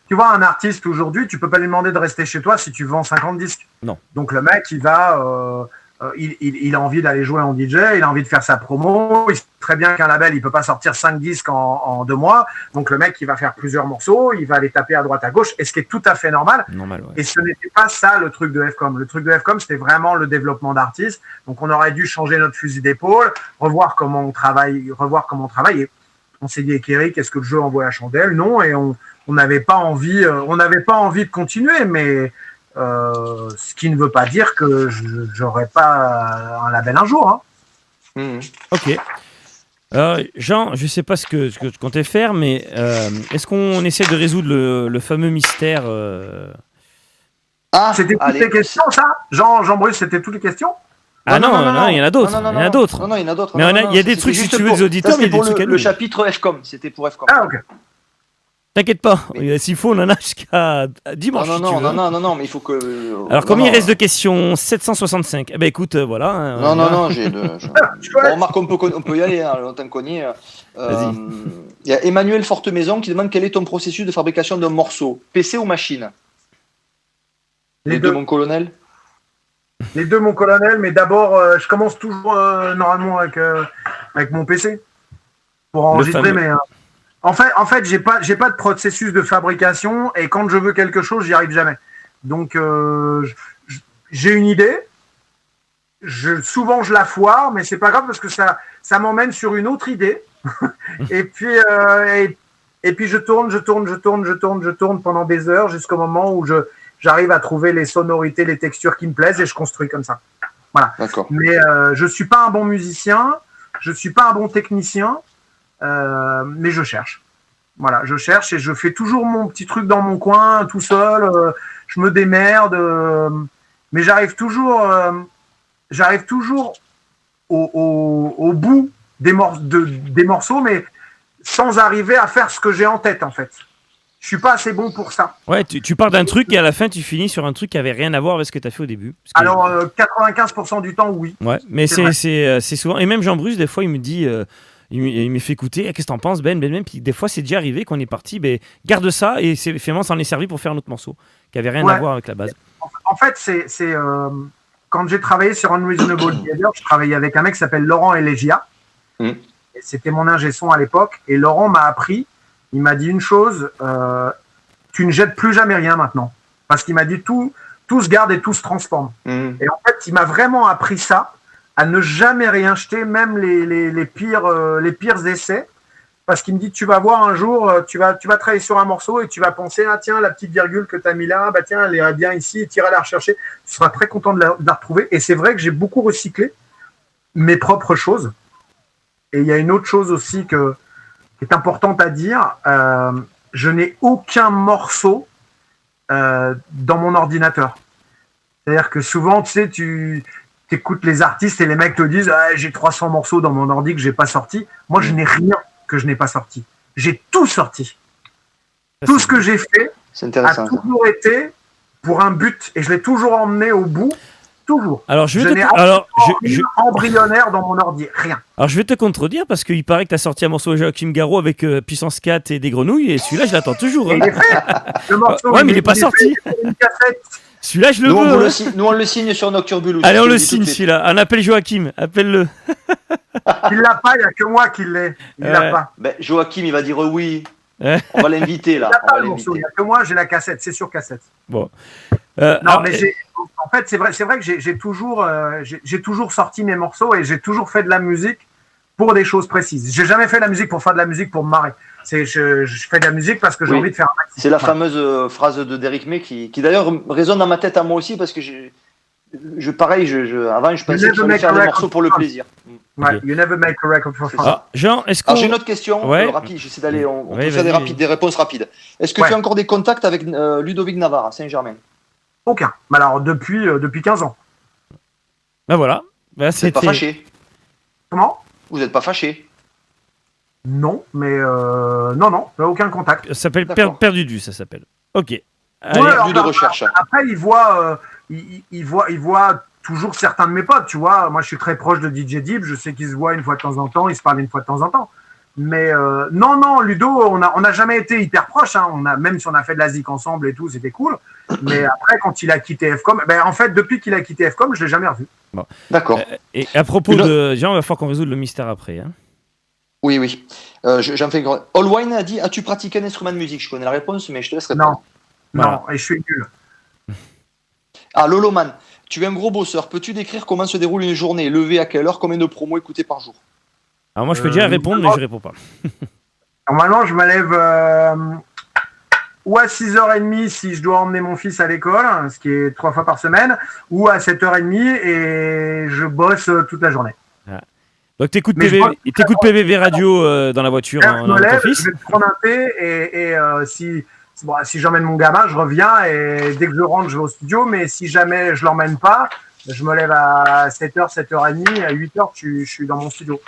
Tu vois, un artiste aujourd'hui, tu peux pas lui demander de rester chez toi si tu vends 50 disques. Non. Donc le mec, il va... il a envie d'aller jouer en DJ, il a envie de faire sa promo, il sait très bien qu'un label, il peut pas sortir 5 disques en 2 mois, donc le mec, il va faire plusieurs morceaux, il va les taper à droite à gauche, et ce qui est tout à fait normal. Ouais. Et ce n'était pas ça le truc de FCOM. Le truc de FCOM, c'était vraiment le développement d'artistes, donc on aurait dû changer notre fusil d'épaule, revoir comment on travaille, et on s'est dit avec Eric, est-ce que le jeu envoie la chandelle? Non, et on n'avait pas envie de continuer, mais ce qui ne veut pas dire que j'aurai pas un label un jour. Ok. Alors, Jean, je sais pas ce que tu comptais faire, mais est-ce qu'on essaie de résoudre le fameux mystère C'était toutes les questions, ça Jean-Bruce, c'était toutes les questions? Ah non, il y en a d'autres. Il y en a d'autres. Non, il y en a d'autres. Mais il y a des trucs, si tu veux, des auditeurs, mais il y a des trucs à nous. Le chapitre FCOM, c'était pour FCOM. Ah, ok. T'inquiète pas, s'il faut, on en a jusqu'à dimanche. Non, mais il faut que. Alors, combien il reste de questions? 765. Eh ben écoute, voilà. Non, j'ai deux. Bon, remarque, on peut y aller, hein, longtemps qu'on y est. Vas-y. Il y a Emmanuel Fortemaison qui demande quel est ton processus de fabrication d'un morceau, PC ou machine? Les deux, mon colonel. Les deux, mon colonel, mais d'abord, je commence toujours normalement avec mon PC pour enregistrer, mais. En fait, j'ai pas de processus de fabrication et quand je veux quelque chose, j'y arrive jamais. Donc, j'ai une idée. Souvent, je la foire, mais c'est pas grave parce que ça m'emmène sur une autre idée. et puis je tourne pendant des heures jusqu'au moment où j'arrive à trouver les sonorités, les textures qui me plaisent et je construis comme ça. Voilà. D'accord. Mais je suis pas un bon musicien, je suis pas un bon technicien. Mais je cherche. Voilà, je cherche et je fais toujours mon petit truc dans mon coin, tout seul. Je me démerde, mais j'arrive toujours au bout des morceaux, mais sans arriver à faire ce que j'ai en tête, en fait. Je suis pas assez bon pour ça. Ouais, tu pars d'un truc et à la fin, tu finis sur un truc qui avait rien à voir avec ce que tu as fait au début. Alors, 95% du temps, oui. Ouais, mais c'est souvent. Et même Jean-Bruce, des fois, il me dit. Il me fait écouter, qu'est-ce que t'en penses, Ben, puis des fois c'est déjà arrivé qu'on est parti, garde ça, et finalement ça en est servi pour faire un autre morceau, qui avait rien à voir avec la base. En fait, c'est quand j'ai travaillé sur Unreasonable Behavior, je travaillais avec un mec qui s'appelle Laurent Elegia, et c'était mon ingé son à l'époque, et Laurent m'a appris, il m'a dit une chose, tu ne jettes plus jamais rien maintenant, parce qu'il m'a dit tout se garde et tout se transforme. Et en fait, il m'a vraiment appris ça, à ne jamais rien jeter, même les pires essais, parce qu'il me dit tu vas voir un jour, tu vas travailler sur un morceau et tu vas penser ah tiens la petite virgule que tu as mis là, bah tiens elle irait bien ici, et tu iras la rechercher, tu seras très content de la retrouver. Et c'est vrai que j'ai beaucoup recyclé mes propres choses. Et il y a une autre chose aussi qui est importante à dire, je n'ai aucun morceau dans mon ordinateur. C'est-à-dire que souvent tu sais t'écoutes les artistes et les mecs te disent ah, j'ai 300 morceaux dans mon ordi que j'ai pas sorti. Moi, je n'ai rien que je n'ai pas sorti. J'ai tout sorti. Tout ce que j'ai fait a toujours été pour un but et je l'ai toujours emmené au bout. Toujours. Alors, je n'ai embryonnaire dans mon ordi. Rien. Alors, je vais te contredire parce qu'il paraît que tu as sorti un morceau de Joachim Garraud avec Puissance 4 et des grenouilles et celui-là, je l'attends toujours. Hein. Il est fait. Le morceau, ouais, mais il n'est pas sorti. Une cassette. Celui-là, je le veux. Nous, on le signe sur Nocturbulus. Allez, on le signe, celui-là. On appelle Joachim. Appelle-le. Il l'a pas, il n'y a que moi qui l'ai. Il l'a pas. Joachim, il va dire oui. On va l'inviter, là. Il n'y a que moi, j'ai la cassette. C'est sur cassette. Bon. Non, mais en fait, c'est vrai que j'ai toujours sorti mes morceaux et j'ai toujours fait de la musique pour des choses précises. J'ai jamais fait de la musique pour faire de la musique pour me marrer. Je fais de la musique parce que j'ai envie de faire un maximum. C'est la fameuse phrase de Derrick May qui d'ailleurs résonne dans ma tête à moi aussi parce que avant je pensais que j'allais faire des morceaux pour le plaisir. Ouais, you never make a record for fun. Jean, Alors j'ai une autre question rapide, j'essaie d'aller, on peut faire des réponses rapides. Est-ce que tu as encore des contacts avec Ludovic Navarre à Saint-Germain? Aucun. Mais alors depuis 15 ans. Ben voilà. Vous n'êtes pas fâché? Comment? Vous n'êtes pas fâché? Non, mais non, aucun contact. Ça s'appelle Perdu, ça s'appelle. Ok. Allez, de recherche. Après, il voit toujours certains de mes potes, tu vois. Moi, je suis très proche de DJ Deep, je sais qu'ils se voient une fois de temps en temps, ils se parlent une fois de temps en temps. Mais non, Ludo, on n'a jamais été hyper proches. Hein. Même si on a fait de la zik ensemble et tout, c'était cool. Mais après, quand il a quitté FCOM, en fait, depuis qu'il a quitté FCOM, je ne l'ai jamais revu. Bon. D'accord. Et à propos de Jean, il va falloir qu'on résout le mystère après. Hein. Oui. J'en fais une grande. Allwine a dit: as-tu pratiqué un instrument de musique? Je connais la réponse, mais je te laisse répondre. Non, et je suis nul. Ah, Loloman, tu es un gros bosseur. Peux-tu décrire comment se déroule une journée? Levé à quelle heure? Combien de promos écoutés par jour? Alors, moi, je peux déjà répondre, mais je réponds pas. Normalement, je me lève ou à 6h30 si je dois emmener mon fils à l'école, ce qui est 3 fois par semaine, ou à 7h30 et je bosse toute la journée. Donc t'écoutes PBV Radio dans la voiture Je me avec ton lève, fils. je vais prendre un thé et si j'emmène mon gamin, je reviens et dès que je rentre, je vais au studio. Mais si jamais je l'emmène pas, je me lève à 7h, 7h30, à 8h, je suis dans mon studio.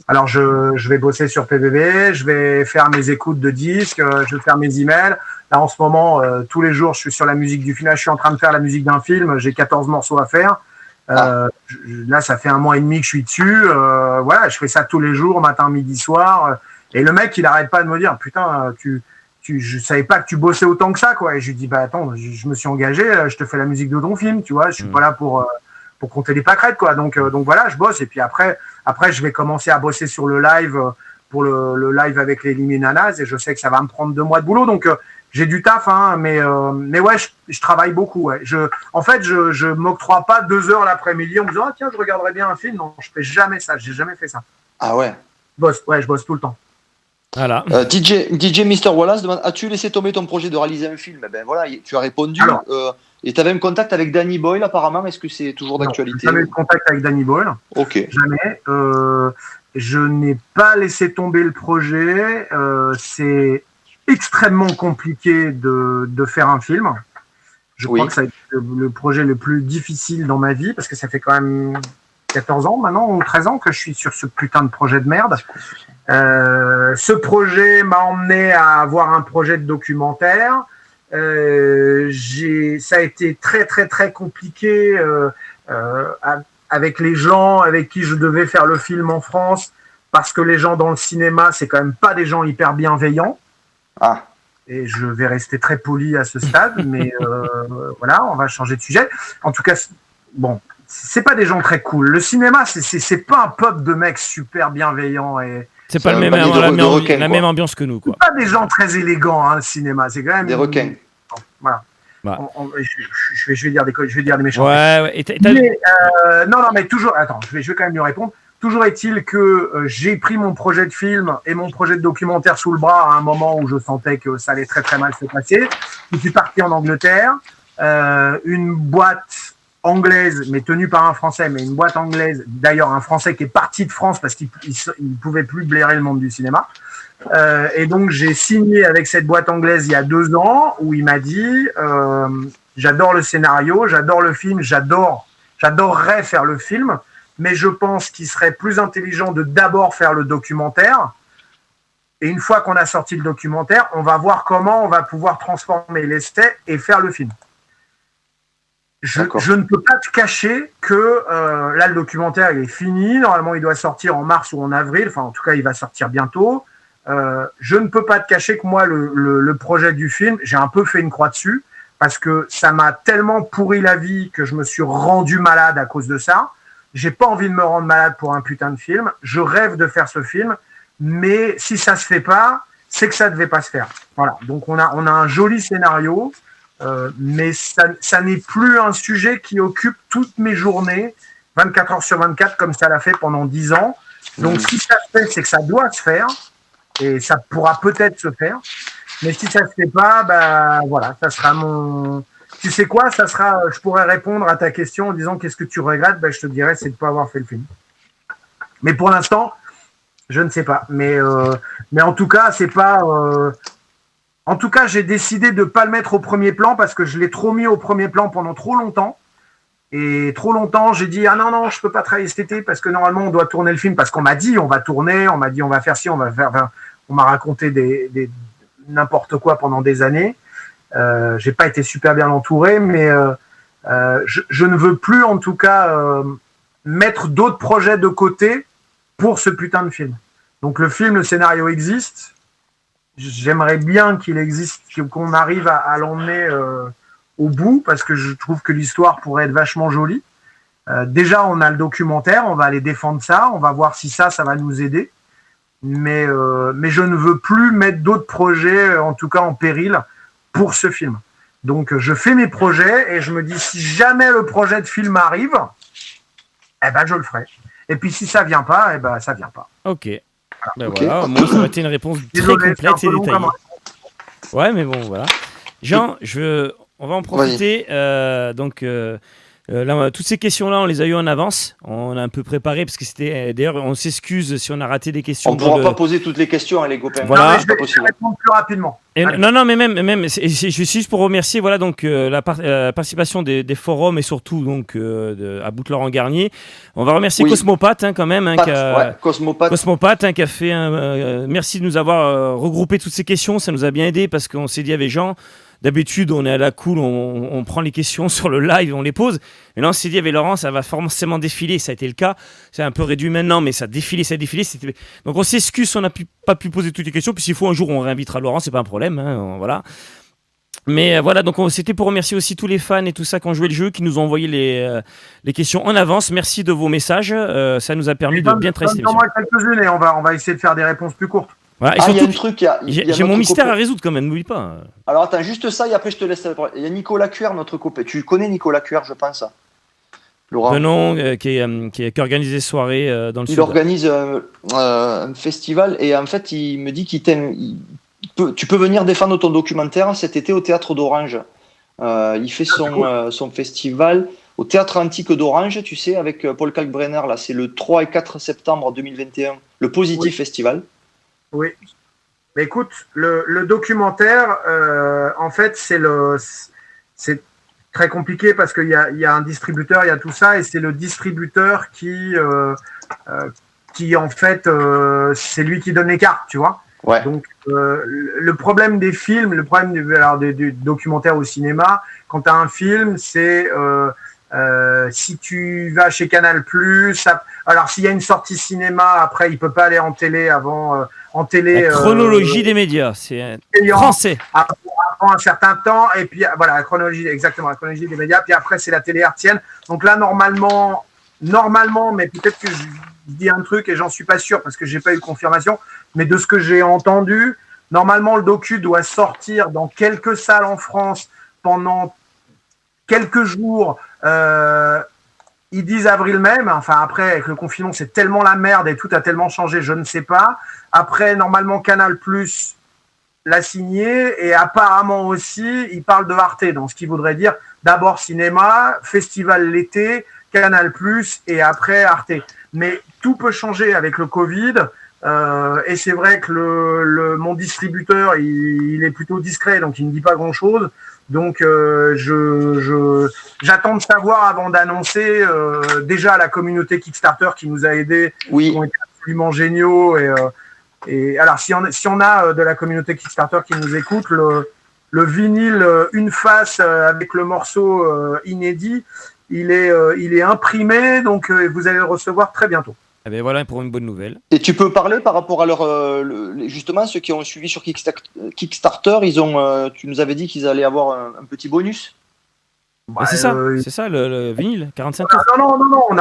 Alors je vais bosser sur PBV, je vais faire mes écoutes de disques, je vais faire mes emails. Là en ce moment, tous les jours, je suis sur la musique du film. Là, je suis en train de faire la musique d'un film, j'ai 14 morceaux à faire. Là, ça fait 1 mois et demi que je suis dessus. Voilà, je fais ça tous les jours, matin, midi, soir. Et le mec, il arrête pas de me dire, putain, je savais pas que tu bossais autant que ça, quoi. Et je lui dis, bah attends, je me suis engagé, je te fais la musique de ton film, tu vois. Je suis pas là pour compter les pâquerettes, quoi. Donc voilà, je bosse. Et puis après, je vais commencer à bosser sur le live pour le live avec les Liminanas. Et je sais que ça va me prendre 2 mois de boulot. Donc j'ai du taf, hein, mais ouais, je travaille beaucoup. Ouais. En fait, je m'octroie pas 2 heures l'après-midi en me disant, ah tiens, je regarderai bien un film. Non, je fais jamais ça. J'ai jamais fait ça. Ah ouais. Je bosse tout le temps. Voilà. DJ Mr. Wallace demande, as-tu laissé tomber ton projet de réaliser un film? Ben voilà, tu as répondu. Alors, et tu avais un contact avec Danny Boyle apparemment. Est-ce que c'est toujours d'actualité? Jamais eu de contact avec Danny Boyle. Ok. Jamais. Je n'ai pas laissé tomber le projet. C'est extrêmement compliqué de faire un film. Je crois que ça a été le projet le plus difficile dans ma vie parce que ça fait quand même 14 ans maintenant ou 13 ans que je suis sur ce putain de projet de merde. Ce projet m'a emmené à avoir un projet de documentaire. Ça a été très très très compliqué avec les gens avec qui je devais faire le film en France parce que les gens dans le cinéma c'est quand même pas des gens hyper bienveillants. Ah. Et je vais rester très poli à ce stade, mais voilà, on va changer de sujet. En tout cas, bon, c'est pas des gens très cool. Le cinéma, c'est pas un peuple de mecs super bienveillants et c'est pas la même ambiance que nous, quoi. C'est pas des gens très élégants, hein, le cinéma. C'est quand même des requins. Voilà. Bah. Je vais dire des méchants. Ouais. Non, mais toujours. Attends, je vais quand même lui répondre. Toujours est-il que j'ai pris mon projet de film et mon projet de documentaire sous le bras à un moment où je sentais que ça allait très très mal se passer. Je suis parti en Angleterre, une boîte anglaise, mais tenue par un Français, mais une boîte anglaise, d'ailleurs un Français qui est parti de France parce qu'il ne pouvait plus blairer le monde du cinéma. Et donc j'ai signé avec cette boîte anglaise il y a 2 ans où il m'a dit j'adore le scénario, j'adore le film, j'adorerais faire le film, mais je pense qu'il serait plus intelligent de d'abord faire le documentaire. Et une fois qu'on a sorti le documentaire, on va voir comment on va pouvoir transformer l'essai et faire le film. Je ne peux pas te cacher que là, le documentaire, il est fini. Normalement, il doit sortir en mars ou en avril. Enfin, en tout cas, il va sortir bientôt. Je ne peux pas te cacher que moi, le projet du film, j'ai un peu fait une croix dessus parce que ça m'a tellement pourri la vie que je me suis rendu malade à cause de ça. J'ai pas envie de me rendre malade pour un putain de film. Je rêve de faire ce film, mais si ça se fait pas, c'est que ça devait pas se faire. Voilà. Donc on a un joli scénario, mais ça n'est plus un sujet qui occupe toutes mes journées, 24 heures sur 24, comme ça l'a fait pendant 10 ans. Donc si ça se fait, c'est que ça doit se faire, et ça pourra peut-être se faire. Mais si ça se fait pas, bah voilà, ça sera mon. Tu sais quoi, ça sera. Je pourrais répondre à ta question en disant qu'est-ce que tu regrettes. Ben, je te dirais c'est de pas avoir fait le film. Mais pour l'instant, je ne sais pas. Mais en tout cas, c'est pas. En tout cas, j'ai décidé de pas le mettre au premier plan parce que je l'ai trop mis au premier plan pendant trop longtemps. Et trop longtemps, j'ai dit ah non, je peux pas travailler cet été parce que normalement on doit tourner le film parce qu'on m'a dit on va tourner, on m'a dit on va faire ci, on va faire. On m'a raconté des n'importe quoi pendant des années. J'ai pas été super bien entouré, mais je ne veux plus en tout cas mettre d'autres projets de côté pour ce putain de film. Donc le film, le scénario existe. J'aimerais bien qu'il existe, qu'on arrive à l'emmener au bout parce que je trouve que l'histoire pourrait être vachement jolie. Déjà, on a le documentaire, on va aller défendre ça, on va voir si ça va nous aider. Mais je ne veux plus mettre d'autres projets, en tout cas en péril, pour ce film. Donc, je fais mes projets et je me dis, si jamais le projet de film arrive, eh ben, je le ferai. Et puis, si ça vient pas, eh ben, ça vient pas. Ok. Voilà, moi, ça aurait été une réponse très complète et détaillée. Ouais, mais bon, voilà. Jean, on va en profiter. Donc, Là, toutes ces questions-là, on les a eues en avance. On a un peu préparé parce que c'était. D'ailleurs, on s'excuse si on a raté des questions. On ne pourra pas poser toutes les questions, hein, les copains. Voilà. Non, mais je vais répondre plus rapidement. Non, mais même c'est juste pour remercier voilà, donc, la participation des forums et surtout donc, à Boute-Laurent-Garnier. On va remercier Cosmopath quand même. Cosmopath qui a fait merci de nous avoir regroupé toutes ces questions. Ça nous a bien aidé parce qu'on s'est dit avec Jean. D'habitude, on est à la cool, on prend les questions sur le live, on les pose. Mais là, on s'est dit avec Laurent, ça va forcément défiler. Ça a été le cas. C'est un peu réduit maintenant, mais ça a défilé. Donc, on s'excuse si on n'a pas pu poser toutes les questions. Puis s'il faut un jour, on réinvitera Laurent, c'est pas un problème. Hein, voilà. Mais voilà, donc c'était pour remercier aussi tous les fans et tout ça qui ont joué le jeu, qui nous ont envoyé les questions en avance. Merci de vos messages. Ça nous a permis de bien traiter l'émission. Quelques-unes et on va essayer de faire des réponses plus courtes. Voilà, et surtout, j'ai mon mystère à résoudre quand même, n'oublie pas. Alors attends, juste ça et après je te laisse. Il y a Nicolas Cuer, notre copain. Tu connais Nicolas Cuer, je pense. Laurent. Non, qui organise des soirées dans le sud. Il organise un festival et en fait il me dit qu'il t'aime. Tu peux venir défendre ton documentaire cet été au Théâtre d'Orange. Il fait son festival au Théâtre Antique d'Orange, tu sais, avec Paul Kalkbrenner. Là, c'est le 3 et 4 septembre 2021, le Positif Festival. Oui. Mais écoute, le documentaire, en fait, c'est très compliqué parce qu'il y a un distributeur, il y a tout ça, et c'est le distributeur qui en fait, c'est lui qui donne les cartes, tu vois. Ouais. Donc, le problème des films, le problème du documentaire au cinéma, quand tu as un film, c'est si tu vas chez Canal+, alors s'il y a une sortie cinéma, après il peut pas aller en télé avant en télé. La chronologie des médias, c'est français. Avant un certain temps, et puis voilà, la chronologie des médias, puis après c'est la télé hertzienne. Donc là normalement, mais peut-être que je dis un truc et j'en suis pas sûr parce que j'ai pas eu confirmation, mais de ce que j'ai entendu, normalement le docu doit sortir dans quelques salles en France pendant quelques jours. Ils disent avril-mai, mais enfin après avec le confinement c'est tellement la merde et tout a tellement changé, je ne sais pas. Après normalement Canal+ l'a signé et apparemment aussi il parle de Arte, donc ce qui voudrait dire d'abord cinéma, festival l'été, Canal+ et après Arte. Mais tout peut changer avec le Covid. Et c'est vrai que mon distributeur il est plutôt discret, donc il ne dit pas grand chose. Donc j'attends de savoir avant d'annoncer déjà la communauté Kickstarter qui nous a aidés, qui ont été absolument géniaux. Et alors si on a de la communauté Kickstarter qui nous écoute, le vinyle une face avec le morceau inédit, il est imprimé, donc vous allez le recevoir très bientôt. Eh bien voilà pour une bonne nouvelle. Et tu peux parler par rapport à justement ceux qui ont suivi sur Kickstarter, tu nous avais dit qu'ils allaient avoir un petit bonus. C'est ça le vinyle, 45 tours. Non,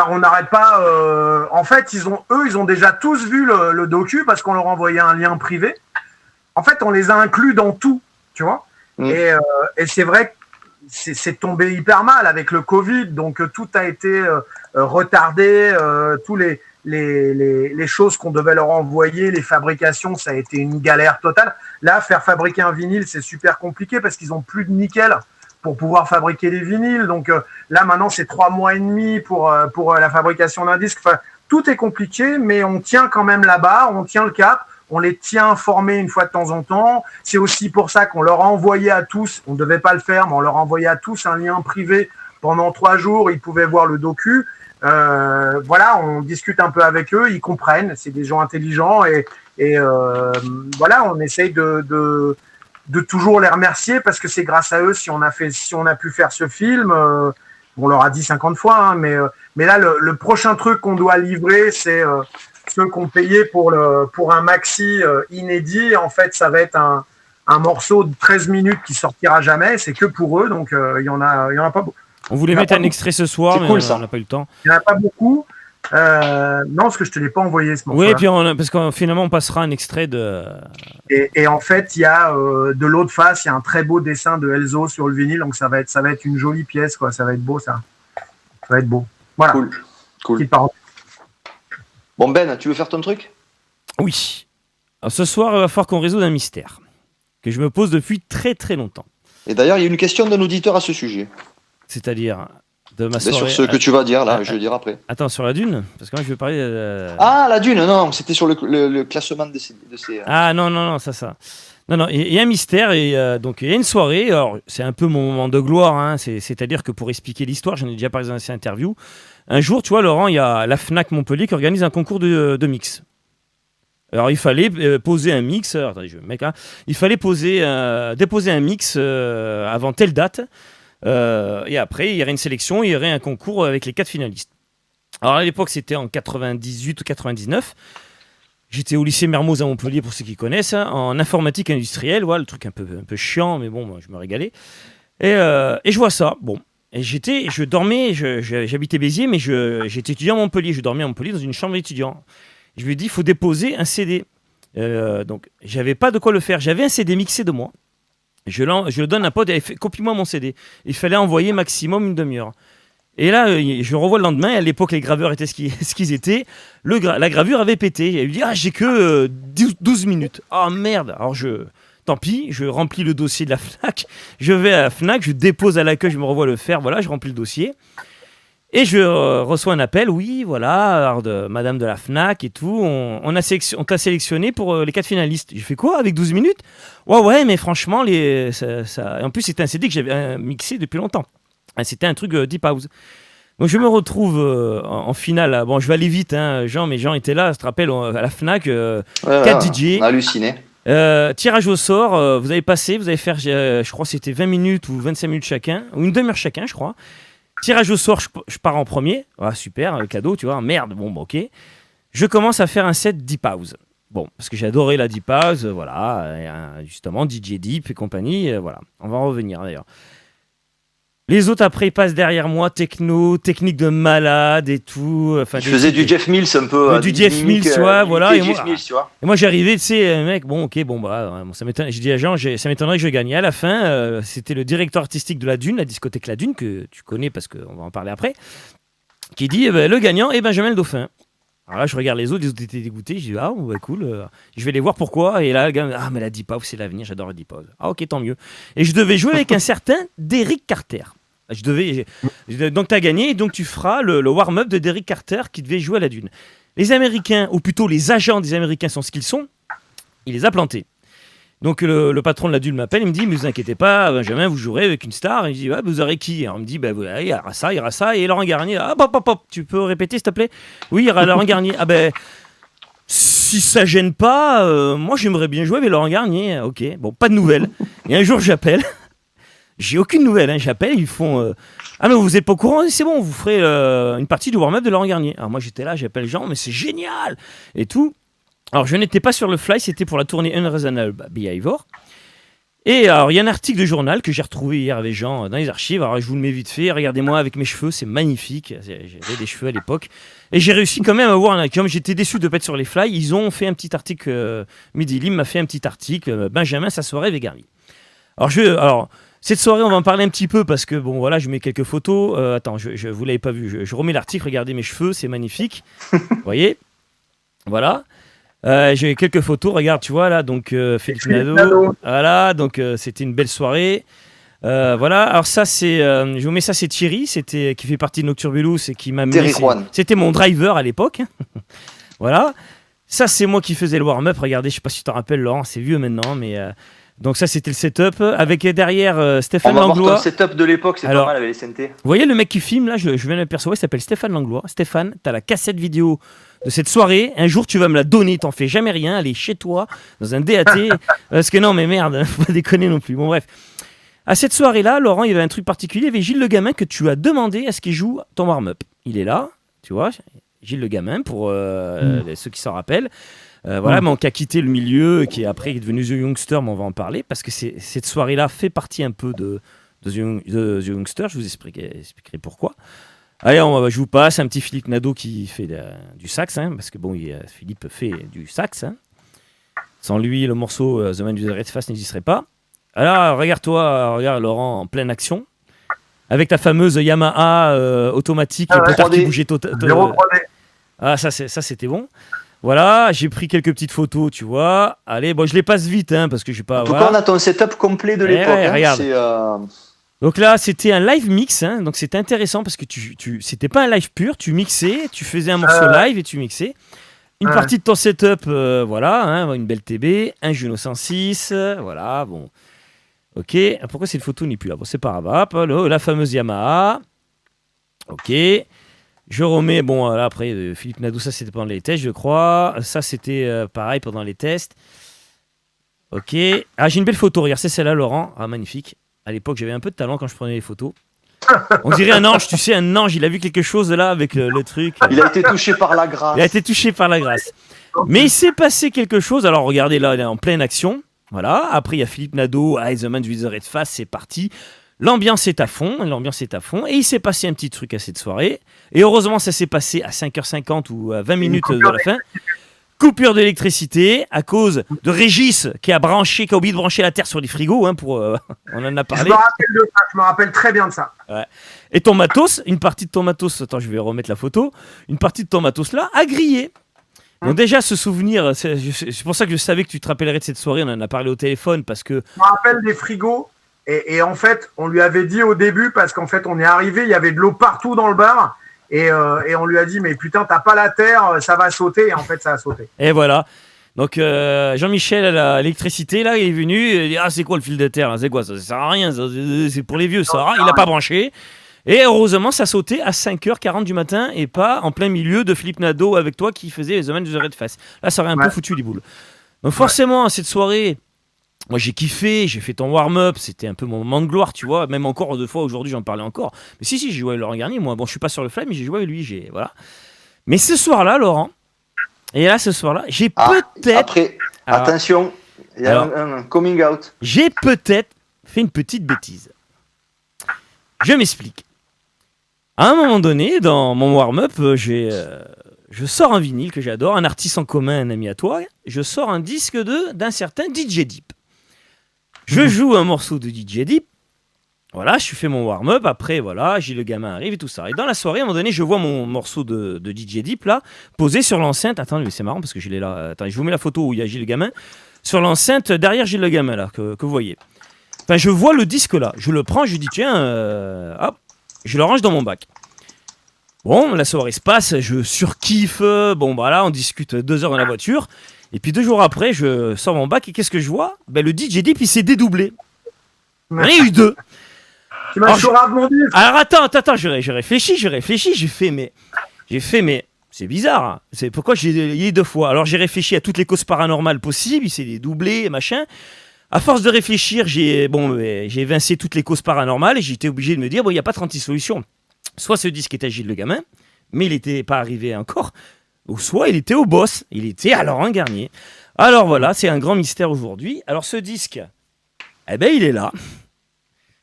on n'arrête pas. En fait, ils ont déjà tous vu le docu parce qu'on leur envoyait un lien privé. En fait, on les a inclus dans tout, tu vois. Et c'est vrai que c'est tombé hyper mal avec le Covid, donc tout a été retardé, tous les choses qu'on devait leur envoyer, les fabrications, ça a été une galère totale. Là, faire fabriquer un vinyle, c'est super compliqué parce qu'ils ont plus de nickel pour pouvoir fabriquer des vinyles. Donc là, maintenant, c'est 3 mois et demi pour la fabrication d'un disque. Enfin, tout est compliqué, mais on tient quand même là-bas, on tient le cap, on les tient informés une fois de temps en temps. C'est aussi pour ça qu'on leur a envoyé à tous, on ne devait pas le faire, mais on leur a envoyé à tous un lien privé pendant 3 jours. Ils pouvaient voir le docu. Voilà, on discute un peu avec eux, ils comprennent, c'est des gens intelligents et voilà, on essaye de toujours les remercier parce que c'est grâce à eux si on a pu faire ce film. On leur a dit 50 fois, hein, mais là le prochain truc qu'on doit livrer, c'est ceux qu'on payait pour un maxi inédit. En fait, ça va être un morceau de 13 minutes qui sortira jamais. C'est que pour eux, donc il y en a pas beaucoup. On voulait mettre un extrait ce soir, mais on n'a pas eu le temps. Il n'y en a pas beaucoup. Non, parce que je ne te l'ai pas envoyé ce morceau. Oui, et puis parce que finalement, on passera un extrait de... Et en fait, il y a de l'autre face, il y a un très beau dessin de Elzo sur le vinyle, donc ça va être une jolie pièce, quoi. Ça va être beau, ça. Ça va être beau. Voilà. Cool. Bon Ben, tu veux faire ton truc ? Oui. Alors, ce soir, il va falloir qu'on résoudre un mystère que je me pose depuis très très longtemps. Et d'ailleurs, il y a une question d'un auditeur à ce sujet. C'est-à-dire, de ma soirée. Sur ce que tu vas dire là, je vais dire après. Attends, sur la dune, parce que moi je vais parler. Ah, la dune, non, c'était sur le classement de ces. Ah non, ça. Non, il y a un mystère et donc il y a une soirée. Alors c'est un peu mon moment de gloire, hein, c'est-à-dire que pour expliquer l'histoire, j'en ai déjà parlé dans ces interviews. Un jour, tu vois, Laurent, il y a la Fnac Montpellier qui organise un concours de mix. Alors il fallait poser un mix. Attendez, il fallait déposer un mix avant telle date. Et après, il y aurait une sélection, il y aurait un concours avec les 4 finalistes. Alors à l'époque, c'était en 98 ou 99. J'étais au lycée Mermoz à Montpellier, pour ceux qui connaissent, hein, en informatique industrielle, voilà, le truc un peu chiant, mais bon, moi, je me régalais. Et je vois ça, bon. Et je dormais, j'habitais Béziers, mais j'étais étudiant à Montpellier. Je dormais à Montpellier dans une chambre d'étudiant. Je lui ai dit, il faut déposer un CD. Donc, j'avais pas de quoi le faire. J'avais un CD mixé de moi. Je le donne à un pote, il fait, copie-moi mon CD. Il fallait envoyer maximum une demi-heure. Et là, je revois le lendemain. À l'époque, les graveurs étaient ce qu'ils étaient. La gravure avait pété. Il lui dit, j'ai que 12 minutes. Ah merde. Alors tant pis, je remplis le dossier de la Fnac. Je vais à la Fnac, je dépose à l'accueil, je me revois le faire. Voilà, je remplis le dossier. Et je reçois un appel. Oui, voilà, alors de madame de la Fnac et tout. On t'a sélectionné pour les 4 finalistes. J'ai fait quoi avec 12 minutes? Ouais, mais franchement, en plus, c'était un CD que j'avais mixé depuis longtemps. C'était un truc Deep House. Donc je me retrouve en finale. Bon, je vais aller vite, hein, Jean, mais Jean était là, je te rappelle, à la Fnac. 4 DJ. On a halluciné. Tirage au sort, vous allez faire, je crois que c'était 20 minutes ou 25 minutes chacun, ou une demi-heure chacun, je crois. Tirage au sort, je pars en premier. Ah, super, cadeau, tu vois. Merde, bon, ok. Je commence à faire un set Deep House. Bon, parce que j'adorais la Deep House, voilà. Et, justement, DJ Deep et compagnie, voilà. On va en revenir d'ailleurs. Les autres, après, ils passent derrière moi, techno, technique de malade et tout. Enfin, je faisais du Jeff Mills un peu. Du Jeff Mills, tu vois, voilà. Et moi, j'arrivais, tu sais, mec, bon, ok, ça m'étonnerait. J'ai dit à Jean, ça m'étonnerait que je gagne. Et à la fin, c'était le directeur artistique de la Dune, la discothèque La Dune, que tu connais parce qu'on va en parler après, qui dit, le gagnant est Benjamin le Dauphin. Alors là, je regarde les autres étaient dégoûtés. Je dis, cool, je vais les voir pourquoi. Et là, le gars, mais la Deep House, c'est l'avenir, j'adore la Deep House. Ah, ok, tant mieux. Et je devais jouer avec un certain Derrick Carter. Donc tu as gagné, et donc tu feras le warm-up de Derrick Carter qui devait jouer à la Dune. Les Américains, ou plutôt les agents des Américains sont ce qu'ils sont, il les a plantés. Donc le patron de la Dune m'appelle, il me dit, mais vous inquiétez pas, Benjamin, vous jouerez avec une star. Et je dis, vous aurez qui? Alors, on me dit, il y aura ça, et Laurent Garnier. Ah, tu peux répéter s'il te plaît? Oui, il y aura Laurent Garnier. Ah si ça gêne pas, moi j'aimerais bien jouer avec Laurent Garnier. Ok, bon, pas de nouvelles. Et un jour j'appelle. J'ai aucune nouvelle, hein. J'appelle, ils font ah mais vous êtes pas au courant? C'est bon, vous ferez une partie du warm-up de Laurent Garnier. Alors moi j'étais là, j'appelle Jean, mais c'est génial et tout. Alors je n'étais pas sur le fly, c'était pour la tournée Unreasonable Behavior. Et alors il y a un article de journal que j'ai retrouvé hier avec Jean dans les archives. Alors je vous le mets vite fait, regardez-moi avec mes cheveux, c'est magnifique. J'avais des cheveux à l'époque. Et j'ai réussi quand même à avoir comme j'étais déçu de ne pas être sur les fly, ils ont fait un petit article, Midi Lim m'a fait un petit article, Benjamin, sa soirée avec Garnier. Alors cette soirée, on va en parler un petit peu parce que, bon, voilà, je mets quelques photos. Attends, vous l'avez pas vu. Je remets l'article, regardez mes cheveux, c'est magnifique. Vous voyez? Voilà. J'ai quelques photos, regarde, tu vois, là, donc Félix Nadeau. Voilà, donc c'était une belle soirée. Voilà, alors ça, je vous mets ça, c'est Thierry, qui fait partie de Nocturbulous et qui m'a mis. C'était mon driver à l'époque. Voilà. Ça, c'est moi qui faisais le warm-up. Regardez, je sais pas si tu t'en rappelles, Laurent, c'est vieux maintenant, mais. Donc ça c'était le setup avec derrière Stéphane Langlois. On va voir ton setup de l'époque, c'est pas mal avec les SNT. Vous voyez le mec qui filme là, je viens de l'apercevoir, il s'appelle Stéphane Langlois. Stéphane, t'as la cassette vidéo de cette soirée. Un jour tu vas me la donner, t'en fais jamais rien, elle est chez toi dans un DAT. Parce que non mais merde, faut pas déconner non plus. Bon bref. À cette soirée-là, Laurent, il y avait un truc particulier. Il y avait Gilles Le Gamin que tu as demandé à ce qu'il joue ton warm-up. Il est là, tu vois, Gilles Le Gamin pour ceux qui s'en rappellent. Voilà, mais qui a quitté le milieu, qui après est devenu The Youngster, mais on va en parler, parce que cette soirée-là fait partie un peu de The Youngster, je vous expliquerai pourquoi. Allez, je vous passe un petit Philippe Nadeau qui fait du sax, hein, parce que bon, Philippe fait du sax. Hein. Sans lui, le morceau The Man with the Red Face n'existerait pas. Alors, regarde Laurent en pleine action, avec ta fameuse Yamaha automatique, et potard qui bougeait totalement. Ah, ça c'était bon. Voilà, j'ai pris quelques petites photos, tu vois. Allez, bon, je les passe vite, hein, parce que je vais pas. En tout cas, on a ton setup complet de l'époque. Regarde. Donc là, c'était un live mix, hein, donc c'était intéressant parce que c'était pas un live pur, tu mixais, tu faisais un morceau live et tu mixais. Une partie de ton setup, voilà, hein, une belle TB, un Juno 106, voilà, bon. Ok, pourquoi cette photo n'est plus là? Bon, c'est pas grave, hop, la fameuse Yamaha. Ok, je remets, bon, là après, Philippe Nadeau, ça c'était pendant les tests, je crois. Ça c'était pareil pendant les tests. Ok, ah, j'ai une belle photo, regarde, c'est celle-là, Laurent, ah, magnifique. À l'époque, j'avais un peu de talent quand je prenais les photos. On dirait un ange, tu sais, un ange, il a vu quelque chose là avec le truc. Il a été touché par la grâce. Il a été touché par la grâce. Mais il s'est passé quelque chose, alors regardez là, il est en pleine action. Voilà, après il y a Philippe Nadeau, The Man with the Red Face, c'est parti. L'ambiance est à fond, et il s'est passé un petit truc à cette soirée. Et heureusement, ça s'est passé à 5h50 ou à 20 minutes de la fin. Coupure d'électricité à cause de Régis qui a oublié de brancher la terre sur les frigos. Hein, on en a parlé. Je me rappelle très bien de ça. Ouais. Et ton matos, une partie de ton matos, attends, je vais remettre la photo. Une partie de ton matos là a grillé. Donc déjà, ce souvenir, c'est pour ça que je savais que tu te rappellerais de cette soirée. On en a parlé au téléphone parce que... Je me rappelle des frigos. Et en fait, on lui avait dit au début, parce qu'en fait, on est arrivé, il y avait de l'eau partout dans le bar. Et on lui a dit, mais putain, t'as pas la terre, ça va sauter. Et en fait, ça a sauté. Et voilà. Donc, Jean-Michel à l'électricité, là, il est venu. Il dit, ah, c'est quoi le fil de terre? C'est quoi ça? Ça sert à rien. C'est pour les vieux, ça. Il n'a pas branché. Et heureusement, ça sautait à 5h40 du matin et pas en plein milieu de Philippe Nadeau avec toi qui faisait The Man with the Red Face. Là, ça aurait un peu foutu les boules. Donc, forcément, cette soirée, moi, j'ai kiffé, j'ai fait ton warm-up, c'était un peu mon moment de gloire, tu vois. Même encore deux fois aujourd'hui, j'en parlais encore. Mais si, j'ai joué avec Laurent Garnier, moi. Bon, je suis pas sur le fly, mais j'ai joué avec lui, voilà. Mais ce soir-là, Laurent, et là, ce soir-là, j'ai peut-être... Après, attention, il y a un coming out. J'ai peut-être fait une petite bêtise. Je m'explique. À un moment donné, dans mon warm-up, je sors un vinyle que j'adore, un artiste en commun, un ami à toi. Je sors un disque d'un certain DJ Deep. Je joue un morceau de DJ Deep. Voilà, je fais mon warm-up. Après, voilà, Gilles Le Gamin arrive et tout ça. Et dans la soirée, à un moment donné, je vois mon morceau de DJ Deep là, posé sur l'enceinte. Attends, c'est marrant parce que je l'ai là. Attends, je vous mets la photo où il y a Gilles Le Gamin. Sur l'enceinte, derrière Gilles Le Gamin là, que vous voyez. Enfin, je vois le disque là. Je le prends, je dis tiens, hop, je le range dans mon bac. Bon, la soirée se passe, je surkiffe. Bon, voilà, on discute 2 heures dans la voiture. Et puis 2 jours après, je sors mon bac et qu'est-ce que je vois? Ben, le DJ Deep, il s'est dédoublé. J'en ai eu 2. Tu m'as chouré mon disque. Alors attends, j'ai réfléchi, j'ai fait, mais c'est bizarre. Hein. C'est pourquoi il y a 2 fois. Alors j'ai réfléchi à toutes les causes paranormales possibles, il s'est dédoublé, machin. À force de réfléchir, j'ai évincé toutes les causes paranormales et j'étais obligé de me dire, bon, il n'y a pas 36 solutions. Soit ce disque était à Gilles Le Gamin, mais il n'était pas arrivé encore, ou soit il était au boss, il était à Laurent Garnier. Alors voilà, c'est un grand mystère aujourd'hui. Alors ce disque, eh ben il est là.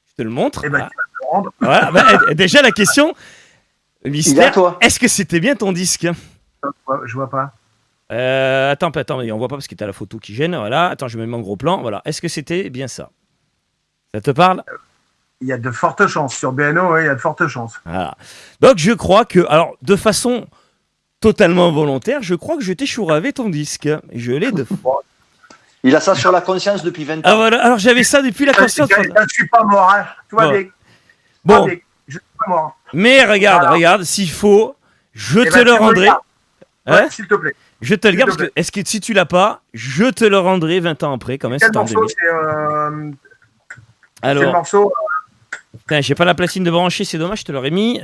Je te le montre. Eh ben, ah. Tu vas te le rendre. Voilà, déjà la question, le mystère, est-ce que c'était bien ton disque? Je vois pas. Attends, on voit pas parce que t'as la photo qui gêne. Voilà, attends, je me mets en gros plan. Voilà, est-ce que c'était bien ça? Ça te parle? Il y a de fortes chances. Sur BNO, ouais, il y a de fortes chances. Voilà. Donc je crois que, alors de façon totalement volontaire, je crois que je t'ai chouravé ton disque. Je l'ai de fois. Il a ça sur la conscience depuis 20 ans. Ah voilà, alors j'avais ça depuis la conscience. Je suis pas mort, hein. Tu vois bien. Bon. Je suis pas mort. Mais regarde, s'il faut, je te le rendrai. Ouais, s'il te plaît. Je te le garde parce que, est-ce que si tu l'as pas, je te le rendrai 20 ans après, quand même. Quel morceau c'est alors, quel morceau putain, j'ai pas la platine de brancher, c'est dommage, je te l'aurais mis.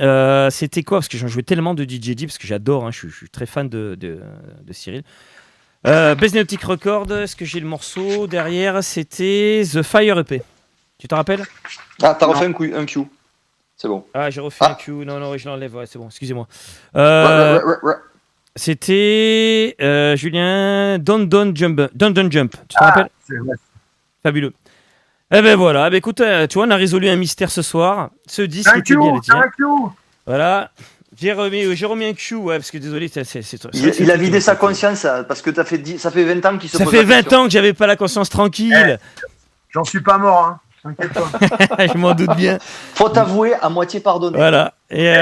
C'était quoi? Parce que j'en jouais tellement de DJ Deep, parce que j'adore, hein, je suis très fan de Cyril. Besnautic Record, est-ce que j'ai le morceau derrière? C'était The Fire EP. Tu t'en rappelles? Ah, t'as refait un Q. C'est bon. Ah, j'ai refait un Q. Non, je l'enlève, ouais, c'est bon, excusez-moi. C'était Julien Don't Jump. Tu te rappelles? Fabuleux. Eh ben voilà, écoute, tu vois, on a résolu un mystère ce soir. Ce disque était bien. Voilà. J'ai remis un Q, ouais, parce que désolé, il a vidé sa conscience, parce que ça fait 20 ans qu'il se pose la question. Ça fait 20 ans que j'avais pas la conscience tranquille. J'en suis pas mort, hein. T'inquiète pas. Je m'en doute bien. Faut t'avouer, à moitié pardonné. Voilà. Et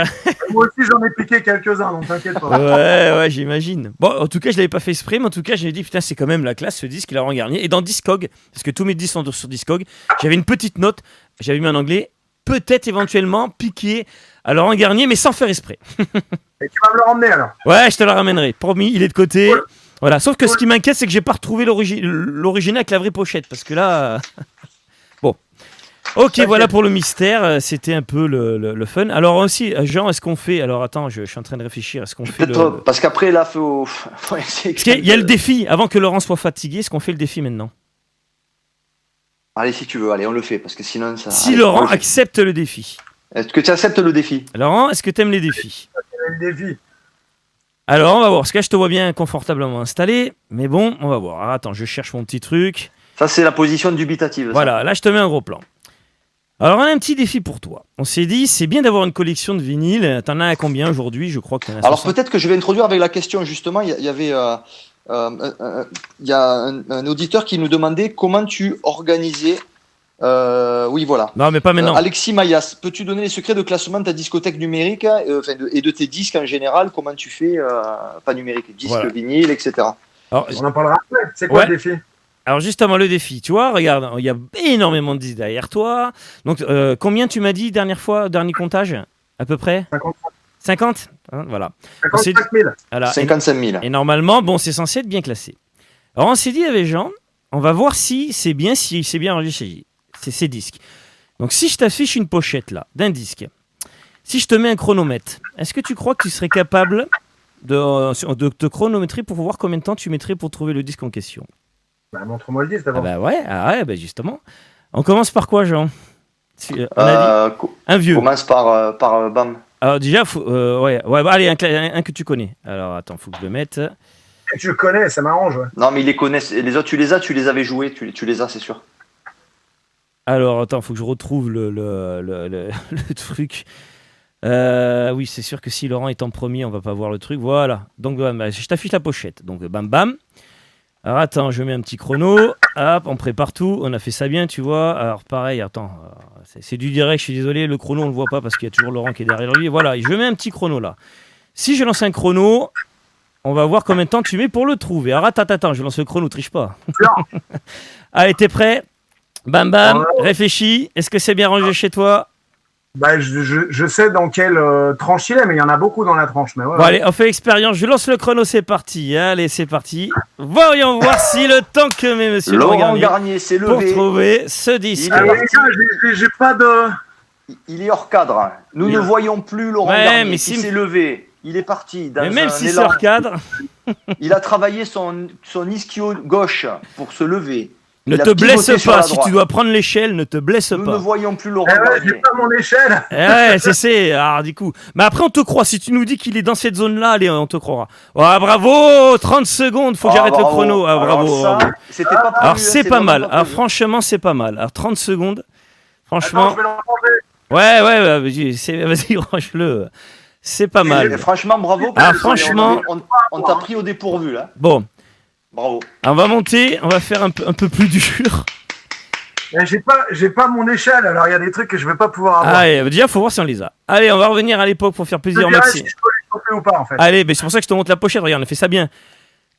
moi aussi, j'en ai piqué quelques-uns, donc t'inquiète pas. Ouais, j'imagine. Bon, en tout cas, je l'avais pas fait exprès, mais en tout cas, j'ai dit, putain, c'est quand même la classe, ce disque, Laurent Garnier. Et dans Discog, parce que tous mes disques sont sur Discog, j'avais une petite note, j'avais mis en anglais, peut-être éventuellement piquer à Laurent Garnier, mais sans faire exprès. Et tu vas me le ramener alors? Ouais, je te le ramènerai. Promis, il est de côté. Cool. Voilà. Sauf que ce qui m'inquiète, c'est que j'ai pas retrouvé l'original avec la vraie pochette, parce que là, bon. Ok, voilà pour le mystère. C'était un peu le fun. Alors aussi, Jean, est-ce qu'on fait? Alors attends, je suis en train de réfléchir. Est-ce qu'on fait parce qu'après là, faut il y a le défi. Avant que Laurent soit fatigué, est-ce qu'on fait le défi maintenant? Allez, si tu veux, allez, on le fait, parce que sinon ça. Si Laurent accepte le défi. Est-ce que tu acceptes le défi? Laurent, est-ce que tu aimes les défis? Le défi. Alors, on va voir. Parce que là, je te vois bien confortablement installé. Mais bon, on va voir. Alors, attends, je cherche mon petit truc. Ça, c'est la position dubitative. Voilà, ça. là, je te mets un gros plan. Alors, on a un petit défi pour toi. On s'est dit, c'est bien d'avoir une collection de vinyles. T'en as à combien aujourd'hui? Je crois que t'en as. Alors, peut-être que je vais introduire avec la question, justement. Il y avait. Il y a un auditeur qui nous demandait comment tu organisais. Oui, voilà. Non, mais pas maintenant. Alexis Mayas, peux-tu donner les secrets de classement de ta discothèque numérique et de tes disques en général? Comment tu fais, pas numérique, disques, vinyle, etc. Alors, on en parlera après. C'est quoi le défi? Alors justement, le défi, tu vois, regarde, il y a énormément de disques derrière toi. Donc, combien tu m'as dit dernière fois, dernier comptage, à peu près? 50 hein, voilà. 55 000. Voilà. 55 000. Et normalement, bon, c'est censé être bien classé. Alors, on s'est dit avec Jean, on va voir si c'est bien enregistré. C'est ces disques. Donc si je t'affiche une pochette là, d'un disque, si je te mets un chronomètre, est-ce que tu crois que tu serais capable de te chronométrer pour voir combien de temps tu mettrais pour trouver le disque en question? Bah, montre-moi le disque d'abord. Ouais, justement. On commence par quoi, Jean? On a dit un vieux. On commence par BAM. Alors déjà, allez, un que tu connais. Alors attends, faut que je le mette. Je connais, ça m'arrange. Ouais. Non, mais ils les connaissent. Les autres, tu les avais joués, tu les as, c'est sûr. Alors, attends, faut que je retrouve le truc. Oui, c'est sûr que si Laurent est en premier, on va pas voir le truc. Voilà. Donc, je t'affiche la pochette. Donc, bam, bam. Alors, attends, je mets un petit chrono. Hop, on prépare tout. On a fait ça bien, tu vois. Alors, pareil, attends. C'est du direct, je suis désolé. Le chrono, on le voit pas parce qu'il y a toujours Laurent qui est derrière lui. Voilà, je mets un petit chrono là. Si je lance un chrono, on va voir combien de temps tu mets pour le trouver. Alors, attends, je lance le chrono, triche pas. Allez, t'es prêt? Bam bam, réfléchis. Est-ce que c'est bien rangé chez toi? Bah, je sais dans quelle tranche il est, mais il y en a beaucoup dans la tranche. Mais ouais, bon, allez, on fait l'expérience. Je lance le chrono, c'est parti. Allez, c'est parti. Voyons voir si le temps que met monsieur Laurent Garnier s'est levé pour trouver ce disque. J'ai pas de. Il est hors cadre. Nous ne voyons plus Laurent Garnier qui s'est levé. Il est parti. Mais même si c'est hors cadre. Il a travaillé son ischio gauche pour se lever. Ne te blesse pas, si tu dois prendre l'échelle, ne te blesse pas. Nous ne voyons plus Laurent Garnier. J'ai pas mon échelle. Ouais, c'est. Alors, du coup. Mais après, on te croit. Si tu nous dis qu'il est dans cette zone-là, allez, on te croira. Ouais, bravo 30 secondes, faut que j'arrête le chrono. Ah, bravo. C'était pas alors, c'est pas mal. Alors, franchement, c'est pas mal. Alors, 30 secondes. Franchement. Attends, je vais ouais, vas-y, range-le. C'est pas mal. Franchement, bravo. Ah, franchement. On t'a pris au dépourvu, là. Bon. Bravo. On va monter, on va faire un peu plus dur. J'ai pas mon échelle, alors il y a des trucs que je vais pas pouvoir avoir. Allez, déjà, faut voir si on les a. Allez, on va revenir à l'époque pour faire plaisir au maximum. Si je peux les choper ou pas, en fait. Allez, c'est pour ça que je te montre la pochette. Regarde, on a fait ça bien.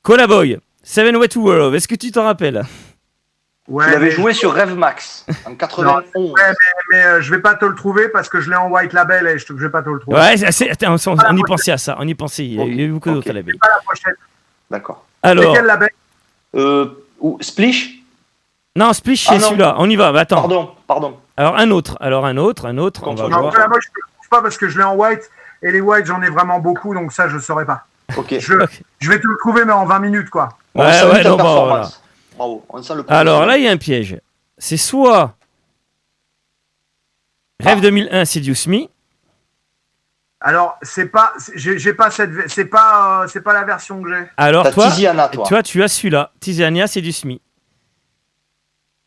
Colaboy, Seven Way to World. Est-ce que tu t'en rappelles? Ouais, tu l'avais joué sur Rêve Max en 91. Ouais, mais je vais pas te le trouver parce que je l'ai en white label et je vais pas te le trouver. Ouais, attends, on y pensait à ça. On y pensait. Il y a eu beaucoup d'autres à label. C'est pas la pochette. D'accord. Alors. C'est quel label? Splish? Non, Splish, c'est celui-là. On y va. Bah, attends. Pardon. Alors un autre. On va voir. Moi, je le trouve pas parce que je l'ai en white et les white, j'en ai vraiment beaucoup, donc ça, je saurais pas. Ok. Je vais te le trouver, mais en 20 minutes, quoi. Ouais, non, bon, voilà. Bravo. On sent le alors là, il y a un piège. C'est soit Rêve 2001, Seduce Me. Alors, c'est pas la version que j'ai. Alors toi, Tiziana, toi, tu as celui-là. Tiziana, Seduce Me.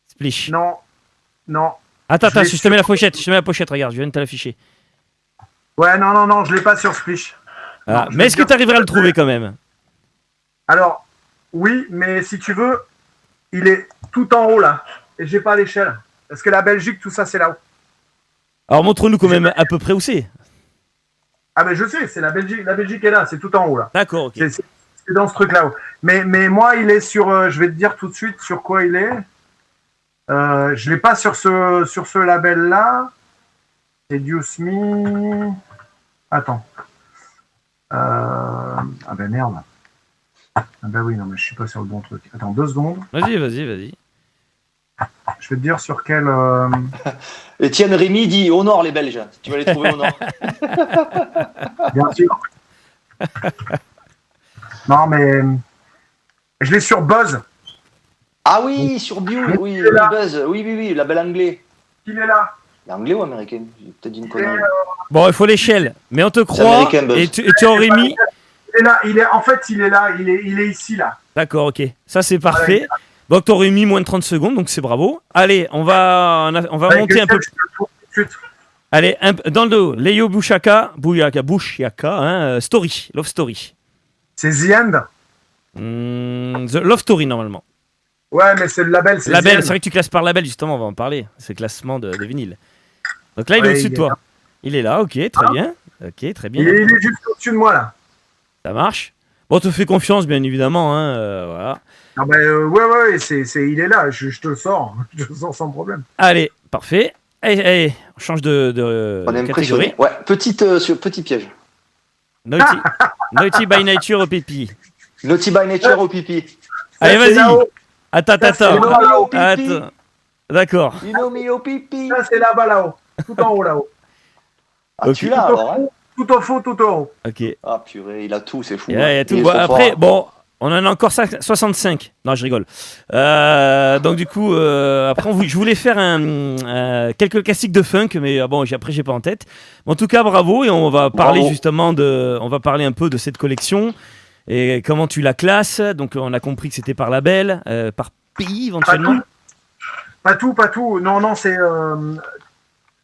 Splish. Non. Attends, je te mets la pochette. Regarde, je viens de te l'afficher. Ouais, non, je l'ai pas sur Splish. Ah, mais est-ce que tu arriveras à le trouver quand même? Alors, oui, mais si tu veux, il est tout en haut là. Et j'ai pas l'échelle. Parce que la Belgique, tout ça, c'est là-haut. Alors montre-nous quand même à peu près où c'est. Ah, mais je sais, c'est la Belgique. La Belgique est là, c'est tout en haut là. D'accord, ok. C'est dans ce truc là-haut. Mais moi, il est sur. Je vais te dire tout de suite sur quoi il est. Je l'ai pas sur ce label là. Seduce Me. Attends. Ah ben merde. Ah ben oui, non, mais je suis pas sur le bon truc. Attends, 2 secondes. Vas-y. Je vais te dire sur quel. Étienne Rémy dit au nord les Belges. Tu vas les trouver au nord. Bien sûr. Non, mais je l'ai sur Buzz. Ah oui, sur Bio, oui, Buzz, oui, label anglais. Il est là. Anglais ou américain? J'ai peut-être dit une connerie. Bon, il faut l'échelle, mais on te croit. Et tu aurais mis. Il est là, il est là, il est ici là. D'accord, ok. Ça c'est parfait. Voilà. Donc tu aurais mis moins de 30 secondes, donc c'est bravo. Allez, on va monter un peu. Allez, dans le dos, Léo Bouchaka, Story, Love Story. C'est The End. The Love Story normalement. Ouais, mais c'est le label. C'est label, c'est vrai que tu classes par label, justement, on va en parler. C'est le classement des vinyles. Donc là, il est au-dessus de toi. Là. Il est là, ok, très bien. Ok, très bien. Il est juste au-dessus de moi, là. Ça marche. Bon, on te fait confiance, bien évidemment. Voilà. Ah bah, ouais, il est là, je te le sors. Je te le sors sans problème. Allez, parfait. Allez, on change de catégorie. Ouais, petit piège. Naughty by Nature au pipi. Naughty by Nature au pipi. Allez, vas-y. Attends. D'accord. Au pipi. Ça, c'est là-bas, là-haut. Tout en haut, là-haut. Ah, tu l'as alors, hein? Tout au fond, tout en haut. Ok. Ah, purée, il a tout, c'est fou. Il a tout. Bon, après, bon, on en a encore 65. Non, je rigole. Donc, du coup, après, je voulais faire quelques classiques de funk, mais bon, après, j'ai pas en tête. Mais en tout cas, bravo. Et on va parler justement on va parler un peu de cette collection. Et comment tu la classes? Donc on a compris que c'était par label, par pays éventuellement. Pas tout. Non, c'est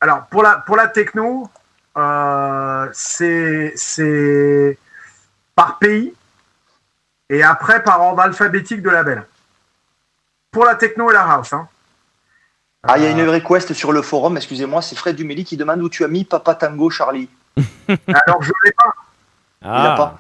alors pour la techno, c'est par pays et après par ordre alphabétique de label. Pour la techno et la house. Hein. Ah, il y a une request sur le forum. Excusez-moi, c'est Fred Duméli qui demande où tu as mis Papa Tango Charlie. Alors je l'ai pas. Il l'a pas.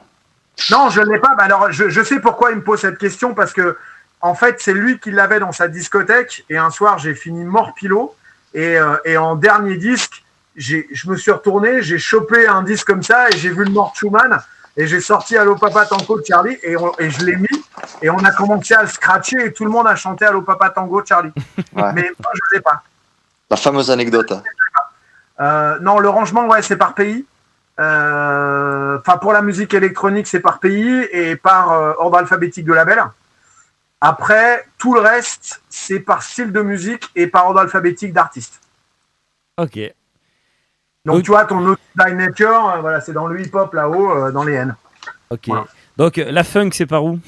Non, je ne l'ai pas. Alors, je sais pourquoi il me pose cette question, parce que, en fait, c'est lui qui l'avait dans sa discothèque. Et un soir, j'ai fini mort pilot. Et en dernier disque, je me suis retourné, j'ai chopé un disque comme ça et j'ai vu le Mort Schumann. Et j'ai sorti Allo Papa Tango Charlie et je l'ai mis. Et on a commencé à le scratcher et tout le monde a chanté Allo Papa Tango Charlie. Ouais. Mais moi, je ne l'ai pas. La fameuse anecdote. Non, le rangement, ouais, c'est par pays. Enfin, pour la musique électronique, c'est par pays et par ordre alphabétique de label. Après, tout le reste, c'est par style de musique et par ordre alphabétique d'artiste. Ok. Donc, tu vois, ton Naughty by Nature, voilà, c'est dans le hip-hop là-haut, dans les N. Ok. Voilà. Donc, la funk, c'est par où?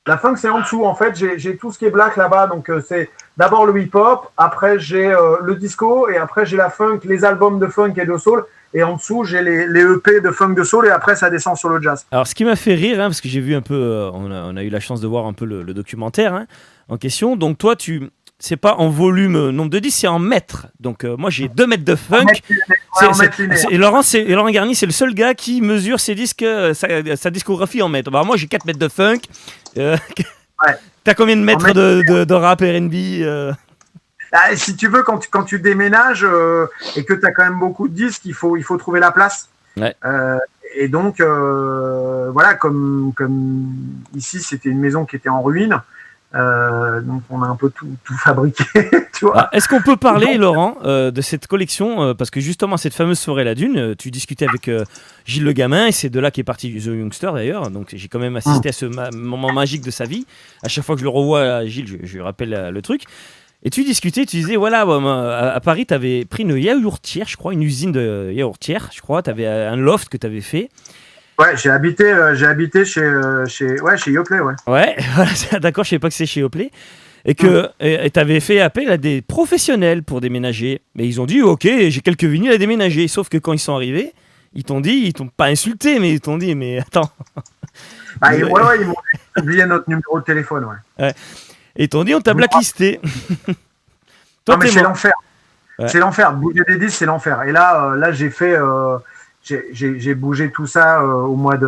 La funk, c'est en dessous. En fait, j'ai tout ce qui est black là-bas. Donc, c'est d'abord le hip-hop, après, j'ai le disco, et après, j'ai la funk, les albums de funk et de soul. Et en dessous, j'ai les EP de funk de soul, et après, ça descend sur le jazz. Alors, ce qui m'a fait rire, parce que j'ai vu un peu, on a eu la chance de voir un peu le documentaire en question. Donc, toi, c'est pas en volume, nombre de disques, c'est en mètres. Donc, moi, j'ai 2 mètres de funk. Et Laurent Garnier, c'est le seul gars qui mesure ses disques, sa discographie en mètres. Bah, moi, j'ai 4 mètres de funk. T'as combien de mètres de rap R&B Si tu veux, quand tu déménages et que tu as quand même beaucoup de disques, il faut trouver la place. Ouais. Et donc, voilà, comme ici, c'était une maison qui était en ruine. Donc, on a un peu tout fabriqué. Tu vois. Est-ce qu'on peut parler, Laurent, de cette collection parce que justement, cette fameuse soirée La Dune, tu discutais avec Gilles Le Gamin, et c'est de là qu'est parti The Youngster d'ailleurs. Donc, j'ai quand même assisté à ce moment magique de sa vie. À chaque fois que je le revois à Gilles, je lui rappelle le truc. Et tu discutais, tu disais, voilà, à Paris, tu avais pris une yaourtière, je crois, une usine de yaourtière, je crois. Tu avais un loft que tu avais fait. Ouais, j'ai habité chez Yoplait, ouais. Ouais, d'accord, je savais pas que c'est chez Yoplait. Et que tu avais fait appel à des professionnels pour déménager. Mais ils ont dit, ok, j'ai quelques vinyles à déménager. Sauf que quand ils sont arrivés, ils t'ont pas insulté, mais ils t'ont dit, mais attends. Ils m'ont oublié notre numéro de téléphone, ouais. Et ils t'ont dit, on t'a blacklisté. Toi, non, mais c'est l'enfer. Ouais. C'est l'enfer. Bouger des disques, c'est l'enfer. Et là, j'ai fait, j'ai bougé tout ça au mois de,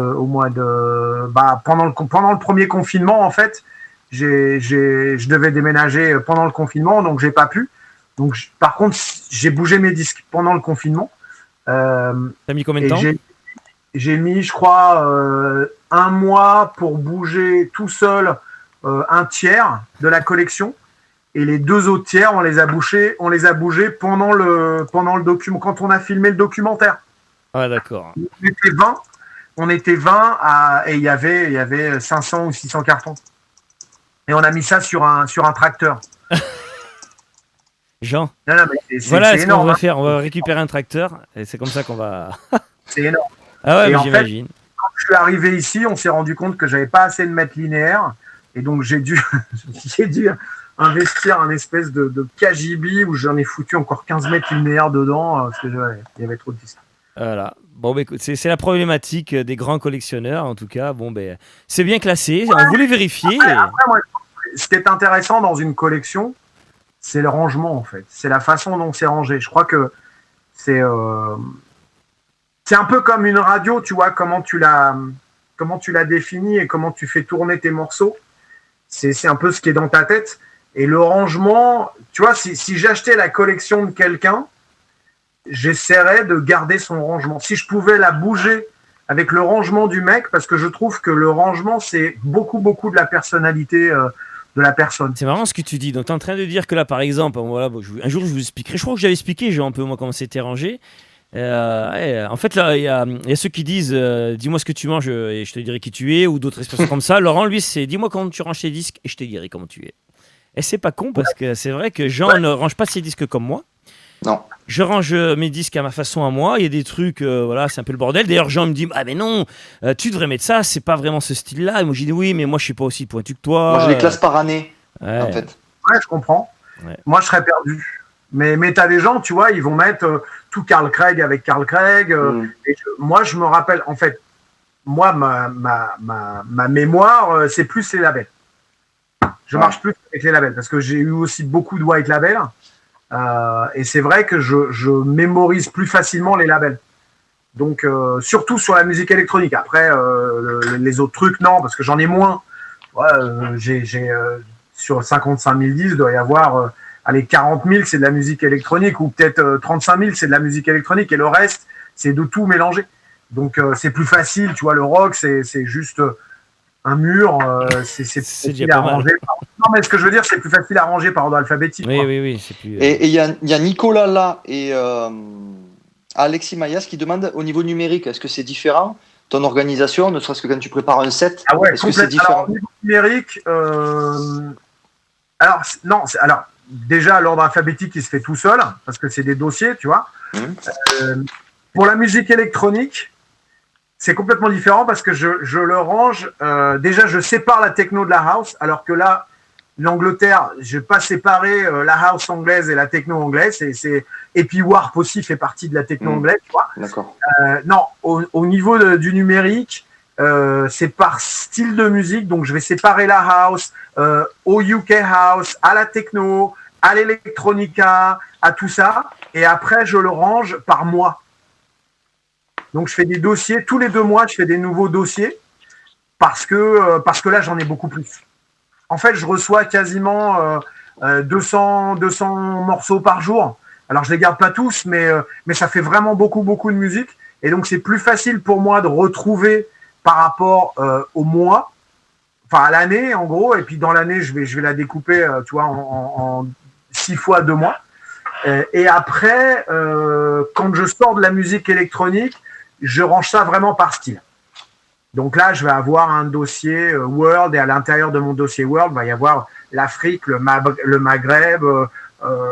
pendant le premier confinement, en fait. Je devais déménager pendant le confinement, donc j'ai pas pu. Donc, par contre, j'ai bougé mes disques pendant le confinement. T'as mis combien de temps? J'ai mis, je crois, 1 mois pour bouger tout seul un tiers de la collection. Et les 2 autres tiers, on les a bougés pendant le document, quand on a filmé le documentaire. Ah, d'accord. On était 20 et il y avait 500 ou 600 cartons. Et on a mis ça sur un tracteur. Jean, non, voilà ce qu'on va hein. faire. On va récupérer un tracteur et c'est comme ça qu'on va. C'est énorme. Ah ouais, et en j'imagine. fait, quand je suis arrivé ici, on s'est rendu compte que j'avais pas assez de mètres linéaires et donc j'ai dû investir un espèce de KGB où j'en ai foutu encore 15 mètres linéaires dedans parce qu'il y avait trop de disques. Voilà. Bon, bah, écoute, c'est la problématique des grands collectionneurs, en tout cas. Bon, ben, c'est bien classé. On voulait vérifier. Après, moi, ce qui est intéressant dans une collection, c'est le rangement, en fait. C'est la façon dont c'est rangé. Je crois que c'est un peu comme une radio, tu vois, comment tu l'as définie et comment tu fais tourner tes morceaux. C'est un peu ce qui est dans ta tête. Et le rangement, tu vois, si j'achetais la collection de quelqu'un, j'essaierais de garder son rangement. Si je pouvais la bouger avec le rangement du mec, parce que je trouve que le rangement, c'est beaucoup de la personnalité de la personne. C'est marrant ce que tu dis. Donc, tu es en train de dire que là, par exemple, voilà, un jour, je vous expliquerai. Je crois que j'avais expliqué, un peu, moi, comment c'était rangé. En fait, là, il y a ceux qui disent dis-moi ce que tu manges et je te dirai qui tu es, ou d'autres expressions comme ça. Laurent, lui, c'est dis-moi comment tu ranges tes disques et je te dirai comment tu es. Et c'est pas con parce que c'est vrai que Jean ne range pas ses disques comme moi. Non. Je range mes disques à ma façon à moi. Il y a des trucs, voilà, c'est un peu le bordel. D'ailleurs, Jean me dit ah mais non, tu devrais mettre ça. C'est pas vraiment ce style-là. Et moi, j'ai dit oui, mais moi, je suis pas aussi pointu que toi. Moi, je les classe par année, en fait. Ouais, je comprends. Ouais. Moi, je serais perdu. Mais t'as des gens, tu vois, ils vont mettre tout Carl Craig avec Carl Craig. Moi, je me rappelle, en fait, moi, ma mémoire, c'est plus les labels. Je marche plus avec les labels parce que j'ai eu aussi beaucoup de white labels. Et c'est vrai que je mémorise plus facilement les labels. Donc, surtout sur la musique électronique. Après, les autres trucs, non, parce que j'en ai moins. Ouais, sur 55 000 disques, il doit y avoir 40 000, c'est de la musique électronique, ou peut-être 35 000, c'est de la musique électronique, et le reste, c'est de tout mélanger. Donc, c'est plus facile, tu vois, le rock, c'est juste un mur, c'est facile à ranger. Non, mais ce que je veux dire, c'est plus facile à ranger par ordre alphabétique. Oui, c'est plus... Et il y a Nicolas là et Alexis Mayas qui demandent au niveau numérique, est-ce que c'est différent ton organisation, ne serait-ce que quand tu prépares un set? Ah ouais, est-ce que c'est différent? Alors, au niveau numérique, alors déjà l'ordre alphabétique il se fait tout seul parce que c'est des dossiers, tu vois. Pour la musique électronique, c'est complètement différent parce que je le range. Déjà, je sépare la techno de la house, alors que là, l'Angleterre, je vais pas séparer la house anglaise et la techno anglaise. Et puis Warp aussi fait partie de la techno anglaise, tu vois. D'accord. Non, au niveau du numérique, c'est par style de musique. Donc, je vais séparer la house au UK house, à la techno, à l'electronica, à tout ça. Et après, je le range par mois. Donc, je fais des dossiers. Tous les 2 mois, je fais des nouveaux dossiers parce que là, j'en ai beaucoup plus. En fait, je reçois quasiment 200 morceaux par jour. Alors, je les garde pas tous, mais ça fait vraiment beaucoup de musique. Et donc, c'est plus facile pour moi de retrouver par rapport au mois, enfin à l'année, en gros. Et puis, dans l'année, je vais la découper, tu vois, en 6 fois 2 mois. Et après, quand je sors de la musique électronique, je range ça vraiment par style. Donc là, je vais avoir un dossier World et à l'intérieur de mon dossier World, il va y avoir l'Afrique, le Maghreb,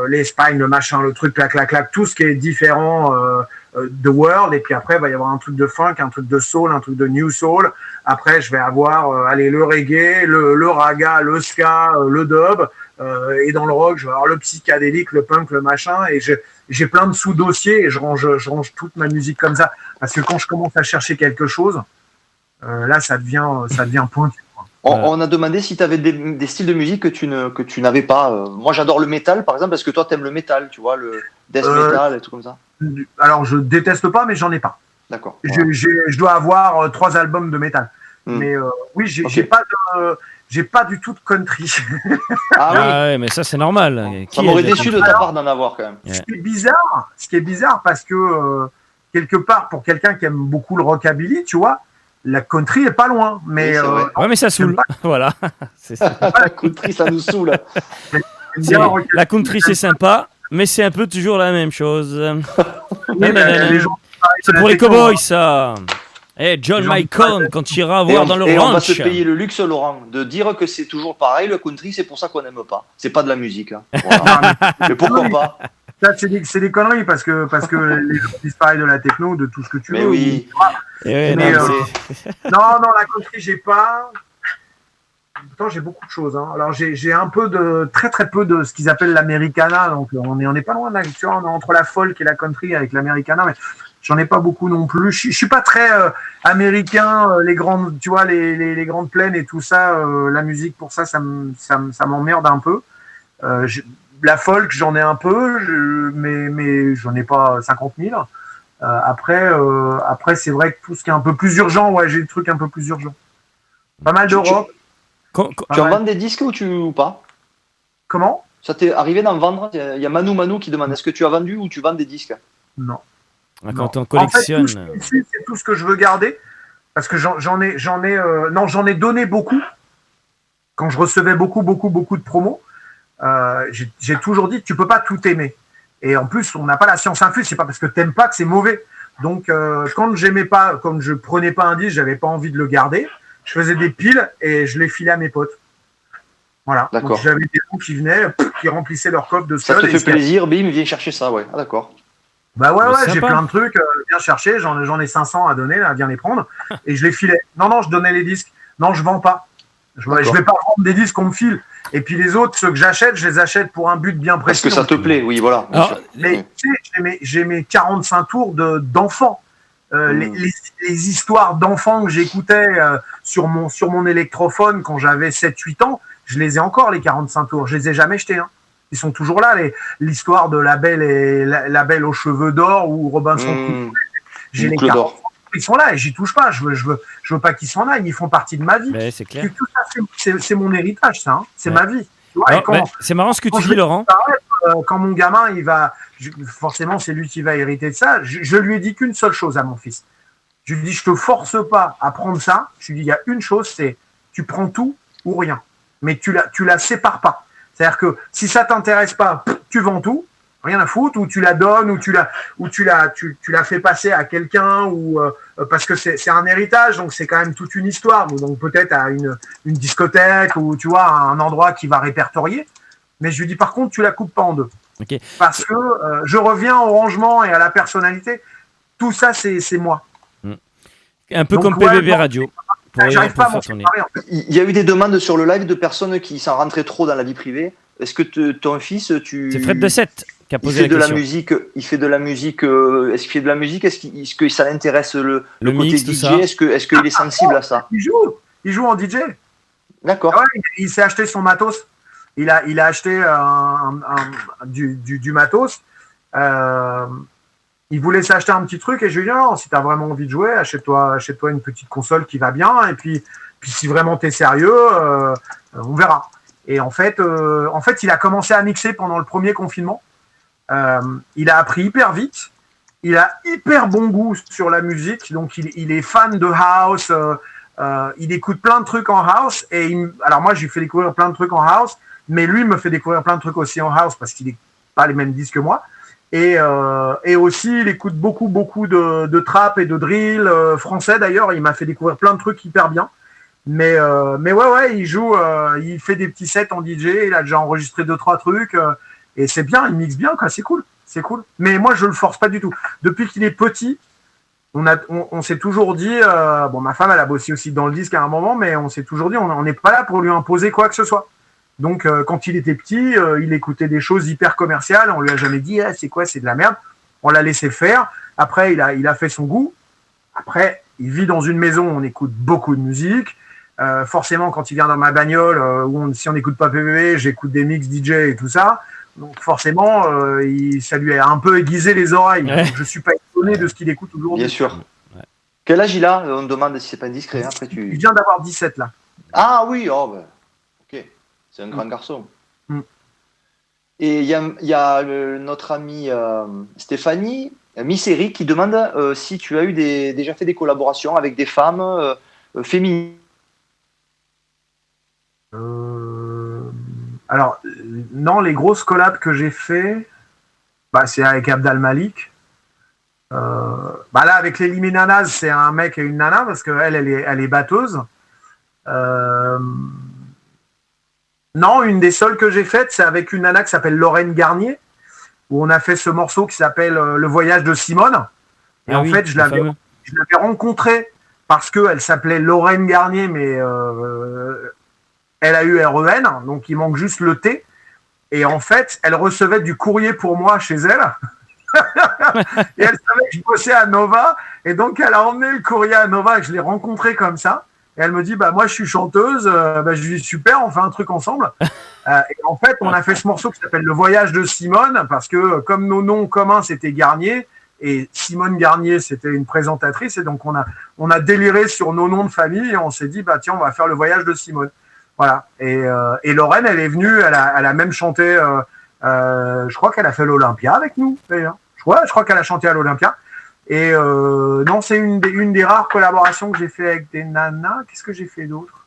l'Espagne, le machin, le truc, clac, tout ce qui est différent de World. Et puis après, il va y avoir un truc de funk, un truc de soul, un truc de new soul. Après, je vais avoir le reggae, le raga, le ska, le dub. Et dans le rock, je vais avoir le psychédélique, le punk, le machin. Et j'ai plein de sous-dossiers et je range toute ma musique comme ça. Parce que quand je commence à chercher quelque chose, là, ça devient pointu. On a demandé si tu avais des styles de musique que tu n'avais pas. Moi, j'adore le métal, par exemple, parce que toi, tu aimes le métal, tu vois, le death metal et tout comme ça. Alors, je déteste pas, mais j'en ai pas. D'accord. Je dois avoir 3 albums de métal. Mais oui, j'ai pas du tout de country. Ah oui. Ouais, mais ça c'est normal. Ça m'aurait déçu de ta part d'en avoir quand même. Ce qui est bizarre parce que quelque part, pour quelqu'un qui aime beaucoup le rockabilly, tu vois, la country est pas loin. Mais ouais, mais ça saoule. Voilà. C'est ça. La country, ça nous saoule. La country c'est sympa, mais c'est un peu toujours la même chose. C'est pour les cowboys ça. John Michael, quand tu iras voir dans le ranch. Et on va se payer le luxe, Laurent, de dire que c'est toujours pareil, le country, c'est pour ça qu'on n'aime pas. C'est pas de la musique. Hein. Voilà. Mais pourquoi pas? Ça, c'est des conneries parce que les gens disparaissent de la techno, de tout ce que tu veux. Mais oui. Mais non, la country, j'ai pas. Pourtant, j'ai beaucoup de choses. Hein. Alors, j'ai un peu très très peu de ce qu'ils appellent l'Americana. Donc, on n'est pas loin de tu vois, on est entre la folk et la country avec l'Americana, mais j'en ai pas beaucoup non plus. Je suis pas très américain. Les grandes, tu vois, les grandes plaines et tout ça. La musique pour ça m'emmerde un peu. La folk, j'en ai un peu, mais j'en ai pas 50 000. Après, c'est vrai que tout ce qui est un peu plus urgent, ouais, j'ai des trucs un peu plus urgents. Pas mal de rock. Tu en vends des disques ou pas? Comment? Ça t'est arrivé d'en vendre? Il y a Manu qui demande, est-ce que tu as vendu ou tu vends des disques? Non. Quand on collectionne. En fait, c'est tout ce que je veux garder, parce que j'en ai donné beaucoup. Quand je recevais beaucoup de promos, j'ai toujours dit que tu peux pas tout aimer. Et en plus, on n'a pas la science infuse, c'est pas parce que t'aimes pas que c'est mauvais. Donc, quand je prenais pas un disque, j'avais pas envie de le garder. Je faisais des piles et je les filais à mes potes. Voilà. Donc, j'avais des gens qui venaient, qui remplissaient leur coffre de ça te fait plaisir, bim, viens chercher ça, ouais. Ah, d'accord. Bah ouais, j'ai plein de trucs, viens chercher, j'en ai 500 à donner, là, viens les prendre. Et je les filais. Non, je donnais les disques. Non, je vends pas. Je vais pas vendre des disques qu'on me file. Et puis les autres, ceux que j'achète, je les achète pour un but bien précis. Parce que ça te plaît, oui, voilà. Alors, mais tu sais, j'ai mes 45 tours d'enfants. Les histoires d'enfants que j'écoutais sur mon électrophone quand j'avais 7-8 ans, je les ai encore, les 45 tours. Je les ai jamais jetés. Hein. Ils sont toujours là. L'histoire de la belle aux cheveux d'or ou Robinson Crusoe. J'ai les 40 ils sont là et j'y touche pas. Je veux pas qu'ils s'en aillent. Ils font partie de ma vie. Mais c'est clair. Tout ça, c'est mon héritage, ça. Hein. C'est ma vie. Tu vois, c'est marrant ce que tu dis, Laurent. Quand mon gamin, forcément, c'est lui qui va hériter de ça. Je lui ai dit qu'une seule chose à mon fils. Je lui ai dit, je te force pas à prendre ça. Je lui ai dit, il y a une chose, c'est tu prends tout ou rien. Mais tu la sépares pas. C'est-à-dire que si ça t'intéresse pas, tu vends tout. Rien à foutre, ou tu la donnes, ou tu la fais passer à quelqu'un, ou parce que c'est un héritage, donc c'est quand même toute une histoire. Donc peut-être à une discothèque ou tu vois un endroit qui va répertorier. Mais je lui dis par contre, tu la coupes pas en deux, parce que je reviens au rangement et à la personnalité. Tout ça, c'est moi. Un peu donc, comme PBB Radio. J'arrive pas à m'en séparer. Il y a eu des demandes sur le live de personnes qui s'en rentraient trop dans la vie privée. Est-ce que ton fils, c'est Fred de 7 qui a posé la question. Il fait de la musique. Est-ce qu'il fait de la musique? Est-ce que ça l'intéresse le côté mix, DJ? Est-ce qu'il est sensible à ça? Il joue en DJ. D'accord. Ah ouais, il s'est acheté son matos. Il a acheté du matos. Il voulait s'acheter un petit truc et je lui ai dit non, si tu as vraiment envie de jouer, achète-toi une petite console qui va bien. Et puis si vraiment tu es sérieux, on verra. Et en fait, il a commencé à mixer pendant le premier confinement. Il a appris hyper vite. Il a hyper bon goût sur la musique. Donc, il est fan de house. Il écoute plein de trucs en house. Alors, moi, je lui fais découvrir plein de trucs en house. Mais lui, il me fait découvrir plein de trucs aussi en house parce qu'il n'est pas les mêmes disques que moi. Et aussi, il écoute beaucoup de trap et de drill français. D'ailleurs, il m'a fait découvrir plein de trucs hyper bien. Mais ouais, il joue, il fait des petits sets en DJ, il a déjà enregistré 2-3 trucs, et c'est bien, il mixe bien, quoi, c'est cool. Mais moi, je le force pas du tout. Depuis qu'il est petit, on s'est toujours dit, ma femme, elle a bossé aussi dans le disque à un moment, mais on s'est toujours dit, on n'est pas là pour lui imposer quoi que ce soit. Donc, quand il était petit, il écoutait des choses hyper commerciales, on lui a jamais dit, c'est quoi, c'est de la merde. On l'a laissé faire. Après, il a fait son goût. Après, il vit dans une maison où on écoute beaucoup de musique. Forcément, quand il vient dans ma bagnole, si on n'écoute pas PVV, j'écoute des mix DJ et tout ça. Donc forcément, ça lui a un peu aiguisé les oreilles. Ouais. Donc, je suis pas étonné de ce qu'il écoute aujourd'hui. Bien sûr. Quel âge il a? On demande si c'est pas indiscret. Après, Il vient d'avoir 17 là. Ah oui, ok. C'est un grand garçon. Et il y a notre amie Stéphanie Misséri qui demande si tu as déjà fait des collaborations avec des femmes féminines. Alors, non, les grosses collabs que j'ai fait, c'est avec Abdal Malik. Là, avec les Liminanas, c'est un mec et une nana parce qu'elle, elle est batteuse. Non, une des seules que j'ai faites, c'est avec une nana qui s'appelle Lorraine Garnier, où on a fait ce morceau qui s'appelle Le voyage de Simone. Et en fait, je l'avais rencontrée parce qu'elle s'appelait Lorraine Garnier, mais L-A-U-R-E-N, donc il manque juste le T. Et en fait, elle recevait du courrier pour moi chez elle. Et elle savait que je bossais à Nova. Et donc, elle a emmené le courrier à Nova et je l'ai rencontré comme ça. Et elle me dit, moi, je suis chanteuse. Je lui dis, super, on fait un truc ensemble. Et en fait, on a fait ce morceau qui s'appelle Le voyage de Simone parce que comme nos noms communs, c'était Garnier et Simone Garnier, c'était une présentatrice. Et donc, on a déliré sur nos noms de famille et on s'est dit, tiens, on va faire Le voyage de Simone. Voilà. Et Lorraine, elle est venue, elle a même chanté, je crois qu'elle a fait l'Olympia avec nous, d'ailleurs. Je crois qu'elle a chanté à l'Olympia. Et non, c'est une des rares collaborations que j'ai fait avec des nanas. Qu'est-ce que j'ai fait d'autre?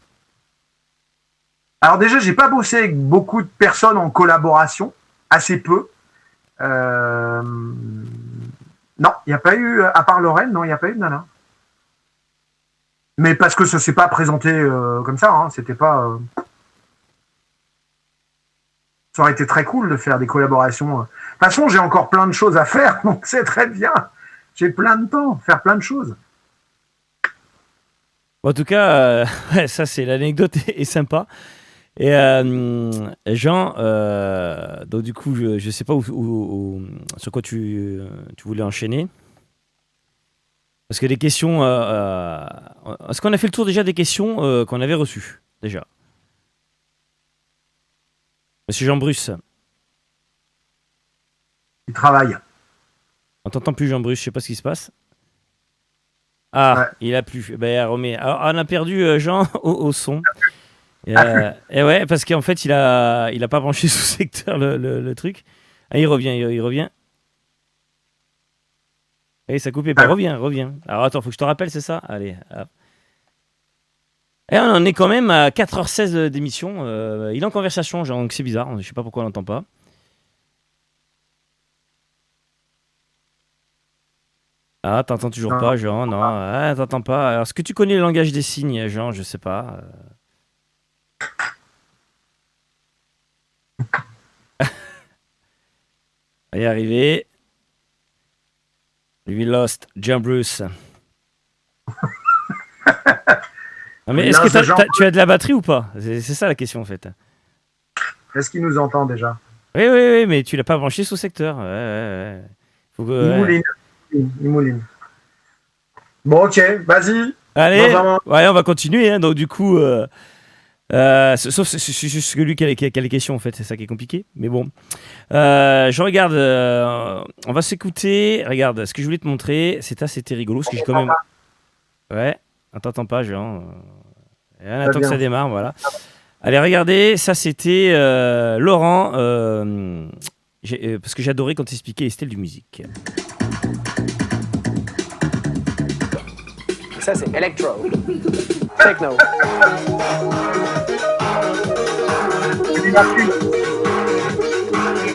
Alors déjà, j'ai pas bossé avec beaucoup de personnes en collaboration, assez peu. Non, il n'y a pas eu, à part Lorraine, non, il n'y a pas eu de nana. Mais parce que ça s'est pas présenté comme ça, hein, c'était pas. Ça aurait été très cool de faire des collaborations. De toute façon, j'ai encore plein de choses à faire, donc c'est très bien. J'ai plein de temps, faire plein de choses. En tout cas, ça c'est l'anecdote est sympa. Et Jean, donc du coup, je sais pas sur quoi tu voulais enchaîner. Parce que les questions... est-ce qu'on a fait le tour déjà des questions qu'on avait reçues déjà? Monsieur Jean Bruce. Il travaille. On t'entend plus, Jean Bruce, je sais pas ce qui se passe. Ah, ouais. Il a plu. Remet. Alors, on a perdu Jean au son. Et ouais, parce qu'en fait, il a pas branché sous secteur le truc. Ah, il revient. Et ça coupait pas. Reviens. Alors attends, faut que je te rappelle, c'est ça? Allez, hop. Et on en est quand même à 4h16 d'émission. Il est en conversation, genre, donc c'est bizarre. Je sais pas pourquoi on l'entend pas. Ah, t'entends toujours pas, Jean? Non, t'entends pas. Alors, est-ce que tu connais le langage des signes, Jean? Je sais pas. On va y arriver. We lost Jean Bruce. Non, mais est-ce que tu as de la batterie ou pas? C'est ça la question en fait. Est-ce qu'il nous entend déjà? Oui, mais tu l'as pas branché sous secteur. Ouais. Faut que, Il mouline. Bon, ok, vas-y. Allez, ouais, on va continuer. Hein, donc du coup, sauf c'est juste lui qui a les questions en fait, c'est ça qui est compliqué. Mais bon, je regarde. On va s'écouter. Regarde, ce que je voulais te montrer, c'était rigolo, parce que j'ai quand même. Ouais. On t'entend pas, Jean. On attend que ça démarre, voilà. Allez, regardez, ça c'était Laurent, parce que j'adorais quand tu expliquais les styles de musique. Ça c'est Electro, Techno.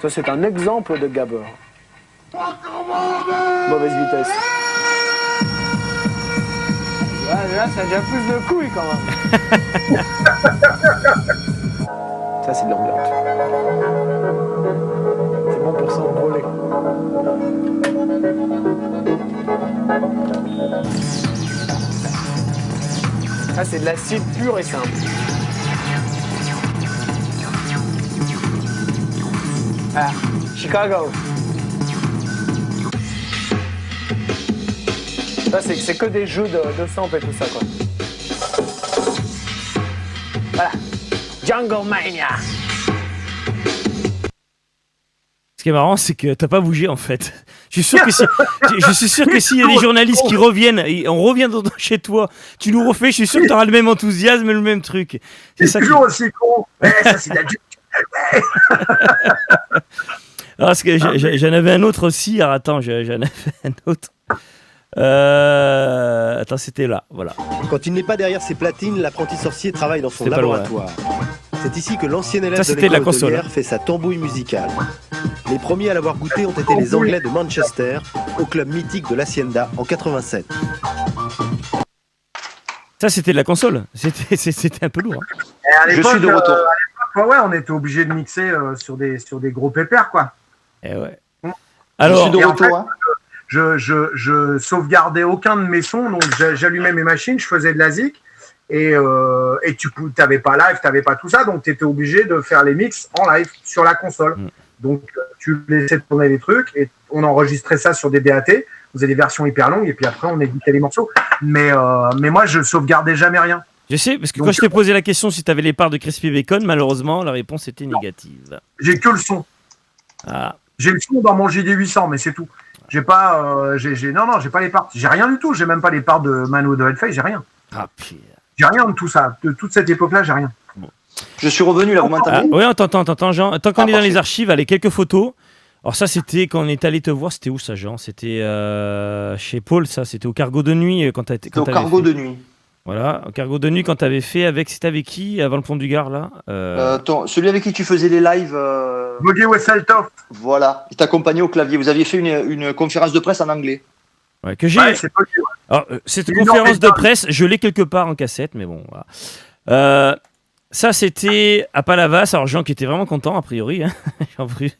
Ça c'est un exemple de gabber. Mauvaise vitesse. Là, ça a déjà plus de couilles quand même. Ça, c'est de l'ambiance. C'est bon pour s'envoler. Ça, c'est de l'acide pur et simple. Ah, Chicago. Ça, c'est que des jeux de sample et tout ça, quoi. Voilà. Jungle Mania. Ce qui est marrant, c'est que t'as pas bougé en fait. Je suis sûr que s'il y a des journalistes qui reviennent, et on revient chez toi, tu nous refais, je suis sûr que t'auras le même enthousiasme et le même truc. C'est toujours aussi con. Ça, c'est de la Alors, parce que j'en avais un autre aussi. Alors, attends, j'en avais un autre. Attends, c'était là, voilà. Quand il n'est pas derrière ses platines, l'apprenti sorcier travaille dans son laboratoire. C'est ici que l'ancien élève de l'école hôtelière fait sa tambouille musicale. Les premiers à l'avoir goûté ont été les Anglais de Manchester, au club mythique de l'Hacienda en 87. Ça, c'était de la console. C'était un peu lourd. Hein. Je suis de retour. À l'époque, on était obligé de mixer sur des gros pépères, quoi. Et ouais. Alors, je suis de retour. En fait, je sauvegardais aucun de mes sons, donc j'allumais mes machines, je faisais de la zik. Et tu n'avais pas live, tu n'avais pas tout ça, donc tu étais obligé de faire les mix en live sur la console. Donc tu laissais tourner les trucs et on enregistrait ça sur des DAT, on faisait des versions hyper longues et puis après on éditait les morceaux. Mais moi je sauvegardais jamais rien. Je sais, parce que quand je t'ai posé la question si tu avais les parts de Crispy Bacon, malheureusement la réponse était négative. J'ai que le son. Ah. J'ai le son dans mon JD800, mais c'est tout. J'ai pas, j'ai pas les parts. J'ai rien du tout. J'ai même pas les parts de Manu de Hellfire, j'ai rien. Ah pire. J'ai rien de tout ça. De toute cette époque-là, j'ai rien. Bon. Je suis revenu là, vous m'entendez ? Oui, attends, Jean. Tant qu'on est dans les archives, allez, quelques photos. Alors ça, c'était quand on est allé te voir, c'était où ça, Jean ? C'était chez Paul, ça. C'était au Cargo de Nuit quand t'as été. Au Cargo de Nuit. Voilà, au Cargo de Nuit quand t'avais fait avec. C'était avec qui avant le pont du Gard là celui avec qui tu faisais les lives. Bogey Wesseltoft. Voilà, il t'accompagnait au clavier. Vous aviez fait une conférence de presse en anglais. Ouais, que j'ai. Alors, cette conférence de presse, je l'ai quelque part en cassette, mais bon. Voilà. Ça, c'était à Palavas. Alors, Jean qui était vraiment content, a priori. Hein. Ouais,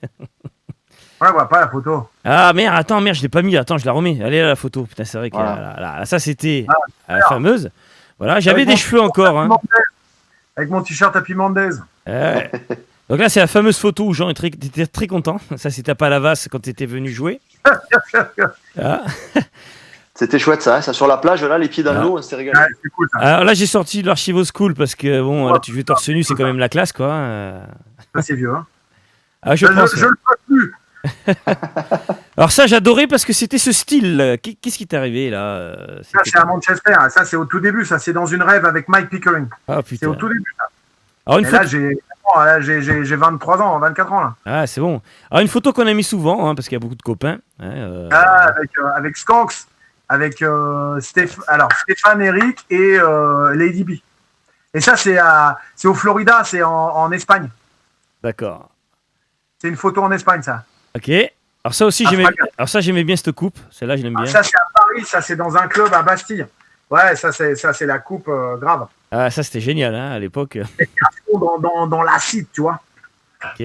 on voit pas la photo. Ah merde, je l'ai pas mis. Attends, je la remets. Allez, là, la photo. Putain, c'est vrai que là, ça, c'était la fameuse. Voilà, j'avais des cheveux encore. Hein. Avec mon t-shirt Happy Mendez. Donc là, c'est la fameuse photo où Jean était très content. Ça, c'était à Palavas quand tu étais venu jouer. C'était chouette ça, ça sur la plage, là, les pieds dans l'eau, on s'était régalé. Ouais, c'est cool, ça. Alors là, j'ai sorti de l'Archivo School parce que bon, là, tu jouais torse nu, c'est quand même la classe, quoi. Ça, c'est vieux, hein. Ah, je pense. Je le fais plus. Alors ça, j'adorais parce que c'était ce style. Qu'est-ce qui t'est arrivé là Ça, c'est à Manchester. Ça, c'est au tout début. Ça, c'est dans une rêve avec Mike Pickering. Ah putain. C'est au tout début, ça. Alors, là, j'ai 23 ans, 24 ans, là. Ah, c'est bon. Alors, une photo qu'on a mis souvent, hein, parce qu'il y a beaucoup de copains. Hein, avec Skanks, avec Stéphane, Eric et Lady B. Et ça, c'est au Florida, c'est en Espagne. D'accord. C'est une photo en Espagne, ça. Ok. Alors ça aussi, j'aimais bien cette coupe. Celle-là, je l'aime bien. Ça, c'est à Paris, ça, c'est dans un club à Bastille. Ouais, ça, c'est la coupe grave. Ah, ça, c'était génial, hein, à l'époque. Dans l'acide, tu vois. Ok.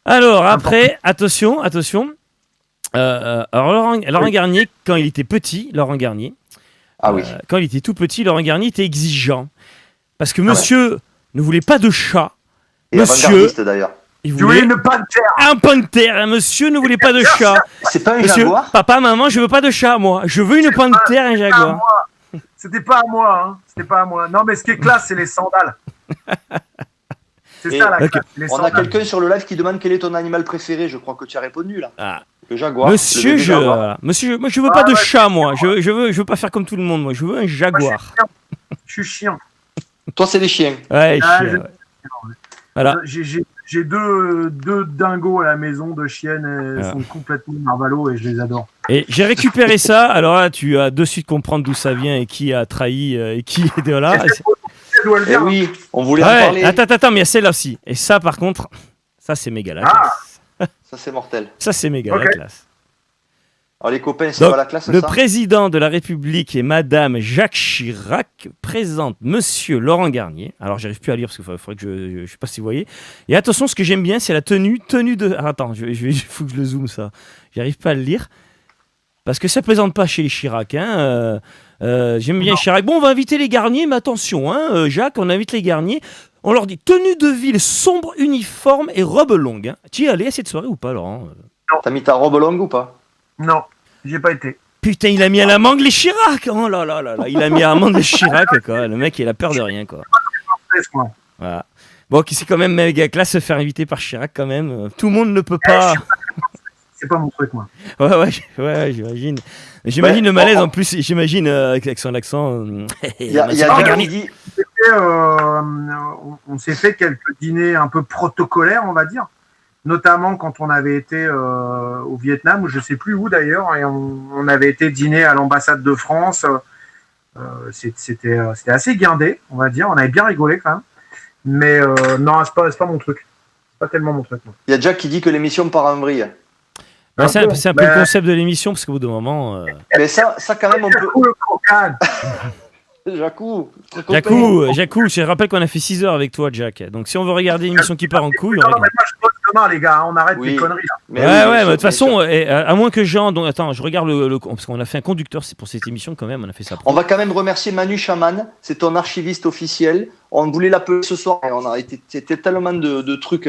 Alors, après, attention. Alors, Laurent Garnier, quand il était petit, quand il était tout petit, Laurent Garnier était exigeant. Parce que monsieur ne voulait pas de chat. Et avant-gardiste, d'ailleurs. Il voulait une panthère. Un panthère. Monsieur ne voulait pas de chat. C'est pas un jaguar ? Papa, maman, je veux pas de chat, moi. Je veux une panthère et un jaguar. C'était pas à moi, hein. C'était pas à moi. Non, mais ce qui est classe, c'est les sandales. C'est ça, la classe. On a quelqu'un sur le live qui demande quel est ton animal préféré. Je crois que tu as répondu, là. Ah. Le jaguar. Monsieur, moi, je veux pas de chat, moi. Je veux pas faire comme tout le monde, moi. Je veux un jaguar. Je suis chiant. Toi, c'est les chiens. Ouais, chiens. Voilà. J'ai deux dingos à la maison, deux chiennes, elles sont complètement marvalo et je les adore. Et j'ai récupéré ça, alors là tu as de suite comprendre d'où ça vient et qui a trahi et qui est de là. Et oui, on voulait en parler. Attends, mais il y a celle-là aussi. Et ça par contre, ça c'est méga la classe. Ça c'est mortel. Ça c'est méga la classe. Alors les copains, c'est pas la classe, le ça. président de la République et Madame Jacques Chirac présentent Monsieur Laurent Garnier. Alors j'arrive plus à lire parce qu'il faudrait que je sais pas si vous voyez. Et attention, ce que j'aime bien, c'est la tenue de. Alors, attends, il faut que je le zoome ça. J'arrive pas à le lire parce que ça présente pas chez les Chirac. Hein. J'aime bien Chirac. Bon, on va inviter les Garnier, mais attention, hein, Jacques, on invite les Garnier. On leur dit tenue de ville sombre, uniforme et robe longue. Hein. Tu y es allé à cette soirée ou pas, Laurent ? Non. T'as mis ta robe longue ou pas ? Non, j'ai pas été. Putain, il a mis à l'amende les Chirac. Oh là là là là, il a mis à l'amende les Chirac, quoi. Le mec, il a peur de rien, quoi. Voilà. Bon, qui c'est quand même méga classe se faire inviter par Chirac quand même. Tout le monde ne peut pas. C'est pas mon truc, moi. Ouais, j'imagine. J'imagine le malaise en plus. J'imagine avec son accent. Il y a on s'est fait quelques dîners un peu protocolaires, on va dire. Notamment quand on avait été au Vietnam, ou je sais plus où d'ailleurs, et on avait été dîner à l'ambassade de France. C'était assez guindé, on va dire. On avait bien rigolé quand même. Mais non, c'est pas mon truc. C'est pas tellement mon truc. Il y a Jack qui dit que l'émission part en vrille. Ouais, c'est un peu le concept de l'émission, parce qu'au bout d'un moment. Mais ça quand même, on peut. Le crocal. Jacou, je rappelle qu'on a fait 6 heures avec toi, Jack. Donc si on veut regarder une émission qui part en couille, on regarde. Moi, je bosse demain, les gars. On arrête les conneries. Mais de toute façon, à moins que Jean. Donc attends, je regarde parce qu'on a fait un conducteur, c'est pour cette émission quand même. On a fait ça. On va quand même remercier Manu Chaman. C'est ton archiviste officiel. On voulait l'appeler ce soir. Et c'était tellement de trucs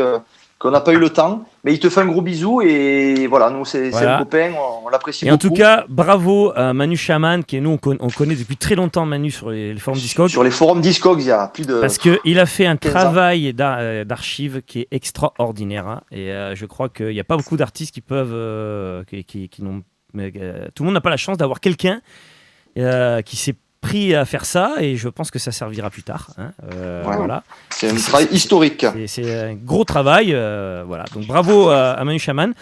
qu'on n'a pas eu le temps. Mais il te fait un gros bisou et voilà, nous c'est un copain, on l'apprécie beaucoup. Et en tout cas, bravo à Manu Chaman, qui nous on connaît depuis très longtemps Manu sur les forums Discogs. Sur les forums Discogs, il y a plus de. Parce qu'il a fait un travail d'archives qui est extraordinaire. Hein, et je crois qu'il n'y a pas beaucoup d'artistes qui peuvent. Qui n'ont, tout le monde n'a pas la chance d'avoir quelqu'un qui s'est pris à faire ça, et je pense que ça servira plus tard. Hein. Voilà. C'est un travail historique. C'est un gros travail. Voilà. Donc bravo à Manu Chaman.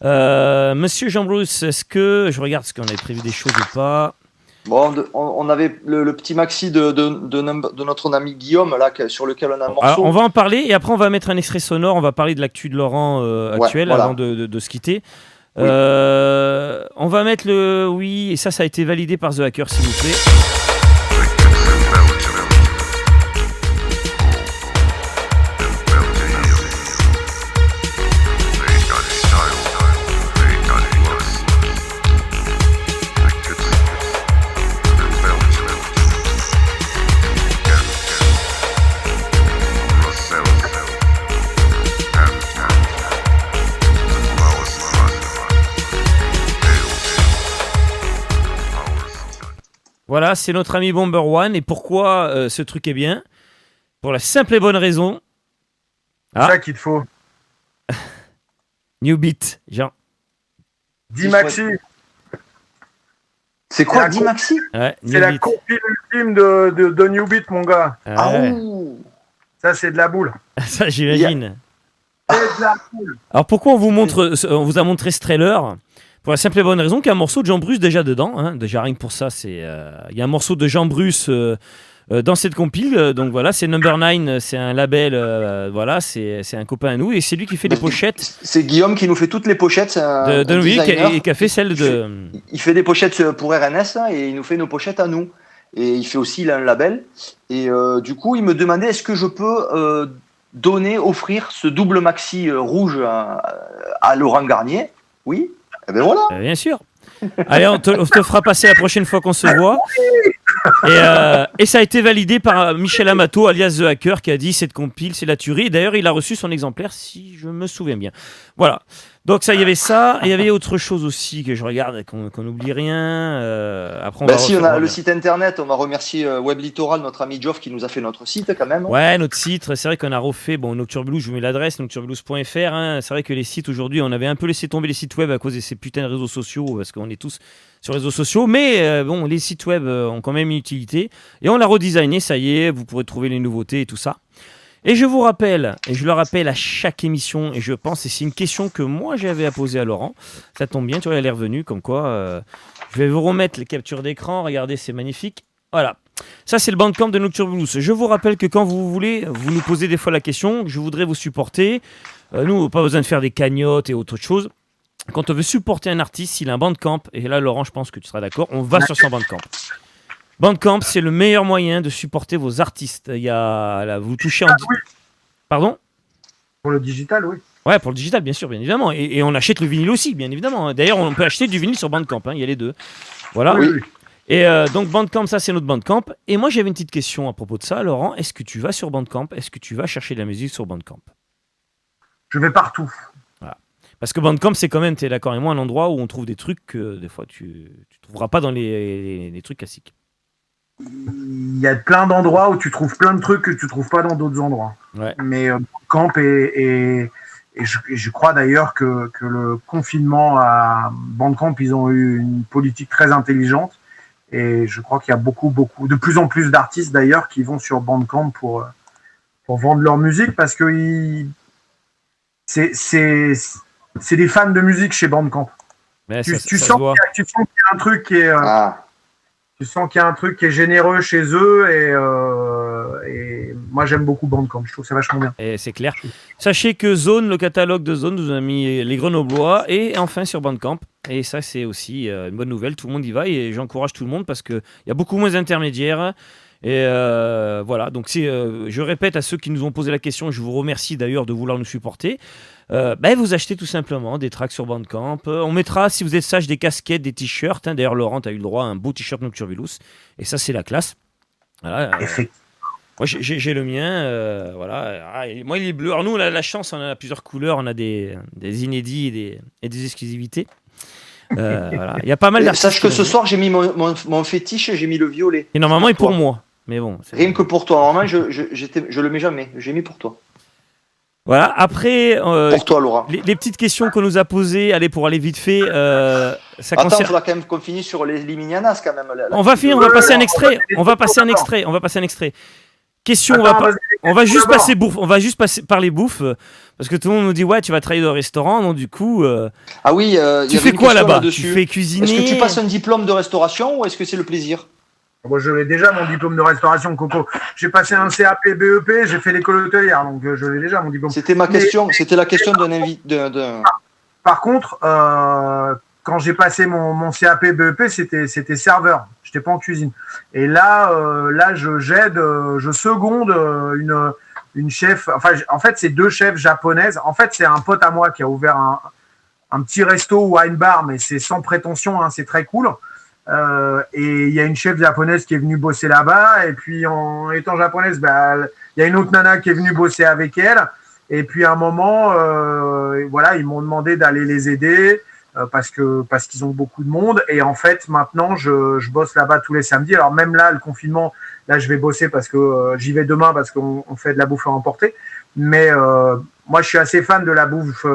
Monsieur Jean-Bruce, est-ce que je regarde ce qu'on avait prévu des choses ou pas? Bon, on avait le petit maxi de notre ami Guillaume là, sur lequel on a un morceau. Alors, on va en parler et après on va mettre un extrait sonore. On va parler de l'actu de Laurent actuel voilà. Avant de se quitter. Oui. On va mettre le oui, et ça a été validé par The Hacker, s'il vous plaît. Voilà, c'est notre ami Bomber One. Et pourquoi ce truc est bien? Pour la simple et bonne raison. C'est ça qu'il te faut. New Beat, Jean. D-Maxi. C'est quoi D-Maxi? Ouais, c'est la compile ultime de New Beat, mon gars. Ouais. Ça, c'est de la boule. Ça, j'imagine. C'est de la boule. Alors pourquoi on vous a montré ce trailer? Pour la simple et bonne raison qu'il y a un morceau de Jean Bruce déjà dedans. Hein. Déjà, rien que pour ça, il y a un morceau de Jean Bruce dans cette compile. Donc voilà, c'est Number 9, c'est un label, voilà, c'est un copain à nous. Et c'est lui qui fait les pochettes. C'est Guillaume qui nous fait toutes les pochettes. De lui, qui a fait celle de... Il fait des pochettes pour RNS et il nous fait nos pochettes à nous. Et il fait aussi un label. Et du coup, il me demandait est-ce que je peux offrir ce double maxi rouge à Laurent Garnier? Oui. Eh ben voilà. Bien sûr. Allez, on te fera passer la prochaine fois qu'on se voit. Et ça a été validé par Michel Amato, alias The Hacker, qui a dit cette compile, c'est la tuerie. D'ailleurs, il a reçu son exemplaire, si je me souviens bien. Voilà. Donc ça, il y avait ça. Et il y avait autre chose aussi que je regarde, qu'on n'oublie rien. Après, on a le site internet. On va remercier Web Littoral, notre ami Geoff, qui nous a fait notre site quand même. Ouais, notre site. C'est vrai qu'on a refait. Bon, Nocturblues, je vous mets l'adresse, nocturblues.fr. Hein. C'est vrai que les sites aujourd'hui, on avait un peu laissé tomber les sites web à cause de ces putains de réseaux sociaux, parce qu'on est tous sur les réseaux sociaux. Mais bon, les sites web ont quand même une utilité. Et on l'a redesigné, ça y est. Vous pourrez trouver les nouveautés et tout ça. Et je vous rappelle, et je le rappelle à chaque émission, et je pense, et c'est une question que moi j'avais à poser à Laurent, ça tombe bien, tu vois, elle est revenue, comme quoi, je vais vous remettre les captures d'écran, regardez, c'est magnifique, voilà. Ça, c'est le Bandcamp de Nocturblues. Je vous rappelle que quand vous voulez, vous nous posez des fois la question, je voudrais vous supporter, nous, pas besoin de faire des cagnottes et autre chose. Quand on veut supporter un artiste, s'il a un Bandcamp, et là, Laurent, je pense que tu seras d'accord, on va sur son Bandcamp. Bandcamp, c'est le meilleur moyen de supporter vos artistes. Il y a, là, vous touchez en... Oui. Pardon? Pour le digital, oui. Ouais, pour le digital, bien sûr, bien évidemment. Et on achète le vinyle aussi, bien évidemment. D'ailleurs, on peut acheter du vinyle sur Bandcamp. Hein, il y a les deux. Voilà. Oui. Et donc, Bandcamp, ça, c'est notre Bandcamp. Et moi, j'avais une petite question à propos de ça. Laurent, est-ce que tu vas sur Bandcamp? Est-ce que tu vas chercher de la musique sur Bandcamp? Je vais partout. Voilà. Parce que Bandcamp, c'est quand même, tu es d'accord avec moi, un endroit où on trouve des trucs que des fois, tu ne trouveras pas dans les trucs classiques. il y a plein d'endroits où tu trouves plein de trucs que tu trouves pas dans d'autres endroits. Ouais. Mais Bandcamp et je crois d'ailleurs que le confinement à Bandcamp, ils ont eu une politique très intelligente. Et je crois qu'il y a de plus en plus d'artistes d'ailleurs qui vont sur Bandcamp pour vendre leur musique parce que c'est des fans de musique chez Bandcamp. Mais tu sens qu'il y a un truc qui est tu sens qu'il y a un truc qui est généreux chez eux et moi j'aime beaucoup Bandcamp, je trouve ça vachement bien. Et c'est clair. Sachez que Zone, le catalogue de Zone, nous a mis les Grenoblois et enfin sur Bandcamp. Et ça c'est aussi une bonne nouvelle, tout le monde y va et j'encourage tout le monde parce qu'il y a beaucoup moins d'intermédiaires. Et voilà, donc je répète à ceux qui nous ont posé la question, je vous remercie d'ailleurs de vouloir nous supporter. Vous achetez tout simplement des tracks sur Bandcamp. On mettra, si vous êtes sage, des casquettes, des t-shirts. D'ailleurs, Laurent, tu as eu le droit à un beau t-shirt Nocturbulus. Et ça, c'est la classe. Voilà, moi, j'ai le mien. Voilà. Moi, il est bleu. Alors, nous, on a la chance, on a plusieurs couleurs. On a des inédits et des exclusivités. Voilà. Il y a pas mal d'artistes. Sache que ce soir, j'ai mis mon fétiche, j'ai mis le violet. Et normalement, il est pour moi. Mais bon, rien que pour toi. Normalement, je le mets jamais. J'ai mis pour toi. Voilà, après, pour toi, Laura. Les petites questions qu'on nous a posées, allez, pour aller vite fait. Attends, il faudra quand même qu'on finisse sur les Liminianas quand même. On va finir, on va passer un extrait. On va passer un extrait. Question, on va juste passer bouffe. On va juste passer par les bouffes. Parce que tout le monde nous dit, ouais, tu vas travailler dans le restaurant. Donc, du coup. Ah oui, tu fais quoi là-bas? Tu fais cuisiner? Est-ce que tu passes un diplôme de restauration ou est-ce que c'est le plaisir? Moi, je l'ai déjà, mon diplôme de restauration, Coco. J'ai passé un CAP BEP, j'ai fait l'école hôtelière, donc je l'ai déjà, mon diplôme. C'était ma question, c'était la question d'un invité. Par contre, quand j'ai passé mon CAP BEP, c'était serveur. Je n'étais pas en cuisine. Et là, je seconde une chef. Enfin, en fait, c'est 2 chefs japonaises. En fait, c'est un pote à moi qui a ouvert un petit resto ou wine bar, mais c'est sans prétention, hein, c'est très cool. Et il y a une chef japonaise qui est venue bosser là-bas, et puis en étant japonaise, il y a une autre nana qui est venue bosser avec elle, et puis à un moment, voilà, ils m'ont demandé d'aller les aider parce qu'ils ont beaucoup de monde, et en fait maintenant je bosse là-bas tous les samedis. Alors même là, le confinement, là je vais bosser parce que j'y vais demain parce qu'on fait de la bouffe à emporter, mais moi je suis assez fan de la bouffe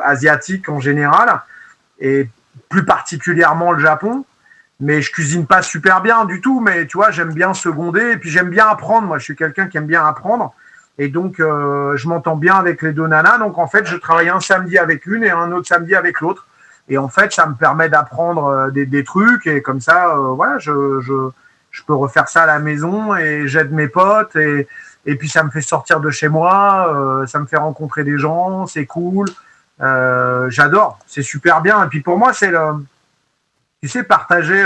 asiatique en général, et plus particulièrement le Japon. Mais je cuisine pas super bien du tout, mais tu vois, j'aime bien seconder et puis j'aime bien apprendre. Moi, je suis quelqu'un qui aime bien apprendre et donc je m'entends bien avec les 2 nanas. Donc en fait, je travaille un samedi avec l'une et un autre samedi avec l'autre. Et en fait, ça me permet d'apprendre des trucs et comme ça, voilà, je peux refaire ça à la maison et j'aide mes potes et puis ça me fait sortir de chez moi, ça me fait rencontrer des gens, c'est cool. J'adore, c'est super bien. Et puis pour moi, c'est tu sais, partager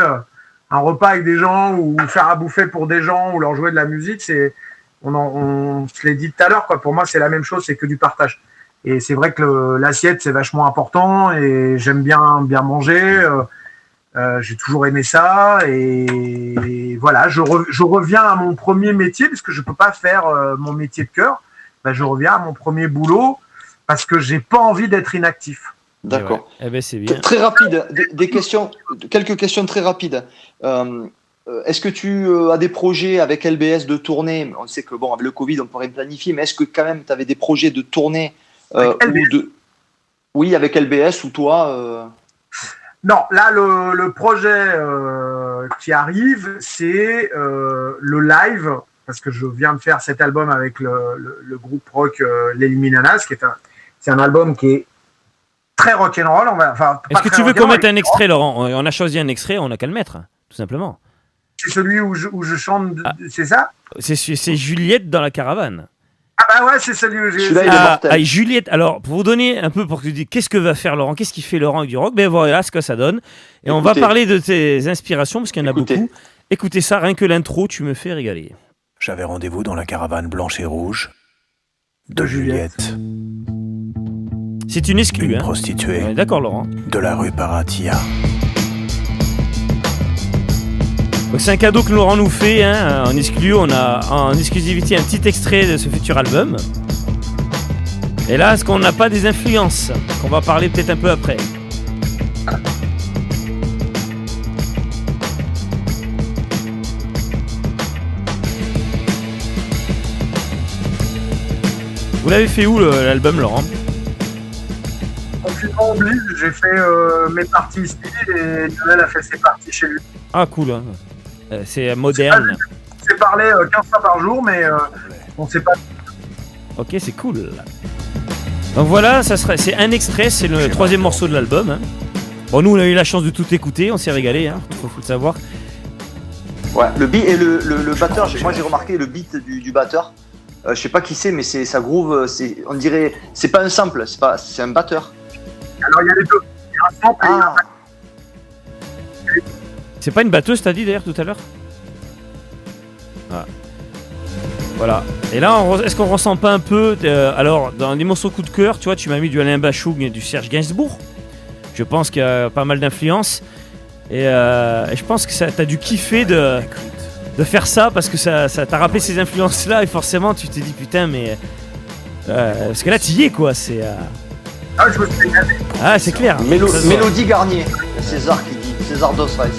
un repas avec des gens ou faire à bouffer pour des gens ou leur jouer de la musique, on se l'est dit tout à l'heure, quoi. Pour moi, c'est la même chose, c'est que du partage. Et c'est vrai que l'assiette, c'est vachement important et j'aime bien manger. J'ai toujours aimé ça et voilà, je reviens à mon premier métier parce que je peux pas faire mon métier de cœur. Je reviens à mon premier boulot parce que j'ai pas envie d'être inactif. D'accord. Ouais. Eh ben, c'est bien. Très rapide, quelques questions très rapides. Est-ce que tu as des projets avec LBS de tournée? On sait que bon, avec le Covid, on pourrait planifier, mais est-ce que quand même tu avais des projets de tournée Oui, avec LBS ou toi Non, là le projet qui arrive, c'est le live, parce que je viens de faire cet album avec le groupe rock Les Liminianas, c'est un album qui est très rock'n'roll. Est-ce que tu veux qu'on mette un extrait, Laurent? On a choisi un extrait, on n'a qu'à le mettre, tout simplement. C'est celui où je chante, c'est ça? C'est Juliette dans la caravane. Ah bah ouais, c'est celui où j'ai... Celui-là, il est mortel. Juliette, alors, pour vous donner un peu, pour que tu dises, qu'est-ce que va faire Laurent? Qu'est-ce qu'il fait Laurent avec du rock? Ben voilà ce que ça donne. Et on va parler de tes inspirations, parce qu'il y en a beaucoup. Écoutez ça, rien que l'intro, tu me fais régaler. J'avais rendez-vous dans la caravane blanche et rouge de Juliette. C'est une exclue, une prostituée. Ouais, d'accord, Laurent. De la rue Paratia. Donc c'est un cadeau que Laurent nous fait, hein, en exclu. On a en exclusivité un petit extrait de ce futur album. Et là, est-ce qu'on n'a pas des influences qu'on va parler peut-être un peu après? Vous l'avez fait où l'album, Laurent? Confinement oblige, j'ai fait mes parties ici et Lionel a fait ses parties chez lui. Ah cool, hein. C'est moderne. On s'est parlé 15 fois par jour, mais on ne sait pas. Ok, c'est cool. Donc voilà, c'est un extrait, c'est le 3e morceau de l'album. Hein. Bon, nous on a eu la chance de tout écouter, on s'est régalé, hein, faut le savoir. Ouais, le beat et le batteur, moi j'ai remarqué le beat du batteur. Je sais pas qui c'est, mais ça groove, on dirait, c'est pas un sample, c'est un batteur. Alors il y a les deux, il y a un sample et un batteur. C'est pas une batteuse, t'as dit d'ailleurs tout à l'heure? Ah. Voilà. Et là, est-ce qu'on ressent pas un peu, alors dans les morceaux coup de cœur, tu vois, tu m'as mis du Alain Bachung et du Serge Gainsbourg. Je pense qu'il y a pas mal d'influence. Et je pense que t'as dû kiffer de faire ça parce que ça t'a rappelé ces influences-là et forcément tu t'es dit putain, mais. Parce que là, t'y es quoi, c'est. Ah, je me suis énervé. Ah, c'est clair. Mélodie Garnier, César qui dit, César Dosrice.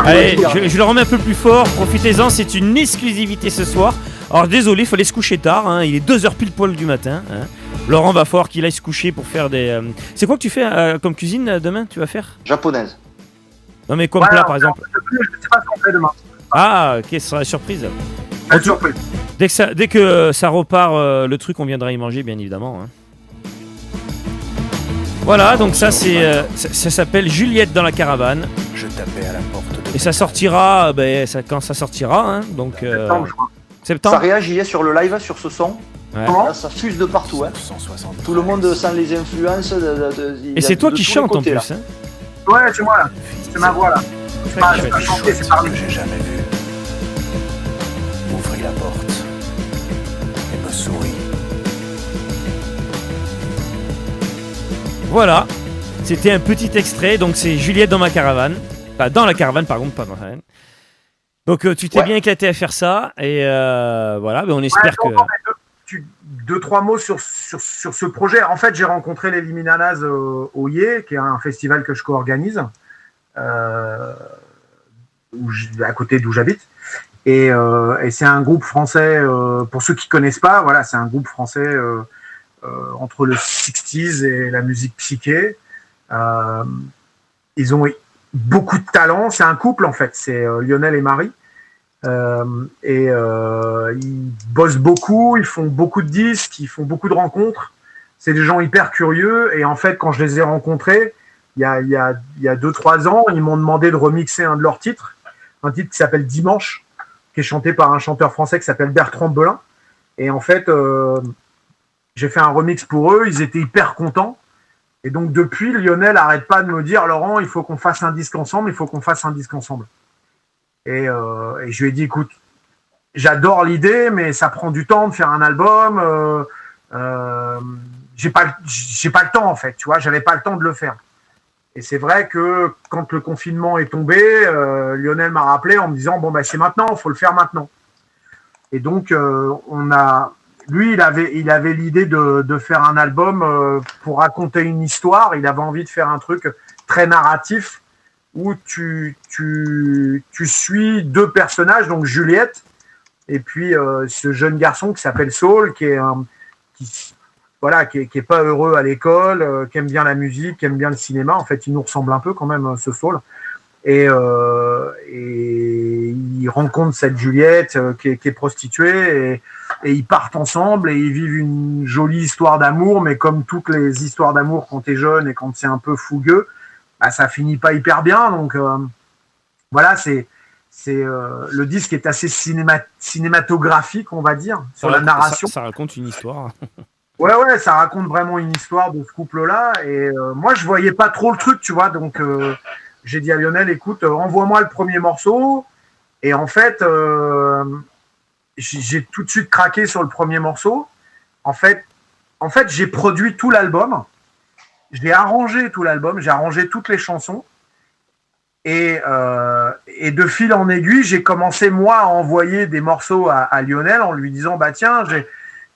Allez, je le remets un peu plus fort, profitez-en, c'est une exclusivité ce soir. Alors désolé, il fallait se coucher tard, hein, il est 2h pile poil du matin. Hein. Laurent va falloir qu'il aille se coucher pour faire des... C'est quoi que tu fais comme cuisine demain, tu vas faire? Japonaise. Non mais comme plat par exemple. Je sais pas ce qu'on fait demain. Ah ok, ce sera la surprise. La surprise. Dès que ça repart le truc, on viendra y manger bien évidemment. Hein. Voilà, donc ça ça s'appelle Juliette dans la caravane. Je tapais à la porte de... Et ça sortira quand ça sortira, hein, donc... Septembre, je crois. Septembre. Ça réagit sur le live, sur ce son. Ouais. Là, ça fuse de partout. Hein. Tout le monde sent les influences. Et c'est toi qui chantes en plus. Hein. Ouais, c'est moi là. C'est ma voix là. C'est pas chanter, c'est parler. J'ai jamais vu. Ouvrit la porte et me sourit. Voilà, c'était un petit extrait, donc c'est Juliette dans ma caravane. Enfin, dans la caravane, pardon, pas dans la caravane. Donc tu t'es bien éclaté à faire ça, et voilà, on espère que... Deux, trois mots sur ce projet. En fait, j'ai rencontré les Liminanaz au Yé, qui est un festival que je co-organise, à côté d'où j'habite. Et c'est un groupe français, pour ceux qui ne connaissent pas, voilà, c'est un groupe français... entre le 60s et la musique psyché. Ils ont beaucoup de talent. C'est un couple, en fait. C'est Lionel et Marie. Ils bossent beaucoup, ils font beaucoup de disques, ils font beaucoup de rencontres. C'est des gens hyper curieux. Et en fait, quand je les ai rencontrés, il y a 2-3 ans, ils m'ont demandé de remixer un de leurs titres. Un titre qui s'appelle Dimanche, qui est chanté par un chanteur français qui s'appelle Bertrand Belin. Et en fait... j'ai fait un remix pour eux, ils étaient hyper contents. Et donc depuis, Lionel n'arrête pas de me dire « Laurent, il faut qu'on fasse un disque ensemble, il faut qu'on fasse un disque ensemble. » Et je lui ai dit « Écoute, j'adore l'idée, mais ça prend du temps de faire un album. J'ai pas le temps en fait, tu vois, j'avais pas le temps de le faire. » Et c'est vrai que quand le confinement est tombé, Lionel m'a rappelé en me disant « Bon, c'est maintenant, il faut le faire maintenant. » Et donc, lui, il avait l'idée de faire un album pour raconter une histoire. Il avait envie de faire un truc très narratif où tu suis deux personnages, donc Juliette et puis ce jeune garçon qui s'appelle Saul, qui est pas heureux à l'école, qui aime bien la musique, qui aime bien le cinéma. En fait, il nous ressemble un peu quand même, ce Saul. Et il rencontre cette Juliette qui est prostituée et ils partent ensemble et ils vivent une jolie histoire d'amour, mais comme toutes les histoires d'amour quand t'es jeune et quand c'est un peu fougueux, ça finit pas hyper bien. Donc voilà, le disque est assez cinématographique, on va dire, sur la narration. Ça raconte une histoire. Ouais, ça raconte vraiment une histoire de ce couple-là. Et moi, je voyais pas trop le truc, tu vois, donc j'ai dit à Lionel, écoute, envoie-moi le premier morceau. Et en fait, j'ai tout de suite craqué sur le premier morceau. En fait, j'ai produit tout l'album. J'ai arrangé tout l'album. J'ai arrangé toutes les chansons. Et de fil en aiguille, j'ai commencé, moi, à envoyer des morceaux à Lionel en lui disant, tiens,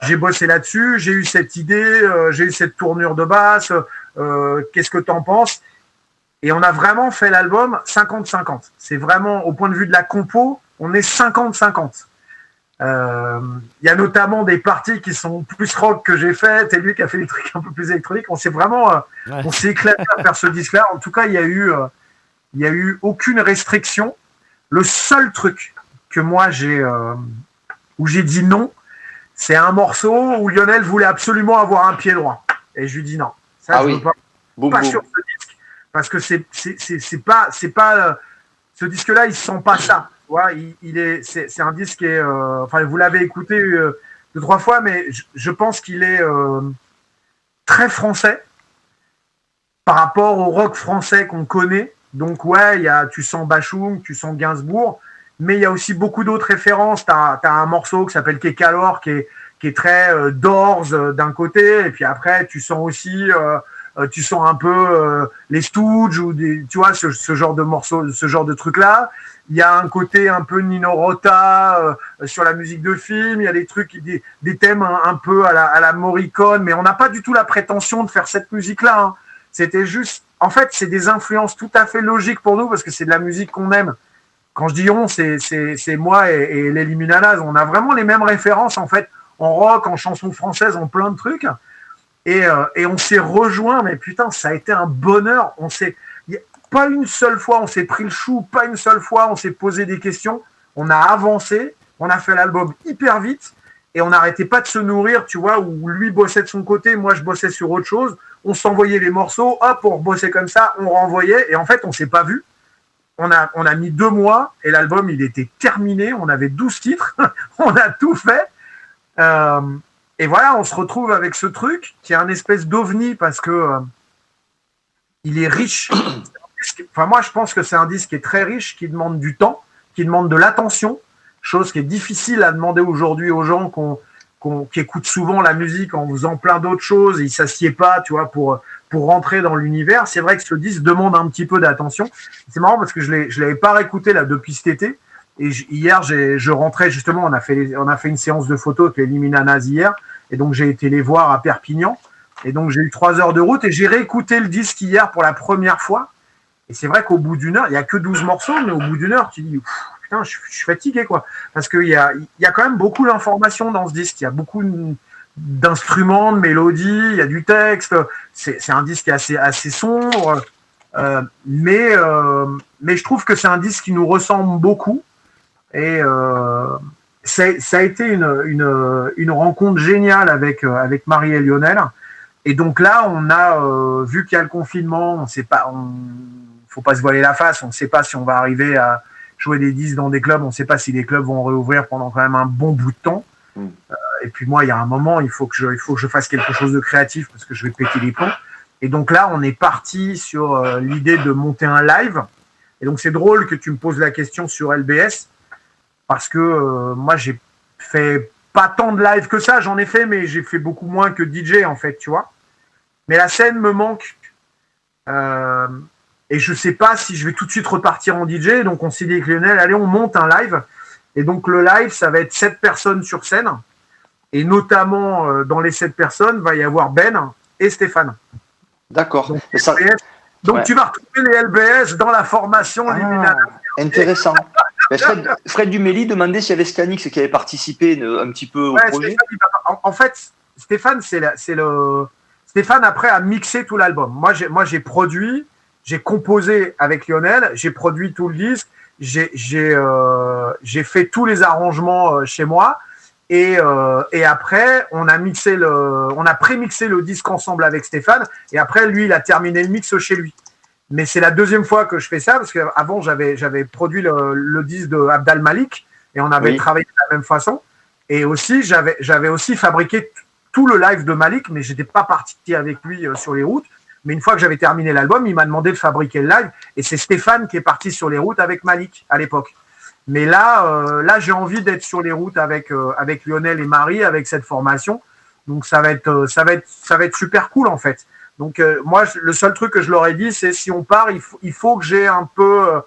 j'ai bossé là-dessus, j'ai eu cette idée, j'ai eu cette tournure de basse, qu'est-ce que t'en penses? Et on a vraiment fait l'album 50-50. C'est vraiment, au point de vue de la compo, on est 50-50. Il y a notamment des parties qui sont plus rock que j'ai faites et lui qui a fait des trucs un peu plus électroniques. On s'est vraiment, on s'est éclaté à faire ce disque-là. En tout cas, il y a eu aucune restriction. Le seul truc que moi où j'ai dit non, c'est un morceau où Lionel voulait absolument avoir un pied droit. Et je lui dis non. Ça, je veux pas sur ce disque. Parce que c'est pas, ce disque-là, il sent pas ça. Tu vois, c'est un disque qui est, enfin, vous l'avez écouté 2-3 fois, mais je pense qu'il est très français par rapport au rock français qu'on connaît. Donc, ouais, tu sens Bashung, tu sens Gainsbourg, mais il y a aussi beaucoup d'autres références. T'as un morceau qui s'appelle Kekalor, qui est très Doors d'un côté, et puis après, tu sens aussi, tu sens un peu les Stooges, ou tu vois, ce genre de morceaux, ce genre de trucs-là. Il y a un côté un peu Nino Rota sur la musique de film, il y a des trucs, des thèmes un peu à la Morricone, mais on n'a pas du tout la prétention de faire cette musique-là. Hein. C'était juste, en fait, c'est des influences tout à fait logiques pour nous, parce que c'est de la musique qu'on aime. Quand je dis on, c'est moi et les Liminalaz. On a vraiment les mêmes références, en fait, en rock, en chanson française, en plein de trucs. Et on s'est rejoints, mais putain, ça a été un bonheur. Pas une seule fois, on s'est pris le chou, pas une seule fois, on s'est posé des questions. On a avancé, on a fait l'album hyper vite, et on n'arrêtait pas de se nourrir, tu vois, où lui bossait de son côté, moi je bossais sur autre chose. On s'envoyait les morceaux, hop, on bossait comme ça, on renvoyait, et en fait, on s'est pas vu. On a mis 2 mois, et l'album, il était terminé. On avait 12 titres, on a tout fait. Et voilà, on se retrouve avec ce truc qui est un espèce d'ovni, parce que il est riche. Enfin, moi, je pense que c'est un disque qui est très riche, qui demande du temps, qui demande de l'attention, chose qui est difficile à demander aujourd'hui aux gens qui écoutent souvent la musique en faisant plein d'autres choses, et ils s'assiedent pas, tu vois, pour rentrer dans l'univers. C'est vrai que ce disque demande un petit peu d'attention. C'est marrant parce que je l'avais pas réécouté là depuis cet été, et hier je rentrais justement, on a fait une séance de photos avec les Liminalaz hier, et donc j'ai été les voir à Perpignan, et donc j'ai eu 3 heures de route, et j'ai réécouté le disque hier pour la première fois. Et c'est vrai qu'au bout d'une heure, il y a que 12 morceaux, mais au bout d'une heure, tu dis putain, je suis fatigué, quoi. Parce qu'il y a quand même beaucoup d'informations dans ce disque. Il y a beaucoup d'instruments, de mélodies, il y a du texte. C'est un disque assez sombre. Mais je trouve que c'est un disque qui nous ressemble beaucoup. Et ça a été une rencontre géniale avec Marie et Lionel. Et donc là, on a vu qu'il y a le confinement, on sait pas, faut pas se voiler la face, on ne sait pas si on va arriver à jouer des disques dans des clubs, on ne sait pas si les clubs vont réouvrir pendant quand même un bon bout de temps. Et puis moi, il y a un moment, il faut que je fasse quelque chose de créatif, parce que je vais péter les plombs. Et donc là, on est parti sur l'idée de monter un live. Et donc c'est drôle que tu me poses la question sur LBS, parce que moi, j'ai fait pas tant de live que ça, j'en ai fait, mais j'ai fait beaucoup moins que DJ, en fait, tu vois. Mais la scène me manque. Et je sais pas si je vais tout de suite repartir en DJ. Donc on s'est dit avec Lionel, allez, on monte un live. Et donc le live, ça va être 7 personnes sur scène. Et notamment, dans les 7 personnes, va y avoir Ben et Stéphane. D'accord. Donc ouais. Tu vas retrouver les LBS dans la formation Liminalaz. Intéressant. Fred Duméli demandait s'il y avait Scanix qui avait participé un petit peu au projet. En fait, Stéphane, Stéphane après a mixé tout l'album. Moi, j'ai produit, j'ai composé avec Lionel, j'ai produit tout le disque, j'ai fait tous les arrangements chez moi, et après on a prémixé le disque ensemble avec Stéphane, et après lui il a terminé le mix chez lui. Mais c'est la deuxième fois que je fais ça, parce qu'avant j'avais produit le disque de Abdal Malik, et on avait travaillé de la même façon. Et aussi j'avais aussi fabriqué tout le live de Malik, mais j'étais pas parti avec lui sur les routes. Mais une fois que j'avais terminé l'album, il m'a demandé de fabriquer le live, et c'est Stéphane qui est parti sur les routes avec Malik à l'époque. Mais là j'ai envie d'être sur les routes avec Lionel et Marie, avec cette formation. Donc ça va être super cool en fait. Donc moi, le seul truc que je leur ai dit, c'est si on part, il faut que j'ai un peu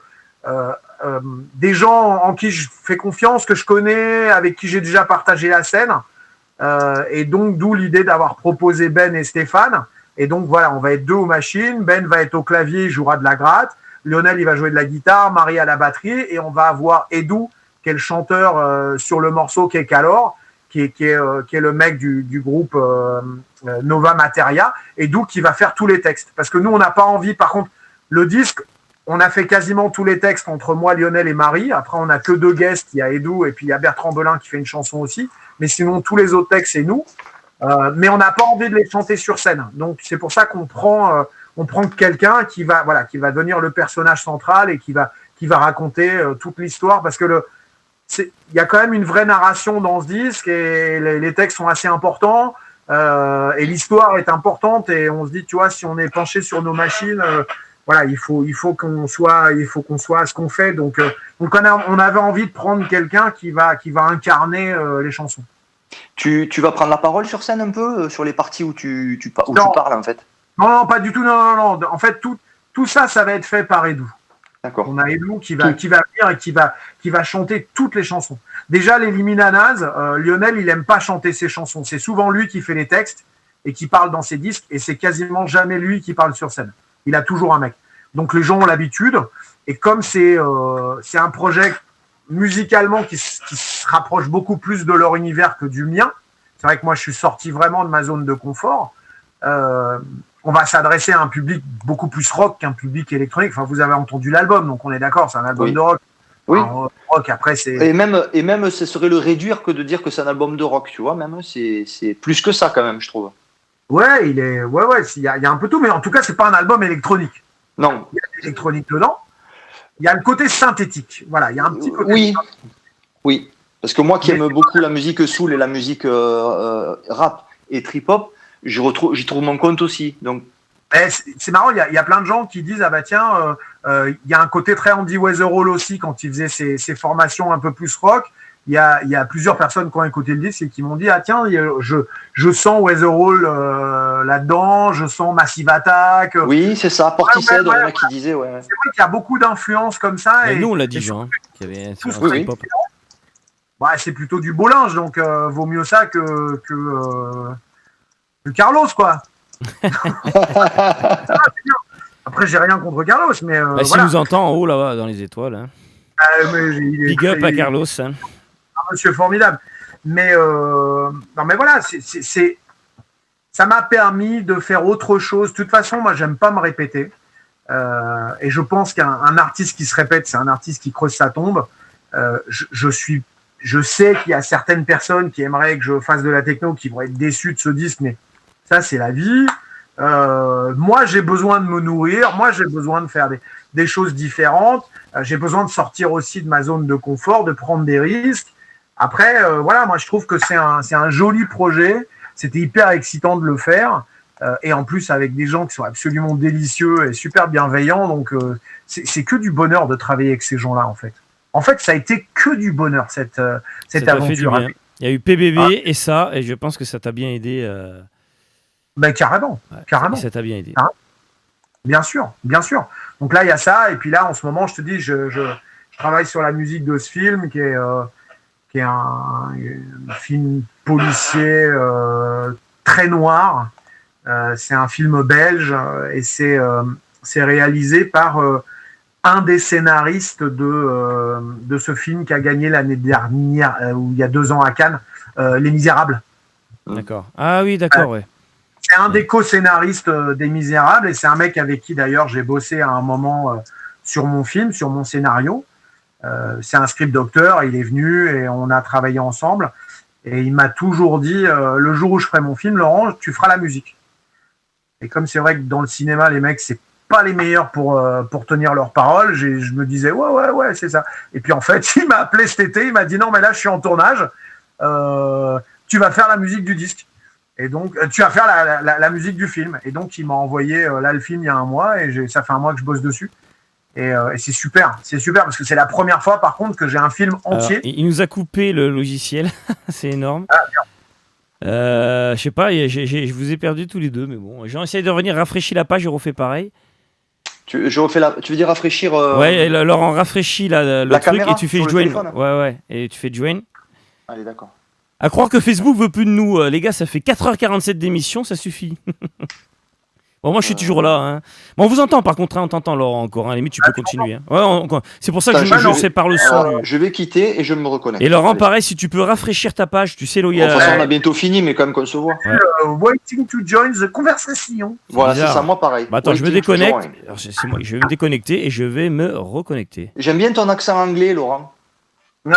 des gens en qui je fais confiance, que je connais, avec qui j'ai déjà partagé la scène. Et donc d'où l'idée d'avoir proposé Ben et Stéphane. Et donc voilà, on va être 2 aux machines. Ben va être au clavier, il jouera de la gratte. Lionel, il va jouer de la guitare, Marie à la batterie, et on va avoir Edu qui est le chanteur sur le morceau, qui est Calor, qui est le mec du groupe Nova Materia, et Edu qui va faire tous les textes. Parce que nous, on n'a pas envie, par contre, le disque, on a fait quasiment tous les textes entre moi, Lionel et Marie. Après, on n'a que 2 guests, il y a Edu et puis il y a Bertrand Belin qui fait une chanson aussi. Mais sinon, tous les autres textes, c'est nous. Mais on n'a pas envie de les chanter sur scène. Donc, c'est pour ça qu'on prend quelqu'un qui va devenir le personnage central et qui va raconter toute l'histoire, parce que il y a quand même une vraie narration dans ce disque et les textes sont assez importants et l'histoire est importante, et on se dit, tu vois, si on est penché sur nos machines, il faut qu'on soit à ce qu'on fait. Donc on avait envie de prendre quelqu'un qui va incarner les chansons. Tu vas prendre la parole sur scène un peu sur les parties où tu parles en fait? Non, pas du tout. Non. En fait, tout ça va être fait par Edu. D'accord. On a Edu qui va venir et qui va chanter toutes les chansons. Déjà, les Liminanaz, Lionel, il aime pas chanter ses chansons. C'est souvent lui qui fait les textes et qui parle dans ses disques, et c'est quasiment jamais lui qui parle sur scène. Il a toujours un mec. Donc les gens ont l'habitude, et comme c'est un projet musicalement qui se rapproche beaucoup plus de leur univers que du mien, c'est vrai que moi je suis sorti vraiment de ma zone de confort, on va s'adresser à un public beaucoup plus rock qu'un public électronique. Enfin, vous avez entendu l'album, donc on est d'accord, c'est un album de rock. Oui. Alors, rock, après, c'est... Et même, ce serait le réduire que de dire que c'est un album de rock, tu vois, même, c'est plus que ça quand même, je trouve. Ouais, il y a un peu tout, mais en tout cas, c'est pas un album électronique. Non. Il y a de l'électronique dedans. Il y a le côté synthétique. Voilà, il y a un petit côté. Oui. Parce que moi qui aime beaucoup la musique soul et la musique rap et trip-hop, j'y trouve mon compte aussi. Donc. C'est marrant, il y a plein de gens qui disent, ah bah tiens, il y a un côté très Andy Weatherall aussi quand il faisait ses formations un peu plus rock. Il y a plusieurs personnes qui ont écouté le disque et qui m'ont dit, ah tiens, je sens Weatherall là-dedans, je sens Massive Attack. Oui, c'est ça, Portishead, il y en a qui disaient. Ouais. C'est vrai qu'il y a beaucoup d'influences comme ça. Mais nous, on l'a dit, Jean, qu'il y avait un hip-hop. C'est plutôt du beau linge, donc vaut mieux ça que Carlos, quoi. Après, j'ai rien contre Carlos, mais s'il nous entend en haut là-bas dans les étoiles, hein. Big up à Carlos, hein. Un monsieur formidable, mais non, mais voilà, ça m'a permis de faire autre chose. De toute façon, moi, j'aime pas me répéter, et je pense qu'un artiste qui se répète, c'est un artiste qui creuse sa tombe. Je sais qu'il y a certaines personnes qui aimeraient que je fasse de la techno, qui vont être déçues de ce disque, mais ça, c'est la vie. Moi, j'ai besoin de me nourrir. Moi, j'ai besoin de faire des choses différentes. J'ai besoin de sortir aussi de ma zone de confort, de prendre des risques. Après, moi, je trouve que c'est un joli projet. C'était hyper excitant de le faire. Et en plus, avec des gens qui sont absolument délicieux et super bienveillants. Donc, c'est que du bonheur de travailler avec ces gens-là, en fait. En fait, ça a été que du bonheur, cette aventure. Il y a eu PBB et ça, et je pense que ça t'a bien aidé. Carrément. Ça t'a bien aidé. Bien sûr. Donc là, il y a ça, et puis là, en ce moment, je te dis, je travaille sur la musique de ce film, qui est un film policier très noir. C'est un film belge, et c'est réalisé par un des scénaristes de ce film qui a gagné l'année dernière, ou il y a 2 ans à Cannes, Les Misérables. D'accord. Ah oui, d'accord, ouais. C'est un des co-scénaristes des Misérables, et c'est un mec avec qui d'ailleurs j'ai bossé à un moment sur mon film, sur mon scénario. C'est un script docteur, il est venu et on a travaillé ensemble, et il m'a toujours dit, le jour où je ferai mon film, Laurent, tu feras la musique. Et comme c'est vrai que dans le cinéma, les mecs, c'est pas les meilleurs pour tenir leurs paroles, je me disais ouais, c'est ça. Et puis en fait, il m'a appelé cet été, il m'a dit non, mais là je suis en tournage, tu vas faire la musique du disque. Et donc, tu vas faire la musique du film. Et donc, il m'a envoyé là le film il y a 1 mois, et ça fait 1 mois que je bosse dessus. Et c'est super. C'est super parce que c'est la première fois, par contre, que j'ai un film entier. Alors, il nous a coupé le logiciel. C'est énorme. Je sais pas, je vous ai perdu tous les deux, mais bon. J'ai essayé de revenir, rafraîchir la page, je refais pareil. Tu veux dire rafraîchir Ouais, Laurent, rafraîchis le truc caméra, et tu fais join. Ouais, et tu fais join. Allez, d'accord. À croire que Facebook veut plus de nous. Les gars, ça fait 4h47 d'émission, ça suffit. Bon, moi, je suis toujours là. Hein. Bon, on vous entend par contre, hein, on t'entend, Laurent, encore. À la limite, tu peux continuer. Hein. Ouais, c'est pour ça que je sépare le son. Je vais quitter et je me reconnecte. Et Laurent, pareil, si tu peux rafraîchir ta page, tu sais, là où il y a. De toute façon, on a bientôt fini, mais quand même qu'on se voit. Waiting to join the conversation. Voilà, c'est ça, moi pareil. Bah, attends, je me déconnecte. Alors, c'est moi, je vais me déconnecter et je vais me reconnecter. J'aime bien ton accent anglais, Laurent. Ouais.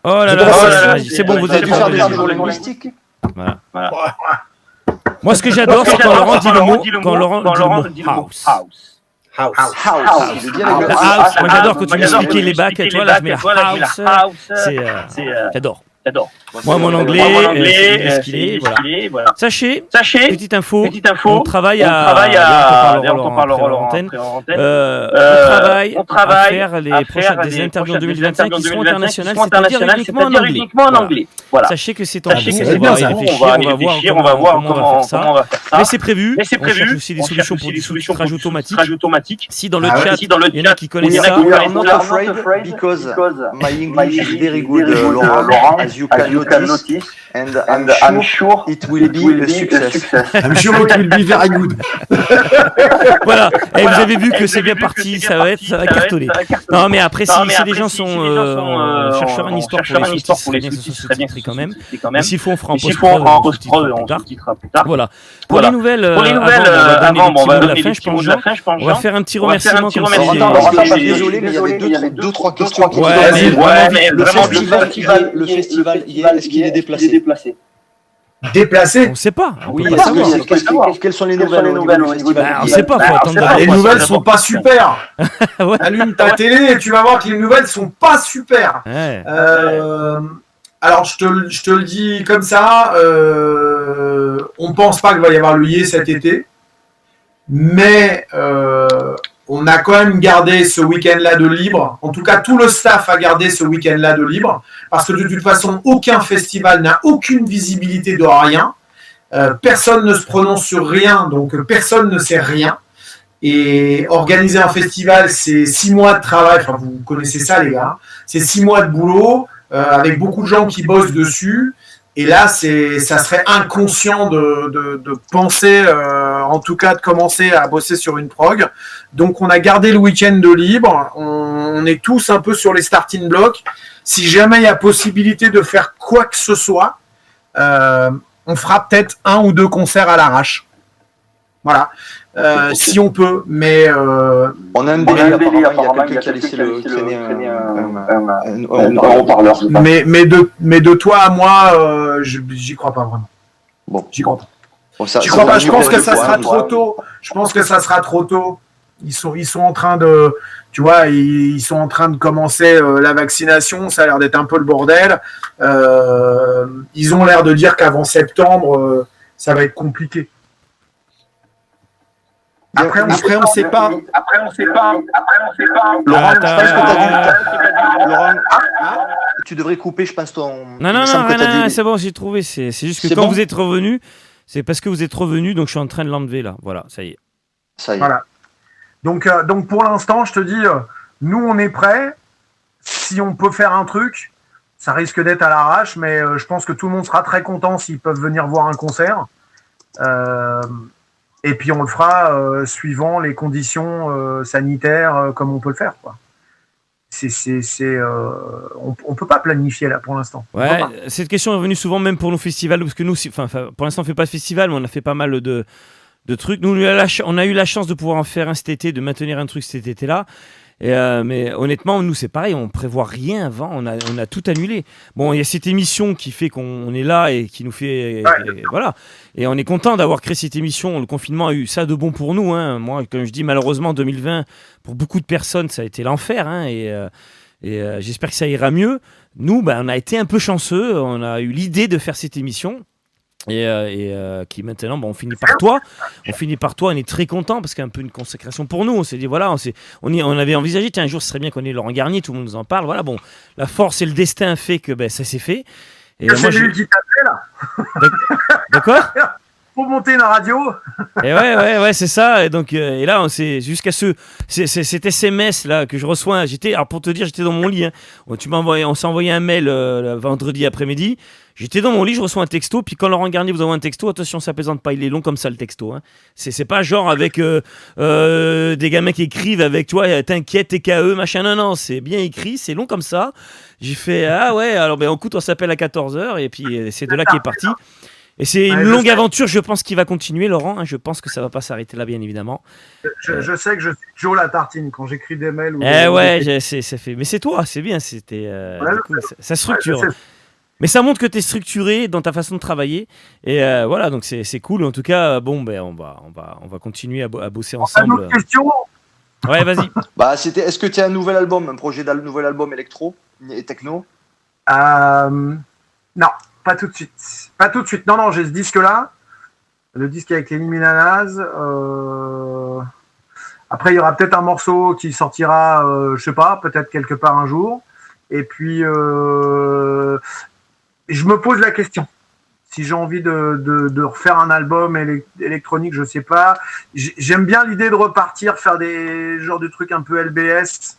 Oh là là, c'est bon, vous êtes dû faire des jours linguistiques. Voilà. Moi, ce que j'adore, c'est quand Laurent dit le mot, house. Moi, j'adore quand tu m'expliquais les bacs, tu vois, là, je mets house. J'adore. Moi, mon anglais, est ce qu'il est, voilà. Sachez, petite info, on travaille à faire les prochaines des interviews en 2025 qui seront internationales, c'est-à-dire uniquement en anglais. Sachez que c'est en cours, on va réfléchir, on va voir comment on va faire ça. Mais c'est prévu, on cherche aussi des solutions pour des sous-titrages automatiques. Si dans le chat, il y en a qui connaissent ça. I'm not afraid because my English is very good, Laurent, as you can notice, and I'm sure it will be a success. I'm sure it will be very good. Voilà, et vous avez vu que c'est bien parti, ça va cartonner. Non, mais après, si les gens sont chercheurs en histoire pour les sous-titres, ce serait bien quand même. Mais s'il faut, on fera en post-prod plus tard. Voilà. Pour les nouvelles, avant, on va donner les petits mots de la fin, je pense. On va faire un petit remerciement. Désolé, mais il y avait 2-3 questions. Le festival, est-ce qu'il est déplacé? Déplacé? On ne sait pas. Oui, quelles sont les nouvelles? On ne sait pas. Les nouvelles sont pas super. Allume ta télé et tu vas voir que les nouvelles sont pas super. Alors, je te le dis comme ça, on pense pas qu'il va y avoir le Yé cet été, mais on a quand même gardé ce week-end-là de libre. En tout cas, tout le staff a gardé ce week-end-là de libre, parce que de toute façon, aucun festival n'a aucune visibilité de rien. Personne ne se prononce sur rien, donc personne ne sait rien. Et organiser un festival, c'est 6 mois de travail. Enfin, vous connaissez ça, les gars. C'est 6 mois de boulot, avec beaucoup de gens qui bossent dessus. Et là, ça serait inconscient de penser, en tout cas de commencer à bosser sur une prog. Donc on a gardé le week-end de libre, on est tous un peu sur les starting blocks. Si jamais il y a possibilité de faire quoi que ce soit, on fera peut-être 1 ou 2 concerts à l'arrache. Voilà, si on peut, mais... on a un délire, apparemment, il y a quelqu'un qui a laissé un haut-parleur. Mais de toi à moi, j'y crois pas vraiment. Bon, j'y crois pas. J'y crois pas, je pense que ça sera trop tôt. Je pense que ça sera trop tôt. Ils sont en train de... Tu vois, ils sont en train de commencer la vaccination, ça a l'air d'être un peu le bordel. Ils ont l'air de dire qu'avant septembre, ça va être compliqué. Après, on sait pas. Laurent, tu devrais couper, je pense, ton... Non, c'est bon, j'ai trouvé. C'est juste que quand vous êtes revenu, c'est parce que vous êtes revenu, donc je suis en train de l'enlever là. Voilà, ça y est. Voilà. Donc pour l'instant, je te dis, nous, on est prêts. Si on peut faire un truc, ça risque d'être à l'arrache, mais je pense que tout le monde sera très content s'ils peuvent venir voir un concert. Et puis on le fera suivant les conditions sanitaires comme on peut le faire, quoi. On peut pas planifier là pour l'instant. Ouais, cette question est venue souvent même pour nos festivals, parce que nous, pour l'instant on fait pas de festival, mais on a fait pas mal de trucs. Nous, on a eu la chance de pouvoir en faire un cet été, de maintenir un truc cet été-là. Mais honnêtement, nous c'est pareil, on prévoit rien avant, on a tout annulé. Bon, il y a cette émission qui fait qu'on est là et qui nous fait, voilà. Et on est content d'avoir créé cette émission. Le confinement a eu ça de bon pour nous, hein. Moi, comme je dis, malheureusement 2020 pour beaucoup de personnes ça a été l'enfer, hein. Et j'espère que ça ira mieux. Nous, on a été un peu chanceux, on a eu l'idée de faire cette émission. Et qui maintenant, on finit par toi. On est très content parce qu'il y a un peu une consécration pour nous. On s'est dit, voilà, on avait envisagé, tiens, un jour, ce serait bien qu'on ait Laurent Garnier, tout le monde nous en parle. Voilà, bon, la force et le destin fait que ça s'est fait. Et c'est lui qui t'appelait, là. D'accord. Pour monter la radio. Et ouais, c'est ça. Et donc, et là, jusqu'à cet SMS là que je reçois. Alors pour te dire, j'étais dans mon lit. Hein. On s'est envoyé un mail vendredi après-midi. J'étais dans mon lit, je reçois un texto, puis quand Laurent Garnier vous envoie un texto, attention, ça plaisante pas, il est long comme ça le texto. Hein. C'est pas genre avec des gamins qui écrivent avec, tu vois, t'inquiète, TKE, machin. Non, c'est bien écrit, c'est long comme ça. J'ai fait, ah ouais, alors ben écoute, on s'appelle à 14h, et puis c'est de là qu'il est parti. Et c'est une longue aventure, je pense qu'il va continuer, Laurent. Hein, je pense que ça va pas s'arrêter là, bien évidemment. Je sais que je suis Joe la tartine quand j'écris des mails. Ça fait. Mais c'est toi, c'est bien. C'était. Ça structure. Mais ça montre que tu es structuré dans ta façon de travailler. Et voilà, donc c'est cool. En tout cas, bon, ben on va continuer à bosser ensemble. Une autre question. Ouais, vas-y. Est-ce que tu as un nouvel album, un projet nouvel album électro et techno? Non. Pas tout de suite. Non, j'ai ce disque-là. Le disque avec les Liminanas. Après, il y aura peut-être un morceau qui sortira, je sais pas, peut-être quelque part un jour. Et puis, je me pose la question. Si j'ai envie de refaire un album électronique, je sais pas. J'aime bien l'idée de repartir, faire des genres de trucs un peu LBS.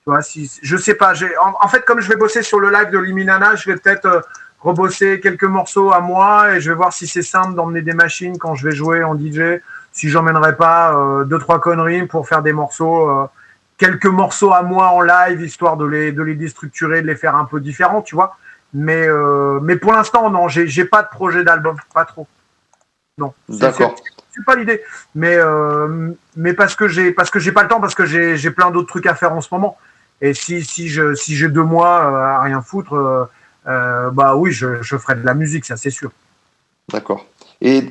Tu vois, je sais pas. En fait, comme je vais bosser sur le live de Liminanas, je vais peut-être... rebosser quelques morceaux à moi et je vais voir si c'est simple d'emmener des machines quand je vais jouer en DJ, si j'emmènerai pas 2-3 conneries pour faire des morceaux, quelques morceaux à moi en live, histoire de les déstructurer, de les faire un peu différents, tu vois. Mais pour l'instant, non, j'ai pas de projet d'album, pas trop. Non. D'accord. C'est pas l'idée. Mais parce que j'ai pas le temps, parce que j'ai plein d'autres trucs à faire en ce moment. Et si j'ai 2 mois à rien foutre, bah oui, je ferai de la musique, ça c'est sûr. D'accord. Et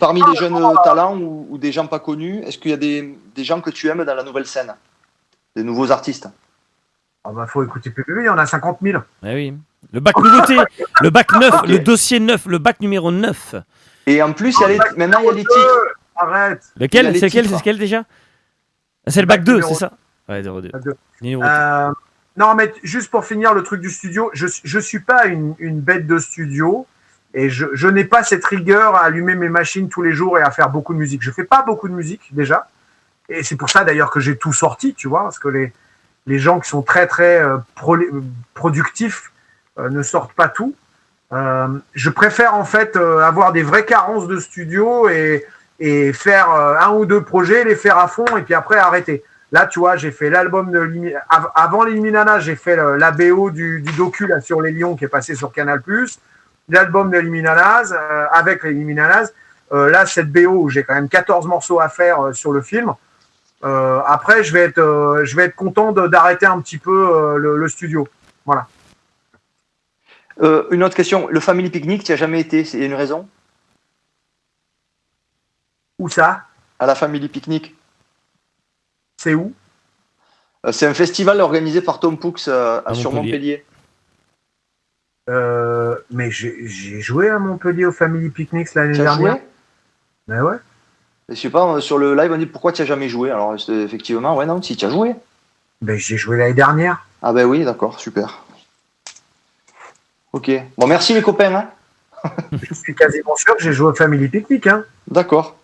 parmi les jeunes talents ou des gens pas connus, est-ce qu'il y a des gens que tu aimes dans la nouvelle scène? Des nouveaux artistes? Ah bah faut écouter PPV, il y en a 50 000. Ah oui. Le bac nouveauté, le bac 9, okay. Le dossier 9, le bac numéro 9. Et en plus, maintenant il y a les titres. Arrête. Lequel? C'est lequel déjà? C'est le bac 2, c'est ça? Ouais, 02. Non, mais juste pour finir le truc du studio, je suis pas une bête de studio et je n'ai pas cette rigueur à allumer mes machines tous les jours et à faire beaucoup de musique. Je fais pas beaucoup de musique déjà et c'est pour ça d'ailleurs que j'ai tout sorti, tu vois, parce que les gens qui sont très très productifs ne sortent pas tout. Je préfère en fait avoir des vraies carences de studio et faire 1 ou 2 projets, les faire à fond et puis après arrêter. Là, tu vois, j'ai fait l'album de avant les Liminanas, j'ai fait la BO du docu là, sur les lions qui est passé sur Canal+. L'album de Liminanas, avec les Liminanas. Là, cette BO où j'ai quand même 14 morceaux à faire sur le film. Après, je vais être content d'arrêter un petit peu le studio. Voilà. Une autre question. Le Family Picnic, tu n'y as jamais été? C'est une raison? Où ça? À la Family Picnic. C'est où? C'est un festival organisé par Tom Poux sur Montpellier. Mais j'ai joué à Montpellier au Family Picnic l'année dernière. Mais ouais. Je sais pas, sur le live on dit pourquoi tu n'as jamais joué. Alors effectivement, ouais, non, si tu as joué. Ben j'ai joué l'année dernière. Ah ben oui, d'accord, super. Ok. Bon, merci les copains. Hein. Je suis quasiment sûr que j'ai joué au Family Picnic. Hein. D'accord.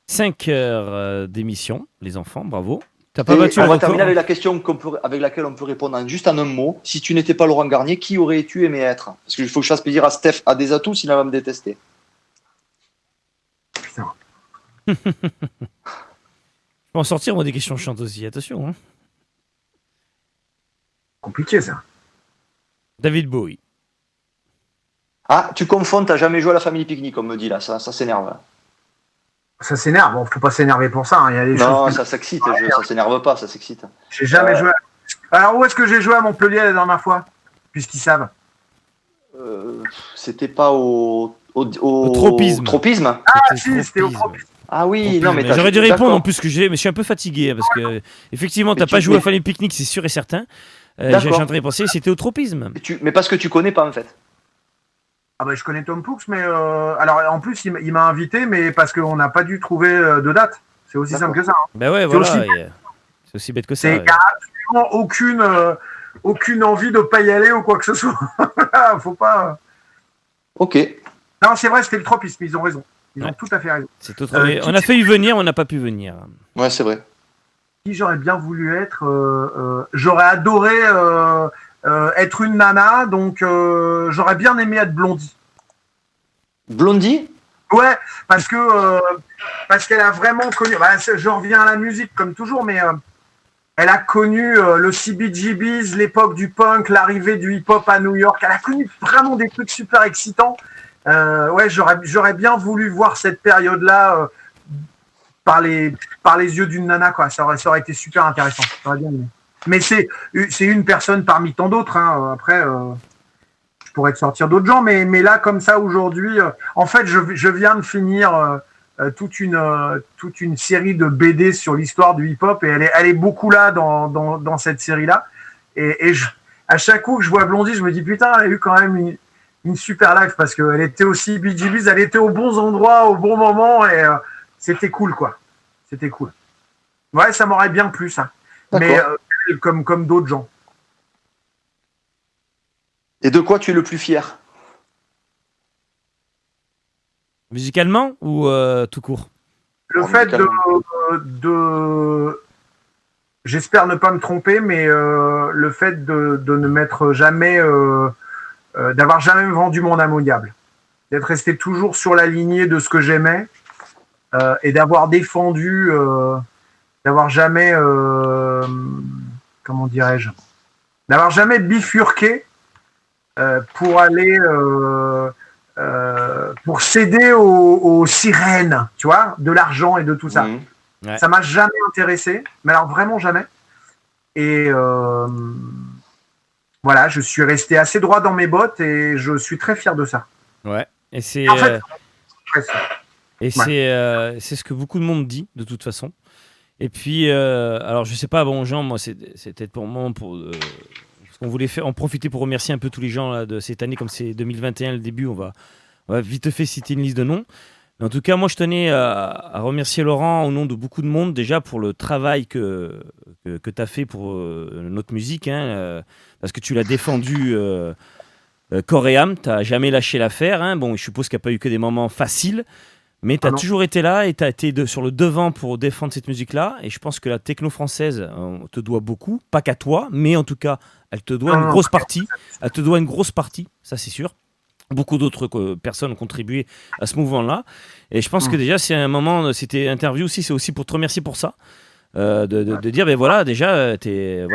5 heures d'émission, les enfants, bravo. T'as pas battu on va terminer avec la question avec laquelle on peut répondre juste en un mot. Si tu n'étais pas Laurent Garnier, qui aurais-tu aimé être? Parce qu'il faut que je fasse plaisir à Steph, à des atouts, sinon elle va me détester. Putain. Je peux en sortir, moi, des questions chiantes aussi, attention. Hein. Compliqué, ça. David Bowie. Ah, tu confonds, t'as jamais joué à la Family Picnic, on me dit là, ça s'énerve. Ça s'énerve, bon, faut pas s'énerver pour ça. Hein. Il y a des non, choses ça s'excite, ça s'énerve pas, ça s'excite. J'ai jamais joué. Alors, où est-ce que j'ai joué à Montpellier la dernière fois? Puisqu'ils savent. C'était pas au tropisme. Tropisme. Ah, si, c'était au tropisme. Ah oui, non, mais j'aurais dû répondre en plus que mais je suis un peu fatigué parce que effectivement, t'as pas joué à Family Picnic, c'est sûr et certain. J'ai en train de penser, c'était au tropisme. Mais parce que tu connais pas en fait. Ah bah je connais Tom Poux, mais alors en plus il m'a invité, mais parce qu'on n'a pas dû trouver de date. C'est aussi simple que ça. Hein. Ben ouais, voilà. C'est aussi bête que ça. Il n'y a absolument aucune envie de pas y aller ou quoi que ce soit. Faut pas. Ok. Non, c'est vrai, c'était le tropisme. Ils ont raison. Ils ont tout à fait raison. C'est on a failli venir, on n'a pas pu venir. Ouais, c'est vrai. Qui j'aurais bien voulu être, j'aurais adoré être une nana, donc j'aurais bien aimé être Blondie. Blondie? Ouais, parce qu'elle a vraiment connu. Je reviens à la musique comme toujours, mais elle a connu le CBGBs, l'époque du punk, l'arrivée du hip-hop à New York. Elle a connu vraiment des trucs super excitants. Ouais, j'aurais bien voulu voir cette période-là par les yeux d'une nana, quoi. Ça aurait été super intéressant. J'aurais bien aimé. Mais c'est une personne parmi tant d'autres. Hein. Après, je pourrais te sortir d'autres gens, mais là, comme ça, aujourd'hui, en fait, je viens de finir toute une série de BD sur l'histoire du hip-hop, et elle est beaucoup là dans cette série-là. Et à chaque coup que je vois Blondie, je me dis, putain, elle a eu quand même une super life, parce qu'elle était aussi BGBs, elle était aux bons endroits, au bon moment, et c'était cool, quoi. C'était cool. Ouais, ça m'aurait bien plu, ça. Mais comme d'autres gens. Et de quoi tu es le plus fier? Musicalement ou tout court? Le fait de... J'espère ne pas me tromper, mais le fait de ne m'être jamais... d'avoir jamais vendu mon âme au diable. D'être resté toujours sur la lignée de ce que j'aimais et d'avoir défendu... d'avoir jamais... comment dirais-je? D'avoir jamais bifurqué pour aller... pour céder aux sirènes, tu vois, de l'argent et de tout ça. Mmh. Ouais. Ça m'a jamais intéressé, mais alors vraiment jamais. Et voilà, je suis resté assez droit dans mes bottes et je suis très fier de ça. Ouais. Et c'est en fait, c'est ce que beaucoup de monde dit de toute façon. Et puis alors je sais pas, bon Jean, moi c'est peut-être pour moi parce qu'on voulait en profiter pour remercier un peu tous les gens là, de cette année, comme c'est 2021 le début, on va vite fait citer une liste de noms. Mais en tout cas, moi je tenais à remercier Laurent au nom de beaucoup de monde déjà pour le travail que tu as fait pour notre musique, hein, parce que tu l'as défendu corps et âme, tu n'as jamais lâché l'affaire. Hein. Bon, je suppose qu'il n'y a pas eu que des moments faciles, mais tu as toujours été là et tu as été sur le devant pour défendre cette musique-là. Et je pense que la techno française te doit beaucoup, pas qu'à toi, mais en tout cas, elle te doit une grosse partie. Elle te doit une grosse partie, ça c'est sûr. Beaucoup d'autres personnes ont contribué à ce mouvement-là. Et je pense que déjà, c'est un moment, c'était interview aussi, c'est aussi pour te remercier pour ça. De dire, ben voilà, déjà, t'es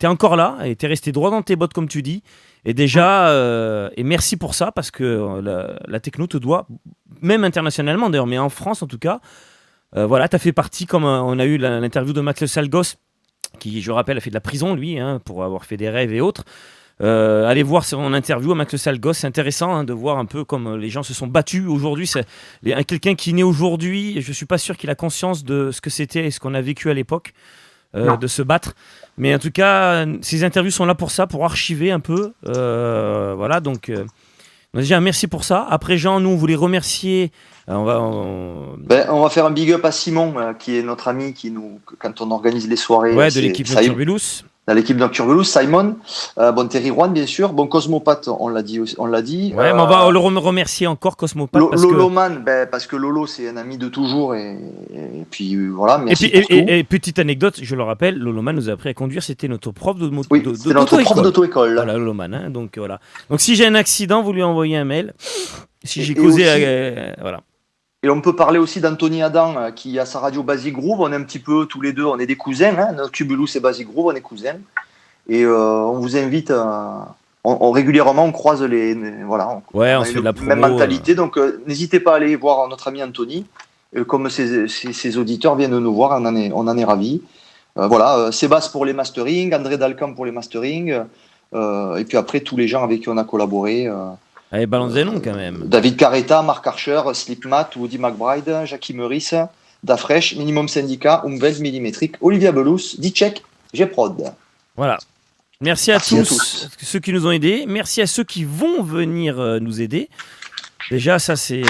encore là et t'es resté droit dans tes bottes, comme tu dis. Et déjà, et merci pour ça, parce que la techno te doit, même internationalement d'ailleurs, mais en France en tout cas, voilà, t'as fait partie, comme on a eu l'interview de Matt Le Salgos, qui, je rappelle, a fait de la prison, lui, hein, pour avoir fait des rêves et autres. Allez voir son interview à Matt Le Salgos, c'est intéressant hein, de voir un peu comme les gens se sont battus aujourd'hui. Quelqu'un qui est né aujourd'hui, je suis pas sûr qu'il a conscience de ce que c'était et ce qu'on a vécu à l'époque, de se battre. Mais en tout cas, ces interviews sont là pour ça, pour archiver un peu. Voilà, donc déjà merci pour ça. Après Jean, nous on voulait remercier. On va faire un big up à Simon, qui est notre ami, quand on organise les soirées. Ouais, de l'équipe Nocturbulus. Dans l'équipe Nocturbulus, Simon, Terry Rouen bien sûr, Cosmopath, on l'a dit. Ouais, mais on va le remercier encore, Cosmopath. Loloman, parce que Lolo c'est un ami de toujours et puis voilà. Merci et petite anecdote, je le rappelle, Loloman nous a appris à conduire, c'était notre prof de moto. Oui, c'était notre prof d'auto-école. Voilà, Loloman, hein, donc voilà. Donc si j'ai un accident, vous lui envoyez un mail. Si j'ai causé, voilà. Et on peut parler aussi d'Anthony Adam qui a sa radio Basic Groove. On est un petit peu tous les deux, on est des cousins. Hein, Nocturbulus et Basic Groove, on est cousins. Et on vous invite, régulièrement on croise on se fait de la promo, même mentalité. Donc n'hésitez pas à aller voir notre ami Anthony. Comme ses auditeurs viennent nous voir, on en est ravis. Voilà, Sébastien pour les mastering, André Dalcamp pour les mastering. Et puis après tous les gens avec qui on a collaboré. Allez, balance des noms quand même. David Carreta, Marc Archer, Slipmat, Woody McBride, Jackie Meurice, Dafresh, Minimum Syndicat, Umwelt Millimétrique, Olivia Belous, D-Check, G-Prod. Voilà. Merci à tous ceux qui nous ont aidés. Merci à ceux qui vont venir nous aider. Déjà, ça, c'était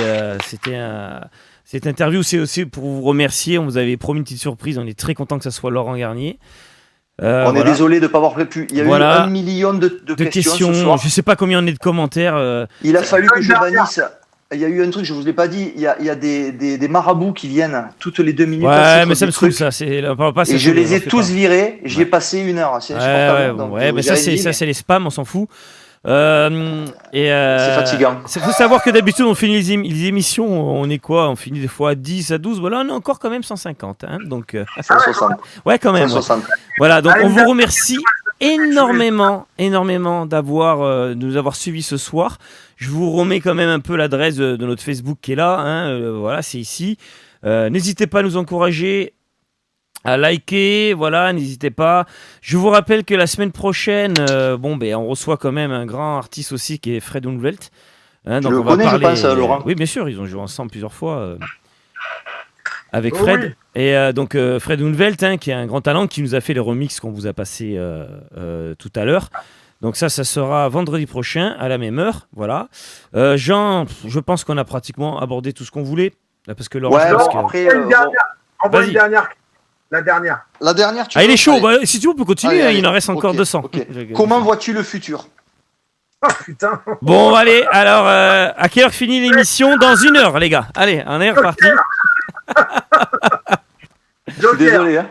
cette interview, c'est aussi pour vous remercier. On vous avait promis une petite surprise. On est très content que ça soit Laurent Garnier. On est désolé de ne pas avoir pu. Il y a eu 1 million de questions ce soir. Je ne sais pas combien on est de commentaires. Il a fallu que je bannisse. il y a eu un truc, je vous ai pas dit, il y a des marabouts qui viennent toutes les 2 minutes. Ouais, mais ça me saoule, ça. On parle pas, et je les ai tous virés, j'y ai passé 1 heure. C'est insupportable. Ouais, mais ça, c'est les spams, on s'en fout. C'est fatigant. Il faut savoir que d'habitude, on finit les émissions, on est quoi? On finit des fois à 10, à 12. Voilà, on est encore quand même 150. Hein, donc, 160. Ouais, quand même. 160. Ouais. Voilà, donc on vous remercie énormément de nous avoir suivis ce soir. Je vous remets quand même un peu l'adresse de notre Facebook qui est là. Hein, voilà, c'est ici. N'hésitez pas à nous encourager, à liker. Voilà, n'hésitez pas. Je vous rappelle que la semaine prochaine, on reçoit quand même un grand artiste aussi qui est Fred Unvelt. Hein, donc je le connais, je pense, Laurent. Oui, bien sûr, ils ont joué ensemble plusieurs fois. Avec Fred. Oui. Et donc Fred Unvelt, qui est un grand talent, qui nous a fait les remixes qu'on vous a passés tout à l'heure. Donc ça sera vendredi prochain à la même heure. Voilà. Jean, je pense qu'on a pratiquement abordé tout ce qu'on voulait. Là, parce que Laurent, après, envoie une dernière. La dernière. Il est chaud. Bah, si tu veux, on peut continuer. Allez, il en reste encore 200. Okay. Comment vois-tu le futur? Oh putain. Bon, allez. Alors, à quelle heure finit l'émission? Dans 1 heure, les gars. Allez, on est reparti. Désolé. Hein.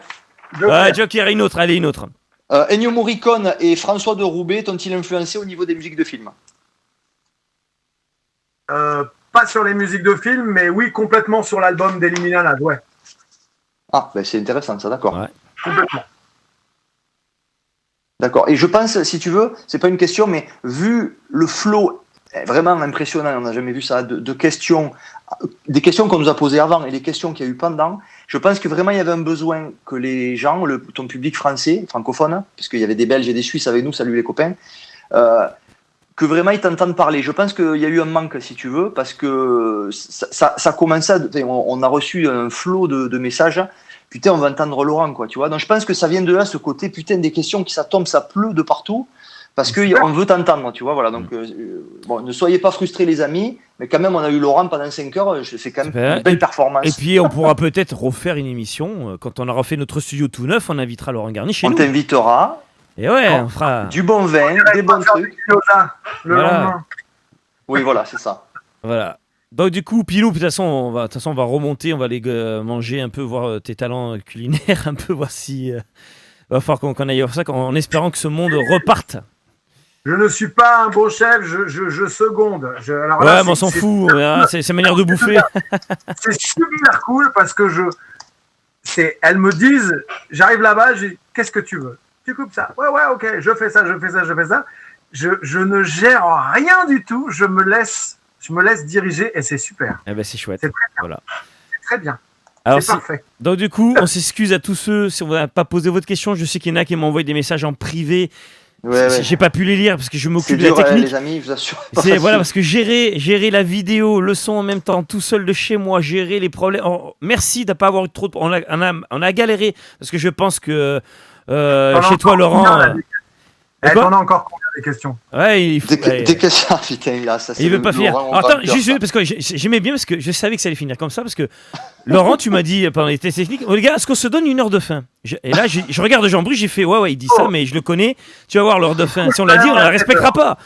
Joker, une autre. Allez, une autre. Ennio Morricone et François de Roubaix t'ont-ils influencé au niveau des musiques de film? Pas sur les musiques de film, mais oui, complètement sur l'album d'Eliminalad, ouais. Ah, ben c'est intéressant, ça, d'accord. Ouais. Complètement. D'accord. Et je pense, si tu veux, c'est pas une question, mais vu le flow vraiment impressionnant, on n'a jamais vu ça, de questions, des questions qu'on nous a posées avant et les questions qu'il y a eu pendant, je pense que vraiment il y avait un besoin que les gens, ton public français, francophone, puisqu'il y avait des Belges et des Suisses avec nous, salut les copains, que vraiment ils t'entendent parler. Je pense qu'il y a eu un manque, si tu veux, parce que ça commençait, on a reçu un flot de messages. Putain, on va entendre Laurent, quoi, tu vois. Donc je pense que ça vient de là, ce côté putain des questions qui ça tombe, ça pleut de partout, parce qu'on veut t'entendre, tu vois. Voilà. Donc ne soyez pas frustrés, les amis, mais quand même, on a eu Laurent pendant 5 heures. C'est quand même une belle performance. Et puis on pourra peut-être refaire une émission quand on aura fait notre studio tout neuf. On invitera Laurent Garnier chez nous. On t'invitera. Et ouais, on fera du bon vin, des bons trucs. Le lendemain. Oui, voilà, c'est ça. Voilà. Donc du coup, Pilou, de toute façon, on va remonter, on va aller manger un peu, voir tes talents culinaires, un peu, voir si... va falloir qu'on aille voir ça, en espérant que ce monde reparte. Je ne suis pas un bon chef, je seconde. Alors ouais, là, mais on s'en fout, c'est manière de bouffer. C'est super cool parce que elles me disent, j'arrive là-bas, je dis, qu'est-ce que tu veux? Tu coupes ça? Ouais, ok, je fais ça. Je ne gère rien du tout, je me laisse diriger et c'est super. Eh ben c'est chouette. C'est très bien. Voilà. C'est très bien. Alors, c'est parfait. Donc du coup, on s'excuse à tous ceux si on n'a pas posé votre question. Je sais qu'il y en a qui m'ont envoyé des messages en privé. Ouais. J'ai pas pu les lire parce que je m'occupe de la dur, technique. Les amis, je vous assure. Voilà, parce que gérer la vidéo, le son en même temps, tout seul de chez moi, gérer les problèmes. Merci de ne pas avoir eu trop de... On a galéré parce que je pense que chez toi, Laurent... On a encore combien des questions? Ouais, il faut... Des questions, putain, là, ça c'est... Il veut pas finir. Attends, juste parce que j'aimais bien, parce que je savais que ça allait finir comme ça, parce que Laurent, tu m'as dit pendant les tests techniques, les gars, est-ce qu'on se donne 1 heure de fin? Et là, je regarde Jean-Bru, j'ai fait, ouais, il dit ça, mais je le connais, tu vas voir l'heure de fin. Si on l'a dit, on la respectera pas.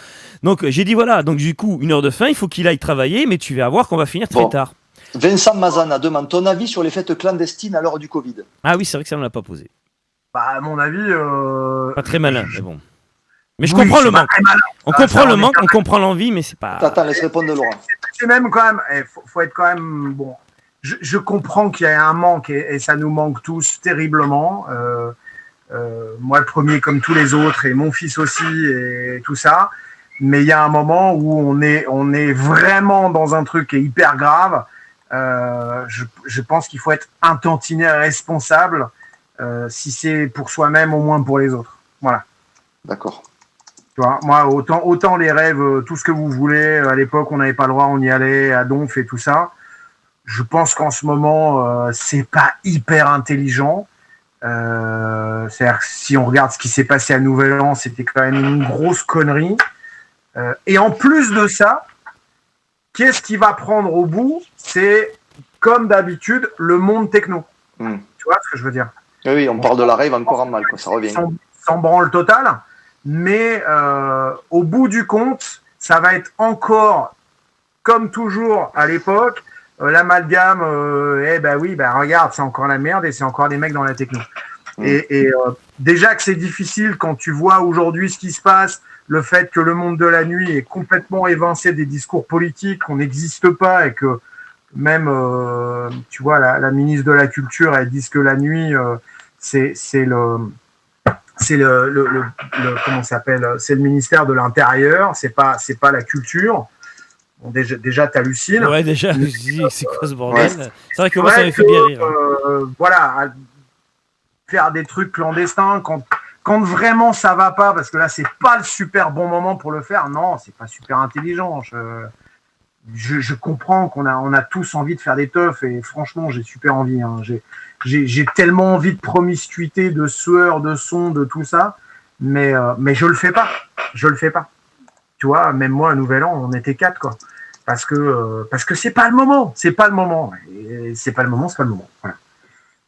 Donc j'ai dit, voilà, donc du coup, 1 heure de fin, il faut qu'il aille travailler, mais tu vas voir qu'on va finir très tard. Vincent Mazana demande ton avis sur les fêtes clandestines à l'heure du Covid. Ah oui, c'est vrai que ça ne l'a pas posé. Bah, à mon avis... Pas très malin, mais bon. Mais je comprends le manque. On comprend le manque, on comprend l'envie, mais c'est pas... Attends, laisse répondre Laurent. C'est même quand même... faut être quand même... Bon, je comprends qu'il y a un manque et ça nous manque tous terriblement. Moi, le premier comme tous les autres et mon fils aussi et tout ça. Mais il y a un moment où on est vraiment dans un truc qui est hyper grave. Je pense qu'il faut être un tantinet responsable. Si c'est pour soi-même, au moins pour les autres. Voilà. D'accord. Tu vois, moi, autant les rêves, tout ce que vous voulez, à l'époque, on n'avait pas le droit, on y allait à Donf et tout ça. Je pense qu'en ce moment, c'est pas hyper intelligent. C'est-à-dire que si on regarde ce qui s'est passé à Nouvel An, c'était quand même une grosse connerie. Et en plus de ça, qu'est-ce qui va prendre au bout? C'est, comme d'habitude, le monde techno. Tu vois ce que je veux dire? Oui, on parle de la rave encore en mal, quoi, ça revient. Sans branle total, mais au bout du compte, ça va être encore comme toujours à l'époque, l'amalgame, regarde, c'est encore la merde et c'est encore des mecs dans la techno. Déjà que c'est difficile quand tu vois aujourd'hui ce qui se passe, le fait que le monde de la nuit est complètement évincé des discours politiques, qu'on n'existe pas et que même, tu vois, la ministre de la Culture, elle dit que la nuit, c'est le comment ça s'appelle, c'est le ministère de l'Intérieur, c'est pas la culture. Bon, déjà t'hallucines. Ouais, déjà, c'est quoi ce bordel? C'est vrai que moi, ça m'avait fait bien rire. Voilà, faire des trucs clandestins quand vraiment ça va pas, parce que là, c'est pas le super bon moment pour le faire. Non, c'est pas super intelligent. Je comprends qu'on a tous envie de faire des teufs et franchement, j'ai super envie. Hein. J'ai tellement envie de promiscuité, de sueur, de son, de tout ça, mais je le fais pas. Je le fais pas. Tu vois, même moi, à Nouvel An, on était 4, quoi. Parce que c'est pas le moment. C'est pas le moment. Et c'est pas le moment, c'est pas le moment. Voilà.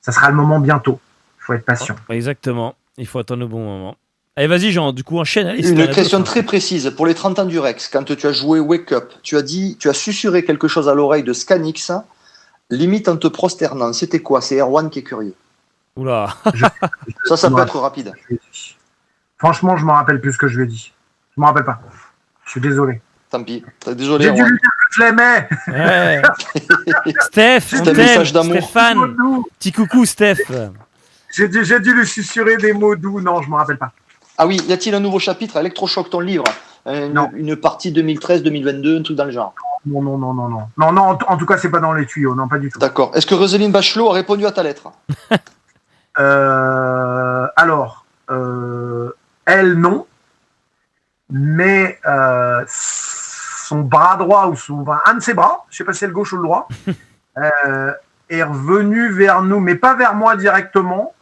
Ça sera le moment bientôt. Il faut être patient. Exactement. Il faut attendre le bon moment. Allez, vas-y, Jean, du coup, enchaîne. Allez, une question très précise. Pour les 30 ans du Rex, quand tu as joué Wake Up, tu as susurré quelque chose à l'oreille de Scanix, limite en te prosternant. C'était quoi? C'est Erwan qui est curieux. Oula. Ça peut être rapide. Franchement, je me rappelle plus ce que je lui ai dit. Je me rappelle pas. Je suis désolé. Tant pis. Désolé. J'ai dû lui dire que je l'aimais. Ouais. Stéphane. Petit coucou, Steph. J'ai dû lui susurrer des mots doux. Non, je me rappelle pas. Ah oui, y a-t-il un nouveau chapitre Electrochoc, ton livre? Une partie 2013-2022, un truc dans le genre? Non. Non, en tout cas, c'est pas dans les tuyaux. Non, pas du tout. D'accord. Est-ce que Roselyne Bachelot a répondu à ta lettre? Alors, elle, non. Mais son bras droit ou un de ses bras, je sais pas si c'est le gauche ou le droit, est revenu vers nous, mais pas vers moi directement,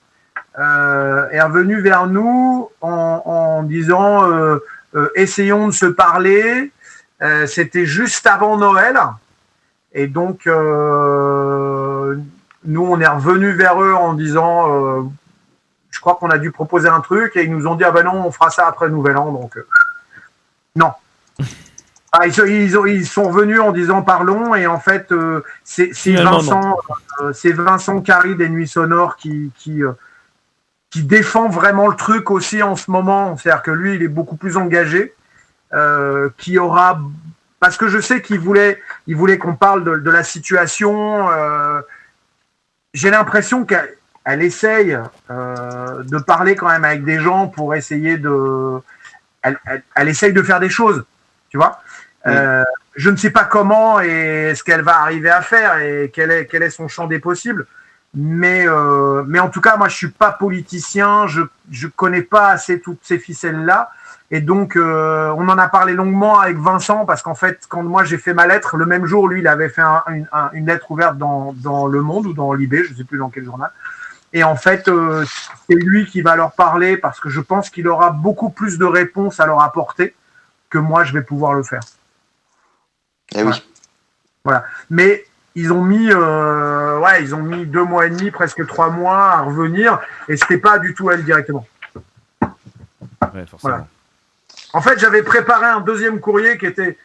est revenu vers nous en disant essayons de se parler. C'était juste avant Noël, et donc nous on est revenu vers eux en disant je crois qu'on a dû proposer un truc, et ils nous ont dit ah ben non, on fera ça après Nouvel An, donc non. Ils sont venus en disant parlons, et en fait c'est Vincent Carry des Nuits Sonores qui défend vraiment le truc aussi en ce moment, c'est-à-dire que lui il est beaucoup plus engagé, qui aura, parce que je sais qu'il voulait qu'on parle de la situation, j'ai l'impression qu'elle essaye de parler quand même avec des gens pour essayer elle essaye de faire des choses, tu vois. Je ne sais pas comment et ce qu'elle va arriver à faire et quel est son champ des possibles, mais en tout cas moi je suis pas politicien, je connais pas assez toutes ces ficelles là, et donc on en a parlé longuement avec Vincent, parce qu'en fait quand moi j'ai fait ma lettre, le même jour lui il avait fait une lettre ouverte dans Le Monde ou dans Libé, je sais plus dans quel journal. Et en fait, c'est lui qui va leur parler, parce que je pense qu'il aura beaucoup plus de réponses à leur apporter que moi, je vais pouvoir le faire. Eh oui. Voilà. Mais ils ont mis 2 mois et demi, presque 3 mois à revenir, et c'était pas du tout elle directement. Ouais, forcément. Voilà. En fait, j'avais préparé un deuxième courrier qui était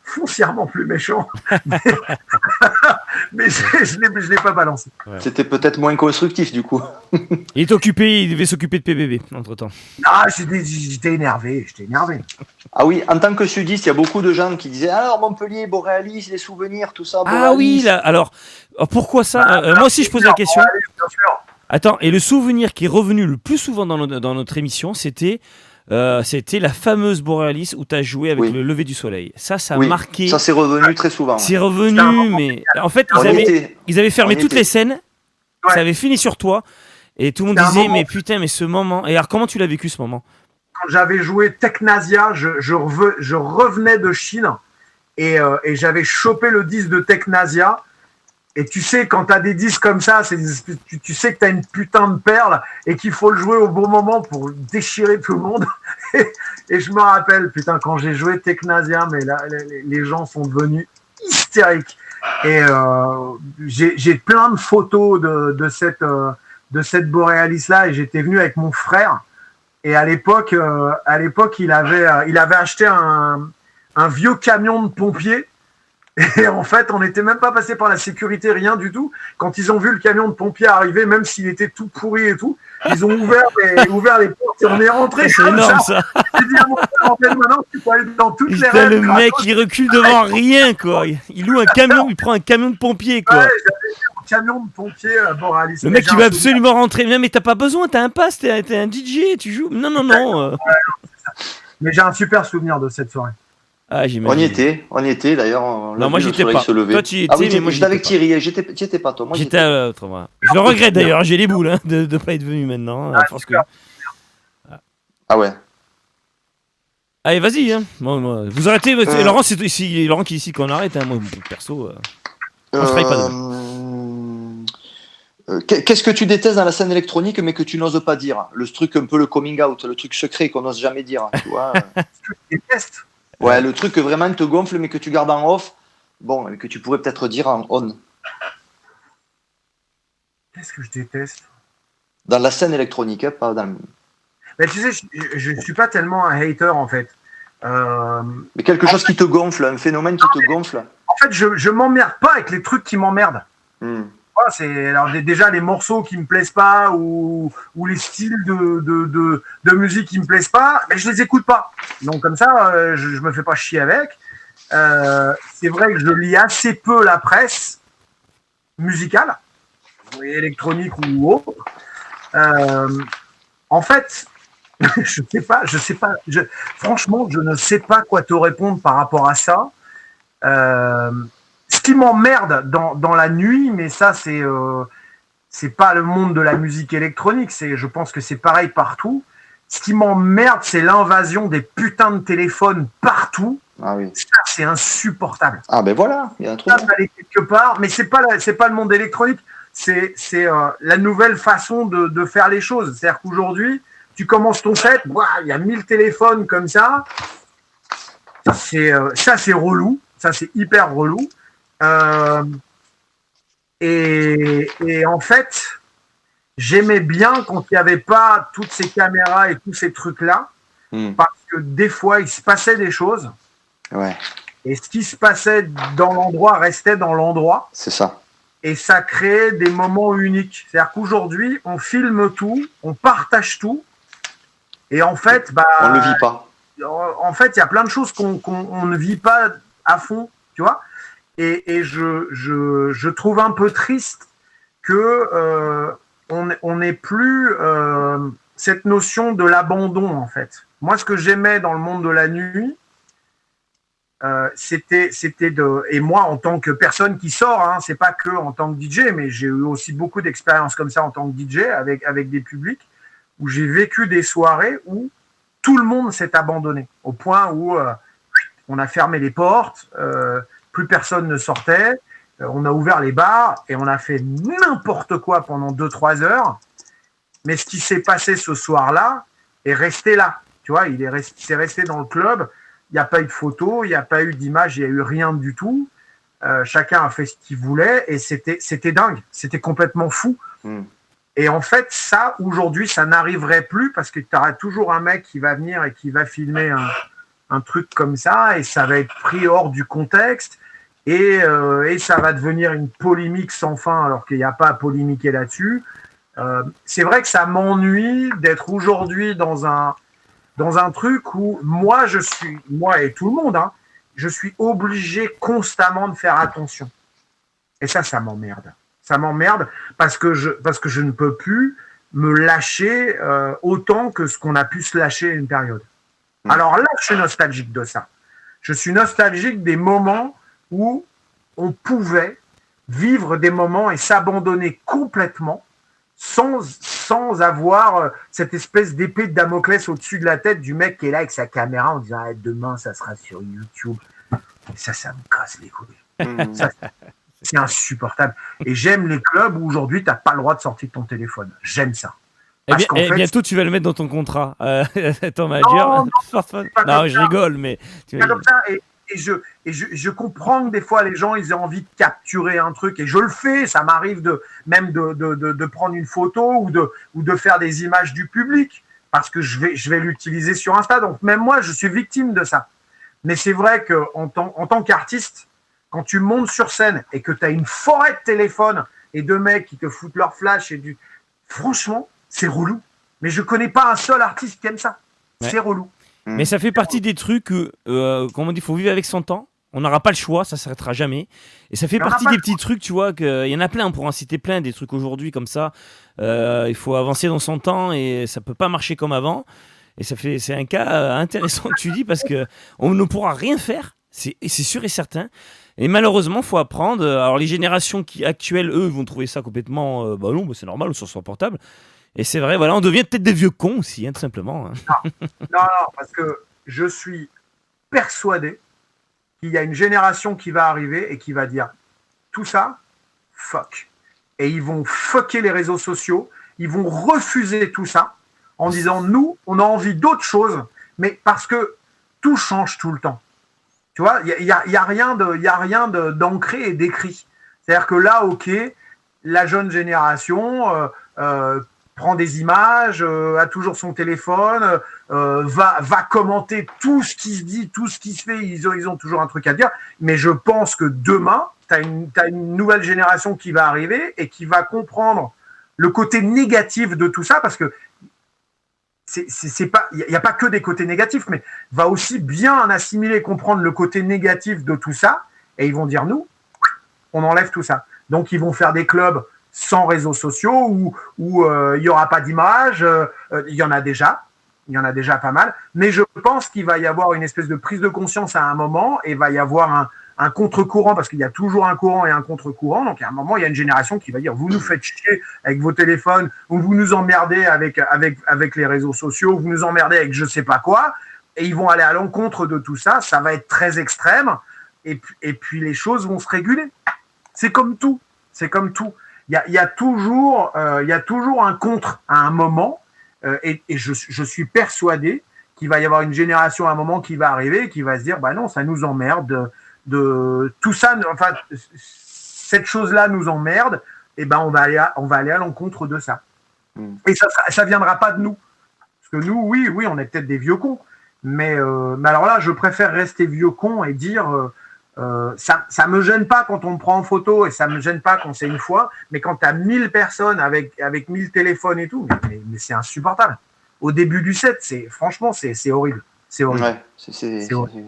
foncièrement plus méchant, mais je l'ai pas balancé. Ouais. C'était peut-être moins constructif du coup. Il est occupé, il devait s'occuper de PBB entre temps. Ah, j'étais énervé. Ah oui, en tant que sudiste, il y a beaucoup de gens qui disaient alors Montpellier, Boréalis, les souvenirs, tout ça. Boréalis. Ah oui, là, alors pourquoi ça? Moi aussi je pose la question. Boréalis, bien sûr. Attends, et le souvenir qui est revenu le plus souvent dans notre émission, c'était la fameuse Boréalis où tu as joué avec le lever du soleil. Ça a marqué. Ça, c'est revenu très souvent. C'est revenu, mais en fait, ils avaient fermé toutes les scènes. Ouais. Ça avait fini sur toi. Et tout le monde disait, mais putain, mais ce moment. Et alors, comment tu l'as vécu ce moment? Quand j'avais joué Technasia, je revenais de Chine et j'avais chopé le disque de Technasia. Et tu sais, quand tu as des disques comme ça, tu sais que tu as une putain de perle et qu'il faut le jouer au bon moment pour déchirer tout le monde. Et je me rappelle, putain, quand j'ai joué Technasia, mais là, les gens sont devenus hystériques. Et j'ai plein de photos de cette Boréalis-là, et j'étais venu avec mon frère. Et à l'époque, il avait acheté un vieux camion de pompiers Et en fait, on n'était même pas passé par la sécurité, rien du tout. Quand ils ont vu le camion de pompiers arriver, même s'il était tout pourri et tout, ils ont ouvert les portes et on est rentré. C'est énorme ça. J'ai dit à mon frère, maintenant, tu peux aller dans toutes les Putain, règles. le mec, il recule devant rien, quoi. Il loue un camion, il prend un camion de pompier, quoi. Ouais, j'avais un camion de pompiers à Boralis. Le mec, il veut absolument rentrer. Mais t'as pas besoin, t'as un pass, t'es un DJ, tu joues. Non. Mais j'ai un super souvenir de cette soirée. Ah, on y était d'ailleurs. Non, moi j'étais pas. Toi, tu y étais, oui, mais moi j'étais avec Thierry. J'y étais pas, toi. Moi, j'étais à l'autre. Moi. Je le regrette d'ailleurs. J'ai les boules de pas être venu maintenant. Ah ouais. Allez, vas-y. Bon, vous arrêtez. Laurent, c'est ici. Laurent qui est ici qu'on arrête. Moi, perso, on se travaille pas demain. Qu'est-ce que tu détestes dans la scène électronique, mais que tu n'oses pas dire? Le truc un peu le coming out, le truc secret qu'on n'ose jamais dire. Tu vois. Ce que tu détestes. Ouais, le truc que vraiment te gonfle, mais que tu gardes en off, bon, mais que tu pourrais peut-être dire en on. Qu'est-ce que je déteste? Dans la scène électronique, pas dans le... Mais tu sais, je ne suis pas tellement un hater, en fait. Mais quelque chose qui te gonfle, un phénomène qui te gonfle. En fait, je m'emmerde pas avec les trucs qui m'emmerdent. C'est alors déjà les morceaux qui me plaisent pas ou les styles de musique qui me plaisent pas, mais je les écoute pas. Donc comme ça, je me fais pas chier avec. C'est vrai que je lis assez peu la presse musicale, électronique ou autre. En fait, je sais pas. Franchement, je ne sais pas quoi te répondre par rapport à ça. Ce qui m'emmerde dans la nuit, mais ça c'est pas le monde de la musique électronique, je pense que c'est pareil partout. Ce qui m'emmerde, c'est l'invasion des putains de téléphones partout. Ah oui. Ça, c'est insupportable. Ah ben voilà, il y a un truc. Ça, aller quelque part, mais c'est pas le monde électronique, c'est la nouvelle façon de faire les choses. C'est-à-dire qu'aujourd'hui, tu commences ton set, il y a 1000 téléphones comme ça. Ça c'est relou, ça c'est hyper relou. Et en fait, j'aimais bien quand il n'y avait pas toutes ces caméras et tous ces trucs-là, parce que des fois, il se passait des choses. Ouais. Et ce qui se passait dans l'endroit restait dans l'endroit. C'est ça. Et ça créait des moments uniques. C'est-à-dire qu'aujourd'hui, on filme tout, on partage tout. Et en fait, on ne le vit pas. En fait, il y a plein de choses qu'on ne vit pas à fond, tu vois. Et je trouve un peu triste que on n'ait plus cette notion de l'abandon, en fait. Moi, ce que j'aimais dans le monde de la nuit, c'était et moi, en tant que personne qui sort, c'est pas que en tant que DJ, mais j'ai eu aussi beaucoup d'expériences comme ça en tant que DJ avec des publics, où j'ai vécu des soirées où tout le monde s'est abandonné, au point où on a fermé les portes, plus personne ne sortait, on a ouvert les bars et on a fait n'importe quoi pendant 2-3 heures. Mais ce qui s'est passé ce soir-là est resté là. Tu vois, c'est resté dans le club. Il n'y a pas eu de photos, il n'y a pas eu d'images, il n'y a eu rien du tout. Chacun a fait ce qu'il voulait et c'était dingue. C'était complètement fou. Et en fait, ça, aujourd'hui, ça n'arriverait plus parce que tu auras toujours un mec qui va venir et qui va filmer un truc comme ça et ça va être pris hors du contexte et ça va devenir une polémique sans fin alors qu'il n'y a pas à polémiquer là-dessus. C'est vrai que ça m'ennuie d'être aujourd'hui dans un truc où moi et tout le monde, je suis obligé constamment de faire attention. Et ça m'emmerde. Ça m'emmerde parce que je ne peux plus me lâcher autant que ce qu'on a pu se lâcher à une période. Alors là, je suis nostalgique de ça. Je suis nostalgique des moments où on pouvait vivre des moments et s'abandonner complètement sans avoir cette espèce d'épée de Damoclès au-dessus de la tête du mec qui est là avec sa caméra en disant demain ça sera sur YouTube. Et ça me casse les couilles. Ça, c'est insupportable. Et j'aime les clubs où aujourd'hui tu n'as pas le droit de sortir ton téléphone. J'aime ça. Bientôt tu vas le mettre dans ton contrat. Ton manager. Non, je rigole, mais. C'est comme ça. Et je comprends que des fois les gens ils ont envie de capturer un truc et je le fais, ça m'arrive de prendre une photo ou de faire des images du public parce que je vais l'utiliser sur Insta, donc même moi je suis victime de ça. Mais c'est vrai qu'en tant qu'artiste, quand tu montes sur scène et que tu as une forêt de téléphones et de mecs qui te foutent leur flash franchement, c'est relou. Mais je connais pas un seul artiste qui aime ça. Ouais. C'est relou. Mais ça fait partie des trucs, comme on dit, il faut vivre avec son temps. On n'aura pas le choix, ça s'arrêtera jamais. Et ça fait partie des petits trucs, tu vois, il y en a plein, on pourra en citer plein, des trucs aujourd'hui comme ça. Il faut avancer dans son temps et ça peut pas marcher comme avant. Et c'est un cas intéressant que tu dis parce qu'on ne pourra rien faire, c'est sûr et certain. Et malheureusement, il faut apprendre. Alors les générations actuelles, eux, vont trouver ça complètement, non, c'est normal, sur son portable. Et c'est vrai, voilà, on devient peut-être des vieux cons aussi, tout simplement. Non, parce que je suis persuadé qu'il y a une génération qui va arriver et qui va dire tout ça, fuck. Et ils vont fucker les réseaux sociaux, ils vont refuser tout ça en disant nous, on a envie d'autre chose, mais parce que tout change tout le temps. Tu vois, il y a rien d'ancré et d'écrit. C'est-à-dire que là, ok, la jeune génération prend des images, a toujours son téléphone, va commenter tout ce qui se dit, tout ce qui se fait, ils ont toujours un truc à dire, mais je pense que demain, t'as une nouvelle génération qui va arriver et qui va comprendre le côté négatif de tout ça, parce que c'est pas, il n'y a pas que des côtés négatifs, mais va aussi bien assimiler, comprendre le côté négatif de tout ça, et ils vont dire nous, on enlève tout ça. Donc ils vont faire des clubs sans réseaux sociaux où il n'y aura pas d'image, il y en a déjà pas mal, mais je pense qu'il va y avoir une espèce de prise de conscience à un moment et il va y avoir un contre-courant, parce qu'il y a toujours un courant et un contre-courant, donc à un moment il y a une génération qui va dire vous nous faites chier avec vos téléphones, ou vous nous emmerdez avec les réseaux sociaux, vous nous emmerdez avec je sais pas quoi, et ils vont aller à l'encontre de tout ça, ça va être très extrême, et puis les choses vont se réguler. C'est comme tout. Il y a toujours un contre à un moment, et je suis persuadé qu'il va y avoir une génération à un moment qui va arriver et qui va se dire bah non, ça nous emmerde de tout ça, enfin cette chose-là nous emmerde, et ben on va aller à l'encontre de ça. Et ça viendra pas de nous, parce que nous oui on est peut-être des vieux cons, mais alors là je préfère rester vieux con et dire ça me gêne pas quand on me prend en photo, et ça me gêne pas quand c'est une fois, mais quand t'as 1000 personnes avec 1000 téléphones et tout, mais c'est insupportable. Au début du set, franchement c'est horrible. C'est horrible. Ouais, c'est horrible.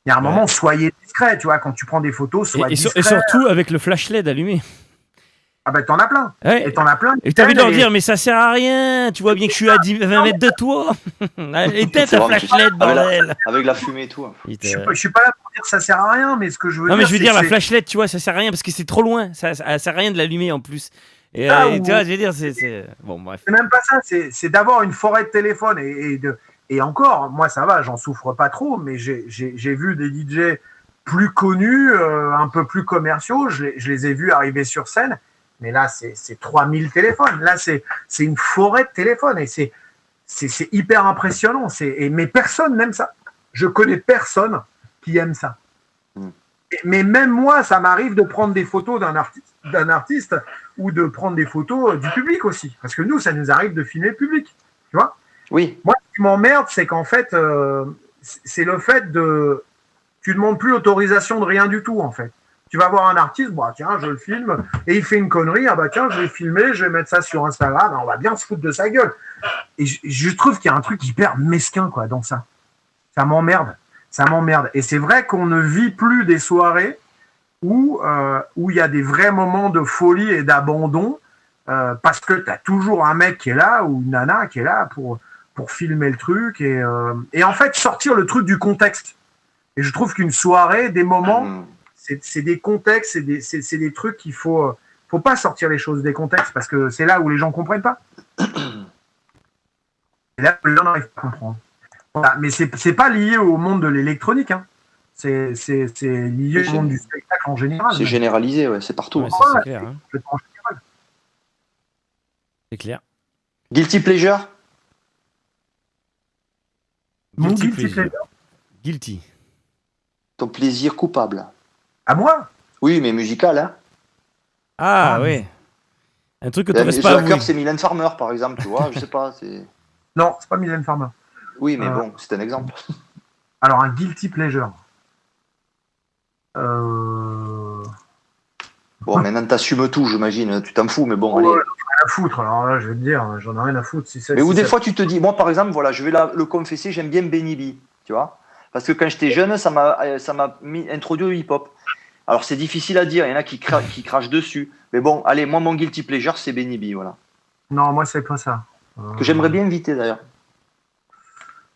Il y a un moment, soyez discret, tu vois, quand tu prends des photos, sois discret. Et surtout avec le flash LED allumé. Ah ben t'en as plein. Ouais. Et t'en as plein. Et t'as envie de leur dire mais ça sert à rien, tu vois bien que je suis à 20 mètres de toi. Éteins ta flash LED, bordel. Avec la fumée et tout. Je suis pas là pour dire que ça sert à rien, mais ce que je veux dire. Non mais je veux dire la flash LED, tu vois, ça sert à rien parce que c'est trop loin, ça sert à rien de l'allumer en plus. Et tu vois, je veux dire, c'est bon bref. C'est même pas ça, c'est d'avoir une forêt de téléphones et encore, moi ça va, j'en souffre pas trop, mais j'ai vu des DJ plus connus, un peu plus commerciaux, je les ai vus arriver sur scène, mais là c'est 3000 téléphones, là c'est une forêt de téléphones, et c'est hyper impressionnant, mais personne n'aime ça. Je connais personne qui aime ça. Mais même moi, ça m'arrive de prendre des photos d'un artiste ou de prendre des photos du public aussi, parce que nous, ça nous arrive de filmer le public, tu vois. Oui. Moi, ce qui m'emmerde, c'est qu'en fait, c'est le fait de... Tu ne demandes plus l'autorisation de rien du tout, en fait. Tu vas voir un artiste, bah tiens, je le filme, et il fait une connerie, ah bah tiens, je vais filmer, je vais mettre ça sur Instagram, on va bien se foutre de sa gueule. Et je trouve qu'il y a un truc hyper mesquin, quoi, dans ça. Ça m'emmerde. Et c'est vrai qu'on ne vit plus des soirées où il y a des vrais moments de folie et d'abandon, parce que tu as toujours un mec qui est là, ou une nana qui est là pour filmer le truc, et en fait sortir le truc du contexte. Et je trouve qu'une soirée, des moments, c'est des contextes, c'est des trucs qu'il faut pas sortir les choses des contextes, parce que c'est là où les gens comprennent pas. Et là où les gens n'arrivent pas à comprendre. Voilà. Mais c'est pas lié au monde de l'électronique, hein. C'est lié au monde du spectacle en général. C'est généralisé, ouais, c'est partout. Ouais, c'est clair. Hein. C'est clair. Guilty pleasure. Mon guilty pleasure. Guilty. Ton plaisir coupable. À moi? Oui, mais musical, hein. Ah oui. Un truc que tu restes pas à cœur, c'est Mylène Farmer, par exemple, tu vois, je sais pas. Non, c'est pas Mylène Farmer. Oui, mais bon, c'est un exemple. Alors, un guilty pleasure. Bon, maintenant t'assumes tout, j'imagine. Tu t'en fous, mais bon, Ouais, allez. j'en ai rien à foutre. Alors là, je vais te dire, j'en ai rien à foutre. Mais où des fois tu te dis, moi par exemple, voilà, je vais le confesser, j'aime bien Benny B, tu vois. Parce que quand j'étais jeune, ça m'a introduit au hip-hop. Alors c'est difficile à dire, il y en a qui crachent dessus. Mais bon, allez, moi mon guilty pleasure, c'est Benny B, voilà. Non, moi c'est pas ça. Que j'aimerais bien inviter d'ailleurs.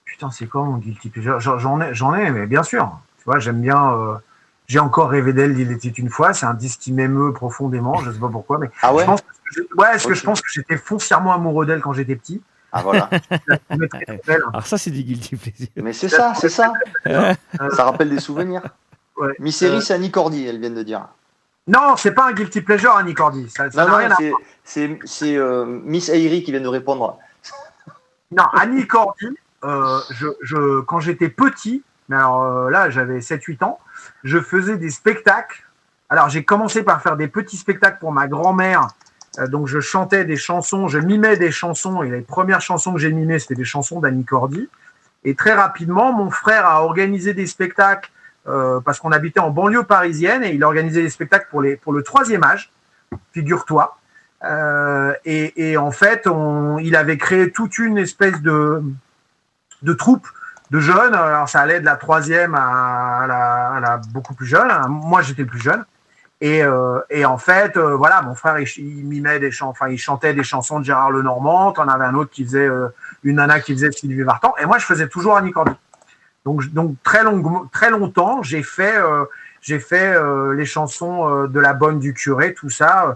Putain, c'est quoi mon guilty pleasure? J'en ai, mais bien sûr. Tu vois, j'aime bien. J'ai encore rêvé d'elle, il était une fois. C'est un disque qui m'émeut profondément. Je sais pas pourquoi, mais ah ouais. Je pense que j'étais foncièrement amoureux d'elle quand j'étais petit. Ah voilà. Alors ça, c'est du guilty pleasure. Mais c'est ça, c'est ça. Ça rappelle des souvenirs. Ouais. Missérie, c'est Annie Cordy, elle vient de dire. Non, c'est pas un guilty pleasure, Annie Cordy. Ça n'a rien à voir. C'est Miss Airy qui vient de répondre. Non, Annie Cordy, quand j'étais petit, mais alors là, j'avais 7-8 ans, je faisais des spectacles. Alors, j'ai commencé par faire des petits spectacles pour ma grand-mère. Donc, je chantais des chansons, je mimais des chansons. Et les premières chansons que j'ai mimées, c'était des chansons d'Annie Cordy. Et très rapidement, mon frère a organisé des spectacles parce qu'on habitait en banlieue parisienne et il organisait des spectacles pour le troisième âge, figure-toi. Et en fait, il avait créé toute une espèce de troupe de jeunes. Alors, ça allait de la troisième à la beaucoup plus jeune. Moi, j'étais plus jeune. Et en fait, voilà, mon frère, il mimait il chantait des chansons de Gérard Lenormand. T'en avais un autre qui faisait une nana qui faisait Sylvie Vartan. Et moi, je faisais toujours Annie Cordy. Donc très longtemps, j'ai fait les chansons de La Bonne du Curé, tout ça,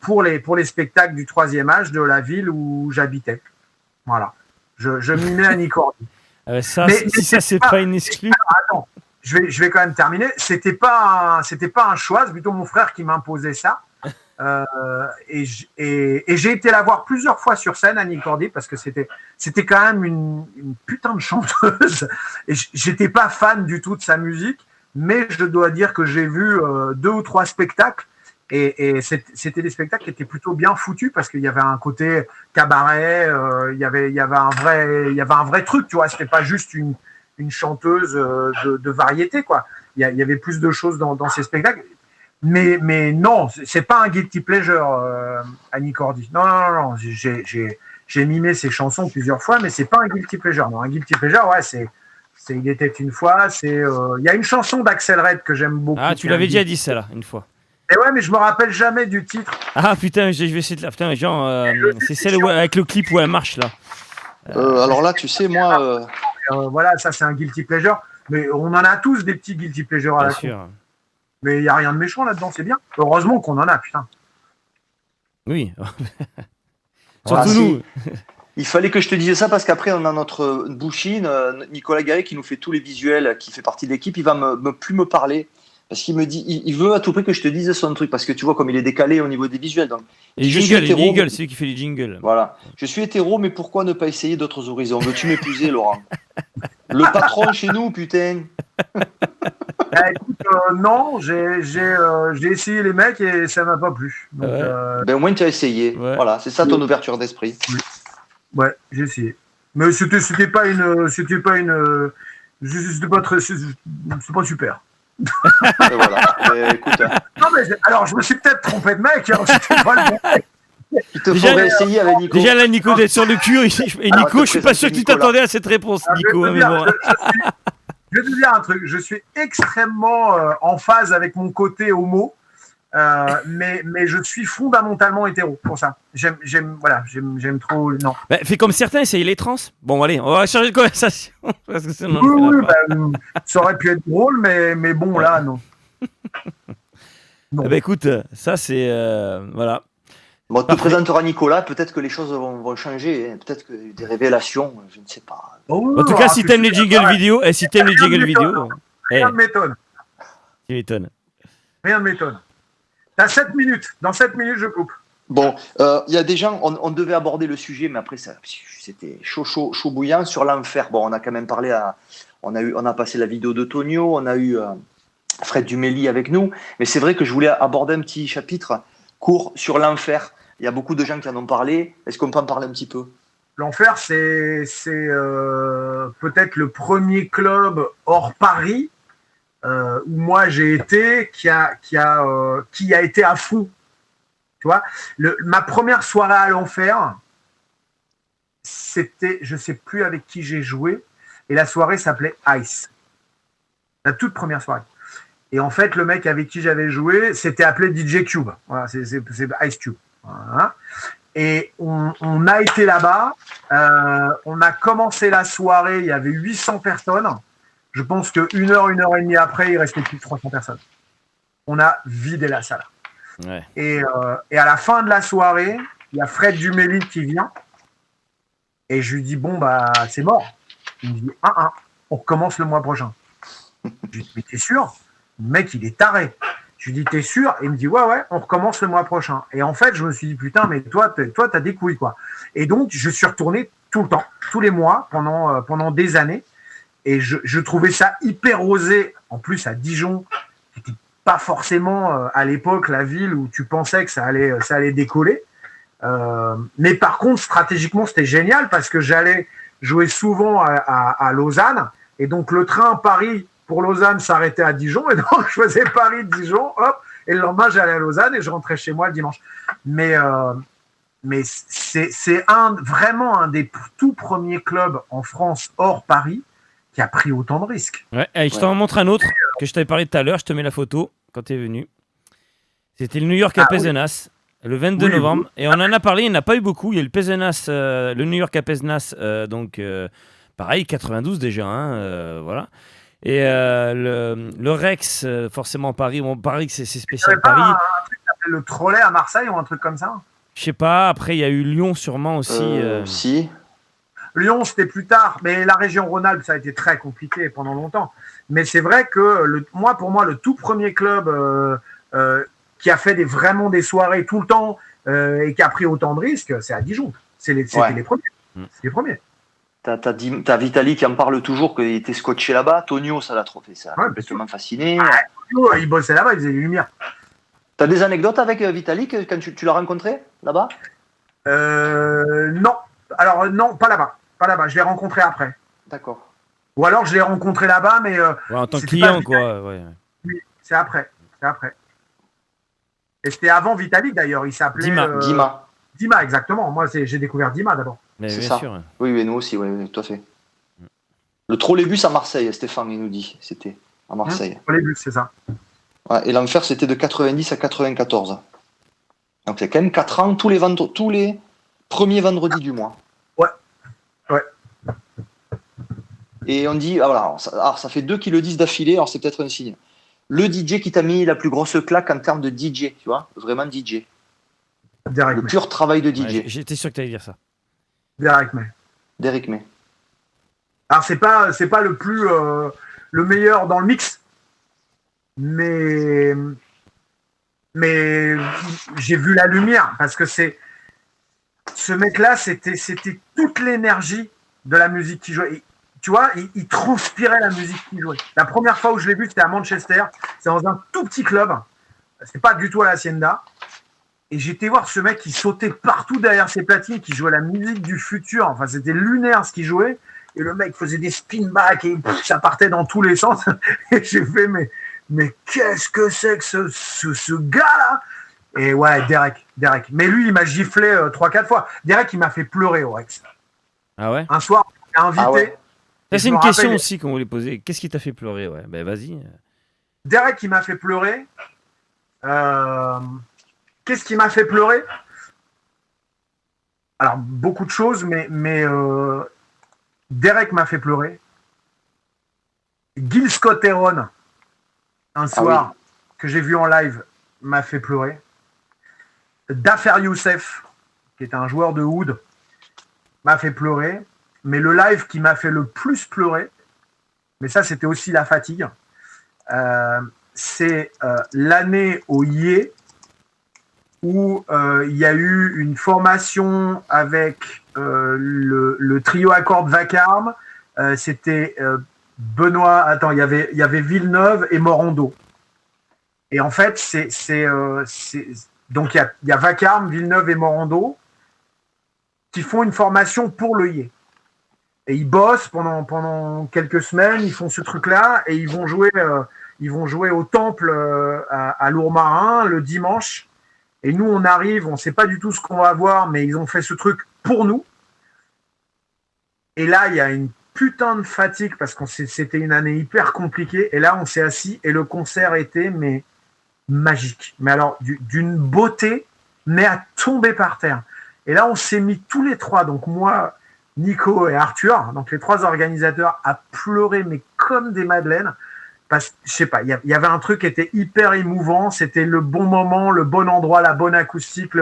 pour les spectacles du troisième âge de la ville où j'habitais. Voilà. Je mimais Annie Cordy. Ça, c'est pas une exclue. Attends, je vais quand même terminer. C'était pas un choix, c'est plutôt mon frère qui m'imposait ça. Et j'ai été la voir plusieurs fois sur scène, Annie Cordy, parce que c'était quand même une putain de chanteuse. Et j'étais pas fan du tout de sa musique, mais je dois dire que j'ai vu 2 ou 3 spectacles. Et c'était des spectacles qui étaient plutôt bien foutus parce qu'il y avait un côté cabaret, il y avait un vrai truc, tu vois. C'était pas juste une chanteuse de variété, quoi. Il y avait plus de choses dans ces spectacles. Mais non, c'est pas un guilty pleasure, Annie Cordy. Non. J'ai mimé ses chansons plusieurs fois, mais c'est pas un guilty pleasure. Non, un guilty pleasure, ouais, c'est Il était une fois. Il y a une chanson d'Axel Red que j'aime beaucoup. Ah, tu l'avais déjà dit ça là, une fois. Et ouais, mais je me rappelle jamais du titre. Ah putain, je vais essayer de la. Putain, genre, c'est celle avec le clip où elle marche là. Alors là, tu sais, moi. Voilà, ça c'est un guilty pleasure. Mais on en a tous des petits guilty pleasure à la con. Mais il n'y a rien de méchant là-dedans, c'est bien. Heureusement qu'on en a, putain. Oui. Surtout nous. Il fallait que je te dise ça parce qu'après, on a notre bouchine, Nicolas Garé, qui nous fait tous les visuels, qui fait partie de l'équipe. Il va plus me parler. Parce qu'il me dit, il veut à tout prix que je te dise son truc, parce que tu vois comme il est décalé au niveau des visuels. Donc, les jingles, c'est lui qui fait les jingles. Voilà. Je suis hétéro, mais pourquoi ne pas essayer d'autres horizons? Veux-tu m'épouser, Laurent? Le patron chez nous, putain. Écoute, non, j'ai essayé les mecs et ça m'a pas plu. Donc, ben, au moins tu as essayé. Ouais. Voilà, c'est ça ton ouverture d'esprit. Oui. Ouais, j'ai essayé. Mais c'était pas super. Voilà. Écoute, non, mais alors je me suis peut-être trompé de mec. Hein, pas le bon. Il te faudrait essayer avec Nico. Déjà là, Nico d'être sur le cul. Et Nico, je suis pas sûr que tu t'attendais à cette réponse, Nico. Je vais te dire un truc. Je suis extrêmement en phase avec mon côté homo, mais je suis fondamentalement hétéro pour ça. J'aime trop. Non. Bah, fais comme certains, essayez les trans. Bon, allez, on va changer de conversation. Parce que ça aurait pu être drôle, mais bon, là, non. Bah, écoute, ça c'est voilà. Bon, tu présenteras Nicolas, peut-être que les choses vont changer, hein. Peut-être que des révélations, je ne sais pas. En tout cas, si t'aimes les jingles vidéo, Rien ne m'étonne. Tu m'étonnes. Rien ne m'étonne. T'as 7 minutes. Dans 7 minutes, je coupe. Bon, il y a des gens, on devait aborder le sujet, mais après, c'était chaud bouillant sur l'enfer. Bon, on a quand même parlé on a passé la vidéo de Tonio, on a eu Fred Dumély avec nous, mais c'est vrai que je voulais aborder un petit chapitre court sur l'enfer. Il y a beaucoup de gens qui en ont parlé. Est-ce qu'on peut en parler un petit peu? L'enfer, c'est peut-être le premier club hors Paris où moi j'ai été, qui a été à fond. Tu vois, ma première soirée à l'enfer, c'était, je sais plus avec qui j'ai joué, et la soirée s'appelait Ice. La toute première soirée. Et en fait, le mec avec qui j'avais joué, c'était appelé DJ Cube. Voilà, c'est Ice Cube. Voilà. Et on a été là-bas, on a commencé la soirée, il y avait 800 personnes. Je pense que 1 heure et demie après, il restait plus de 300 personnes. On a vidé la salle. Ouais. Et à la fin de la soirée, il y a Fred Duméli qui vient. Et je lui dis, bon, bah, c'est mort. Il me dit, on recommence le mois prochain. Je lui dis, mais t'es sûr? Le mec, il est taré. Je lui dis, t'es sûr? Et il me dit, ouais, on recommence le mois prochain. Et en fait, je me suis dit, putain, mais toi, t'as des couilles, quoi. Et donc, je suis retourné tout le temps, tous les mois, pendant des années. Et je trouvais ça hyper osé. En plus, à Dijon, qui n'était pas forcément, à l'époque, la ville où tu pensais que ça allait décoller. Mais par contre, stratégiquement, c'était génial parce que j'allais jouer souvent à Lausanne. Et donc, le train Paris pour Lausanne s'arrêtait à Dijon. Et donc, je faisais Paris-Dijon, hop. Et le lendemain, j'allais à Lausanne et je rentrais chez moi le dimanche. Mais c'est vraiment un des tout premiers clubs en France hors Paris qui a pris autant de risques. Ouais, allez, je t'en montre un autre que je t'avais parlé tout à l'heure. Je te mets la photo quand tu es venu. C'était le New York à Pézenas, le 22 novembre. Et on en a parlé, il n'y en a pas eu beaucoup. Il y a le Pézenas, le New York à Pézenas, donc pareil, 92 déjà. Voilà. Et le Rex, forcément Paris. Bon, Paris, c'est spécial Paris. Un truc qui s'appelle le Trolley à Marseille ou un truc comme ça? Je sais pas. Après, il y a eu Lyon sûrement aussi. Si. Lyon, c'était plus tard, mais la région Rhône-Alpes, ça a été très compliqué pendant longtemps. Mais c'est vrai que pour moi, le tout premier club qui a fait vraiment des soirées tout le temps et qui a pris autant de risques, c'est à Dijon. C'était les premiers. C'est les premiers. T'as Vitali qui en parle toujours, qu'il était scotché là-bas. Tonio, ça l'a trop fait, ça. Complètement fasciné. Tonio, il bossait là-bas, il faisait des lumières. T'as des anecdotes avec Vitali quand tu l'as rencontré là-bas? Non. Alors, non, pas là-bas. Pas là-bas. Je l'ai rencontré après. D'accord. Ou alors, je l'ai rencontré là-bas, mais. En tant que client, quoi. Ouais. Oui, c'est après. Et c'était avant Vitalik, d'ailleurs. Il s'appelait. Dima, exactement. Moi, j'ai découvert Dima d'abord. C'est ça. Sûr. Oui, nous aussi, oui, tout à fait. Le trolleybus à Marseille, Stéphane, il nous dit. C'était à Marseille. Le trolleybus, c'est ça. Ouais, et l'enfer, c'était de 90 à 94. Donc, c'est quand même 4 ans, tous les premiers vendredis du mois. Ouais. Et on dit, ça fait 2 qui le disent d'affilée, alors c'est peut-être un signe. Le DJ qui t'a mis la plus grosse claque en termes de DJ, tu vois, vraiment DJ. Le pur travail de DJ. Ouais, j'étais sûr que tu allais dire ça. Derrick May. Alors, c'est pas le plus le meilleur dans le mix, mais j'ai vu la lumière parce que ce mec-là, c'était toute l'énergie de la musique qu'il jouait. Tu vois, il transpirait la musique qu'il jouait. La première fois où je l'ai vu, c'était à Manchester. C'est dans un tout petit club. C'est pas du tout à l'Hacienda. Et j'étais voir ce mec qui sautait partout derrière ses platines, qui jouait la musique du futur. Enfin, c'était lunaire ce qu'il jouait. Et le mec faisait des spin-backs et ça partait dans tous les sens. Et j'ai fait, mais qu'est-ce que c'est que ce gars-là? Et ouais, Derek. Mais lui, il m'a giflé 3-4 fois. Derek, il m'a fait pleurer au Rex. Ah ouais? Un soir, il m'a invité. Ah ouais. Ça, c'est une question aussi qu'on voulait poser. Qu'est-ce qui t'a fait pleurer? Ouais, ben vas-y. Derek, il m'a fait pleurer. Qu'est-ce qui m'a fait pleurer? Alors, beaucoup de choses, mais Derek m'a fait pleurer. Gil Scott-Heron, un soir que j'ai vu en live, m'a fait pleurer. Dafer Youssef, qui est un joueur de oud, m'a fait pleurer. Mais le live qui m'a fait le plus pleurer, mais ça, c'était aussi la fatigue, c'est l'année au IE où il y a eu une formation avec le trio à cordes Vacarme. C'était Benoît. Attends, il y avait Villeneuve et Morando. Et en fait, donc il y a Vacarme, Villeneuve et Morando qui font une formation pour le IE. Et ils bossent pendant quelques semaines, ils font ce truc-là et ils vont jouer Ils vont jouer au Temple à Lourmarin le dimanche. Et nous, on arrive, on ne sait pas du tout ce qu'on va voir, mais ils ont fait ce truc pour nous. Et là, il y a une putain de fatigue parce que c'était une année hyper compliquée. Et là, on s'est assis et le concert était magique. Mais alors, d'une beauté, mais à tomber par terre. Et là, on s'est mis tous les trois, donc moi, Nico et Arthur, donc les trois organisateurs, à pleurer, mais comme des madeleines. Parce que, je sais pas, il y avait un truc qui était hyper émouvant. C'était le bon moment, le bon endroit, la bonne acoustique,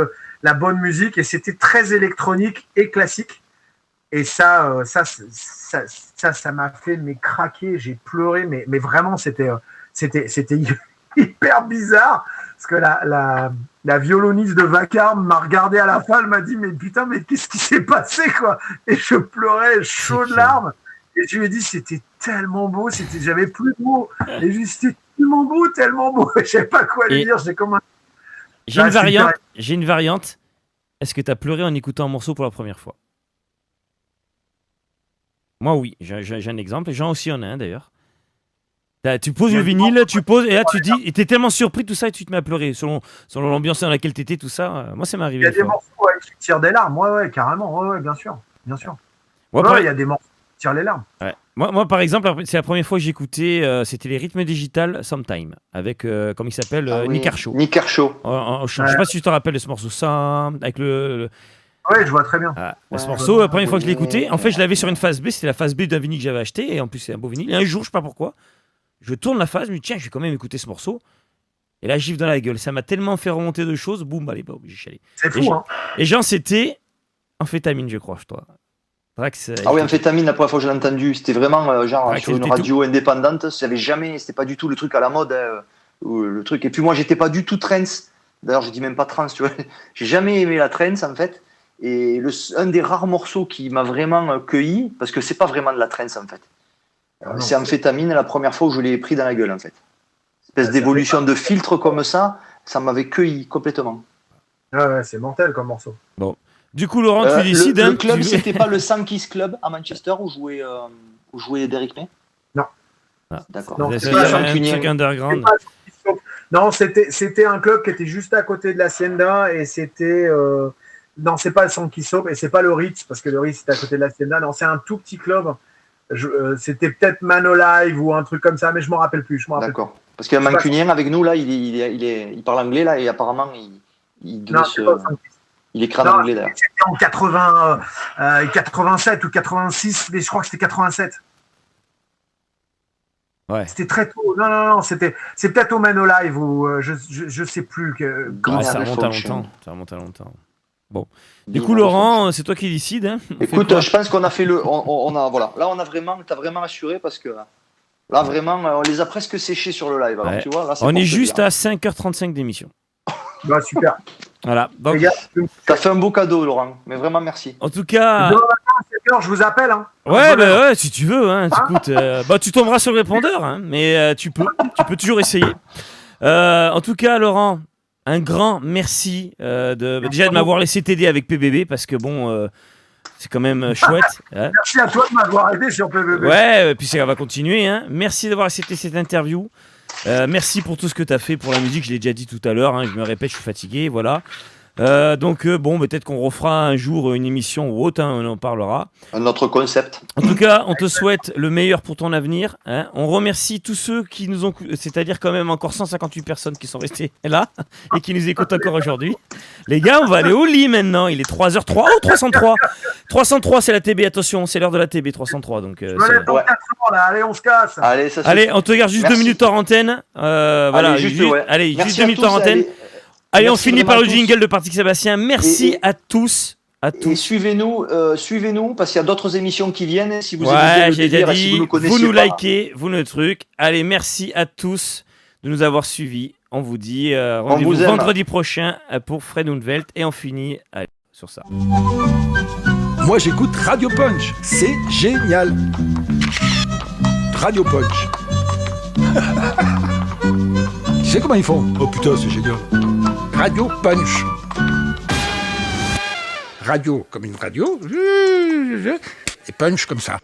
la bonne musique. Et c'était très électronique et classique. Et ça m'a fait craquer. J'ai pleuré, mais vraiment, c'était hyper bizarre. Parce que la violoniste de Vacarme m'a regardé à la fin, elle m'a dit mais putain, mais qu'est-ce qui s'est passé quoi? Et je pleurais chaud de larmes. Et je lui ai dit c'était tellement beau, j'avais plus de mots. Et je lui ai dit c'était tellement beau. Je sais pas quoi lui dire. J'ai une variante. Est-ce que tu as pleuré en écoutant un morceau pour la première fois? Moi oui, j'ai un exemple. Et Jean aussi en a un d'ailleurs. Tu poses le vinyle, et là tu dis, et t'es tellement surpris de tout ça et tu te mets à pleurer selon l'ambiance dans laquelle t'étais, tout ça. Moi, ça m'est arrivé. Il y a des morceaux qui tirent des larmes, ouais, carrément, ouais, bien sûr. Il y a des morceaux qui tirent les larmes. Ouais. Moi, par exemple, c'est la première fois que j'ai écouté, c'était les rythmes digital Sometime avec, comment il s'appelle, Nick Kershaw. Nick Kershaw. Je sais pas si tu te rappelles de ce morceau, ça, avec le. Ouais, je vois très bien. Ce morceau, la première fois que je l'ai écouté, en fait, je l'avais sur une phase B, c'était la phase B d'un vinyle que j'avais acheté, et en plus, c'est un beau vinyle. Et un jour, je sais pas pourquoi. Je tourne la phase, je me dis tiens, je vais quand même écouter ce morceau. Et là, gifle dans la gueule. Ça m'a tellement fait remonter de choses. Boum, allez, j'ai chialé. C'est fou, hein. Et Jean, c'était Amphétamine, je crois, toi. Drax, ah oui, Amphétamine, la première fois que je l'ai entendu, c'était vraiment genre sur une radio indépendante. C'était pas du tout le truc à la mode, le truc. Et puis moi, j'étais pas du tout trance. D'ailleurs, je dis même pas trance, tu vois. J'ai jamais aimé la trance, en fait. Et un des rares morceaux qui m'a vraiment cueilli, parce que c'est pas vraiment de la trance, en fait. C'est Amphétamine, la première fois où je l'ai pris dans la gueule, en fait. Espèce d'évolution de filtre comme ça m'avait cueilli complètement. Ouais, c'est mortel comme morceau. Bon. Du coup, Laurent, tu décides. Le club, c'était pas le Sankey's Club à Manchester où jouait Derrick May? Non. D'accord. C'est un truc underground. Non, c'était un club qui était juste à côté de l'Hacienda et c'était. Non, c'est pas le Sankey's Club et c'est pas le Ritz parce que le Ritz c'était à côté de l'Hacienda. Non, c'est un tout petit club. C'était peut-être Manolive ou un truc comme ça, mais je m'en rappelle plus. D'accord. Parce qu'il y a un mancunien avec nous là, il parle anglais là et apparemment il est crâne anglais d'ailleurs. C'était en 87 ou 86, mais je crois que c'était 87. Ouais. C'était très tôt. Non, c'est peut-être au Manolive ou je sais plus. Ça remonte à longtemps. Bon. Du coup, Laurent, c'est toi qui décides. Hein. Écoute, je pense qu'on a fait voilà. Là, t'as vraiment assuré parce que là, vraiment, on les a presque séchés sur le live. Alors, tu vois, là, on est juste à 5h35 d'émission. Bah, super. Voilà. Donc, t'as fait un beau cadeau, Laurent. Mais vraiment, merci. En tout cas. Je vous appelle. Hein. Ouais, si tu veux. Hein. Écoute, tu tomberas sur le répondeur. Hein, mais tu peux toujours essayer. En tout cas, Laurent. Un grand merci déjà de m'avoir laissé t'aider avec PBB parce que bon, c'est quand même chouette. Hein. Merci à toi de m'avoir aidé sur PBB. Ouais, puis ça va continuer. Hein. Merci d'avoir accepté cette interview. Merci pour tout ce que tu as fait pour la musique. Je l'ai déjà dit tout à l'heure. Hein. Je me répète, je suis fatigué. Voilà. Donc peut-être qu'on refera un jour une émission ou autre, hein, on en parlera. Un autre concept. En tout cas, on te souhaite le meilleur pour ton avenir. Hein. On remercie tous ceux qui nous ont, c'est-à-dire quand même encore 158 personnes qui sont restées là et qui nous écoutent encore aujourd'hui. Les gars, on va aller au lit maintenant. Il est 3h03. Oh, 303. 303, c'est la TB. Attention, c'est l'heure de la TB 303. Donc, allez, on se casse. Allez, on te garde juste 2 minutes en antenne. Voilà, juste 2 minutes en antenne. Allez, on finit par le jingle de Patrick Sébastien. Merci à tous. Et suivez-nous parce qu'il y a d'autres émissions qui viennent. Si vous aimez le délire, si vous nous connaissez, vous nous likez, vous nous trucs. Allez, merci à tous de nous avoir suivis. On vous dit rendez-vous vendredi prochain pour Fred Hundvelt et on finit sur ça. Moi, j'écoute Radio Punch. C'est génial. Radio Punch. Tu sais comment ils font? Oh putain, c'est génial. Radio Punch. Radio comme une radio. Et punch comme ça.